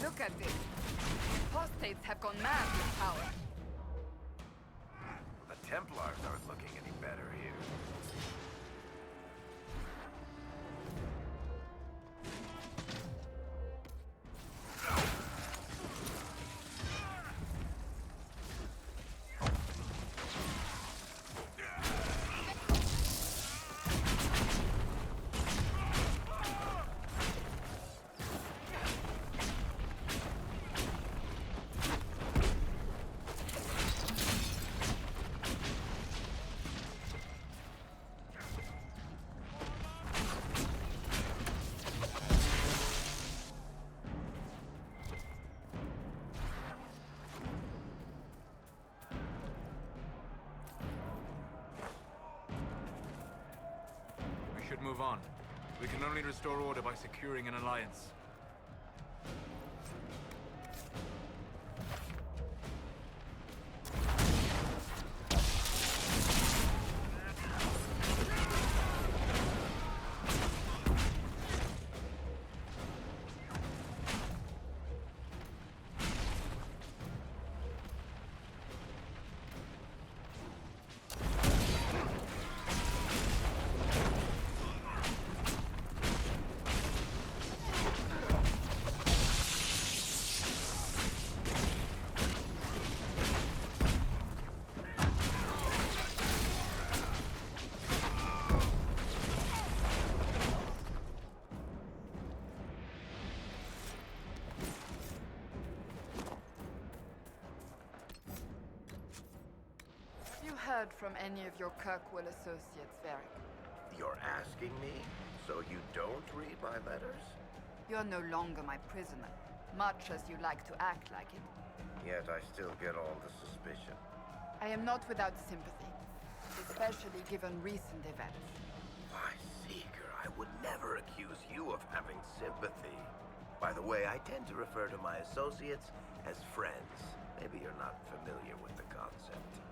[SPEAKER 2] Look at this. Apostates have gone mad with power.
[SPEAKER 5] The Templars aren't looking any better here.
[SPEAKER 13] Move on. We can only restore order by securing an alliance.
[SPEAKER 2] heard from any of your Kirkwall associates, Varric.
[SPEAKER 5] You're asking me? So you don't read my letters?
[SPEAKER 2] You're no longer my prisoner, much as you like to act like it.
[SPEAKER 5] Yet I still get all the suspicion.
[SPEAKER 2] I am not without sympathy, especially given recent events.
[SPEAKER 5] Why, Seeker, I would never accuse you of having sympathy. By the way, I tend to refer to my associates as friends. Maybe you're not familiar with the concept.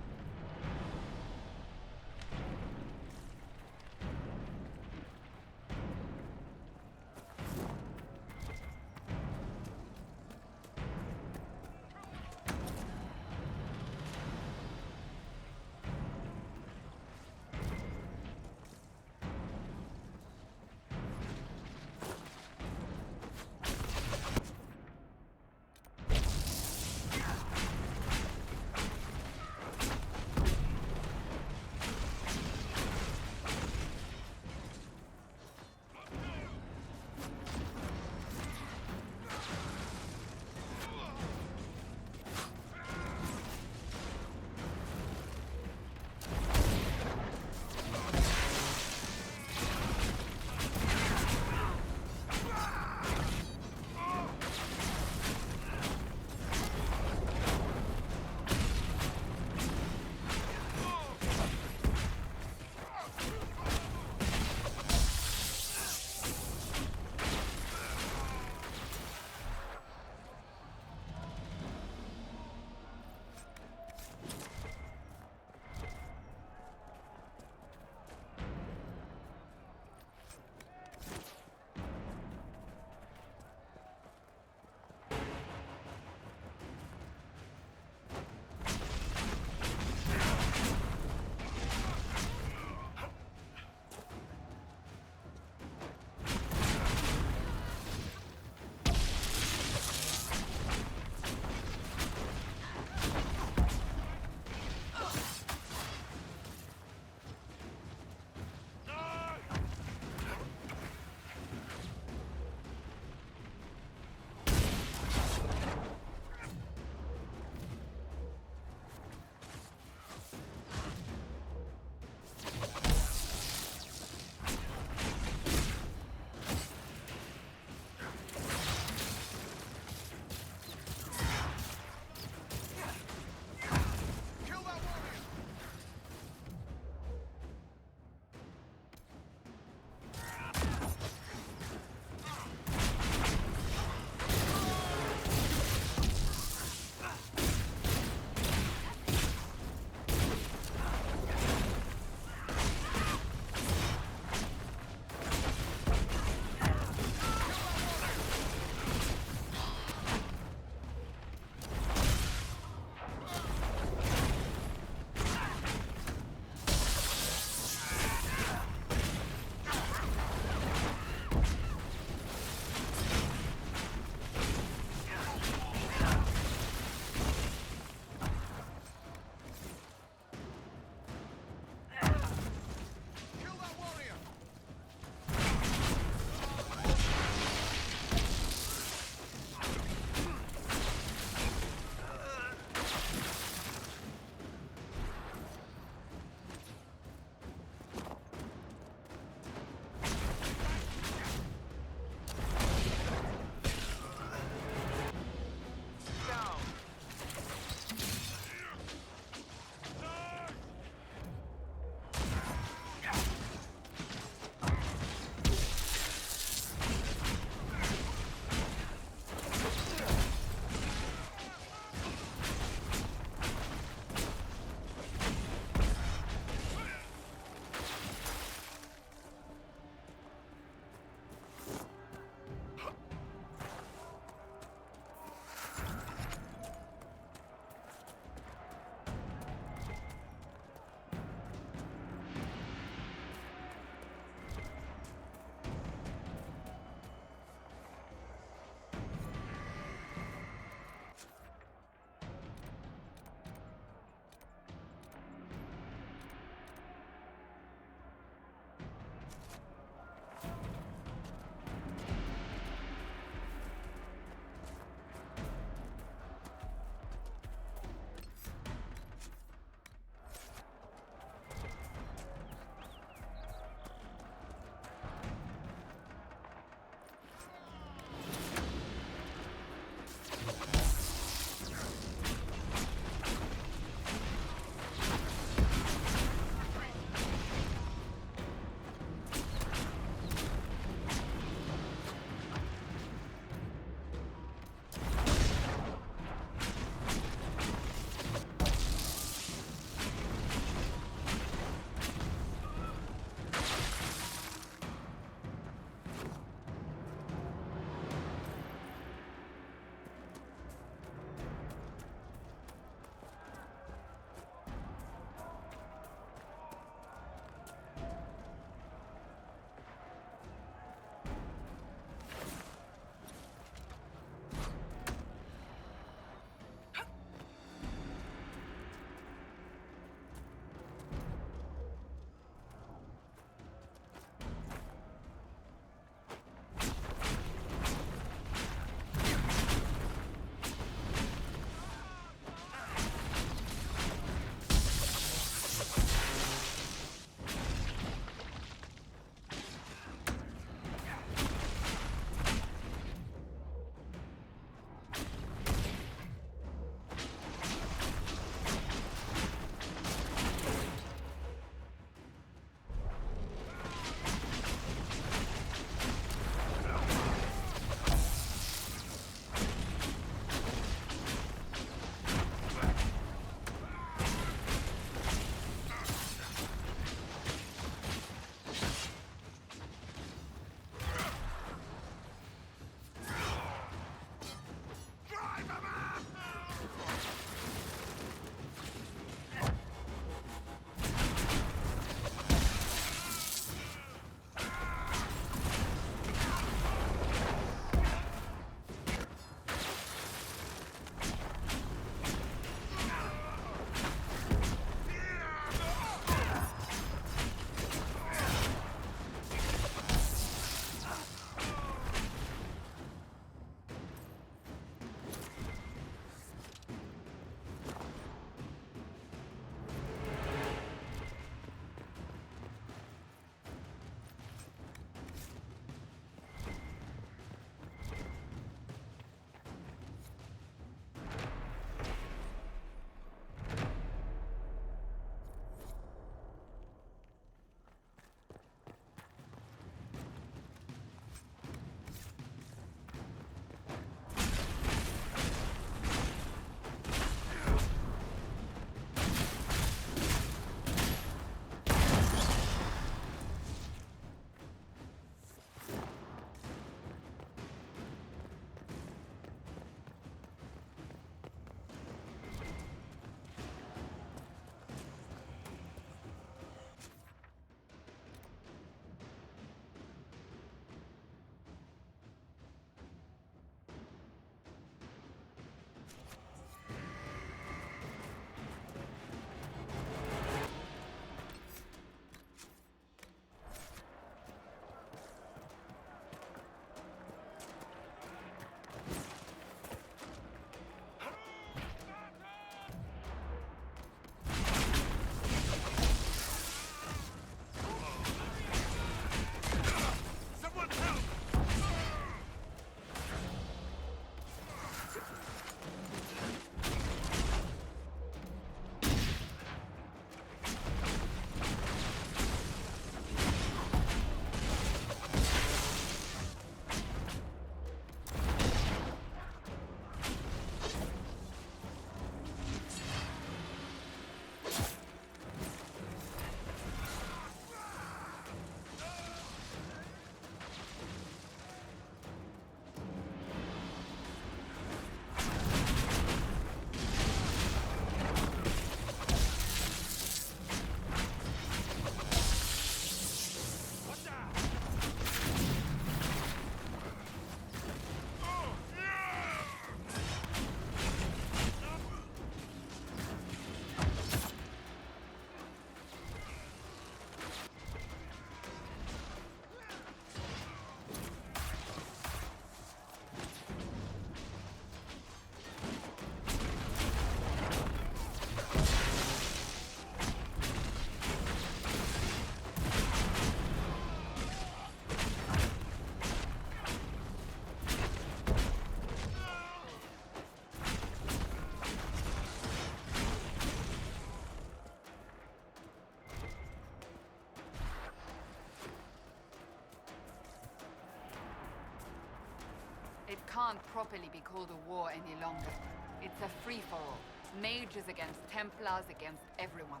[SPEAKER 2] can't properly be called a war any longer. It's a free-for-all. Mages against Templars against everyone.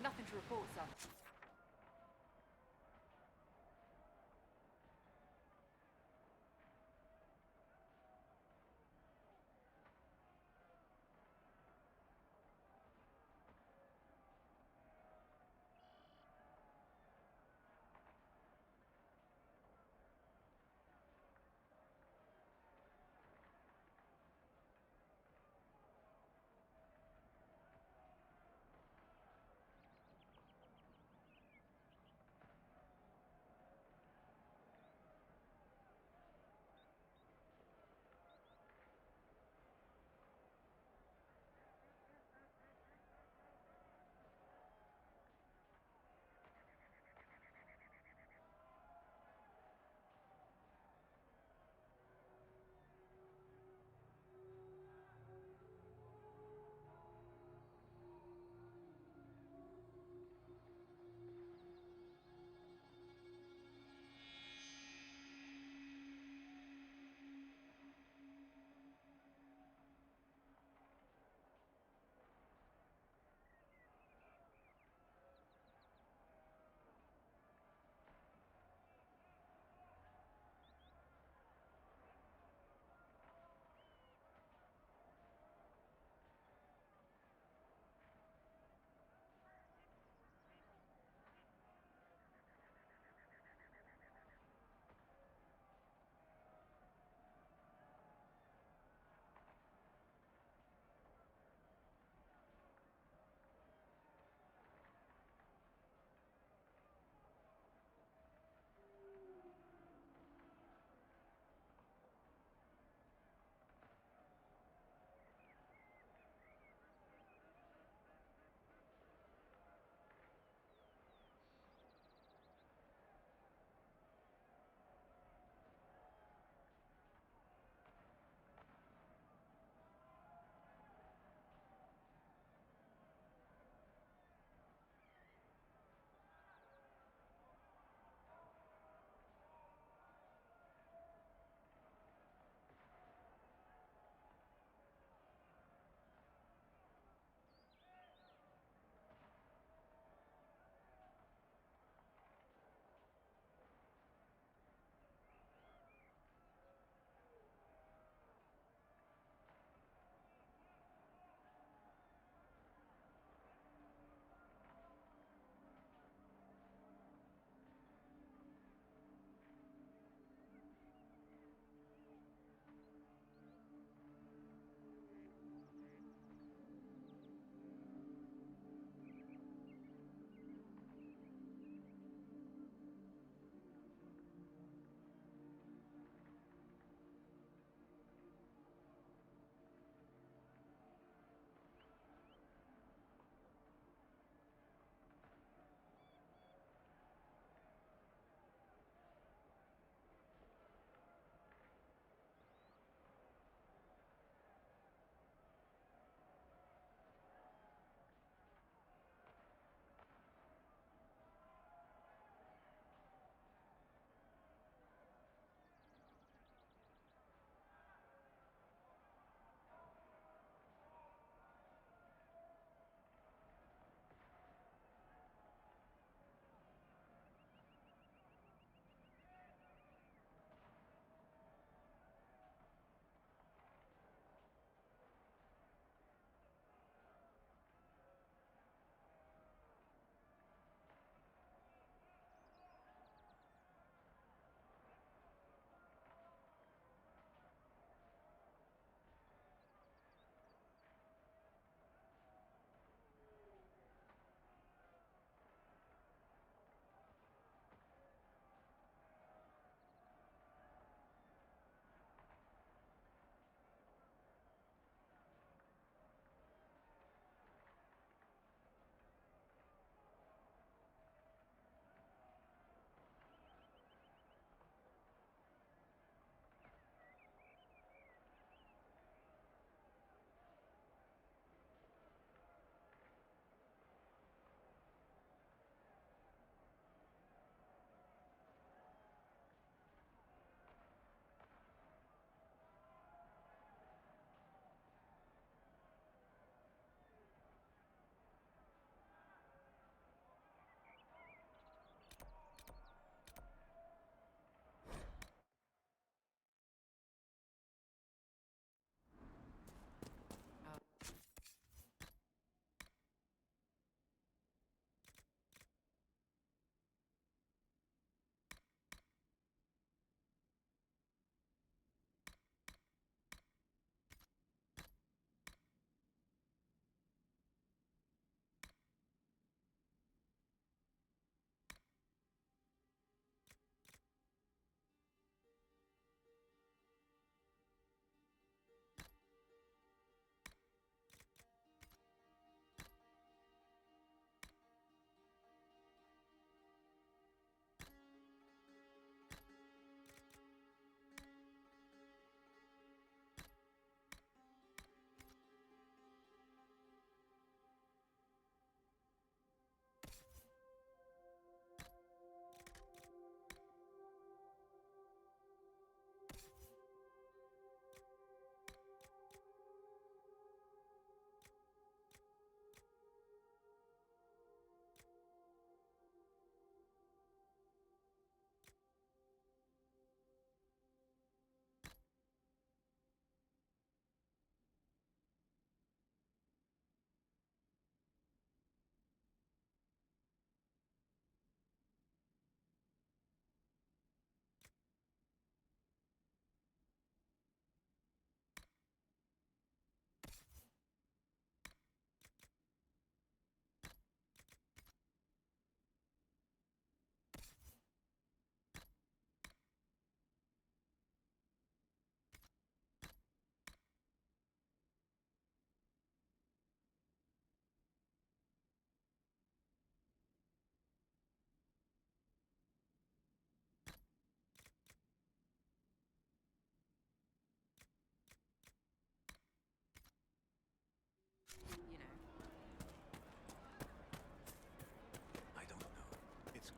[SPEAKER 11] Nothing to report, sir.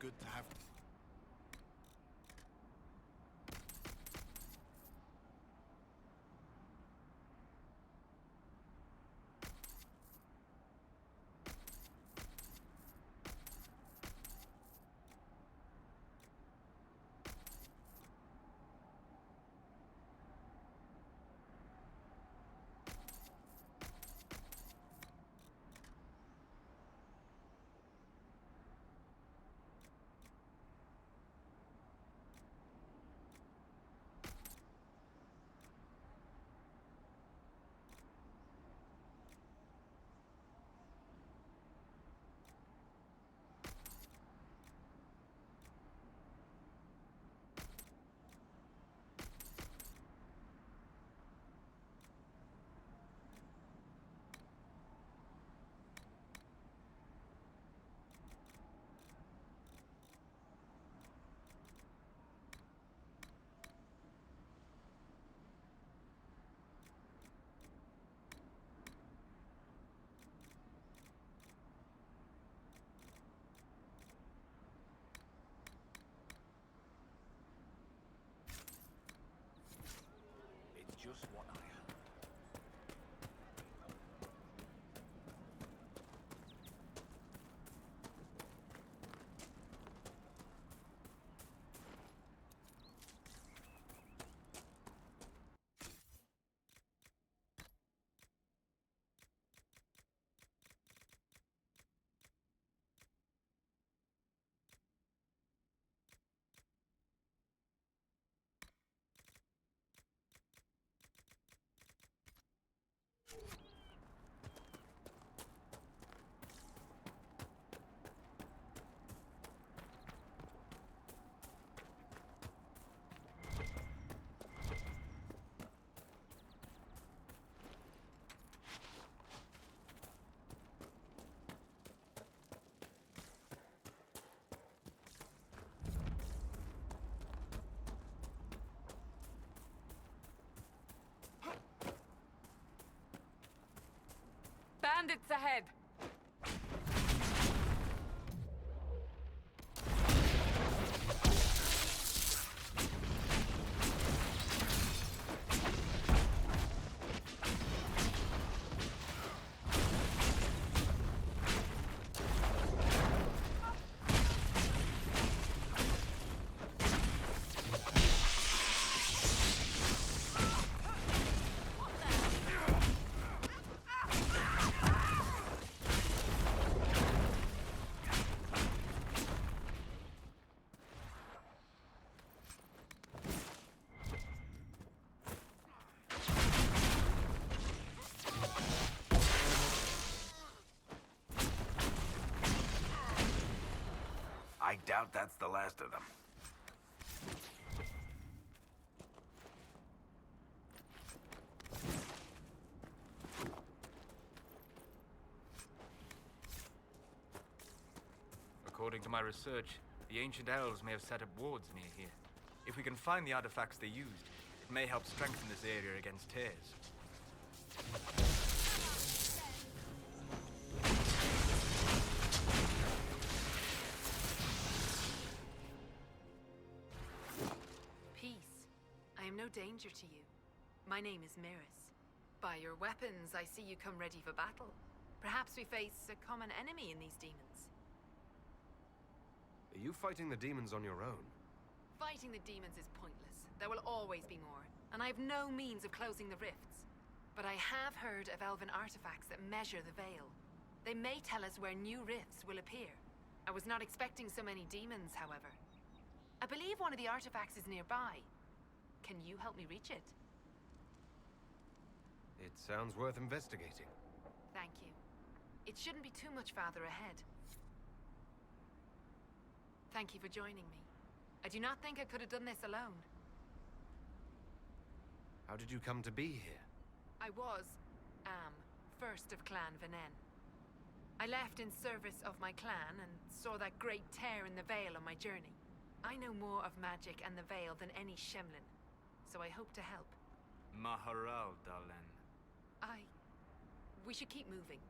[SPEAKER 4] good to have...
[SPEAKER 21] It's just what I heard.
[SPEAKER 6] Bandits ahead!
[SPEAKER 5] I doubt that's the last of them.
[SPEAKER 13] According to my research, the ancient elves may have set up wards near here. If we can find the artifacts they used, it may help strengthen this area against tears.
[SPEAKER 11] Peace. I am no danger to you. My name is Miris. By your weapons, I see you come ready for battle. Perhaps we face a common enemy in these demons.
[SPEAKER 1] Are you fighting the demons on your own?
[SPEAKER 11] Fighting the demons is pointless. There will always be more, and I have no means of closing the rifts. But I have heard of elven artifacts that measure the veil. They may tell us where new rifts will appear. I was not expecting so many demons, however. I believe one of the artifacts is nearby. Can you help me reach it?
[SPEAKER 1] It sounds worth investigating.
[SPEAKER 11] Thank you. It shouldn't be too much farther ahead. Thank you for joining me. I do not think I could have done this alone.
[SPEAKER 1] How did you come to be here?
[SPEAKER 11] I was, first of Clan Venen. I left in service of my clan and saw that great tear in the Veil on my journey. I know more of magic and the Veil than any Shemlin, so I hope to help.
[SPEAKER 13] Maharal, Dalen.
[SPEAKER 11] We should keep moving.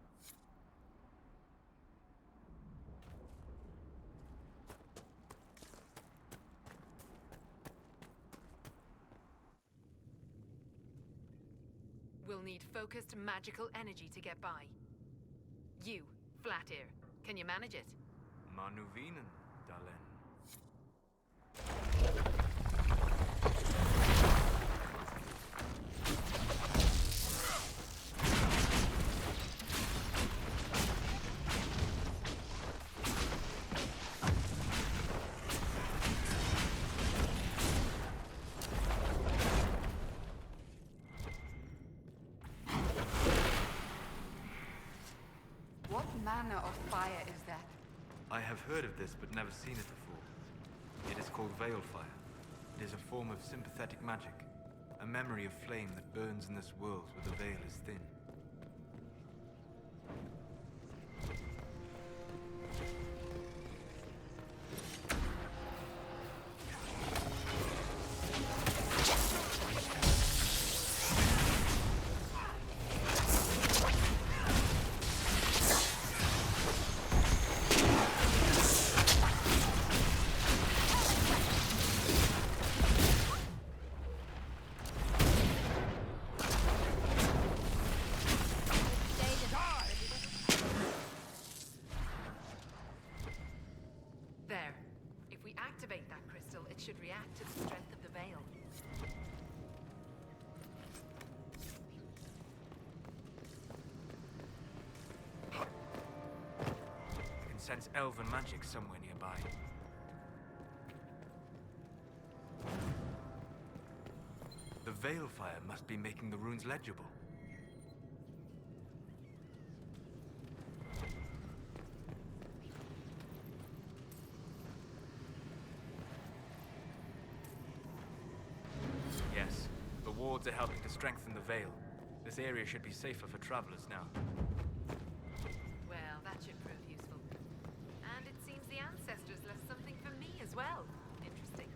[SPEAKER 6] We'll need focused magical energy to get by. You, Flatear, can you manage it?
[SPEAKER 13] Manuvinen, Dalen.
[SPEAKER 2] What manner of fire is that?
[SPEAKER 13] I have heard of this, but never seen it before. It is called Veil Fire. It is a form of sympathetic magic. A memory of flame that burns in this world where the veil is thin.
[SPEAKER 6] There. If we activate that crystal, it should react to the strength of the veil.
[SPEAKER 13] I can sense elven magic somewhere nearby. The Veil Fire must be making the runes legible. Yes, the wards are helping to strengthen the veil. This area should be safer for travelers now.
[SPEAKER 6] Well, that should prove useful. And it seems the ancestors left something for me as well. Interesting.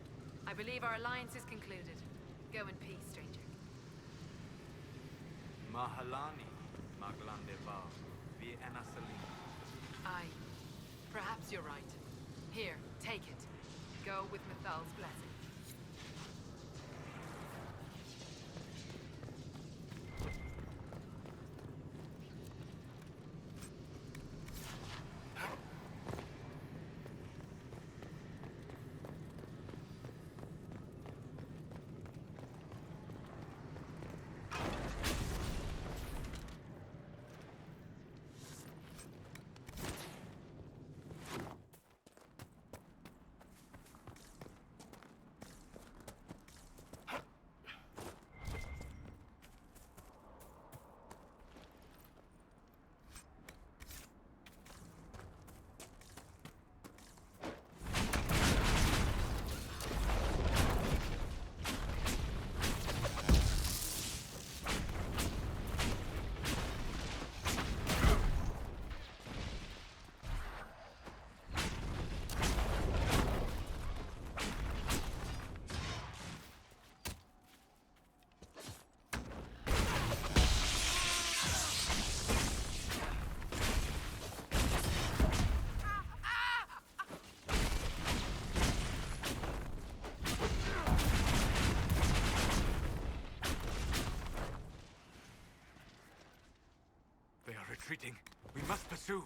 [SPEAKER 6] I believe our alliance is concluded. Go in peace, stranger.
[SPEAKER 13] Mahalani, Maglandeva, vi Enasali.
[SPEAKER 6] Aye. Perhaps you're right. Here, take it. Go with Mithal's blessing.
[SPEAKER 13] Retreating. We must pursue.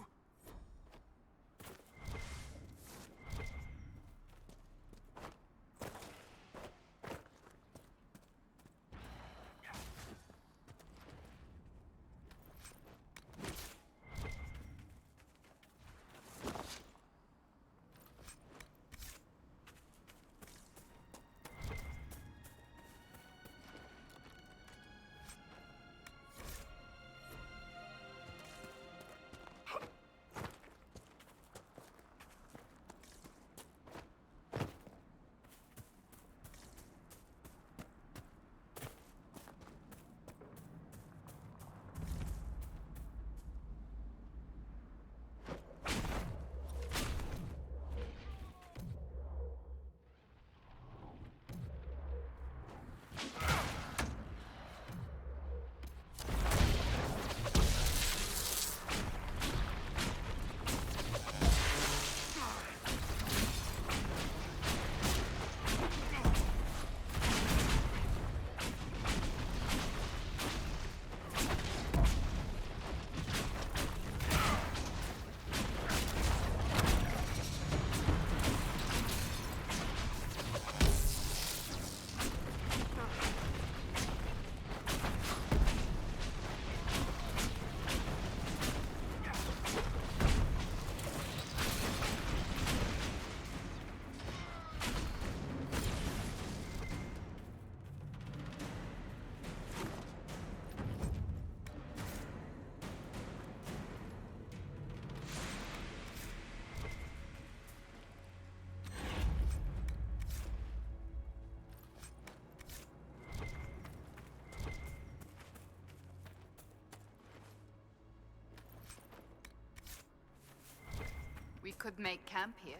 [SPEAKER 2] We could make camp here.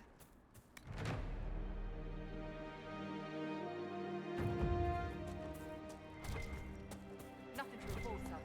[SPEAKER 2] Nothing to report, sir.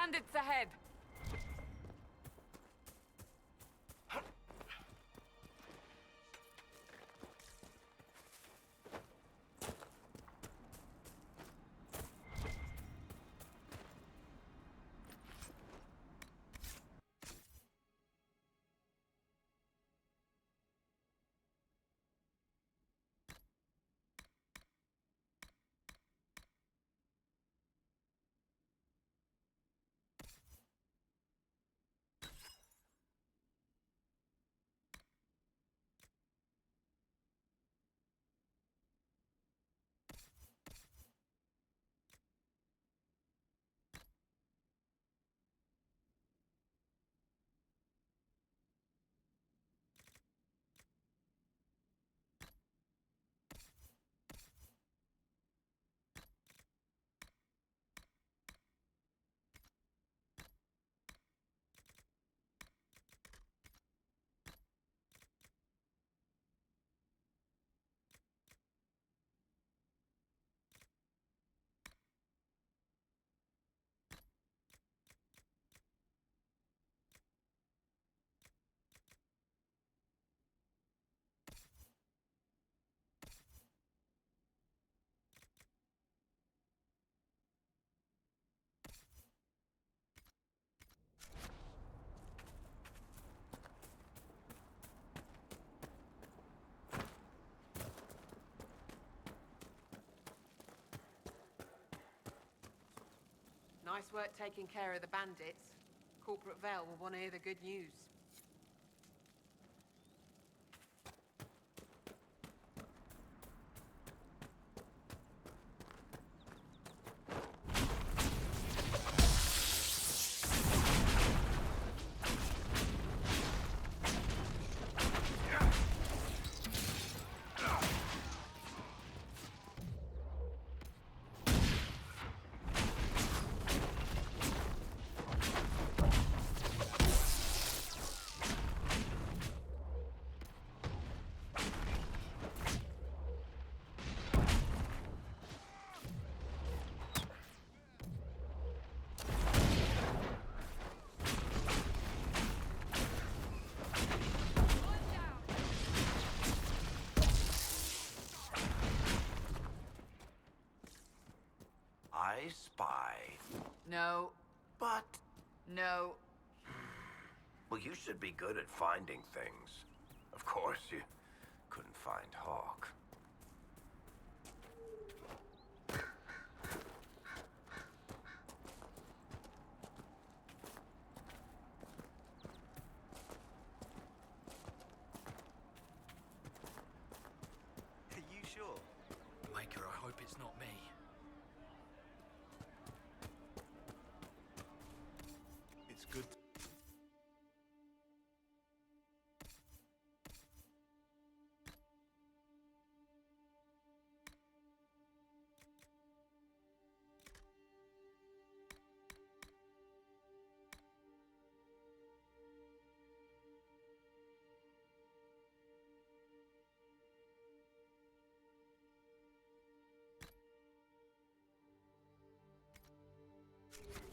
[SPEAKER 2] Bandits ahead!
[SPEAKER 16] Nice work taking care of the bandits. Corporate Vale will want to hear the good news.
[SPEAKER 5] I spy.
[SPEAKER 2] No.
[SPEAKER 5] But...
[SPEAKER 2] No.
[SPEAKER 5] Well, you should be good at finding things. Of course, you couldn't find Hawk.
[SPEAKER 13] Are you sure?
[SPEAKER 4] Maker, I hope it's not me.
[SPEAKER 13] It's good.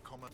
[SPEAKER 4] Common.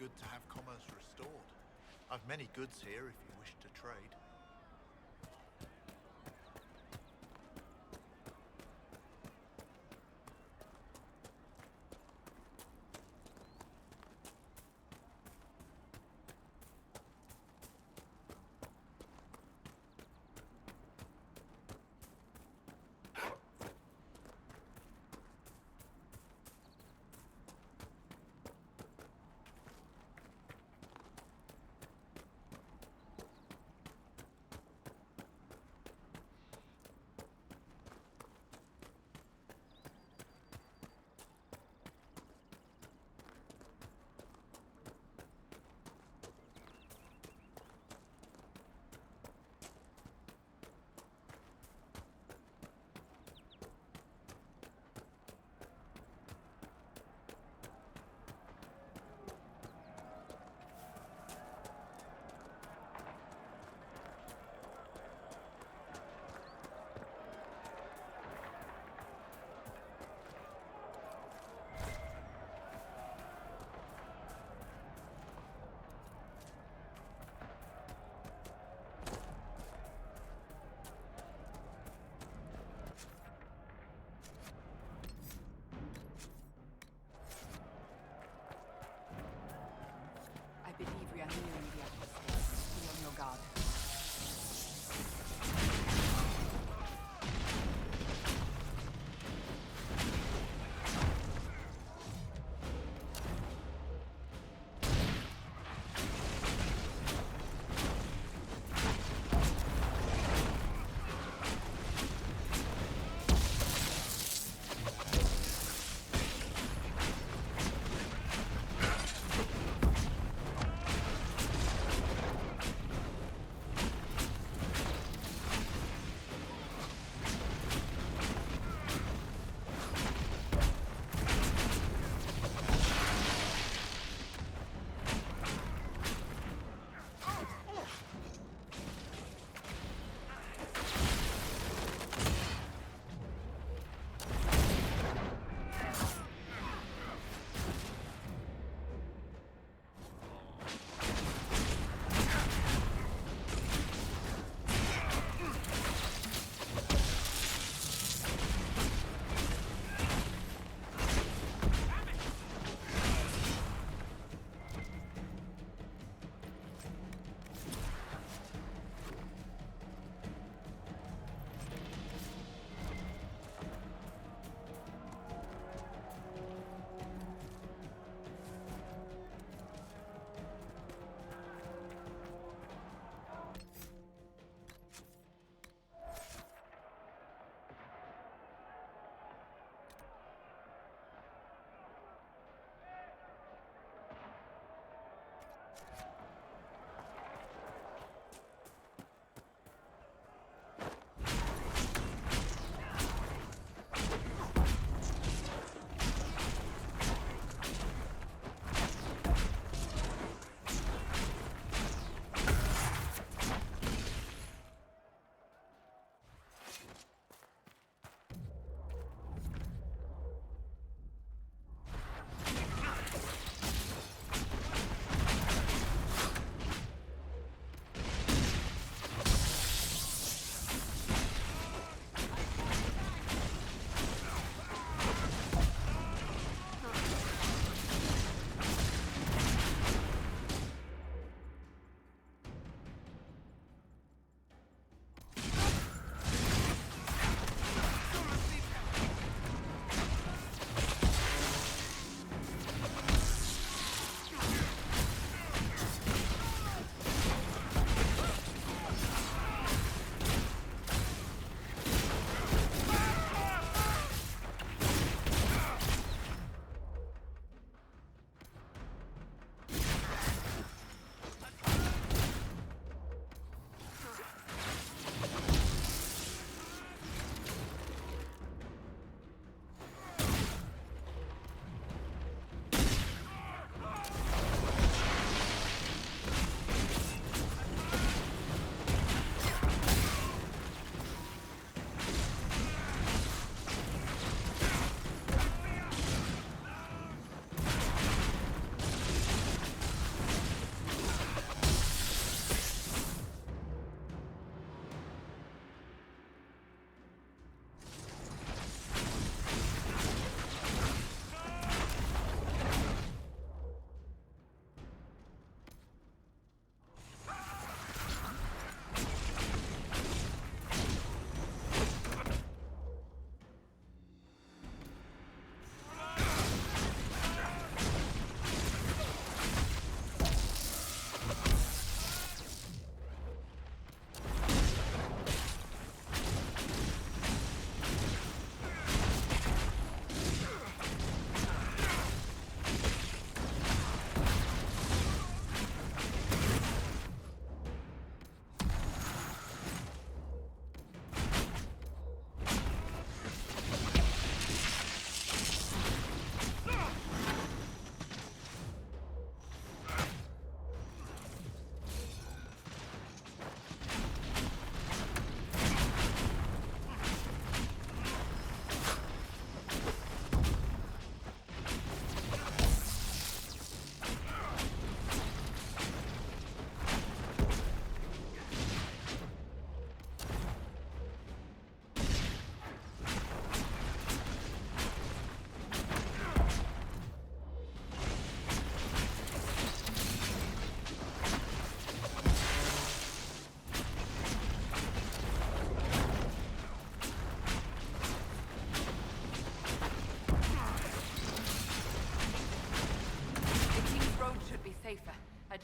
[SPEAKER 3] good to have commerce restored. I've many goods here if you wish to trade.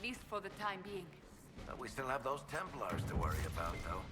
[SPEAKER 11] least for the time being.
[SPEAKER 5] We still have those Templars to worry about, though.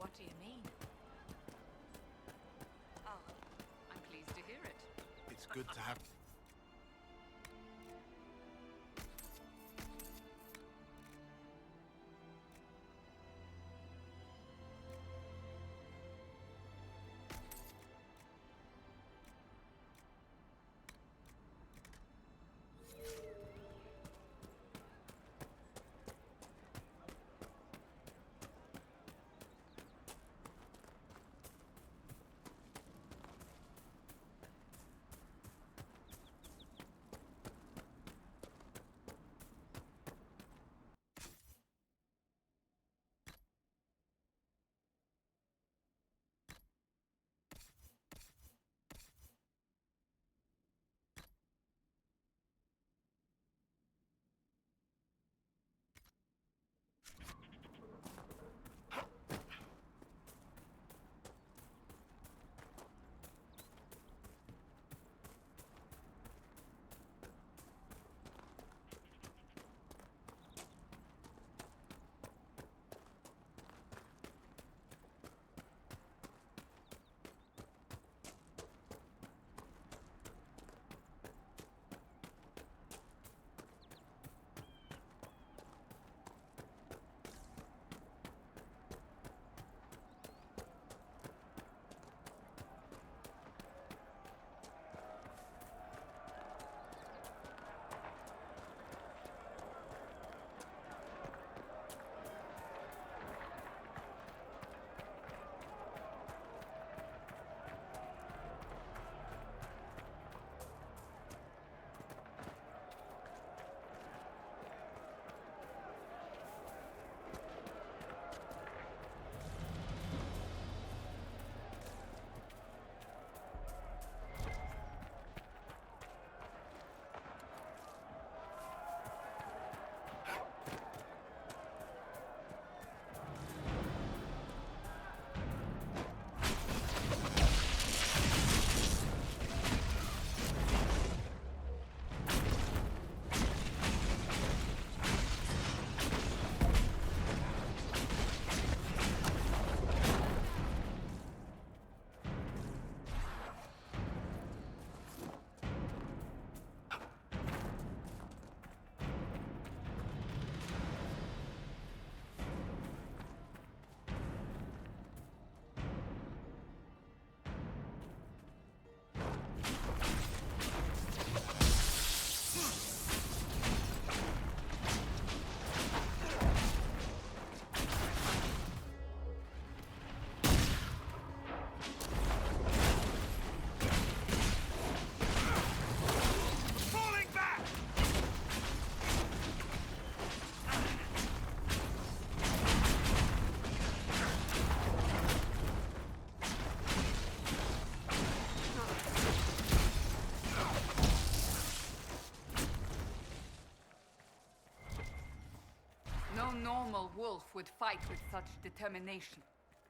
[SPEAKER 11] What do you mean? Oh, I'm pleased to hear it.
[SPEAKER 3] It's good to have...
[SPEAKER 2] wolf would fight with such determination.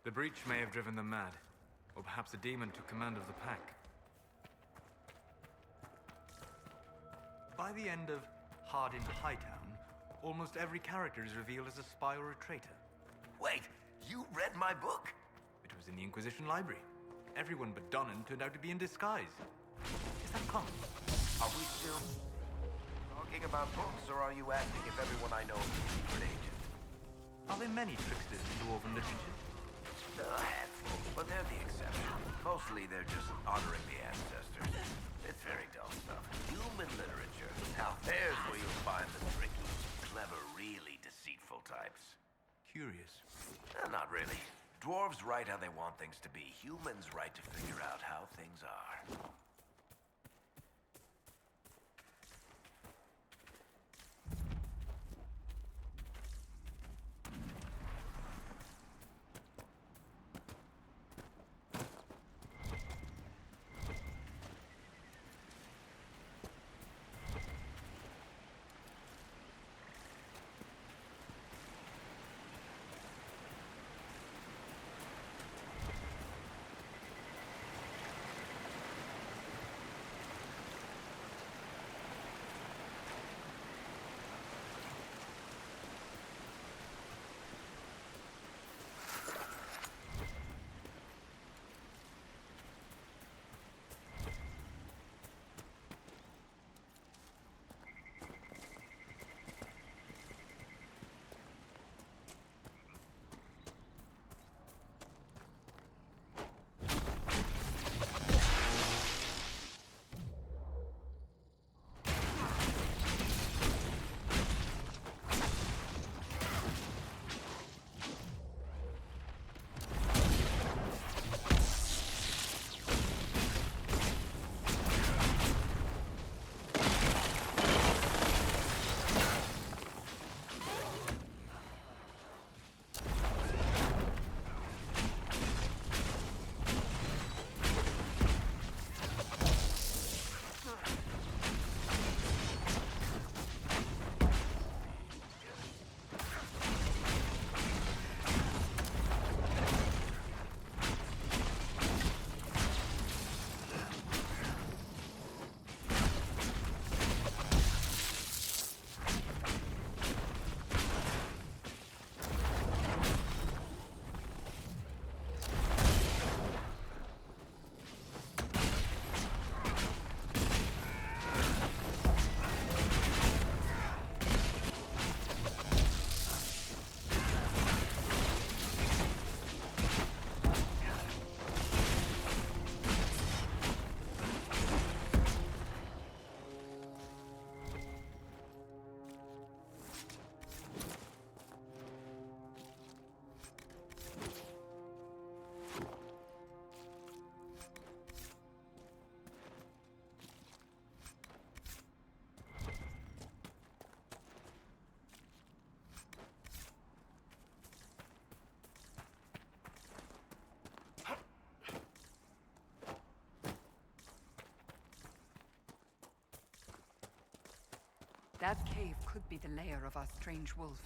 [SPEAKER 13] The breach may have driven them mad. Or perhaps a demon took command of the pack. By the end of Hardin Hightown, almost every character is revealed as a spy or a traitor.
[SPEAKER 5] Wait, you read my book?
[SPEAKER 13] It was in the Inquisition library. Everyone but Donnan turned out to be in disguise. Is that common?
[SPEAKER 5] Are we still talking about books, or are you asking if everyone I know is a secret agent?
[SPEAKER 13] Are there many tricksters in dwarven literature?
[SPEAKER 5] A handful, but they're the exception. Mostly they're just honoring the ancestors. It's very dull stuff. Human literature. Now there's where you'll find the tricky, clever, really deceitful types.
[SPEAKER 13] Curious.
[SPEAKER 5] Not really. Dwarves write how they want things to be. Humans write to figure out how things are.
[SPEAKER 2] That cave could be the lair of our strange wolves.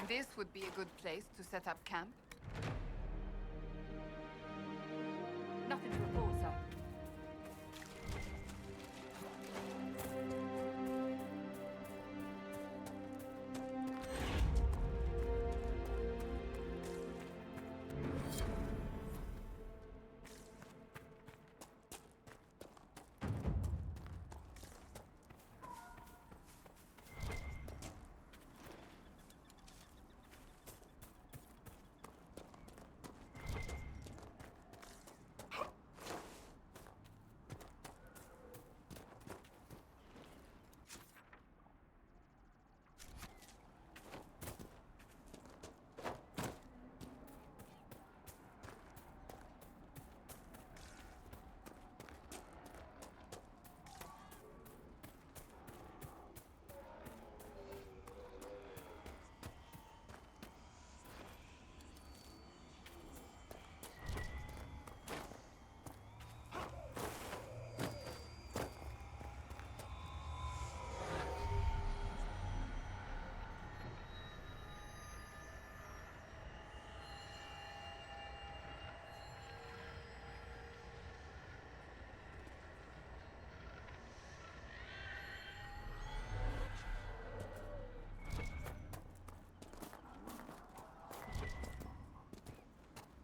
[SPEAKER 2] This would be a good place to set up camp.
[SPEAKER 19] Nothing to report, sir.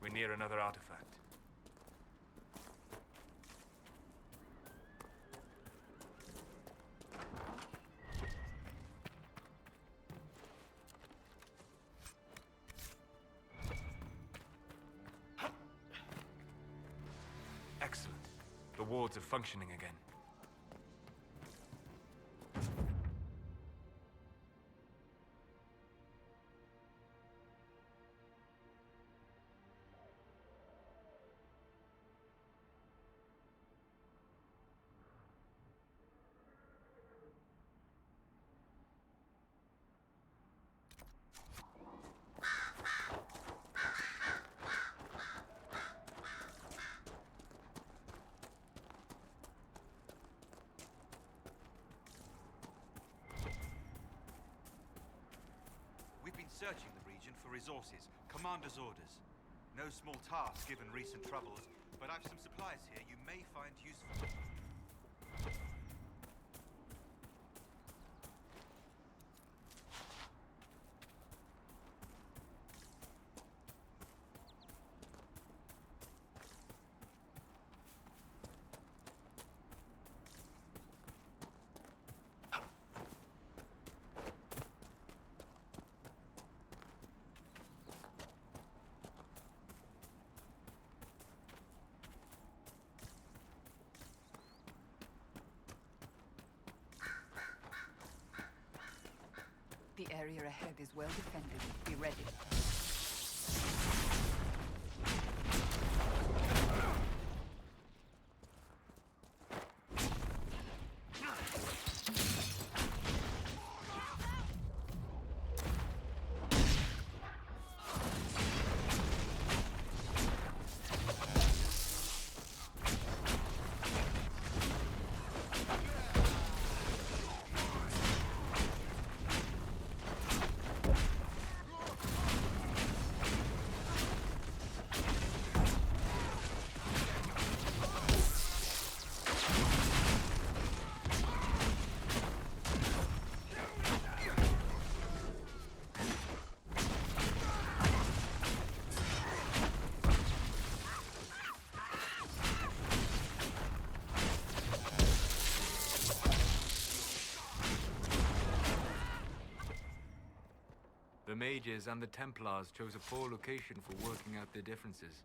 [SPEAKER 13] We're near another artifact. Excellent. The wards are functioning again.
[SPEAKER 10] We've been searching the region for resources, commander's orders. No small task given recent troubles, but I've some supplies here you may find useful.
[SPEAKER 2] The area ahead is well defended. Be ready.
[SPEAKER 13] The mages and the Templars chose a poor location for working out their differences.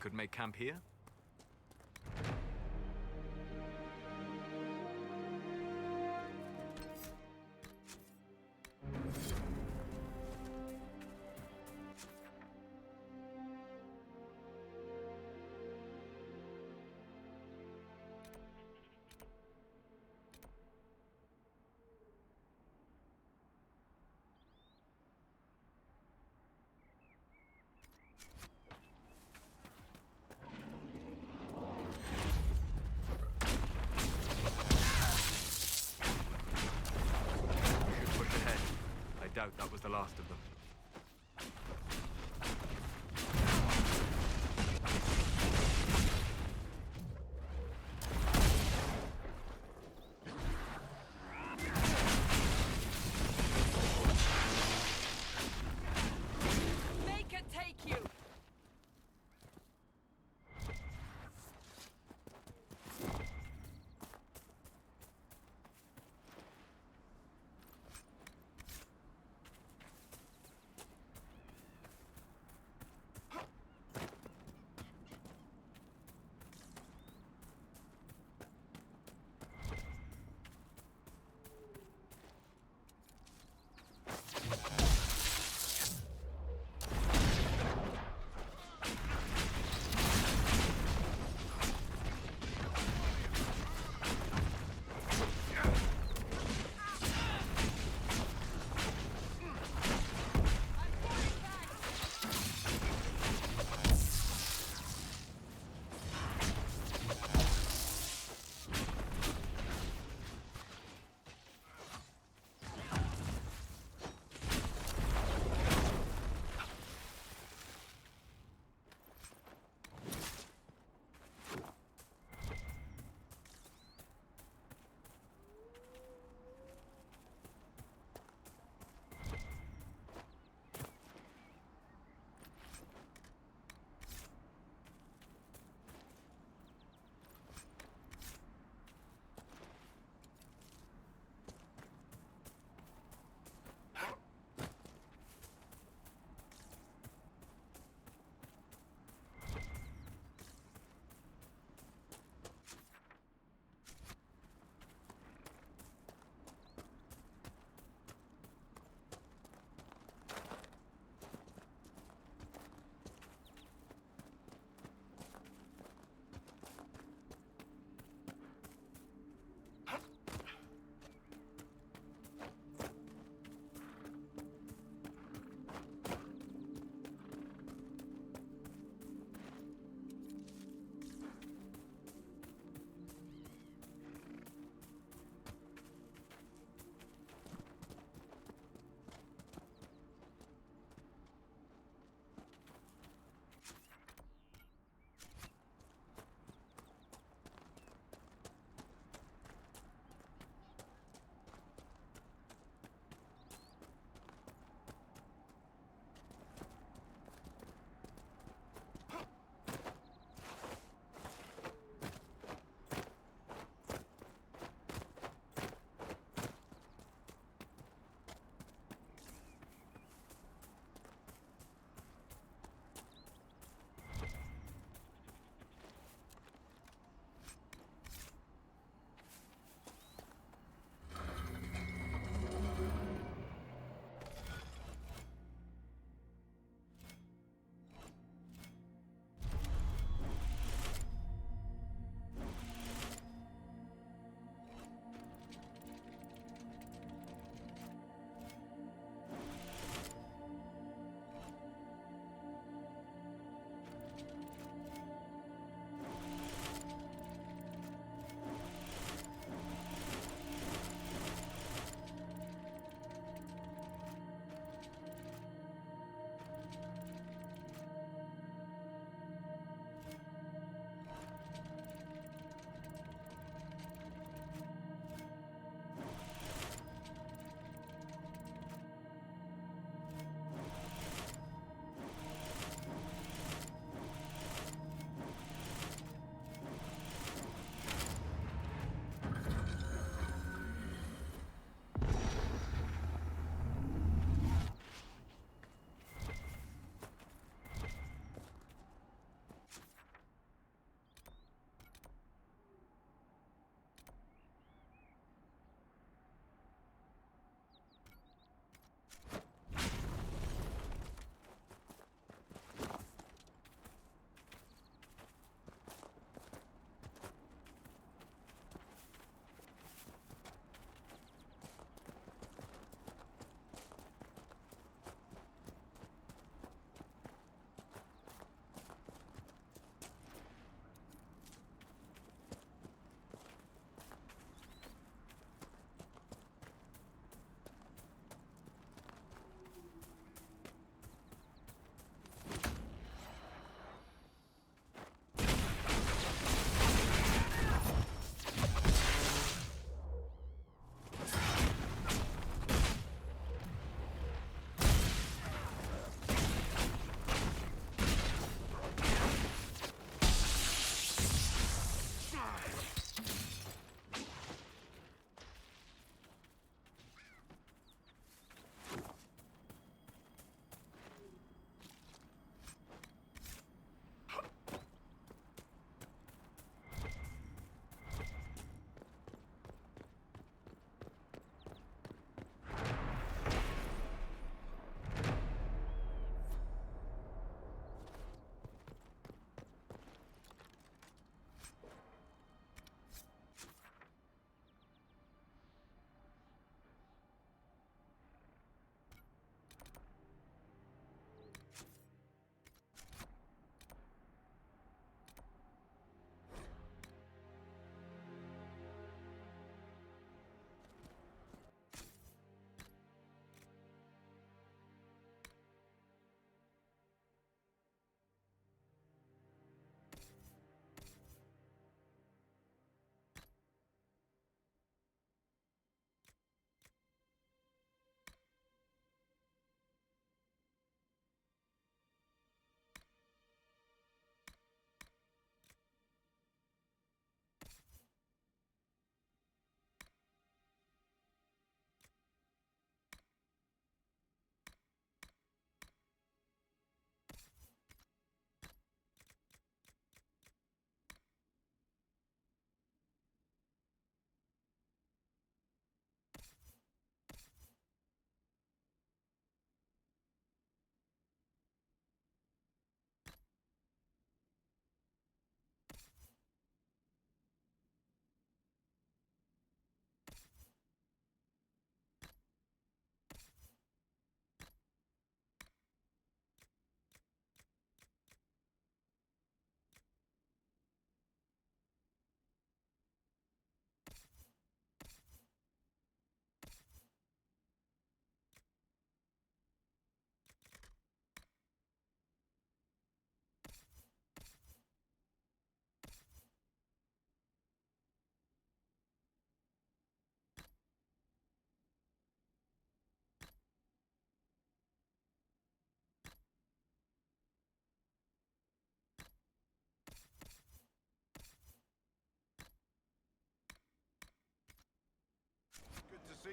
[SPEAKER 13] could make camp here? I doubt that was the last of them.
[SPEAKER 6] Make it take you!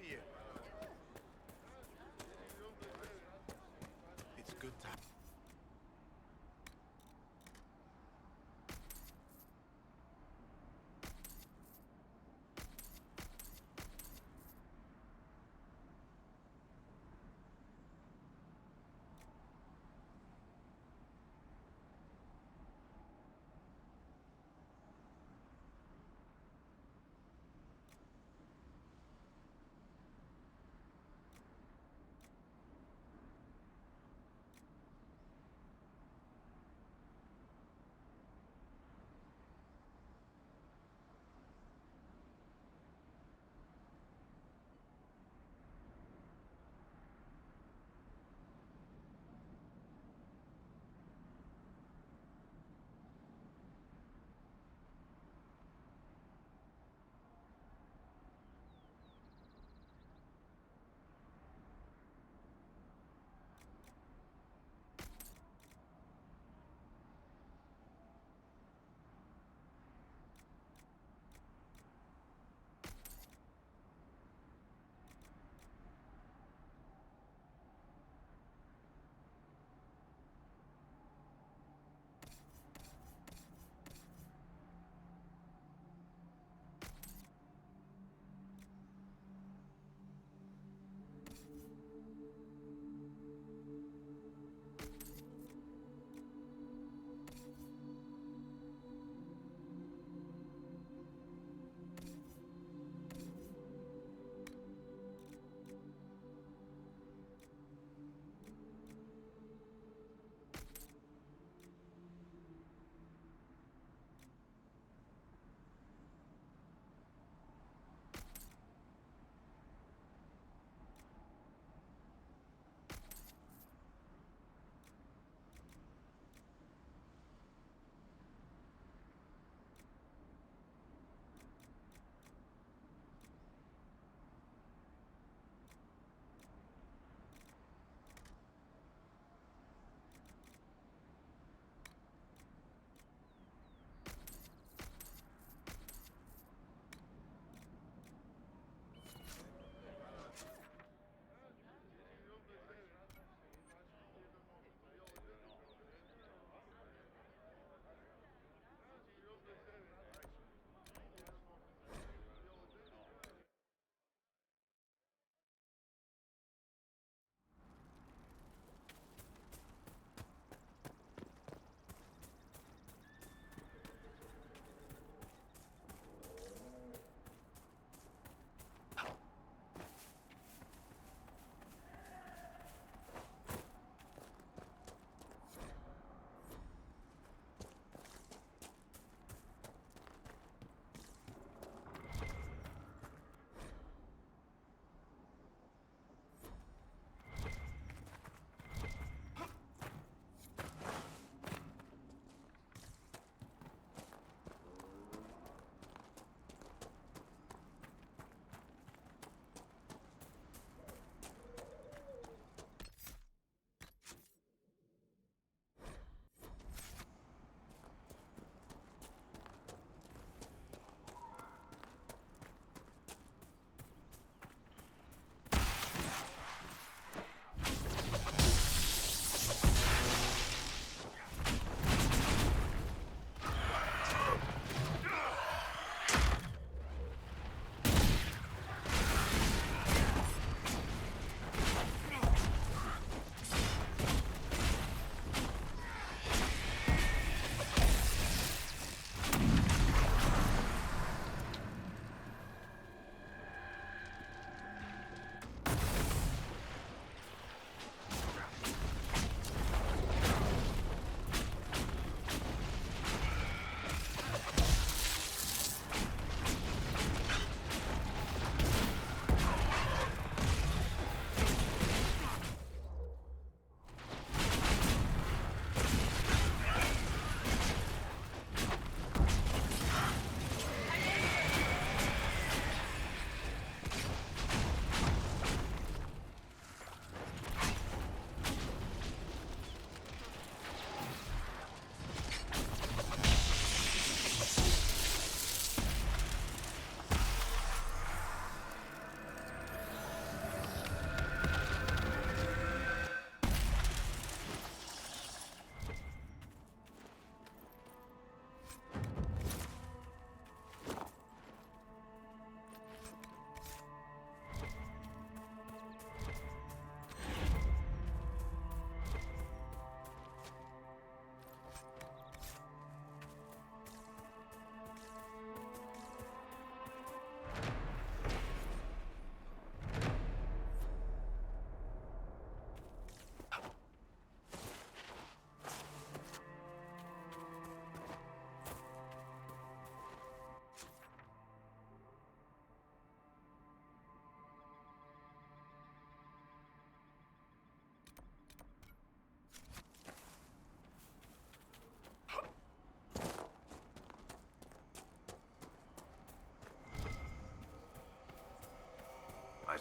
[SPEAKER 3] meet you. It's good to...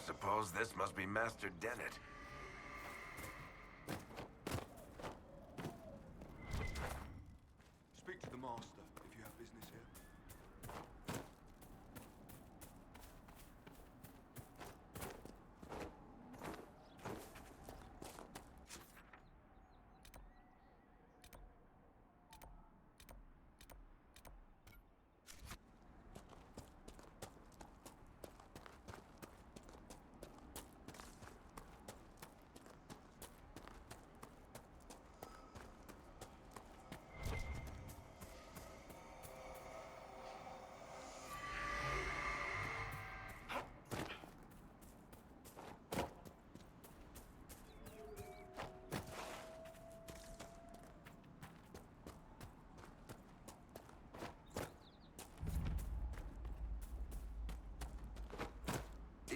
[SPEAKER 5] suppose this must be Master Dennett.
[SPEAKER 10] Speak to the Master if you have business here.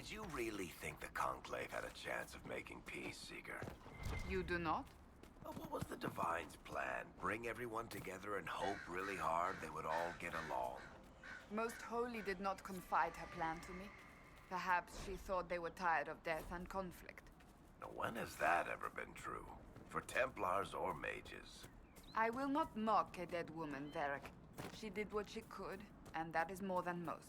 [SPEAKER 5] Did you really think the Conclave had a chance of making peace, Seeker?
[SPEAKER 2] You do not?
[SPEAKER 5] What was the Divine's plan? Bring everyone together and hope really hard they would all get along?
[SPEAKER 2] Most Holy did not confide her plan to me. Perhaps she thought they were tired of death and conflict.
[SPEAKER 5] Now, when has that ever been true? For Templars or mages?
[SPEAKER 2] I will not mock a dead woman, Varric. She did what she could, and that is more than most.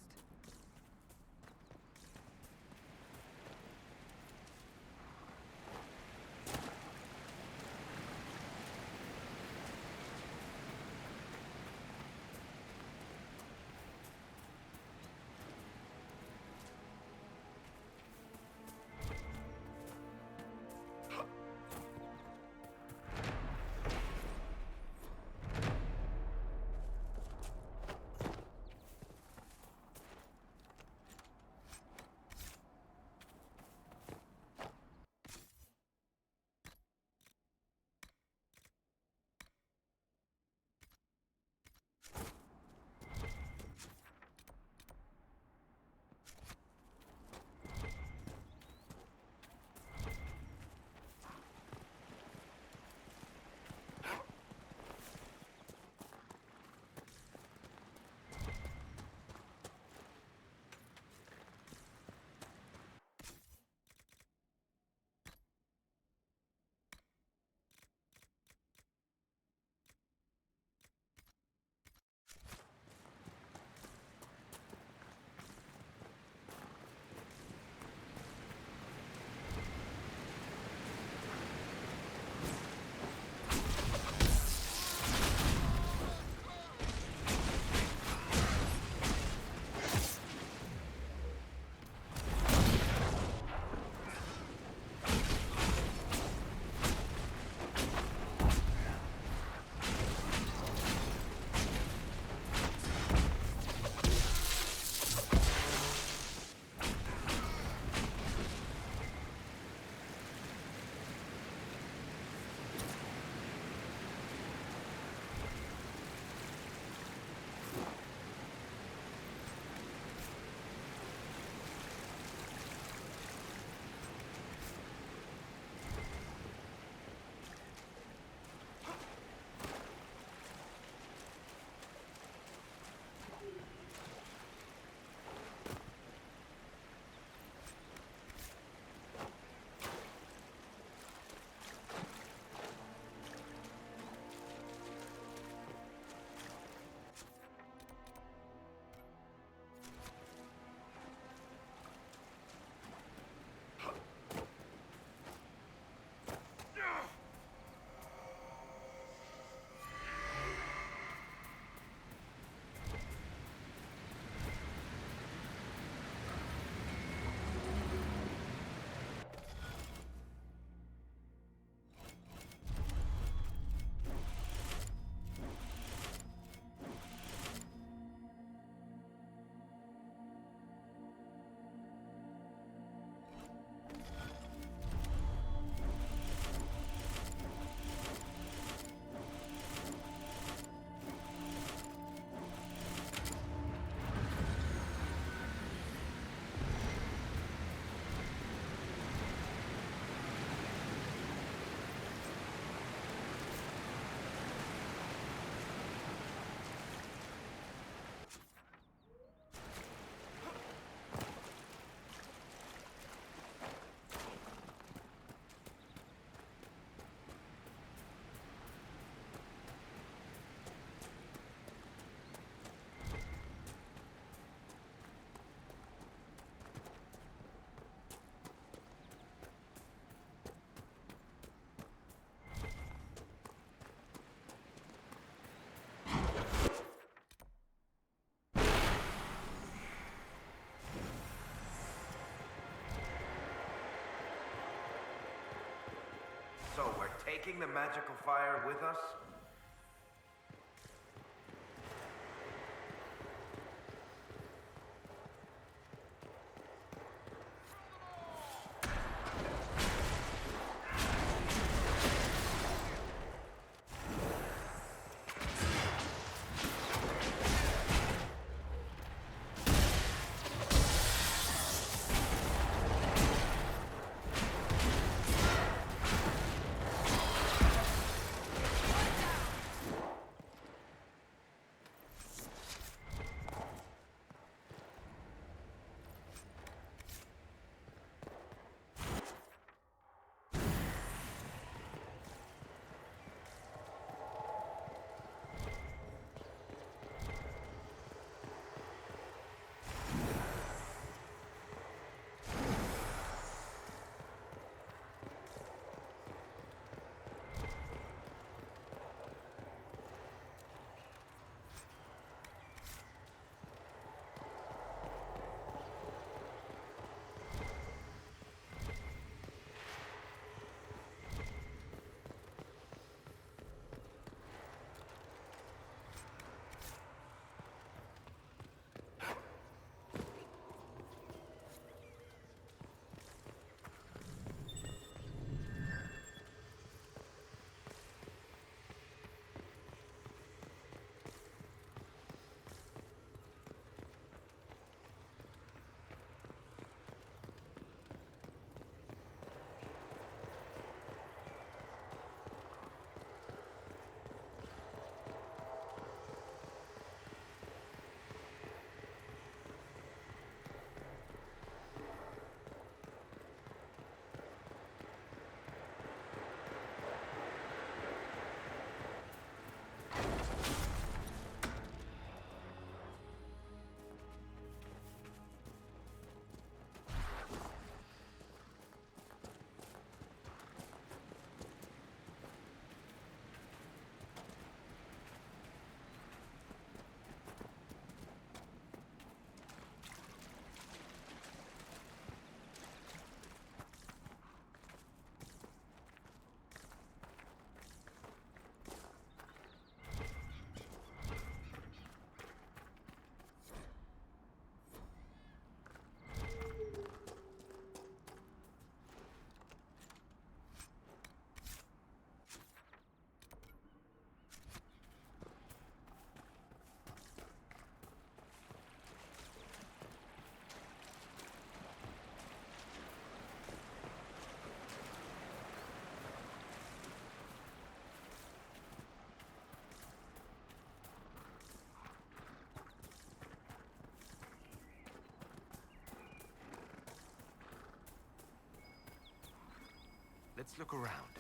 [SPEAKER 5] taking the magical fire with us?
[SPEAKER 1] Let's look around.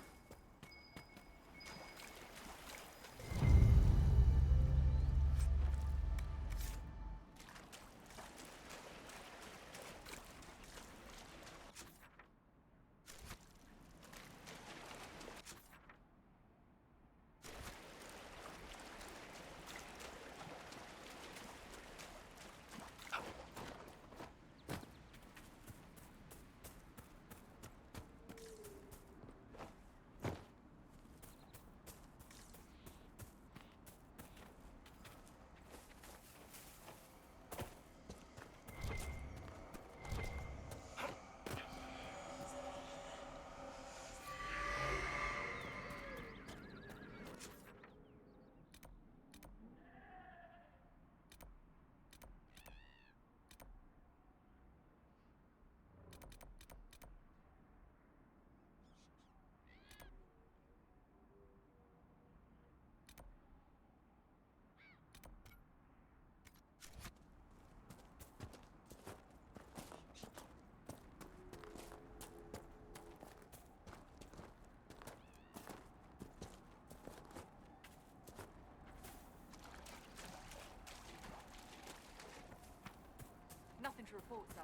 [SPEAKER 11] Nothing to report, sir.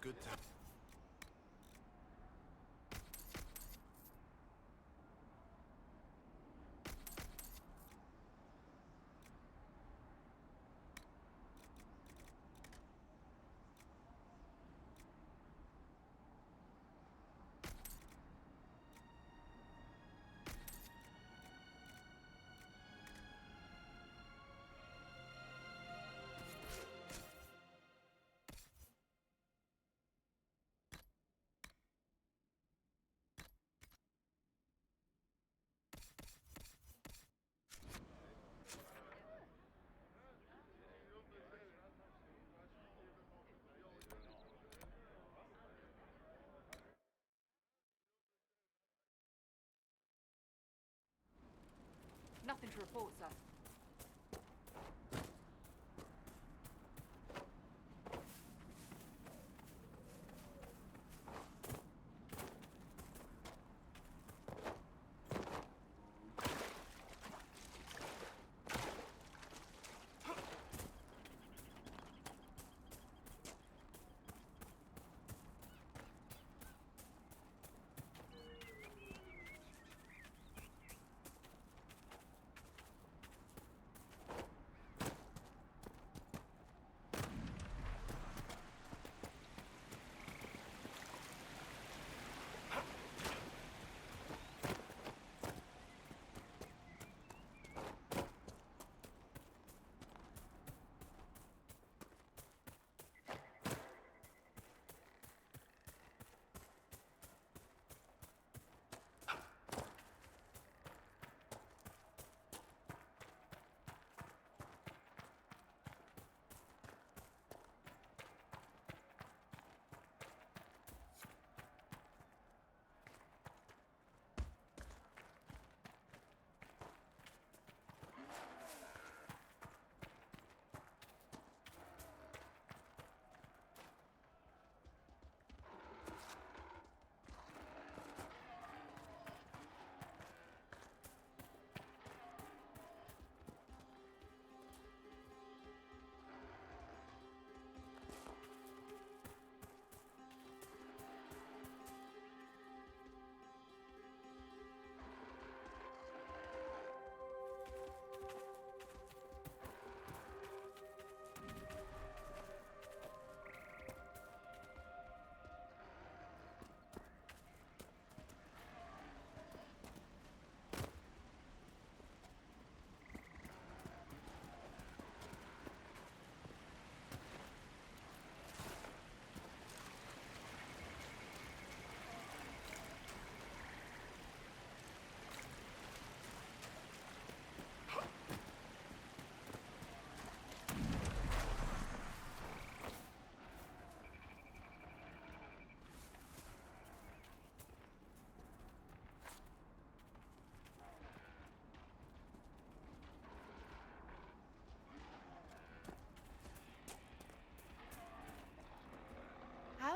[SPEAKER 3] good to...
[SPEAKER 11] Nothing to report, sir.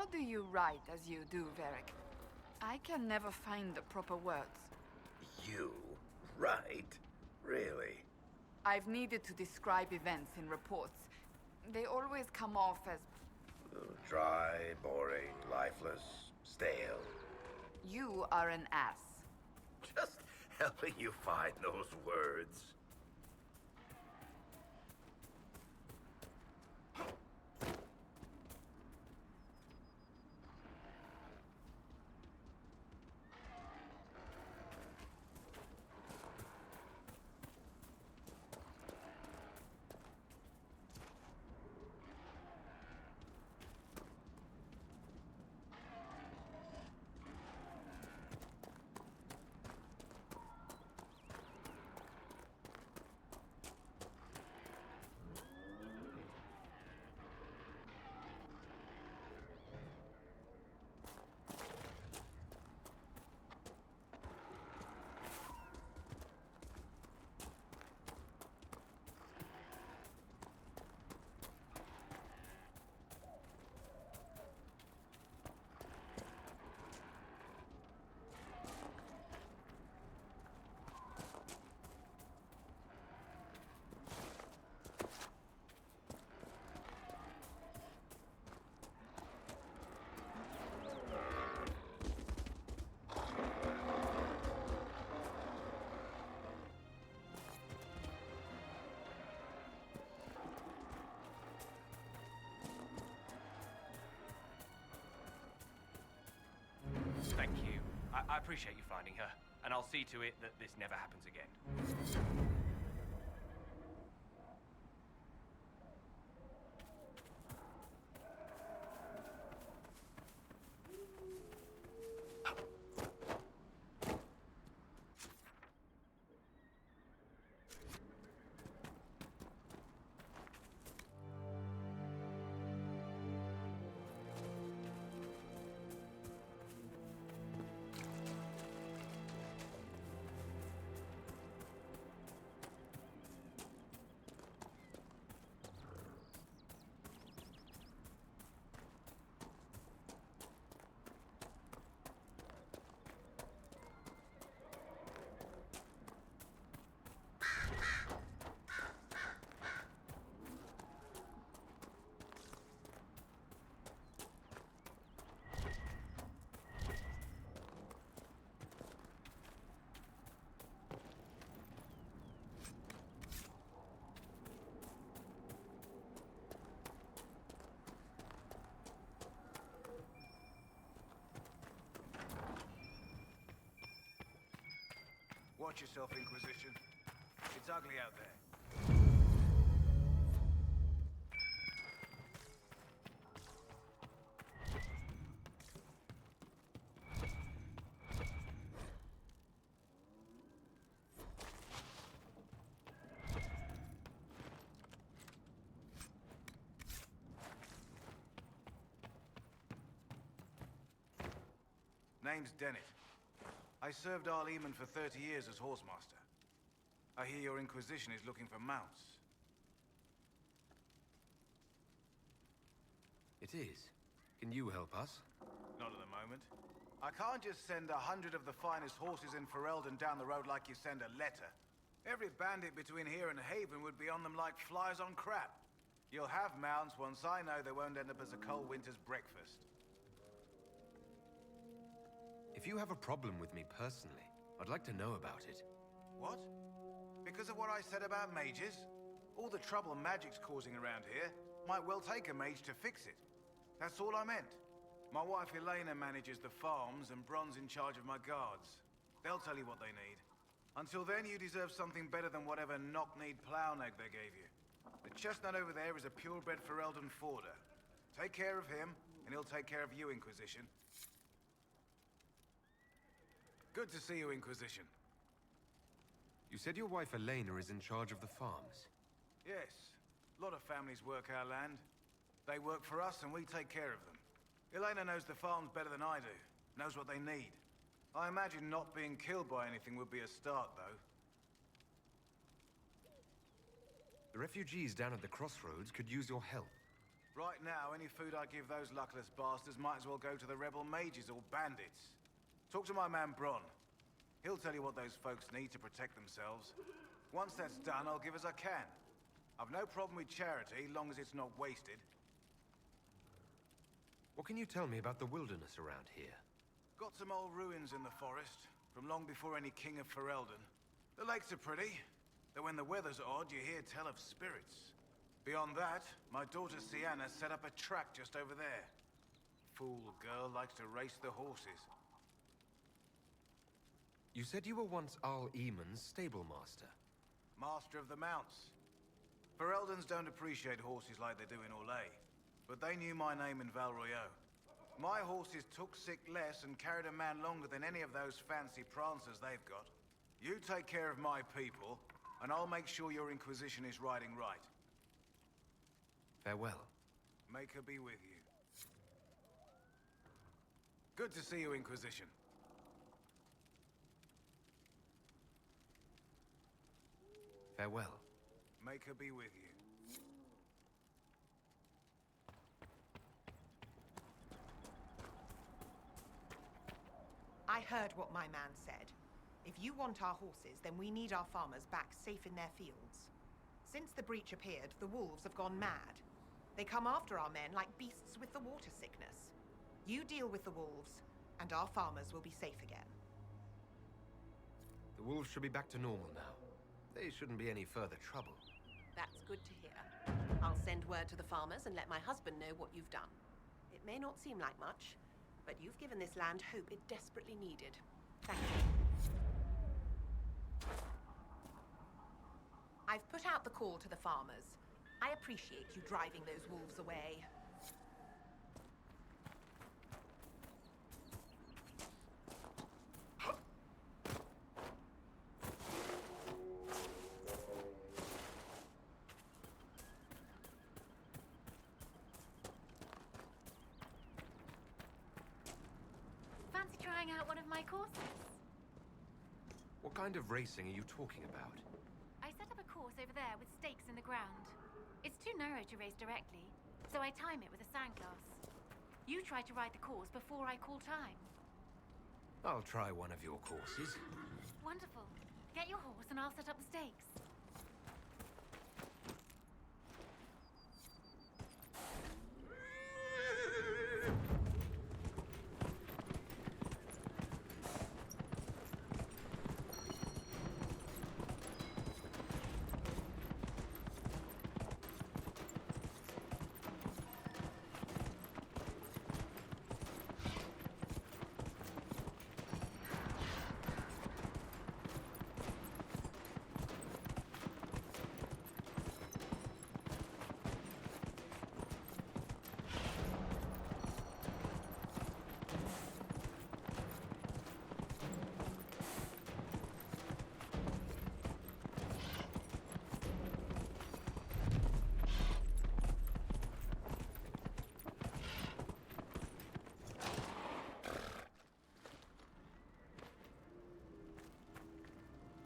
[SPEAKER 2] How do you write as you do, Varric? I can never find the proper words.
[SPEAKER 5] You? Right? Really?
[SPEAKER 2] I've needed to describe events in reports. They always come off as...
[SPEAKER 5] Dry, boring, lifeless, stale.
[SPEAKER 2] You are an ass.
[SPEAKER 5] Just helping you find those words.
[SPEAKER 14] I appreciate you finding her, and I'll see to it that this never happens again.
[SPEAKER 8] Watch yourself, Inquisition. It's ugly out there. Name's Dennett. I served Arl Eamon for 30 years as Horsemaster. I hear your Inquisition is looking for mounts.
[SPEAKER 1] It is. Can you help us?
[SPEAKER 8] Not at the moment. I can't just send 100 of the finest horses in Ferelden down the road like you send a letter. Every bandit between here and Haven would be on them like flies on crap. You'll have mounts once I know they won't end up as a cold winter's breakfast.
[SPEAKER 1] If you have a problem with me personally, I'd like to know about it.
[SPEAKER 8] What? Because of what I said about mages? All the trouble magic's causing around here might well take a mage to fix it. That's all I meant. My wife Elena manages the farms and Bron's in charge of my guards. They'll tell you what they need. Until then, you deserve something better than whatever knock-kneed plow-neg they gave you. The chestnut over there is a purebred Ferelden forder. Take care of him, and he'll take care of you, Inquisition. Good to see you, Inquisition.
[SPEAKER 1] You said your wife Elena is in charge of the farms.
[SPEAKER 8] Yes. A lot of families work our land. They work for us, and we take care of them. Elena knows the farms better than I do. Knows what they need. I imagine not being killed by anything would be a start, though.
[SPEAKER 1] The refugees down at the crossroads could use your help.
[SPEAKER 8] Right now, any food I give those luckless bastards might as well go to the rebel mages or bandits. Talk to my man Bron. He'll tell you what those folks need to protect themselves. Once that's done, I'll give as I can. I've no problem with charity, long as it's not wasted.
[SPEAKER 1] What can you tell me about the wilderness around here?
[SPEAKER 8] Got some old ruins in the forest, from long before any king of Ferelden. The lakes are pretty, though when the weather's odd, you hear tell of spirits. Beyond that, my daughter Sienna set up a track just over there. Fool girl likes to race the horses.
[SPEAKER 1] You said you were once Arl Eamon's stable master.
[SPEAKER 8] Master of the mounts. Fereldans don't appreciate horses like they do in Orlais, but they knew my name in Val Royeaux. My horses took sick less and carried a man longer than any of those fancy prancers they've got. You take care of my people, and I'll make sure your Inquisition is riding right.
[SPEAKER 1] Farewell.
[SPEAKER 8] Make her be with you. Good to see you, Inquisition.
[SPEAKER 1] Farewell.
[SPEAKER 8] Make her be with you.
[SPEAKER 16] I heard what my man said. If you want our horses, then we need our farmers back safe in their fields. Since the breach appeared, the wolves have gone mad. They come after our men like beasts with the water sickness. You deal with the wolves, and our farmers will be safe again.
[SPEAKER 1] The wolves should be back to normal now. They shouldn't be any further trouble.
[SPEAKER 20] That's good to hear. I'll send word to the farmers and let my husband know what you've done. It may not seem like much, but you've given this land hope it desperately needed. Thank you. I've put out the call to the farmers. I appreciate you driving those wolves away.
[SPEAKER 6] Fancy trying out one of my courses?
[SPEAKER 1] What kind of racing are you talking about?
[SPEAKER 6] I set up a course over there with stakes in the ground. It's too narrow to race directly, so I time it with a sandglass. You try to ride the course before I call time.
[SPEAKER 1] I'll try one of your courses.
[SPEAKER 6] Wonderful. Get your horse and I'll set up the stakes.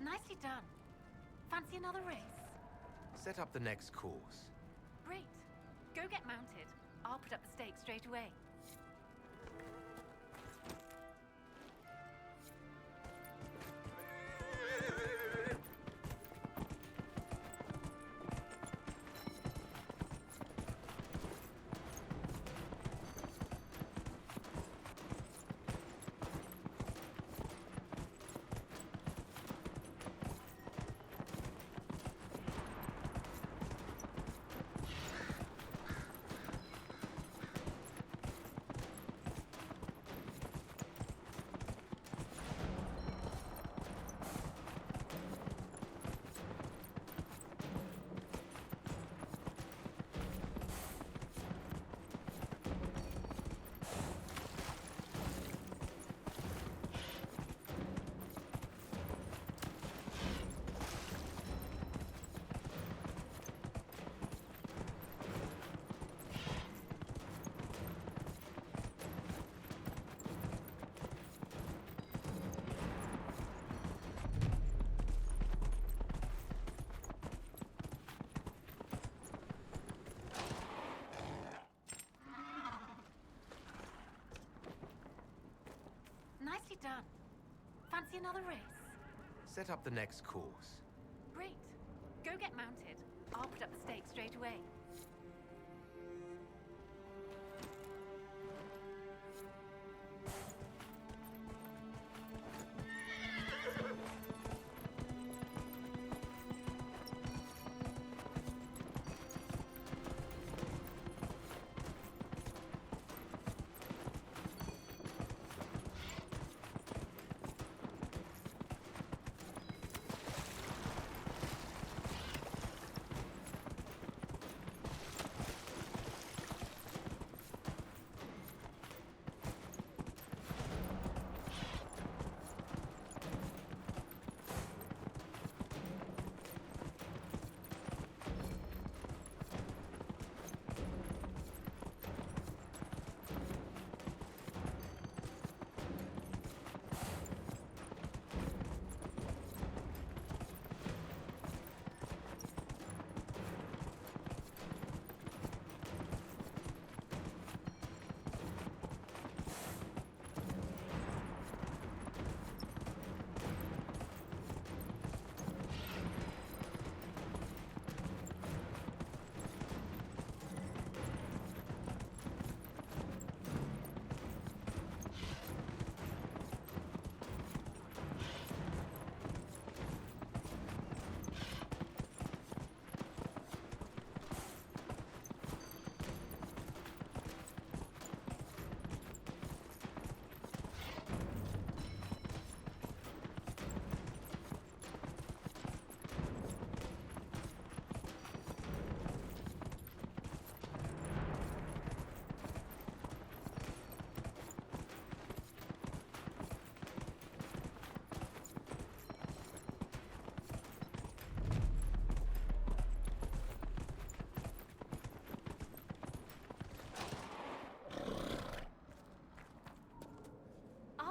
[SPEAKER 6] Nicely done. Fancy another race?
[SPEAKER 1] Set up the next course.
[SPEAKER 6] Great. Go get mounted. I'll put up the stakes straight away. Nicely done. Fancy another race?
[SPEAKER 1] Set up the next course.
[SPEAKER 6] Great. Go get mounted. I'll put up the stakes straight away.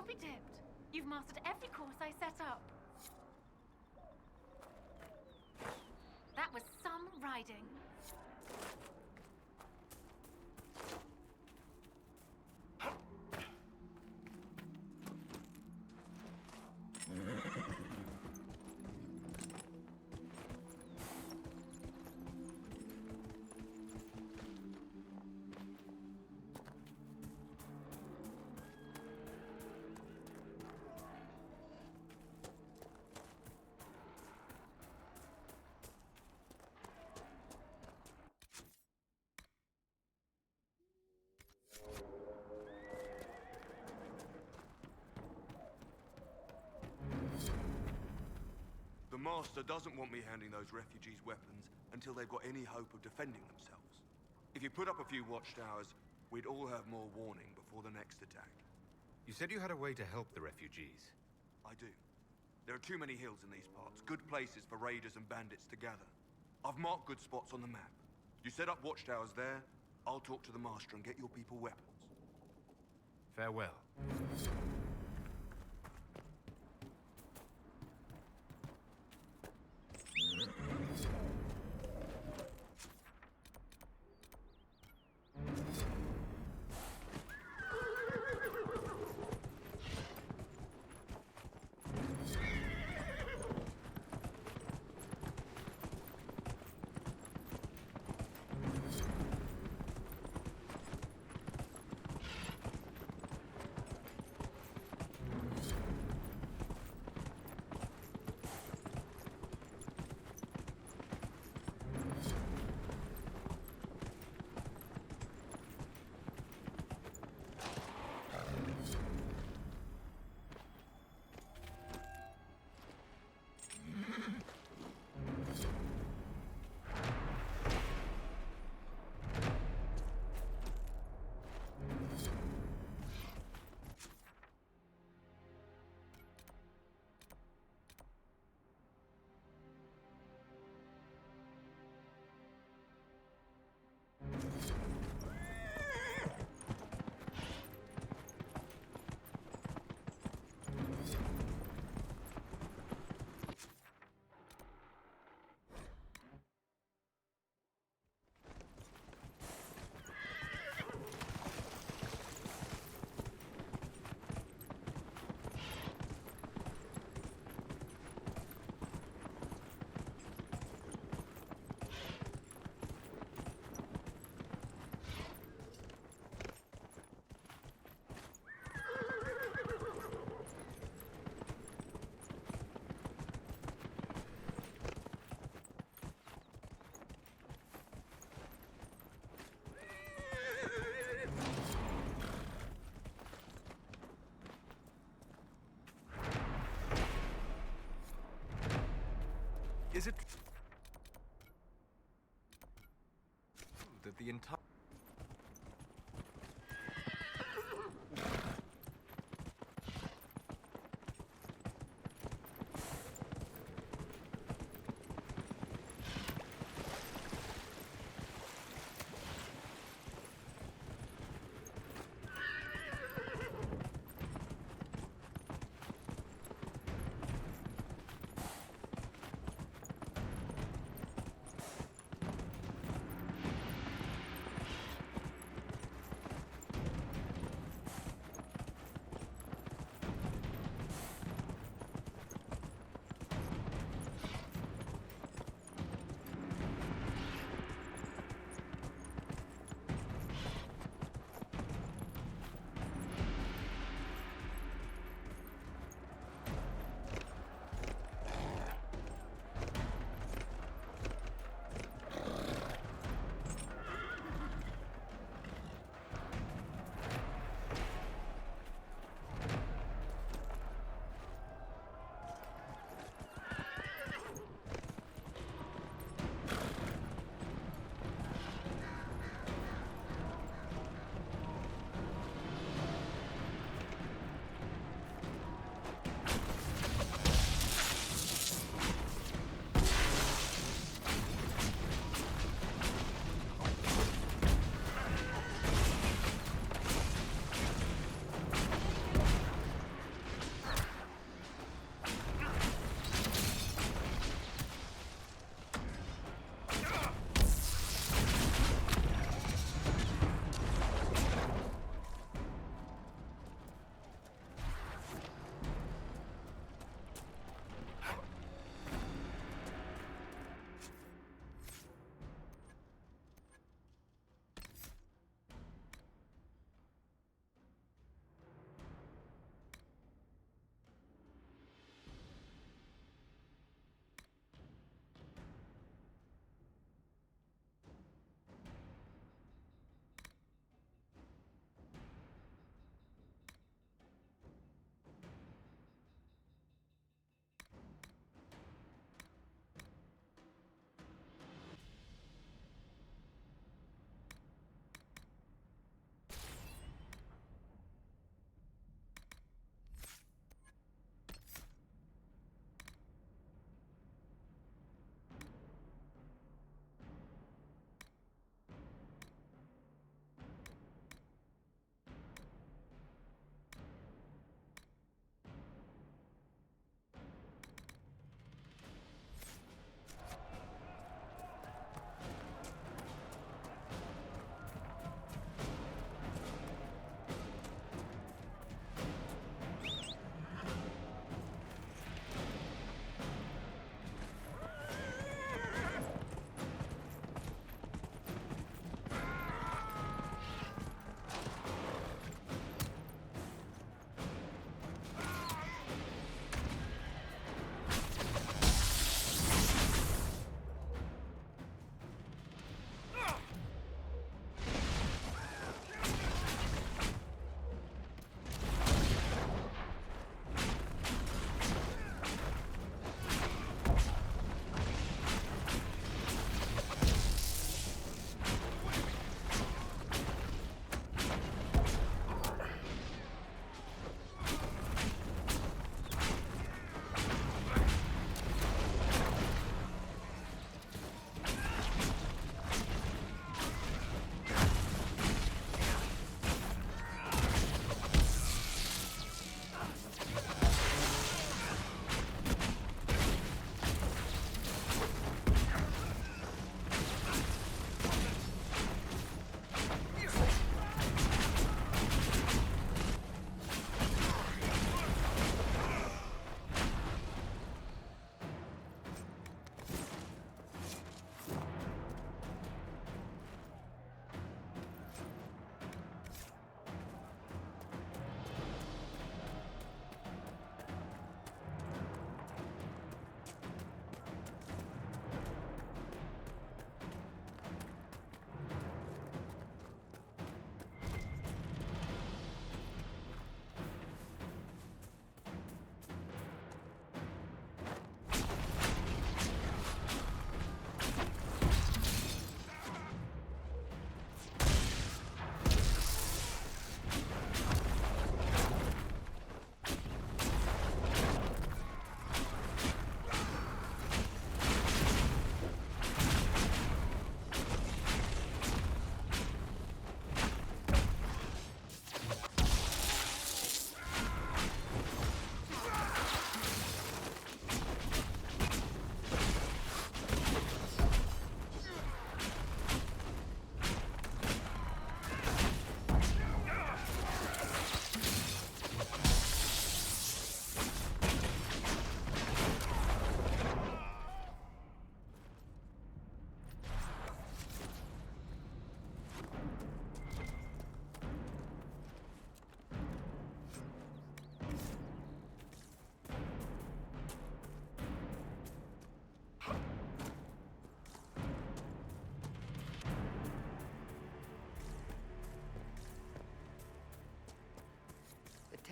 [SPEAKER 6] I'll be dipped. You've mastered every course I set up. That was some riding.
[SPEAKER 10] The Master doesn't want me handing those refugees weapons until they've got any hope of defending themselves. If you put up a few watchtowers, we'd all have more warning before the next attack.
[SPEAKER 1] You said you had a way to help the refugees.
[SPEAKER 10] I do. There are too many hills in these parts, good places for raiders and bandits to gather. I've marked good spots on the map. You set up watchtowers there, I'll talk to the Master and get your people weapons.
[SPEAKER 1] Farewell.
[SPEAKER 13] Is it that the entire...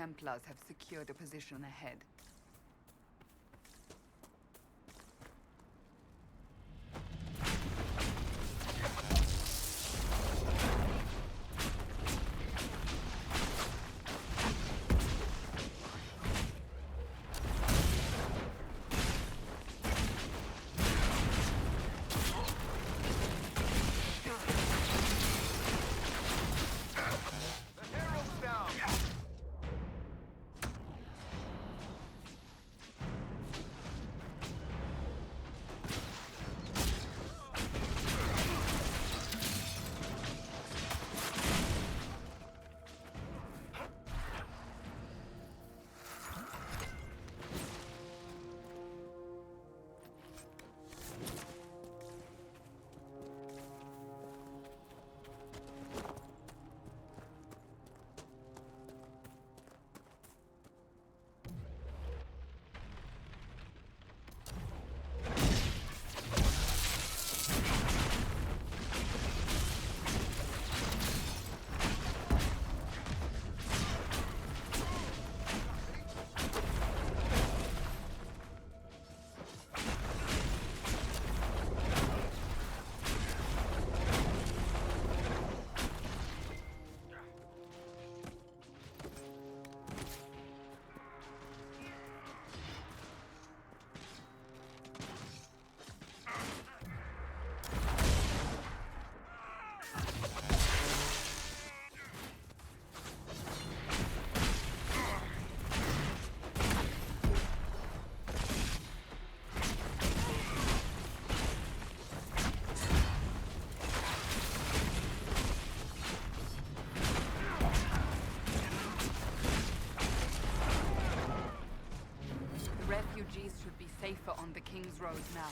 [SPEAKER 2] Templars have secured a position ahead. Refugees should be safer on the King's Road now.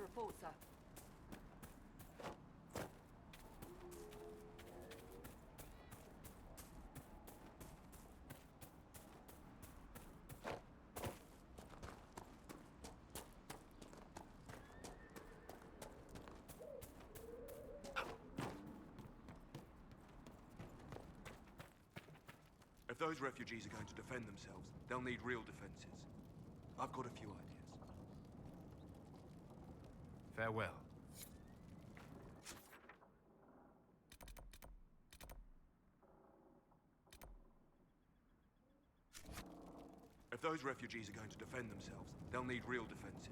[SPEAKER 19] to report, sir.
[SPEAKER 10] If those refugees are going to defend themselves, they'll need real defenses. I've got a few ideas.
[SPEAKER 1] Farewell.
[SPEAKER 10] If those refugees are going to defend themselves, they'll need real defenses.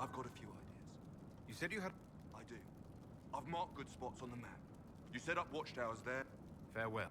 [SPEAKER 10] I've got a few ideas.
[SPEAKER 1] You said you had...
[SPEAKER 10] I do. I've marked good spots on the map. You set up watchtowers there.
[SPEAKER 1] Farewell.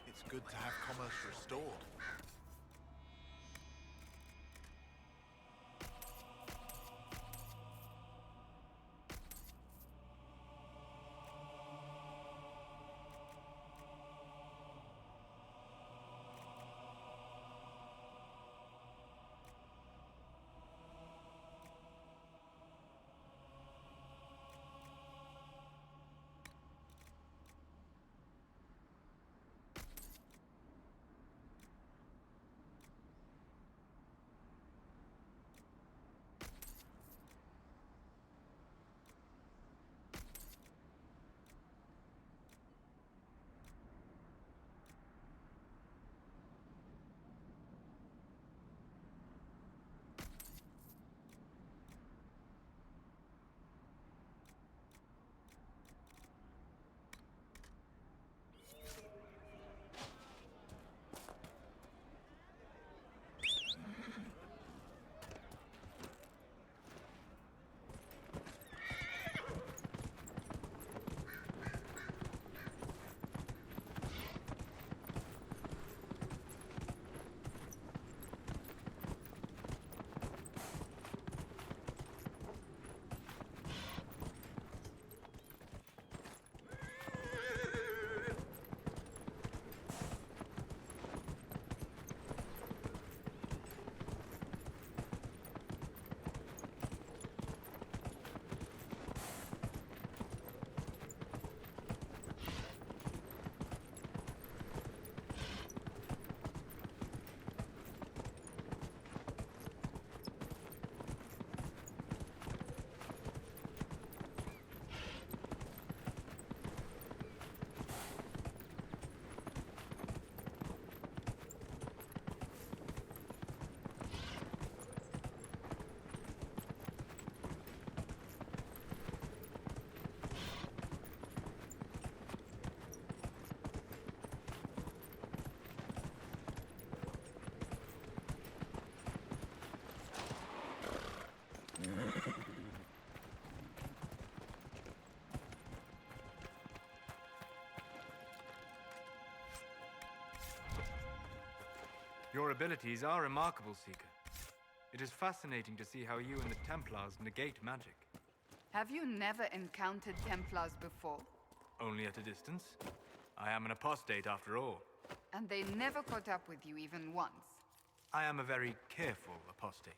[SPEAKER 3] It's good to have commerce restored.
[SPEAKER 12] Your abilities are remarkable, Seeker. It is fascinating to see how you and the Templars negate magic.
[SPEAKER 2] Have you never encountered Templars before?
[SPEAKER 12] Only at a distance. I am an apostate after all.
[SPEAKER 2] And they never caught up with you even once?
[SPEAKER 12] I am a very careful apostate.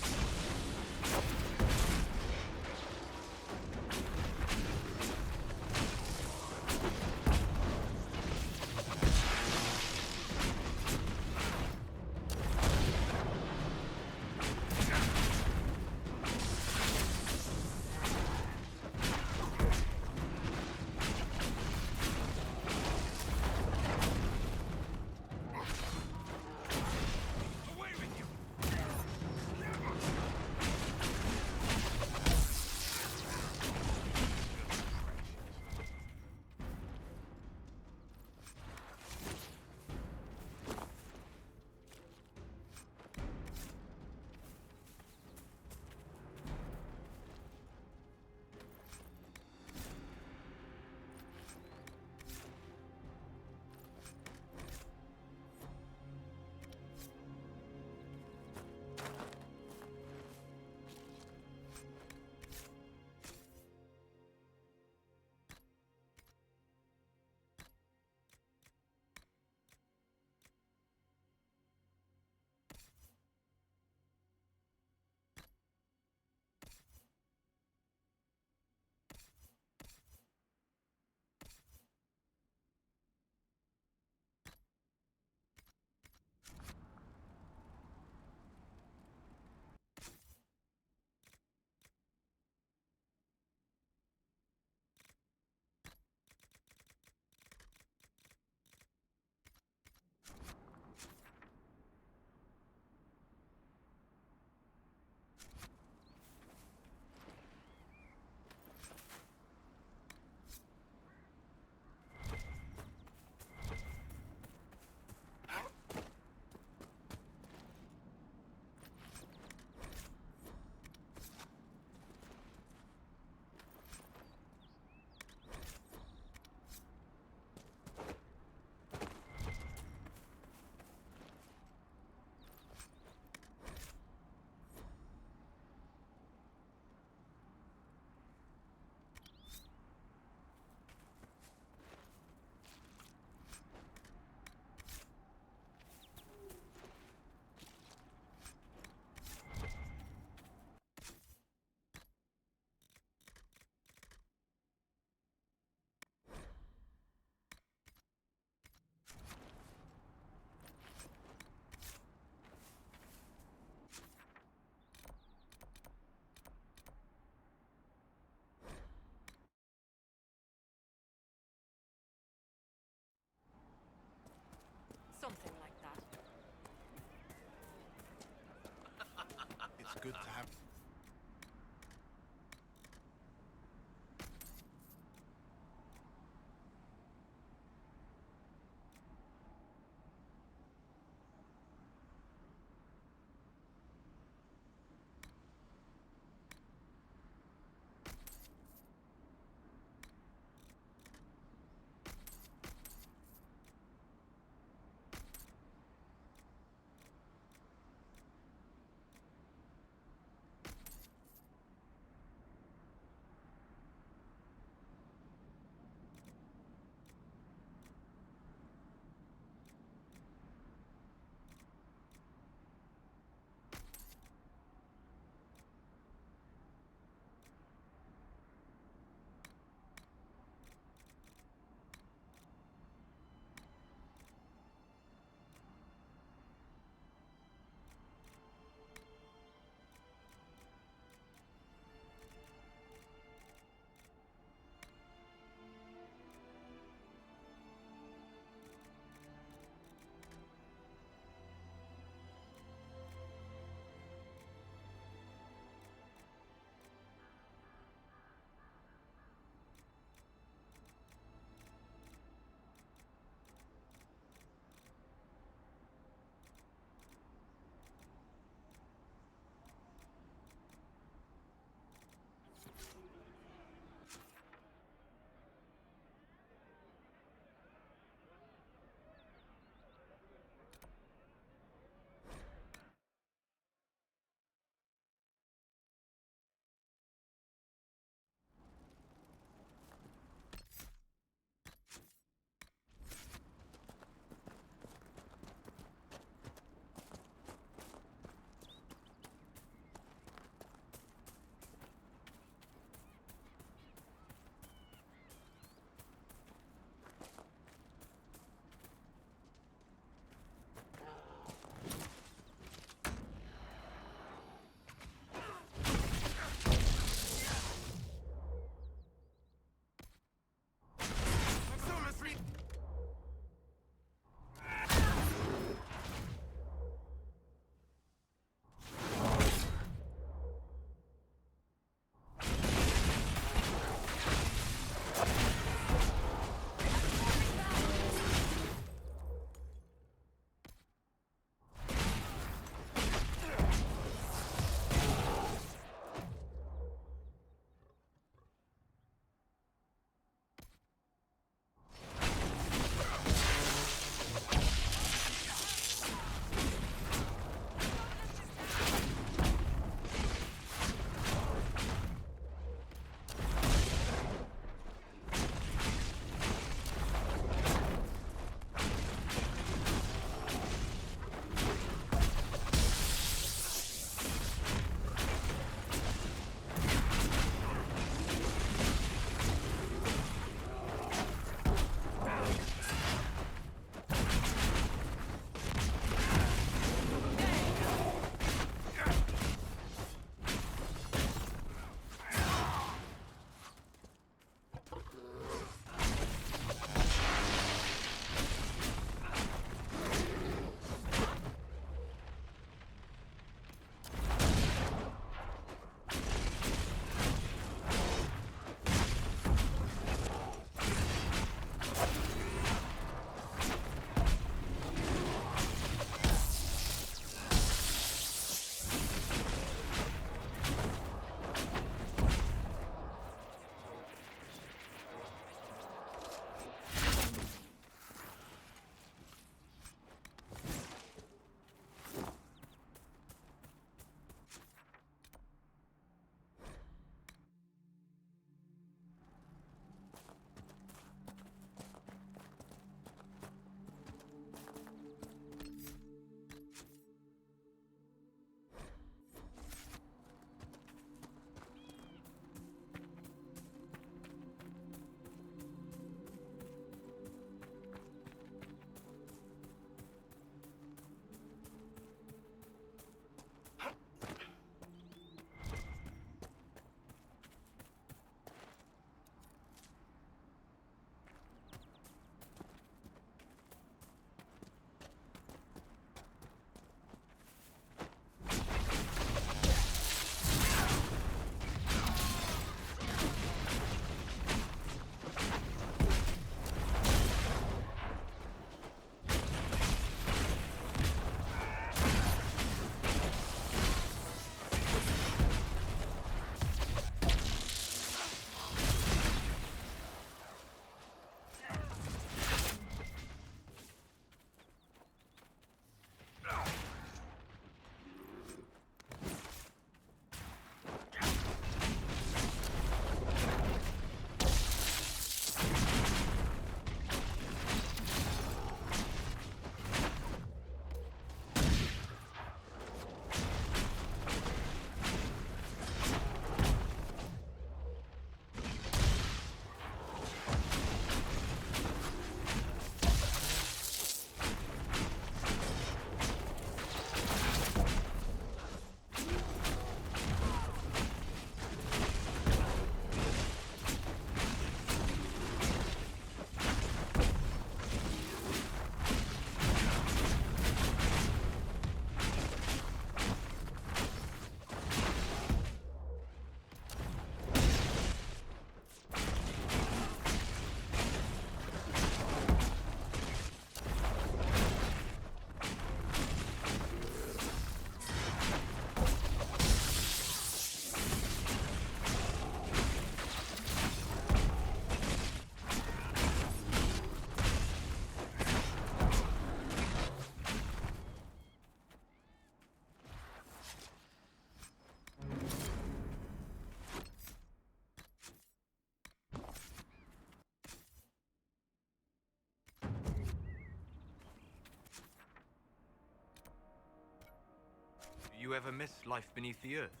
[SPEAKER 13] you ever miss life beneath the earth?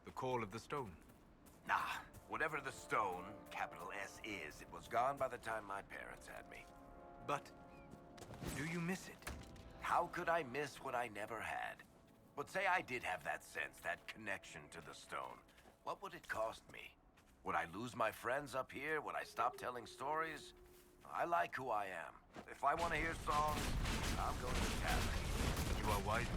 [SPEAKER 13] The call of the stone?
[SPEAKER 5] Nah, whatever the stone, capital S, is, it was gone by the time my parents had me.
[SPEAKER 13] But do you miss it?
[SPEAKER 5] How could I miss what I never had? But say I did have that sense, that connection to the stone. What would it cost me? Would I lose my friends up here? Would I stop telling stories? I like who I am. If I want to hear songs, I'm going to tavern.
[SPEAKER 13] You are wise.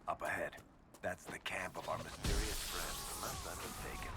[SPEAKER 5] Up ahead. That's the camp of our mysterious friends, unless I'm mistaken.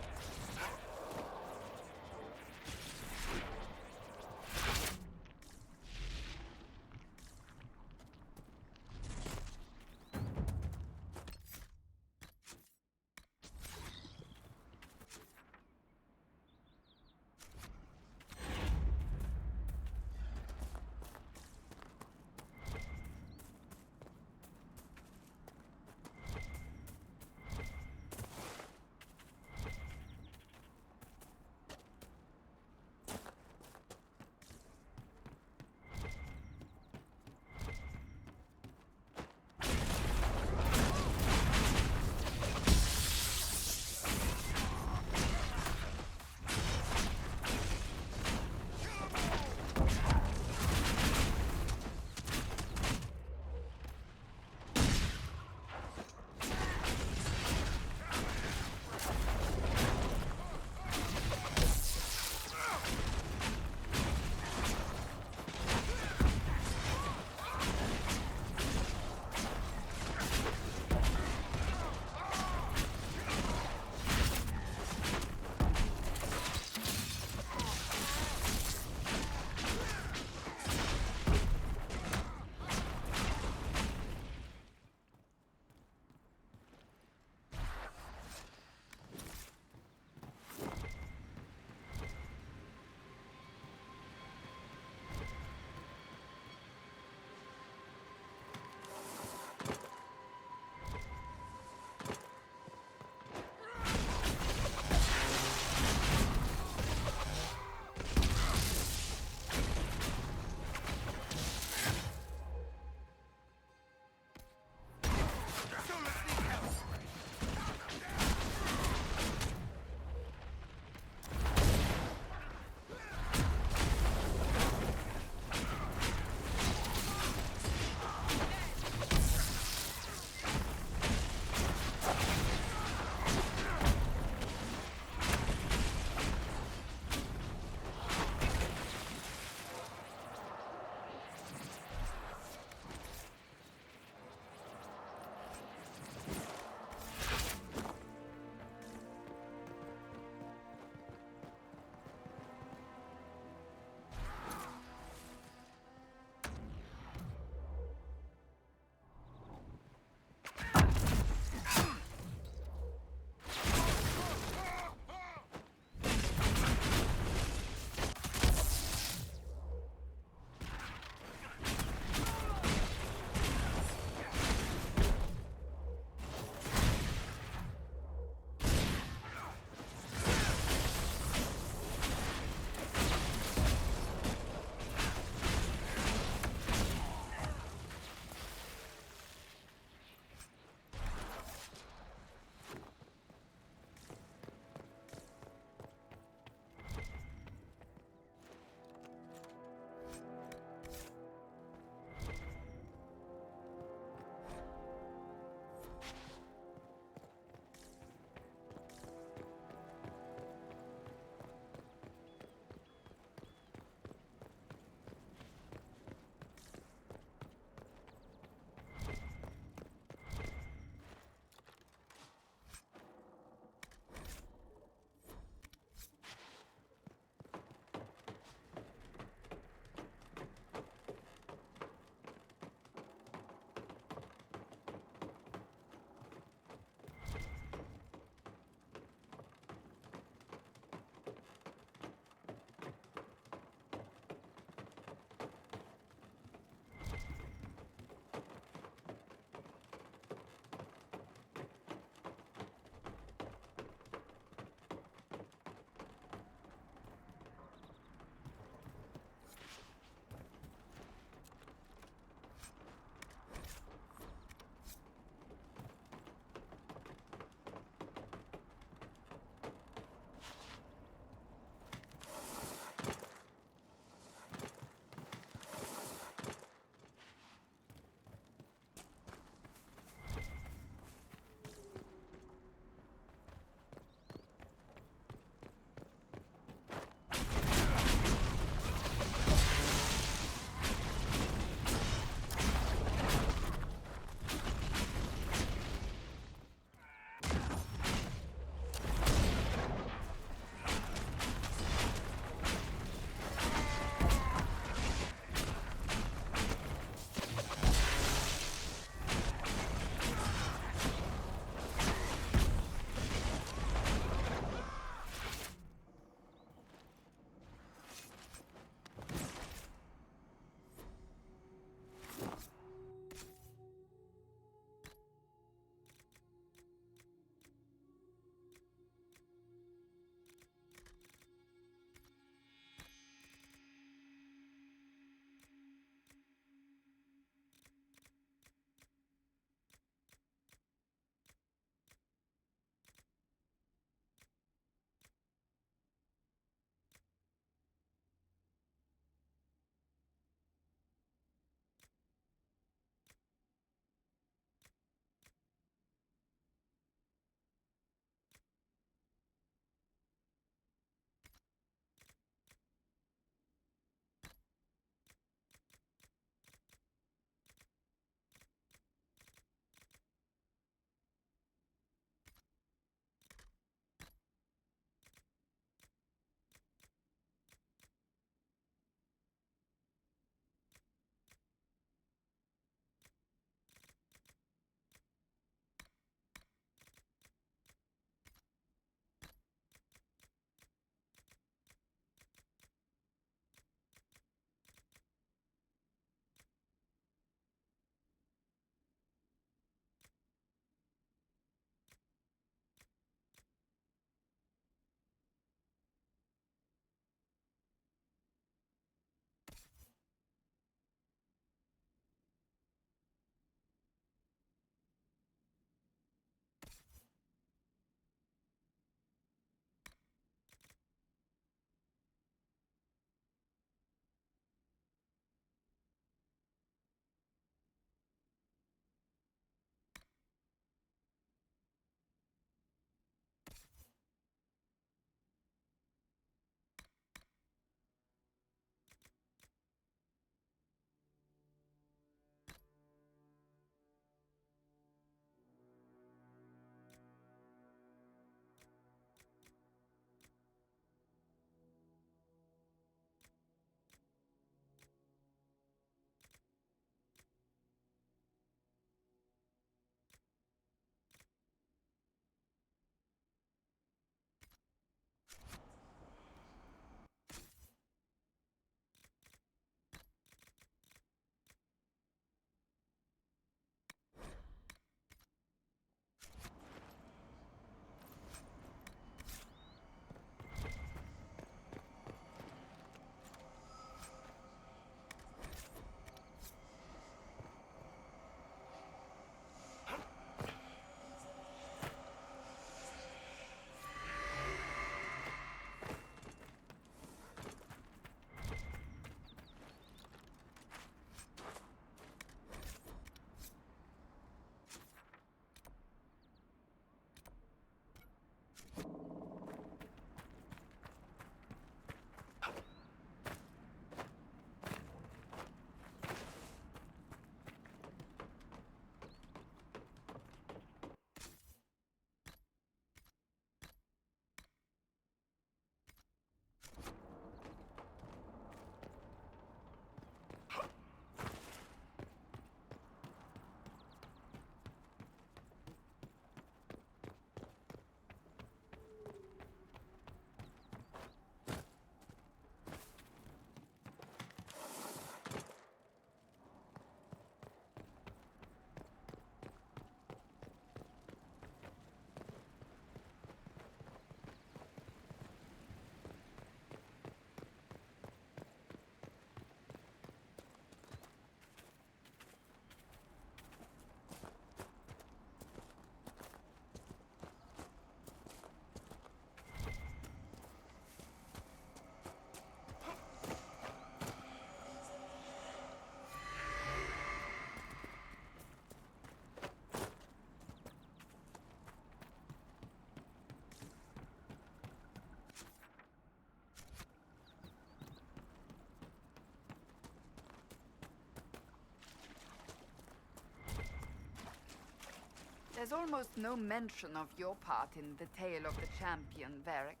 [SPEAKER 2] There's almost no mention of your part in the tale of the champion, Varric.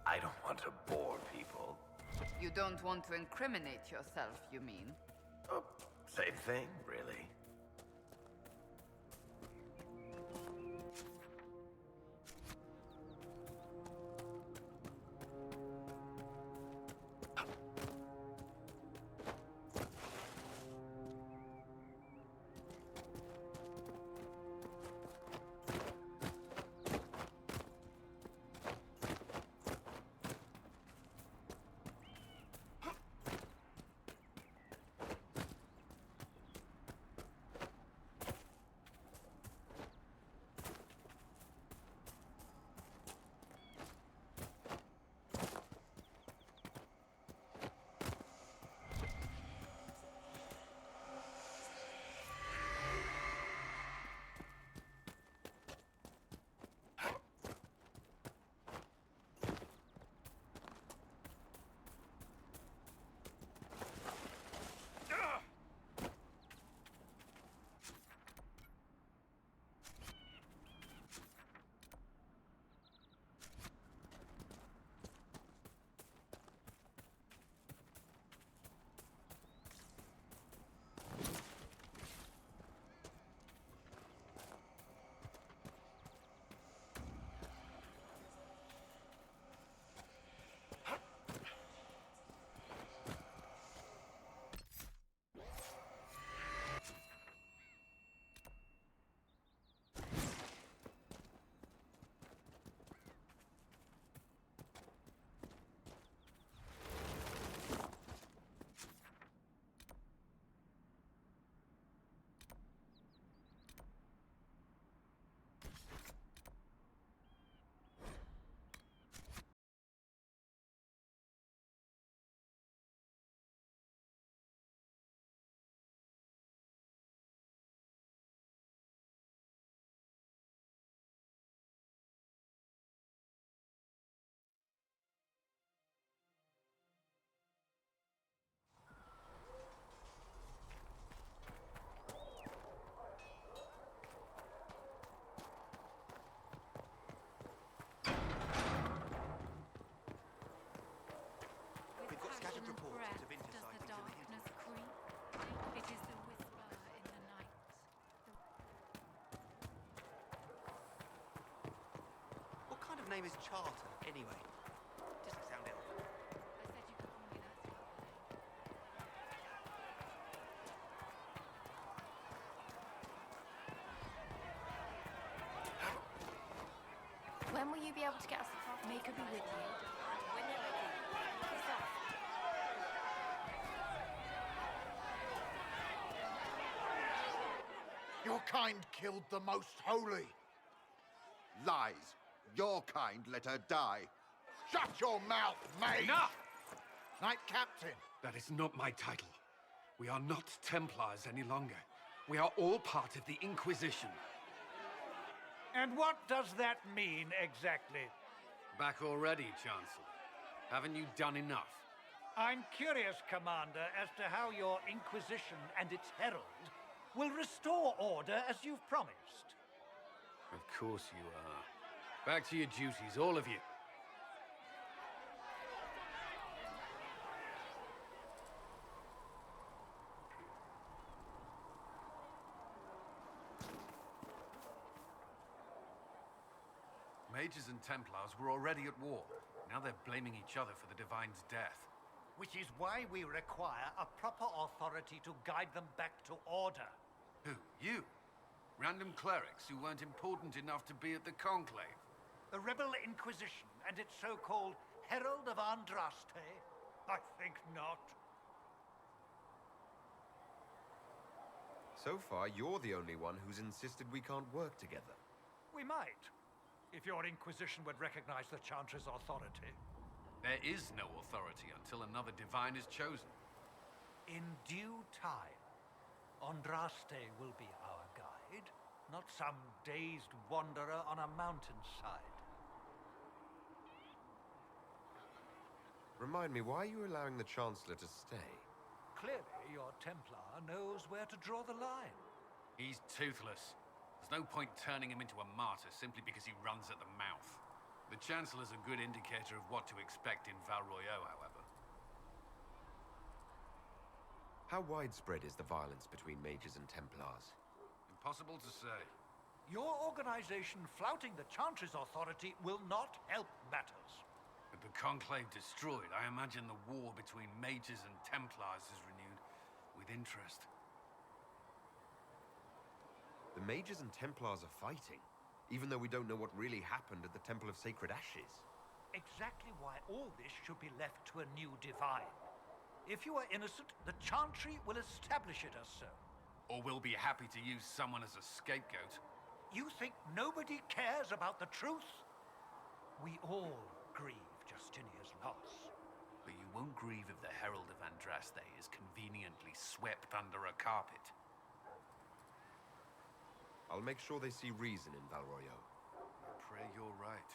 [SPEAKER 5] I don't want to bore people.
[SPEAKER 2] You don't want to incriminate yourself, you mean?
[SPEAKER 5] Oh, same thing, really.
[SPEAKER 6] Scattered reports of intersightings in the darkness creep. It is the whisper in the night.
[SPEAKER 9] What kind of name is Charter, anyway? Doesn't sound elven.
[SPEAKER 6] I said you could call me that sort of
[SPEAKER 7] When will you be able to get us the craft?
[SPEAKER 11] May could be with you.
[SPEAKER 7] When they're ready. Look us up.
[SPEAKER 3] Your kind killed the most holy.
[SPEAKER 17] Lies. Your kind let her die.
[SPEAKER 3] Shut your mouth, mate!
[SPEAKER 1] Enough!
[SPEAKER 3] Knight Captain.
[SPEAKER 1] That is not my title. We are not Templars any longer. We are all part of the Inquisition.
[SPEAKER 21] And what does that mean exactly?
[SPEAKER 1] Back already, Chancellor. Haven't you done enough?
[SPEAKER 21] I'm curious, Commander, as to how your Inquisition and its herald will restore order as you've promised.
[SPEAKER 1] Of course you are. Back to your duties, all of you. Mages and Templars were already at war. Now they're blaming each other for the Divine's death.
[SPEAKER 21] Which is why we require a proper authority to guide them back to order.
[SPEAKER 1] Who? You? Random clerics who weren't important enough to be at the Conclave?
[SPEAKER 21] The Rebel Inquisition and its so-called Herald of Andraste? I think not.
[SPEAKER 10] So far, you're the only one who's insisted we can't work together.
[SPEAKER 21] We might, if your Inquisition would recognize the Chantry's authority.
[SPEAKER 1] There is no authority until another Divine is chosen.
[SPEAKER 21] In due time, Andraste will be our guide, not some dazed wanderer on a mountainside.
[SPEAKER 10] Remind me, why are you allowing the Chancellor to stay?
[SPEAKER 21] Clearly, your Templar knows where to draw the line.
[SPEAKER 1] He's toothless.
[SPEAKER 15] There's no point turning him into a martyr simply because he runs at the mouth. The Chancellor's a good indicator of what to expect in Val Royeaux, however.
[SPEAKER 1] How widespread is the violence between mages and Templars?
[SPEAKER 15] Impossible to say.
[SPEAKER 21] Your organization flouting the Chantry's authority will not help matters.
[SPEAKER 15] With the Conclave destroyed, I imagine the war between mages and Templars is renewed with interest.
[SPEAKER 1] The mages and Templars are fighting, even though we don't know what really happened at the Temple of Sacred Ashes.
[SPEAKER 21] Exactly why all this should be left to a new divine. If you are innocent, the Chantry will establish it as so.
[SPEAKER 15] Or we'll be happy to use someone as a scapegoat.
[SPEAKER 21] You think nobody cares about the truth? We all grieve Justinia's loss.
[SPEAKER 15] But you won't grieve if the Herald of Andraste is conveniently swept under a carpet.
[SPEAKER 1] I'll make sure they see reason in Val Royeaux.
[SPEAKER 15] I pray you're right.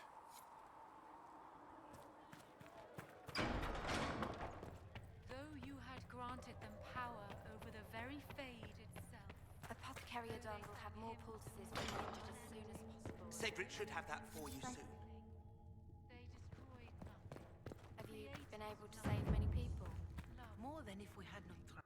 [SPEAKER 6] Though you had granted them power over the very Fade itself.
[SPEAKER 7] Apothecary Adon will have more poultices for the injured as soon as possible.
[SPEAKER 9] Cedric should have that for you soon.
[SPEAKER 6] They destroyed nothing.
[SPEAKER 7] Have you been able to save many people?
[SPEAKER 20] More than if we had not tried.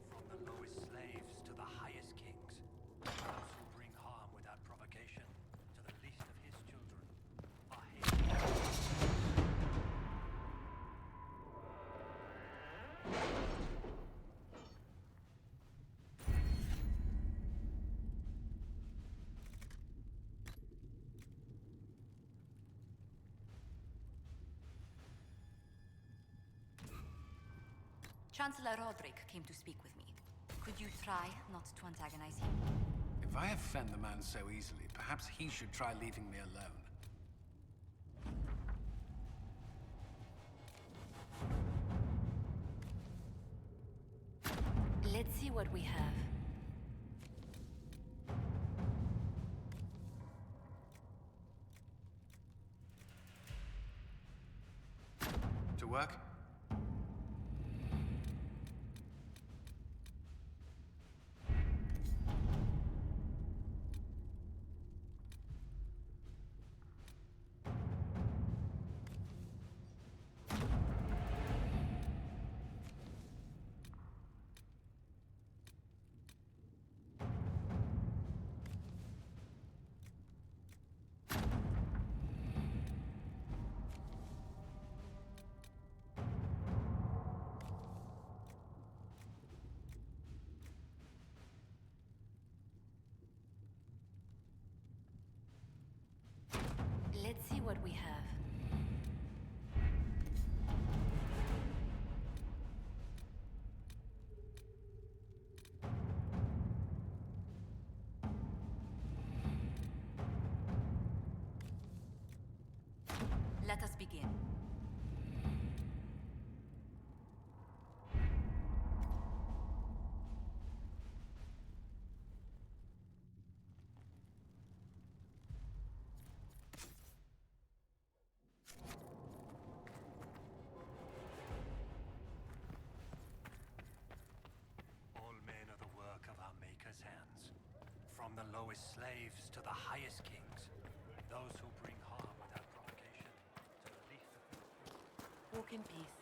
[SPEAKER 21] From the lowest slaves to the highest kings. Those who bring harm without provocation to the least of his children are hated.
[SPEAKER 7] Chancellor Roderick came to speak with me. Could you try not to antagonize him?
[SPEAKER 15] If I offend the man so easily, perhaps he should try leaving me alone.
[SPEAKER 7] Let's see what we have.
[SPEAKER 15] To work?
[SPEAKER 7] Let's see what we have. Let us begin.
[SPEAKER 21] All men are the work of our Maker's hands. From the lowest slaves to the highest kings. Those who bring harm without provocation to the least of his children.
[SPEAKER 19] Walk in peace.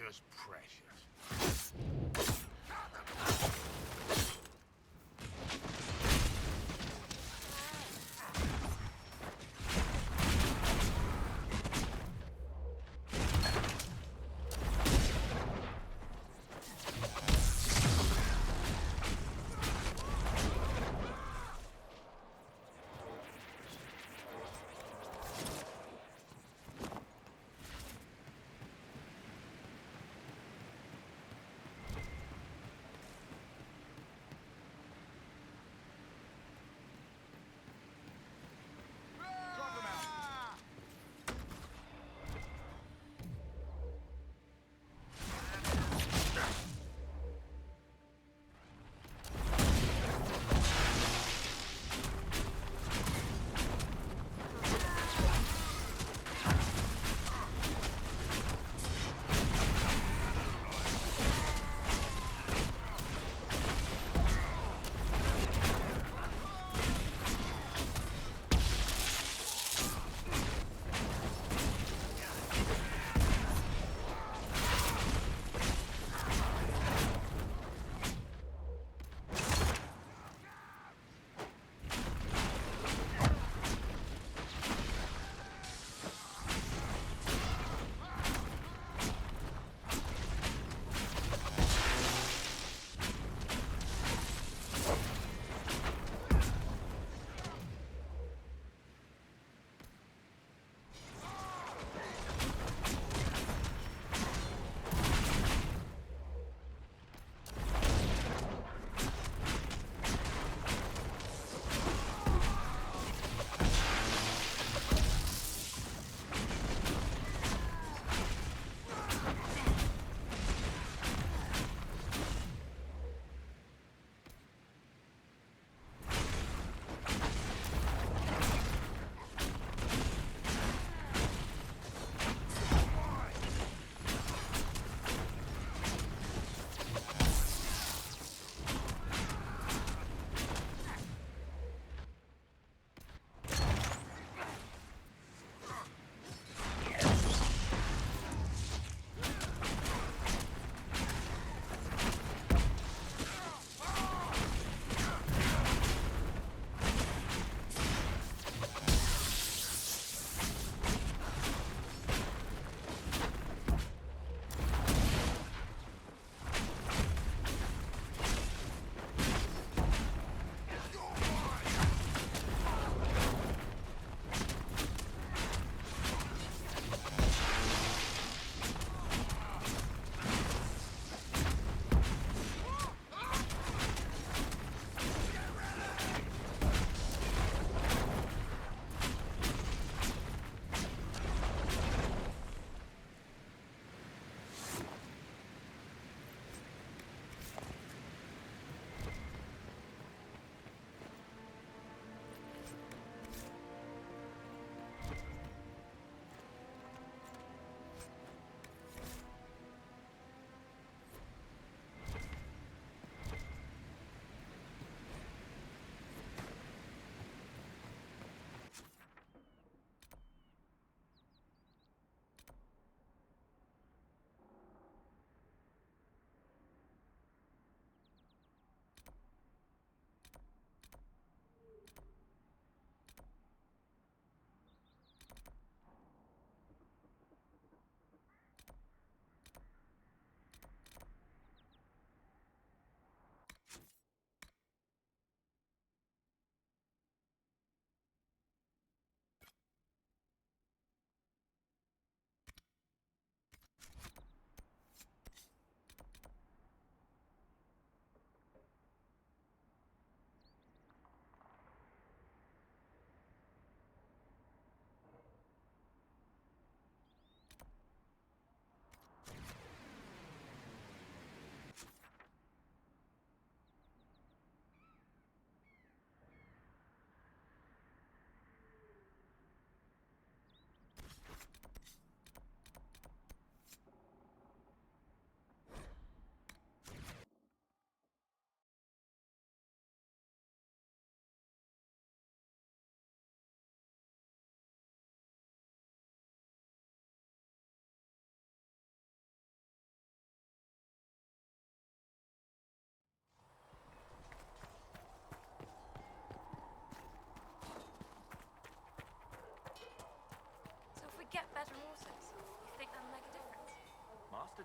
[SPEAKER 18] just precious.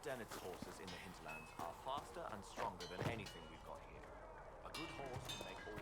[SPEAKER 4] Dennett's horses in the hinterlands are faster and stronger than anything we've got here. A good horse can make all...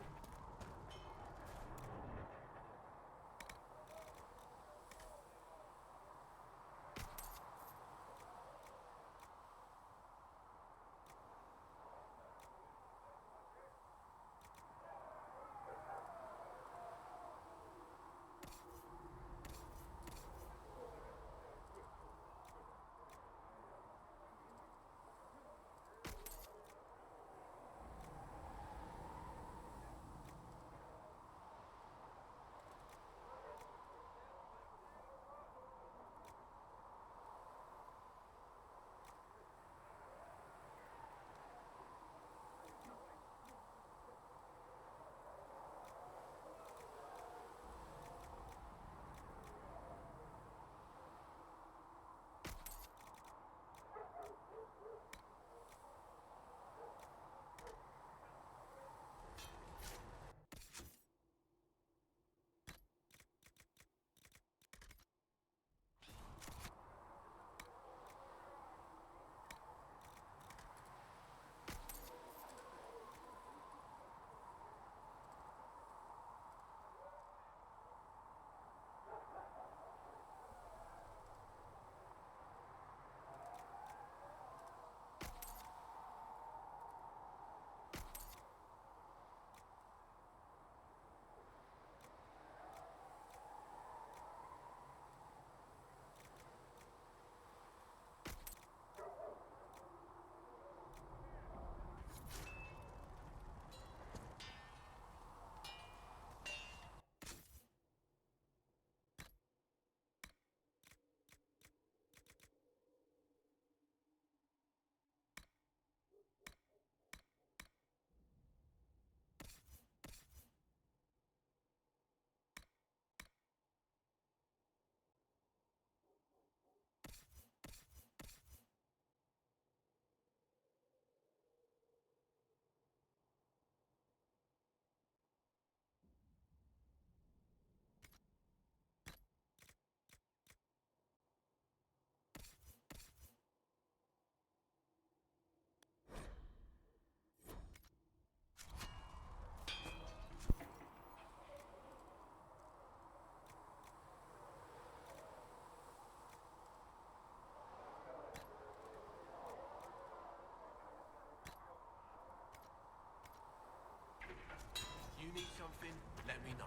[SPEAKER 9] You need something? Let me know.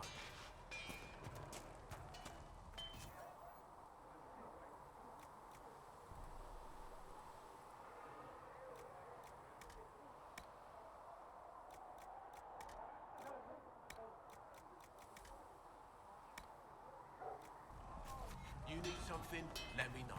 [SPEAKER 9] You need something? Let me know.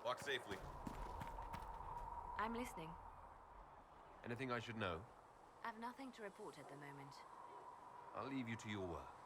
[SPEAKER 1] Walk safely.
[SPEAKER 7] I'm listening.
[SPEAKER 1] Anything I should know?
[SPEAKER 7] I've nothing to report at the moment.
[SPEAKER 1] I'll leave you to your work.